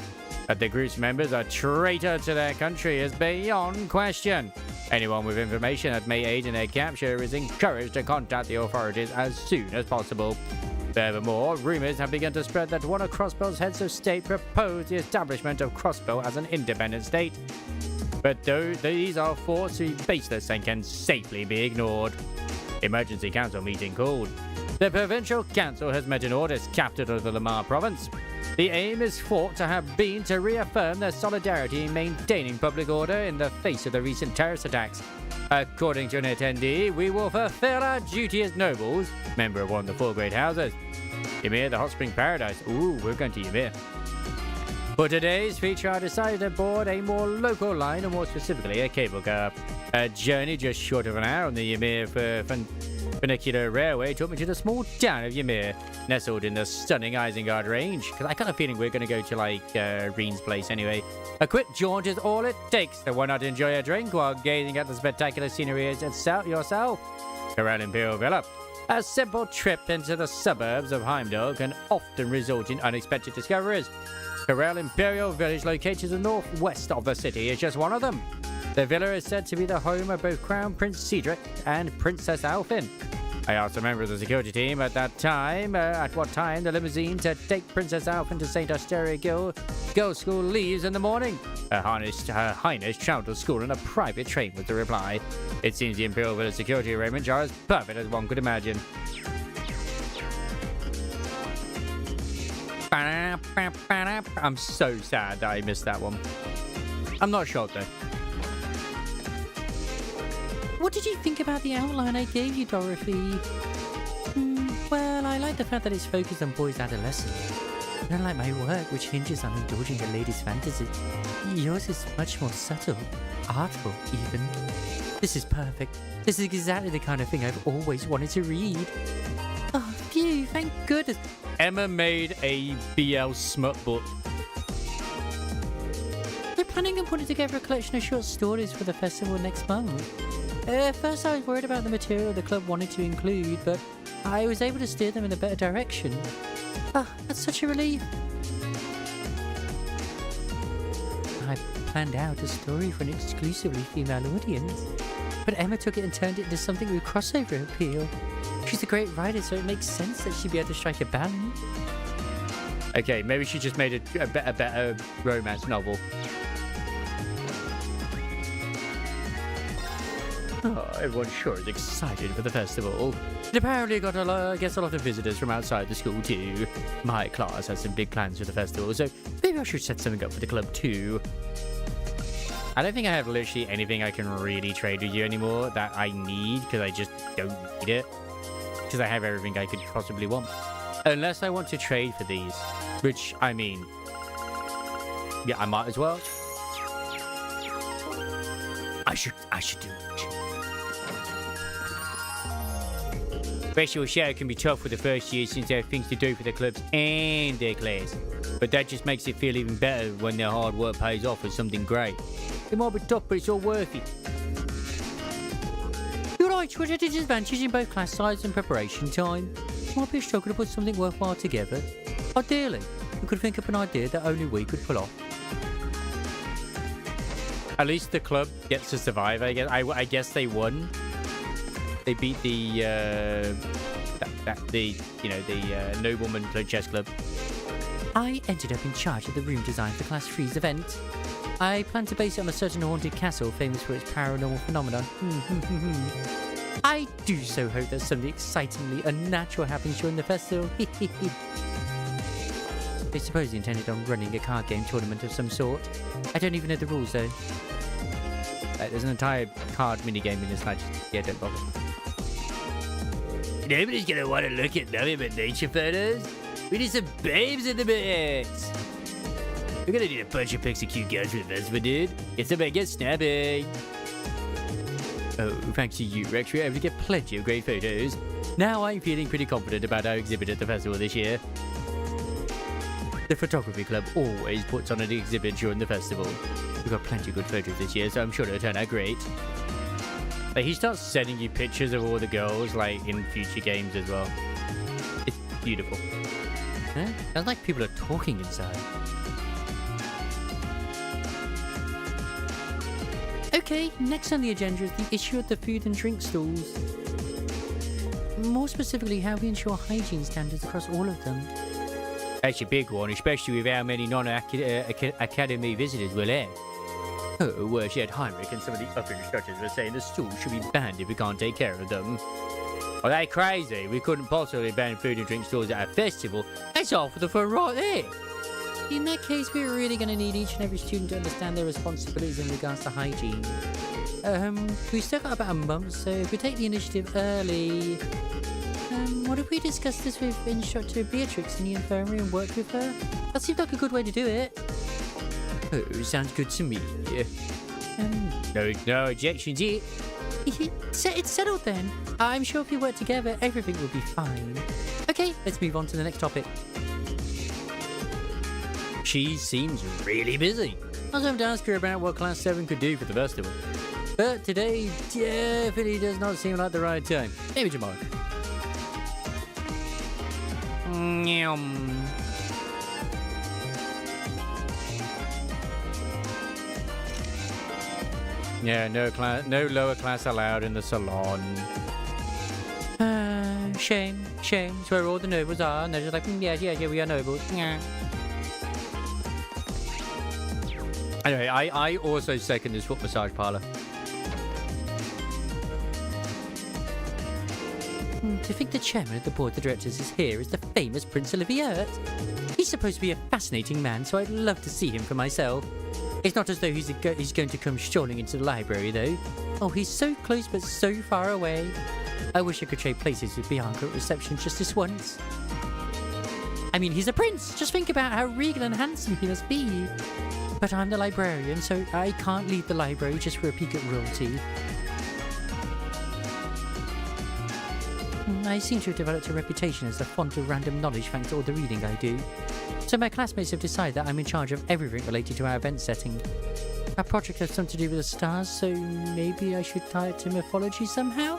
B: That the group's members are traitor to their country is beyond question. Anyone with information that may aid in their capture is encouraged to contact the authorities as soon as possible. Furthermore, rumors have begun to spread that one of Crossbell's heads of state proposed the establishment of Crossbell as an independent state. But these are thoughts to be baseless and can safely be ignored. Emergency Council meeting called. The Provincial Council has met in Ordis, capital of the Lamar province.
A: The aim is thought to have been to reaffirm their solidarity in maintaining public order in the face of the recent terrorist attacks. According to an attendee, we will fulfill our duty as nobles, member of one of the 4 great houses. Ymir, the hot spring paradise. Ooh, we're going to Ymir. For today's feature, I decided to board a more local line, or more specifically, a cable car. A journey just short of an hour on the Ymir funicular railway took me to the small town of Ymir, nestled in the stunning Isengard range. Because I got a feeling we're going to go to, like, Reen's place anyway. A quick jaunt is all it takes, so why not enjoy a drink while gazing at the spectacular scenery yourself? Corral Imperial Villa. A simple trip into the suburbs of Heimdall can often result in unexpected discoveries. Corral Imperial Village, located to the northwest of the city, is just one of them. The villa is said to be the home of both Crown Prince Cedric and Princess Alfin. I asked a member of the security team at what time the limousine to take Princess Alfin to St. Asteria Girls' School leaves in the morning. Her Highness traveled to school in a private train, was the reply. It seems the Imperial Village security arrangements are as perfect as one could imagine. I'm so sad that I missed that one. I'm not shocked though. What did you think about the outline I gave you, Dorothy? Well, I like the fact that it's focused on boys' adolescence. I don't like my work, which hinges on indulging the ladies' fantasy. Yours is much more subtle, artful even. This is perfect. This is exactly the kind of thing I've always wanted to read. Oh, phew, thank goodness. Emma made a BL smut book. We're planning on putting together a collection of short stories for the festival next month. At first I was worried about the material the club wanted to include, but I was able to steer them in a better direction. Ah, that's such a relief. I planned out a story for an exclusively female audience, but Emma took it and turned it into something with crossover appeal. She's a great writer, so it makes sense that she'd be able to strike a balance. Okay, maybe she just made a better romance novel. Oh, everyone sure is excited for the festival. It apparently gets a lot of visitors from outside the school too. My class has some big plans for the festival, so maybe I should set something up for the club too. I don't think I have literally anything I can really trade with you anymore that I need, because I just don't need it. Because I have everything I could possibly want. Unless I want to trade for these. Which, I mean... yeah, I might as well. I should do it. Festival show can be tough for the first year since there are things to do for the clubs and their class. But that just makes it feel even better when their hard work pays off as something great. It might be tough, but it's all worth it. You're right, we're at a disadvantage in both class size and preparation time. It might be a struggle to put something worthwhile together. Ideally, we could think up an idea that only we could pull off. At least the club gets to survive, I guess. I guess they won. They beat the nobleman chess club. I ended up in charge of the room design for Class 3's event. I plan to base it on a certain haunted castle famous for its paranormal phenomenon. I do so hope that something excitingly unnatural happens during the festival. They supposedly intended on running a card game tournament of some sort. I don't even know the rules though. There's an entire card minigame in this night. Yeah, don't bother. Nobody's gonna want to look at nothing but nature photos. We need some babes in the mix. We're gonna need a bunch of pics of cute girls for the festival, dude. Get somebody get snapping. Oh, thanks to you, Rex, we're able to get plenty of great photos. Now I'm feeling pretty confident about our exhibit at the festival this year. The photography club always puts on an exhibit during the festival. We've got plenty of good photos this year, so I'm sure it'll turn out great. Like, he starts sending you pictures of all the girls, like, in future games as well. It's beautiful. Huh? Sounds like people are talking inside. Okay, next on the agenda is the issue of the food and drink stalls. More specifically, how we ensure hygiene standards across all of them. That's a big one, especially with how many non-academy visitors we'll have. Oh, worse yet, Heinrich and some of the upper instructors were saying the stools should be banned if we can't take care of them. Are they crazy? We couldn't possibly ban food and drink stalls at a festival. That's all for the fun right there.
B: In that case, we're really going to need each and every student to understand their responsibilities in regards to hygiene. We've still got about a month, so if we take the initiative early... what if we discuss this with Instructor Beatrix in the infirmary and work with her? That seems like a good way to do it. Oh, sounds good to me. No objections here. It's settled then. I'm sure if we work together, everything will be fine. Okay, let's move on to the next topic. She seems really busy. I was hoping to ask her about what Class 7 could do for the festival. But today definitely does not seem like the right time. Maybe tomorrow. Yeah, no lower class allowed in the salon. Shame. It's where all the nobles are, and they're just like, yeah, we are nobles. Yeah. Anyway, I also second this foot massage parlor. To think the chairman of the board of directors is here is the famous Prince Olivier. He's supposed to be a fascinating man, so I'd love to see him for myself. It's not as though he's going to come strolling into the library, though. Oh, he's so close but so far away. I wish I could trade places with Bianca at reception just this once. I mean, he's a prince. Just think about how regal and handsome he must be. But I'm the librarian, so I can't leave the library just for a peek at royalty. I seem to have developed a reputation as a font of random knowledge thanks to all the reading I do. So my classmates have decided that I'm in charge of everything related to our event setting. Our project has something to do with the stars, so maybe I should tie it to mythology somehow?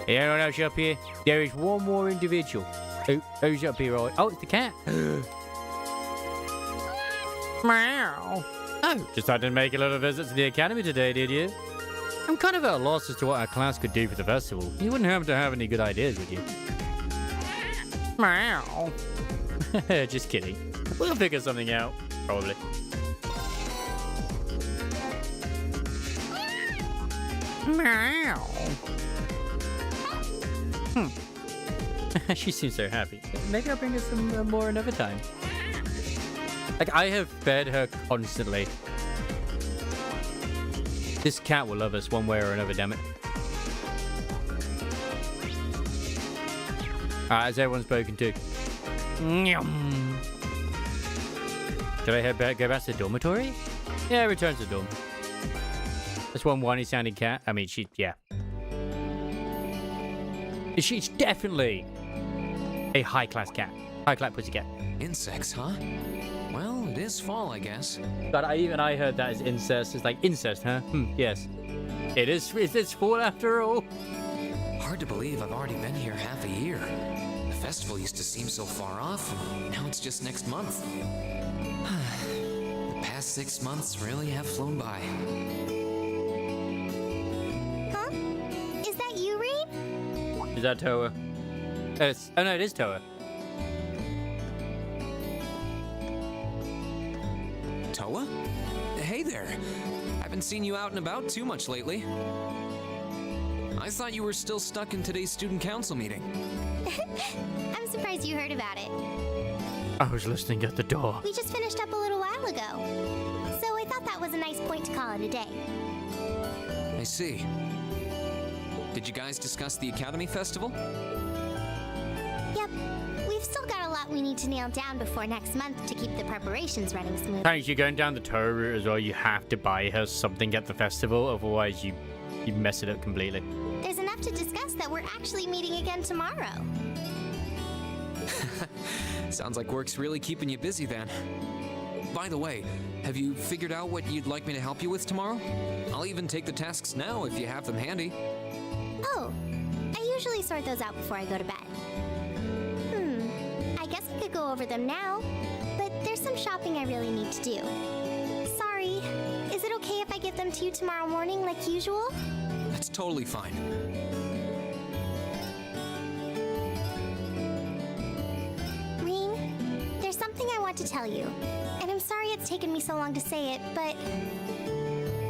B: Hey, anyone else up here? There is one more individual. Who's up here? Oh, it's the cat. Meow. Oh, just had to make a little visit to the academy today, did you? I'm kind of at a loss as to what our class could do for the festival. You wouldn't happen to have any good ideas, would you? Meow. Just kidding. We'll figure something out, probably. Meow. She seems so happy. Maybe I'll bring her some more another time. Like, I have fed her constantly. This cat will love us one way or another, damn it. Alright, has everyone spoken to? Should I go back to the dormitory? Yeah, return to the dorm. That's one whiny sounding cat. I mean, yeah. She's definitely a high-class cat. High-class pussycat.
E: Insects, huh? Well, it is fall, I guess.
B: But even I heard that as incest. It's like, incest, huh? Yes. It is. It's fall after all.
E: Hard to believe I've already been here half a year. The festival used to seem so far off, and now it's just next month. The past 6 months really have flown by.
I: Huh? Is that you, Reed?
B: Is that Toa? Oh no, it is Toa.
E: Toa? Hey there. Haven't seen you out and about too much lately. I thought you were still stuck in today's student council meeting.
I: I'm surprised you heard about it.
B: I was listening at the door.
I: We just finished up a little while ago. So I thought that was a nice point to call it a day.
E: I see. Did you guys discuss the Academy Festival?
I: Yep. We've still got a lot we need to nail down before next month to keep the preparations running smooth.
B: Thanks, you're going down the Toa route as well. You have to buy her something at the festival, otherwise you mess it up completely.
I: There's enough to discuss that we're actually meeting again tomorrow.
E: Sounds like work's really keeping you busy then. By the way, have you figured out what you'd like me to help you with tomorrow? I'll even take the tasks now if you have them handy.
I: Oh, I usually sort those out before I go to bed. I guess I could go over them now, but there's some shopping I really need to do. Sorry, is it okay if I give them to you tomorrow morning like usual?
E: That's totally fine.
I: Reen, there's something I want to tell you, and I'm sorry it's taken me so long to say it, but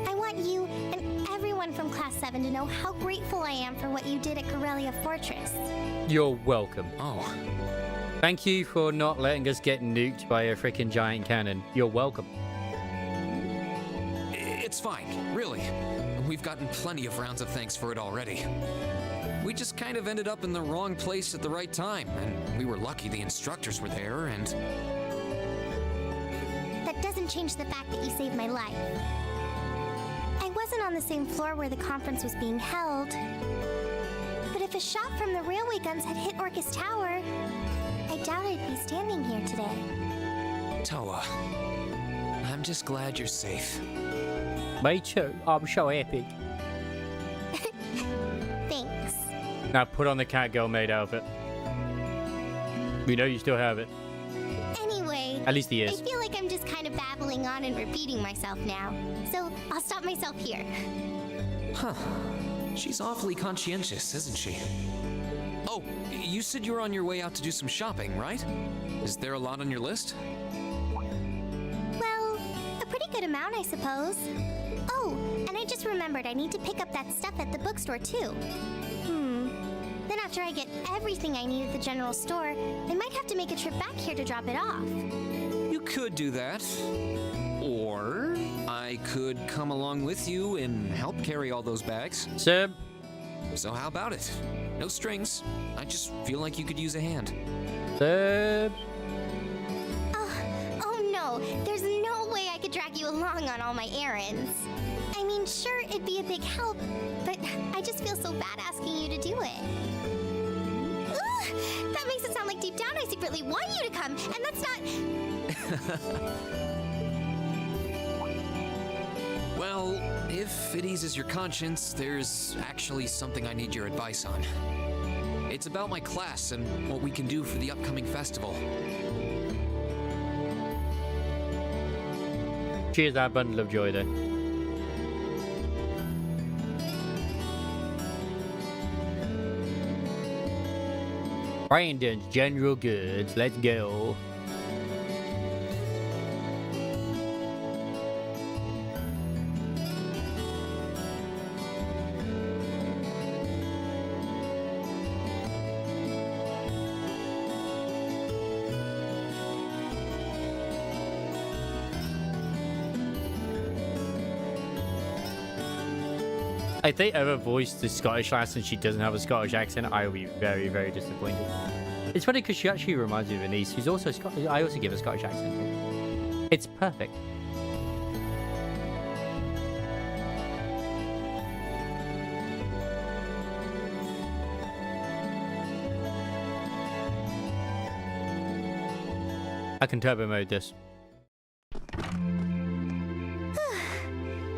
I: I want you and everyone from Class 7 to know how grateful I am for what you did at Corellia Fortress.
B: You're welcome.
E: Oh.
B: Thank you for not letting us get nuked by a freaking giant cannon. You're welcome.
E: It's fine, really. We've gotten plenty of rounds of thanks for it already. We just kind of ended up in the wrong place at the right time, and we were lucky the instructors were there, and...
I: That doesn't change the fact that you saved my life. I wasn't on the same floor where the conference was being held. But if a shot from the railway guns had hit Orcus Tower, I doubt I'd be standing here today.
E: Toa, I'm just glad you're safe.
B: Me too. I'm so happy.
I: Thanks.
B: Now put on the Catgirl maid outfit. We know you still have it.
I: Anyway,
B: At least he is.
I: I feel like I'm just kind of babbling on and repeating myself now. So I'll stop myself here.
E: Huh. She's awfully conscientious, isn't she? Oh, you said you were on your way out to do some shopping, right? Is there a lot on your list?
I: Well, a pretty good amount, I suppose. Oh, and I just remembered I need to pick up that stuff at the bookstore, too. Then after I get everything I need at the general store, I might have to make a trip back here to drop it off.
E: You could do that. Or I could come along with you and help carry all those bags.
B: Seb.
E: So how about it? No strings. I just feel like you could use a hand.
B: Seb.
I: Oh no, there's no way I could drag you along on all my errands. I mean, sure, it'd be a big help, but I just feel so bad asking you to do it. Ugh, that makes it sound like deep down I secretly want you to come, and that's not...
E: Well, if it eases your conscience, there's actually something I need your advice on. It's about my class and what we can do for the upcoming festival.
B: Cheers, that bundle of joy there. Brandon's General Goods. Let's go. If they ever voice the Scottish lass and she doesn't have a Scottish accent, I will be very, very disappointed. It's funny because she actually reminds me of Anise, who's also Scottish. I also give a Scottish accent to. It's perfect. I can turbo mode this.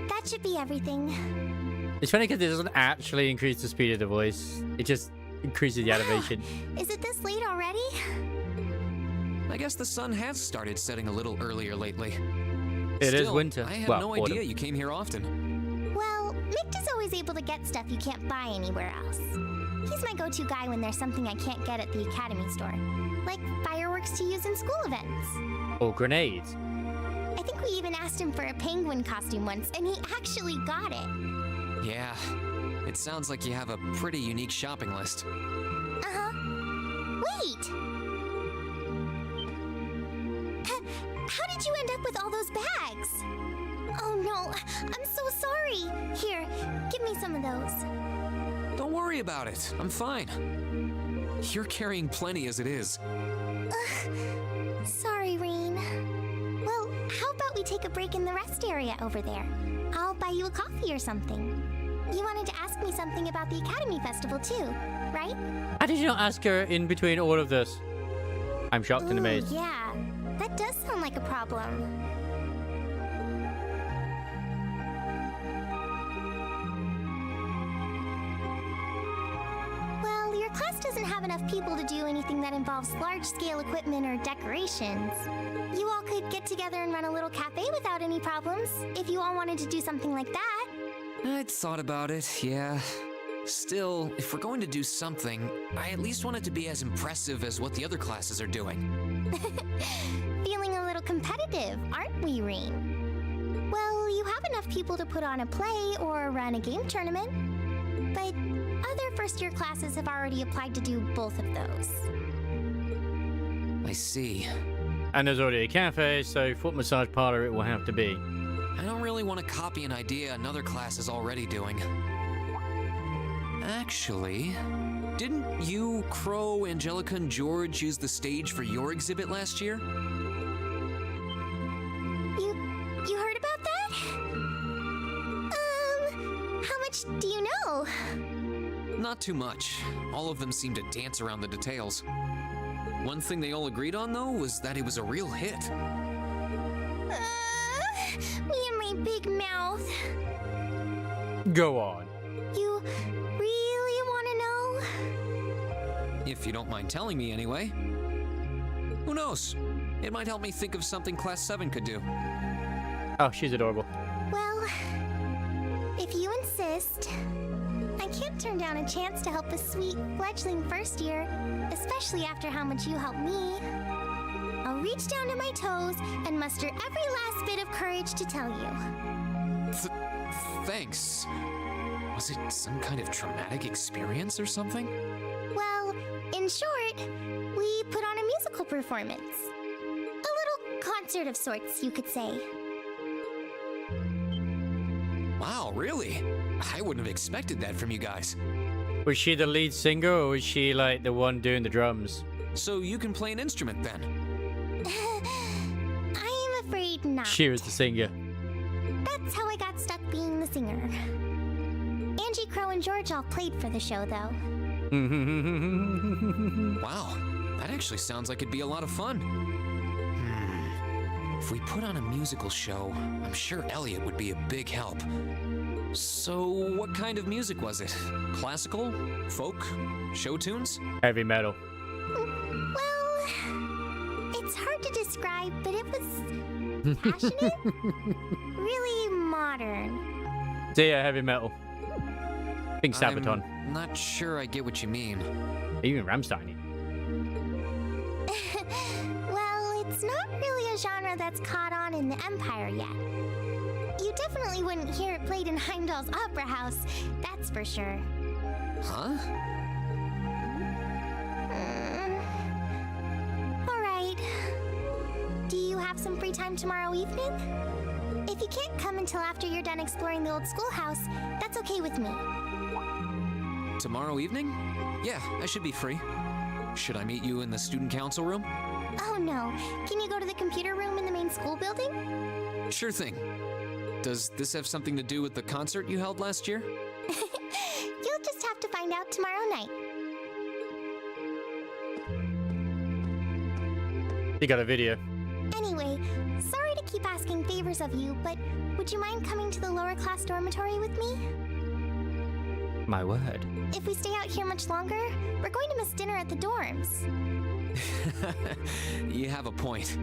I: That should be everything.
B: It's funny because it doesn't actually increase the speed of the voice. It just increases the animation.
I: Is it this late already?
E: I guess the sun has started setting a little earlier lately.
B: It is winter.
E: I had
B: Well,
E: no
B: autumn.
E: idea you came here often.
I: Well, Mick is always able to get stuff you can't buy anywhere else. He's my go-to guy when there's something I can't get at the Academy store. Like fireworks to use in school events.
B: Or grenades.
I: I think we even asked him for a penguin costume once, and he actually got it.
E: Yeah, it sounds like you have a pretty unique shopping list.
I: Uh-huh. Wait! How did you end up with all those bags? Oh no, I'm so sorry. Here, give me some of those.
E: Don't worry about it. I'm fine. You're carrying plenty as it is.
I: Sorry, Reen. Well, how about we take a break in the rest area over there? I'll buy you a coffee or something. You wanted to ask me something about the Academy Festival too, right?
B: How did you not ask her in between all of this? I'm shocked and amazed.
I: Yeah, that does sound like a problem. Well, your class doesn't have enough people to do anything that involves large-scale equipment or decorations. You all could get together and run a little cafe without any problems, if you all wanted to do something like that.
E: I'd thought about it, yeah. Still, if we're going to do something, I at least want it to be as impressive as what the other classes are doing.
I: Feeling a little competitive, aren't we, Reen? Well, you have enough people to put on a play or run a game tournament. But other first-year classes have already applied to do both of those.
E: I see.
B: And there's already a cafe, so foot massage parlor it will have to be.
E: I don't really want to copy an idea another class is already doing. Actually, didn't you, Crow, Angelica, and George use the stage for your exhibit last year?
I: You heard about that? How much do you know?
E: Not too much. All of them seemed to dance around the details. One thing they all agreed on, though, was that it was a real hit.
I: Me and my big mouth.
B: Go on.
I: You really want to know?
E: If you don't mind telling me anyway. Who knows? It might help me think of something Class 7 could do.
B: Oh, she's adorable.
I: Well, if you insist, I can't turn down a chance to help a sweet, fledgling first year, especially after how much you helped me. I'll reach down to my toes and muster every last bit of courage to tell you.
E: Thanks. Was it some kind of traumatic experience or something?
I: Well, in short, we put on a musical performance. A little concert of sorts, you could say.
E: Wow, really? I wouldn't have expected that from you guys.
B: Was she the lead singer, or was she, like, the one doing the drums?
E: So you can play an instrument, then?
I: I'm afraid not.
B: She was the singer.
I: That's how I got stuck being the singer. Angie, Crow, and George all played for the show, though.
E: Wow, that actually sounds like it'd be a lot of fun. If we put on a musical show, I'm sure Elliot would be a big help. So, what kind of music was it? Classical? Folk? Show tunes?
B: Heavy metal.
I: Well, it's hard to describe, but it was passionate, really modern.
B: So yeah, heavy metal. Think Sabaton.
E: I'm not sure I get what you mean.
B: Even Rammstein.
I: Well, it's not really a genre that's caught on in the Empire yet. You definitely wouldn't hear it played in Heimdall's Opera House, that's for sure.
E: Huh?
I: Alright. Do you have some free time tomorrow evening? If you can't come until after you're done exploring the old schoolhouse, that's okay with me.
E: Tomorrow evening? Yeah, I should be free. Should I meet you in the student council room?
I: Oh no. Can you go to the computer room in the main school building?
E: Sure thing. Does this have something to do with the concert you held last year?
I: You'll just have to find out tomorrow night.
B: You got a video.
I: Anyway, sorry to keep asking favors of you, but would you mind coming to the lower class dormitory with me?
B: My word.
I: If we stay out here much longer, we're going to miss dinner at the dorms.
E: You have a point.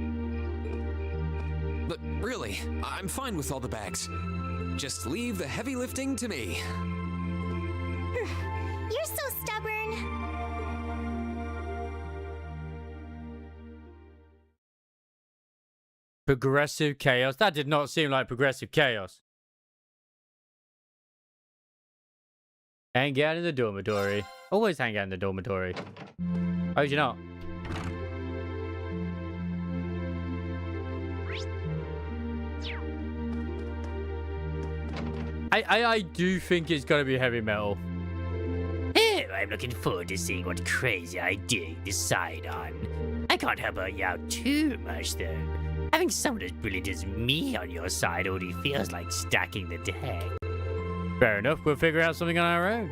E: But really, I'm fine with all the bags. Just leave the heavy lifting to me.
I: You're so stubborn.
B: Progressive chaos. That did not seem like progressive chaos. Hang out in the dormitory. Always hang out in the dormitory. How did you not? I do think it's gonna be heavy metal.
H: Oh, I'm looking forward to seeing what crazy idea you decide on. I can't help you out too much, though. Having someone as brilliant as me on your side already feels like stacking the deck.
B: Fair enough, we'll figure out something on our own.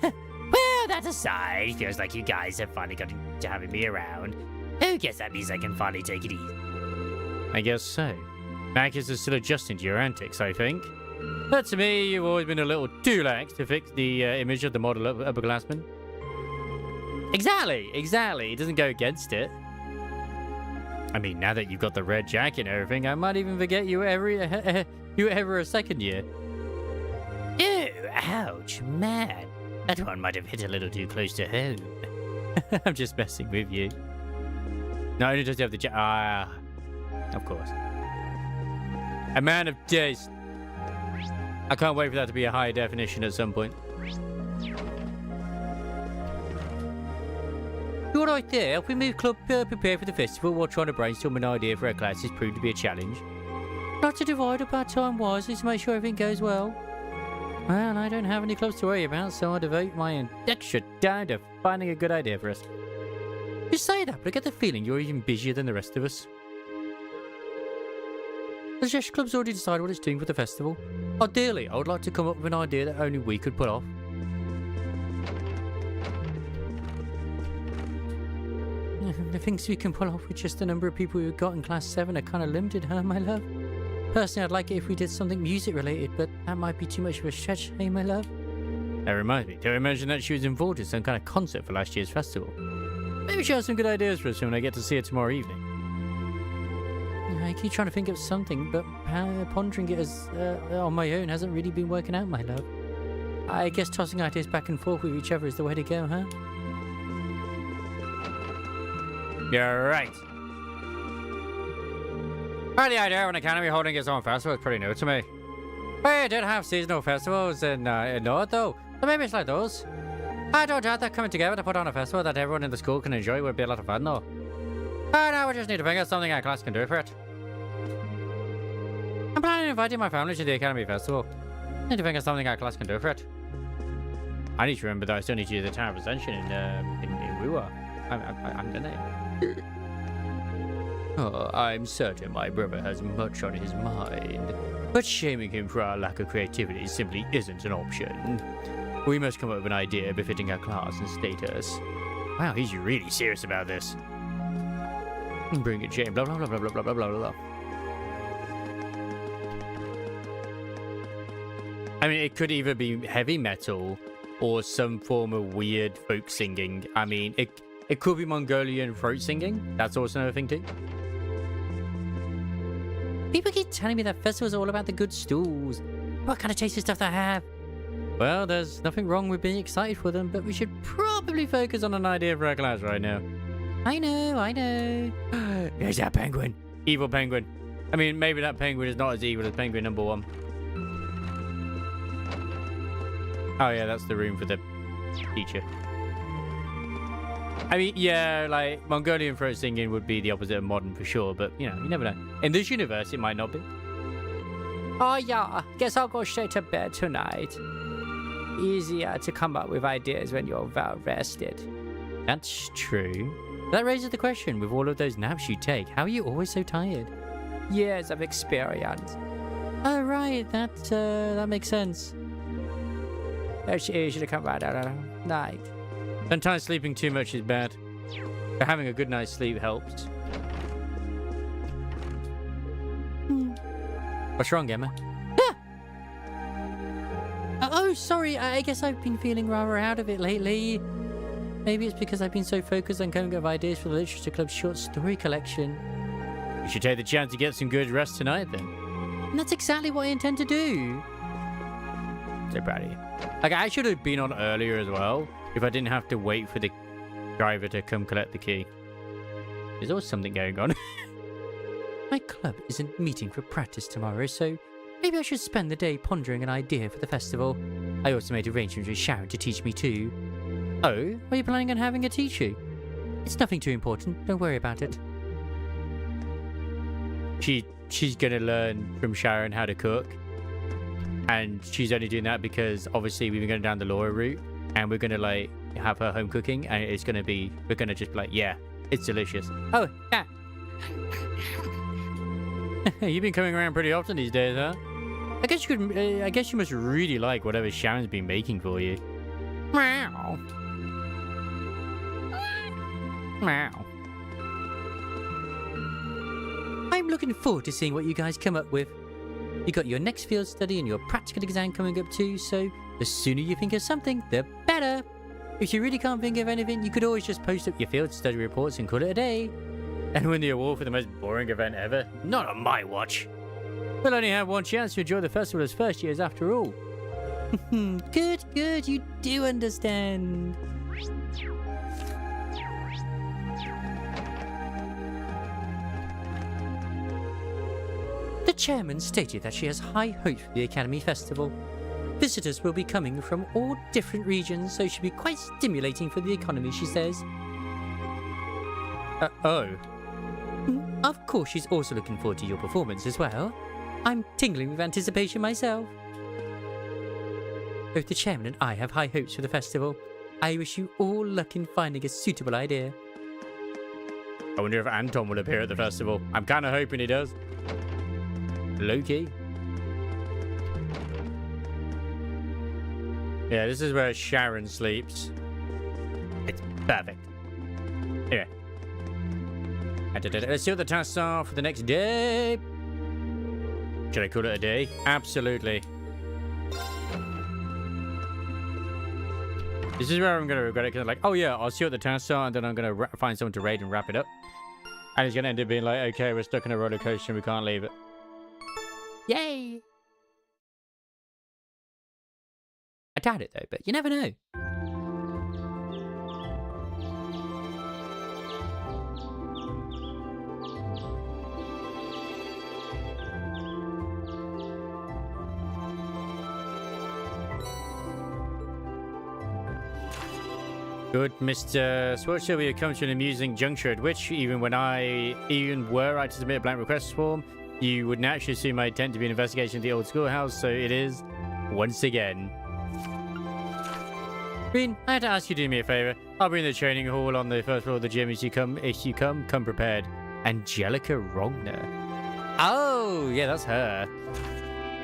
H: Well, that aside, it feels like you guys have finally gotten to having me around. I guess that means I can finally take it easy.
B: I guess so. Marcus is still adjusting to your antics, I think. But to me, you've always been a little too lax to fix the image of the model upperclassman. Exactly. It doesn't go against it. I mean, now that you've got the red jacket and everything, I might even forget you were ever a second year.
H: Oh, ouch, man. That one might have hit a little too close to home.
B: I'm just messing with you. Not only does he have the jacket, of course. A man of taste. I can't wait for that to be a higher definition at some point.
A: You're right there, helping me club prepare for the festival while trying to brainstorm an idea for our classes proved to be a challenge. Not to divide up our time wisely to make sure everything goes well. Well, I don't have any clubs to worry about, so I devote my extra time to finding a good idea for us. You say that, but I get the feeling you're even busier than the rest of us. The Jesh Club's already decided what it's doing for the festival. Ideally, I would like to come up with an idea that only we could put off. The things we can pull off with just the number of people we've got in Class 7 are kind of limited, huh, my love? Personally, I'd like it if we did something music-related, but that might be too much of a stretch, hey, my love? That reminds me, do I imagine that she was involved in some kind of concert for last year's festival? Maybe she has some good ideas for us when I get to see her tomorrow evening. I keep trying to think of something, but pondering it on my own hasn't really been working out, my love. I guess tossing ideas back and forth with each other is the way to go, huh? You're right. Well, the idea of an academy holding its own festival is pretty new to me. We did have seasonal festivals in North, though, so maybe it's like those. I don't doubt that coming together to put on a festival that everyone in the school can enjoy would be a lot of fun, though. But now we just need to figure out something our class can do for it. I'm planning on inviting my family to the Academy Festival. Need to think of something our class can do for it. I need to remember that I still need to do the town of Ascension in Wua. I'm gonna. Oh, I'm certain my brother has much on his mind, but shaming him for our lack of creativity simply isn't an option. We must come up with an idea befitting our class and status. Wow, he's really serious about this. Bring it, Shane. Blah blah blah blah blah blah blah blah. I mean, it could either be heavy metal or some form of weird folk singing. I mean, it could be Mongolian throat singing. That's also another thing too. People keep telling me that festivals are all about the good stools. What kind of tasty stuff they have? Well, there's nothing wrong with being excited for them, but we should probably focus on an idea for our class right now. I know. There's that penguin. Evil penguin. I mean, maybe that penguin is not as evil as penguin number 1. Oh yeah, that's the room for the teacher. I mean, yeah, like, Mongolian throat singing would be the opposite of modern for sure, but, you know, you never know. In this universe, it might not be. Oh yeah, guess I'll go straight to bed tonight. Easier to come up with ideas when you're well rested. That's true. That raises the question, with all of those naps you take, how are you always so tired? Years of experience. Oh right, that makes sense. You should have come right out of night. Sometimes sleeping too much is bad, but having a good night's sleep helps. What's wrong, Emma? Oh, sorry, I guess I've been feeling rather out of it lately. Maybe it's because I've been so focused on coming up with ideas for the Literature Club's short story collection. You should take the chance to get some good rest tonight, then. And that's exactly what I intend to do. So proud of you. Like, I should have been on earlier as well, if I didn't have to wait for the driver to come collect the key. There's always something going on. My club isn't meeting for practice tomorrow, so maybe I should spend the day pondering an idea for the festival. I also made arrangements with Sharon to teach me too. Oh, are you planning on having her teach you? It's nothing too important, don't worry about it. She's gonna learn from Sharon how to cook. And she's only doing that because obviously we've been going down the Laura route and we're gonna like have her home cooking and it's gonna be, we're gonna just be like, yeah, it's delicious. Oh, yeah. You've been coming around pretty often these days, huh? I guess you could. I guess you must really like whatever Sharon's been making for you. Meow. Meow. I'm looking forward to seeing what you guys come up with. You got your next field study and your practical exam coming up too, so the sooner you think of something, the better. If you really can't think of anything, you could always just post up your field study reports and call it a day. And win the award for the most boring event ever. Not on my watch. We'll only have one chance to enjoy the festival as first years after all. Good, you do understand. The chairman stated that she has high hopes for the Academy Festival. Visitors will be coming from all different regions, so it should be quite stimulating for the economy, she says.
B: Oh. Of course, she's also looking forward to your performance as well. I'm tingling with anticipation myself. Both the chairman and I have high hopes for the festival. I wish you all luck in finding a suitable idea. I wonder if Anton will appear at the festival. I'm kind of hoping he does. Low-key. Yeah, this is where Sharon sleeps. It's perfect. Anyway. Let's see what the tasks are for the next day. Should I call it a day? Absolutely. This is where I'm going to regret it, because I'm like, oh yeah, I'll see what the tasks are, and then I'm going to find someone to raid and wrap it up. And it's going to end up being like, okay, we're stuck in a roller coaster and we can't leave it. Yay! I doubt it though, but you never know. Good, Mr. Swatcher, we have come to an amusing juncture at which, even were I to submit a blank request form, you would naturally assume my intent to be an investigation of the old schoolhouse, so it is, once again. Green, I had to ask you to do me a favor. I'll be in the training hall on the first floor of the gym. If you come prepared. Angelica Rogner. Oh, yeah, that's her.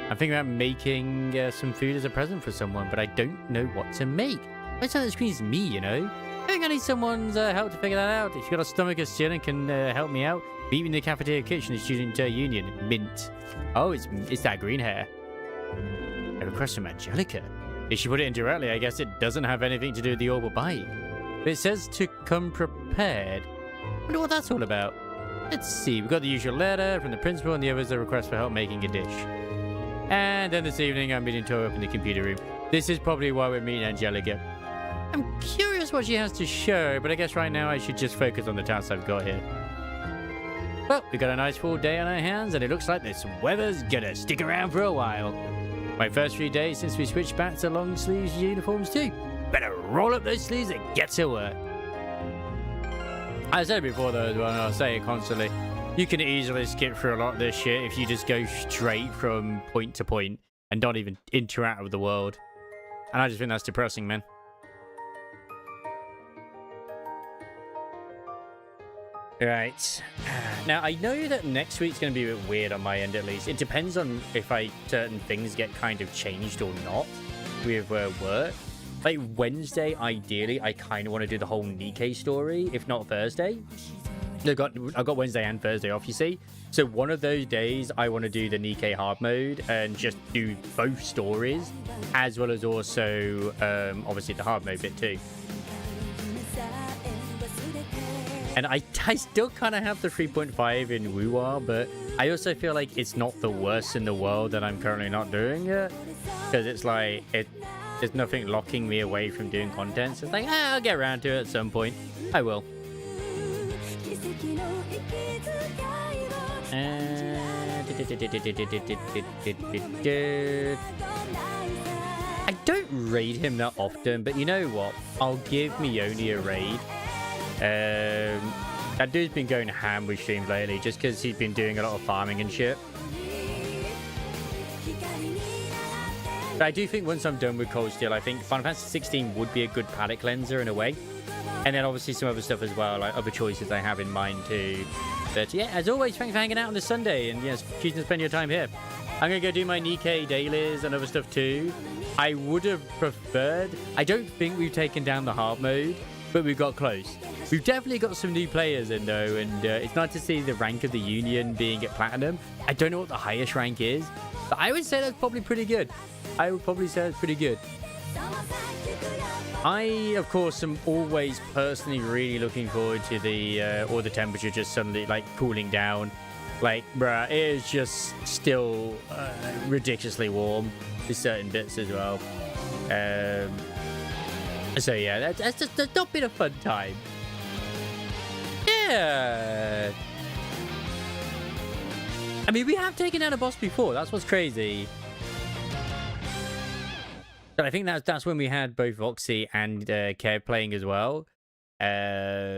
B: I'm thinking about making some food as a present for someone, but I don't know what to make. Most on the screen is me, you know. I think I need someone's help to figure that out. If you've got a stomach of steel and can help me out, meet me in the cafeteria kitchen, the student union. Mint. Oh, it's that green hair. A request from Angelica. If she put it in directly, I guess it doesn't have anything to do with the orbital bite. But it says to come prepared. I wonder what that's all about. Let's see. We've got the usual letter from the principal, and the other is a request for help making a dish. And then this evening, I'm meeting Toa up in the computer room. This is probably why we're meeting Angelica. I'm curious what she has to show, but I guess right now I should just focus on the tasks I've got here. Well, we've got a nice full day on our hands, and it looks like this weather's gonna stick around for a while. My first few days since we switched back to long sleeves uniforms too. Better roll up those sleeves and get to work. I said it before though, and I'll say it constantly. You can easily skip through a lot of this shit if you just go straight from point to point and don't even interact with the world. And I just think that's depressing, man. Right. Now, I know that next week's going to be a bit weird on my end, at least. It depends on if certain things get kind of changed or not with work. Like, Wednesday, ideally, I kind of want to do the whole Nikkei story, if not Thursday. I've got Wednesday and Thursday off, you see. So one of those days, I want to do the Nikkei hard mode and just do both stories, as well as also, obviously, the hard mode bit too. And I still kind of have the 3.5 in Wuwa, but I also feel like it's not the worst in the world that I'm currently not doing it. Because it's like, there's nothing locking me away from doing content. So it's like, I'll get around to it at some point. I will. I don't raid him that often, but you know what? I'll give Mione a raid. That dude's been going ham with streams lately just because he's been doing a lot of farming and shit. But I do think once I'm done with Cold Steel, I think Final Fantasy 16 would be a good palette cleanser in a way. And then obviously some other stuff as well, like other choices I have in mind too. But yeah, as always, thanks for hanging out on this Sunday and yes, choosing to spend your time here. I'm going to go do my Nikkei dailies and other stuff too. I would have preferred... I don't think we've taken down the hard mode, but we've got close. We've definitely got some new players in though, and it's nice to see the rank of the Union being at Platinum. I don't know what the highest rank is, but I would say that's probably pretty good. I would probably say that's pretty good. I, of course, am always personally really looking forward to the or the temperature just suddenly like cooling down. Like, bruh, it is just still ridiculously warm to certain bits as well. So yeah, that's just not been a fun time. Yeah. I mean, we have taken out a boss before. That's what's crazy. But I think that's when we had both Voxy and Kev playing as well.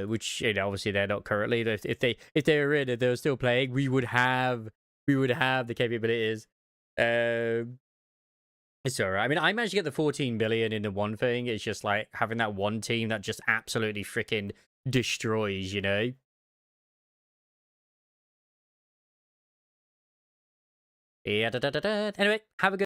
B: which, you know, obviously they're not currently. If they were in and they were still playing, we would have the capabilities. It's alright. I mean, I managed to get the 14 billion in the one thing. It's just like having that one team that just absolutely freaking destroys, you know? Yeah, anyway, have a good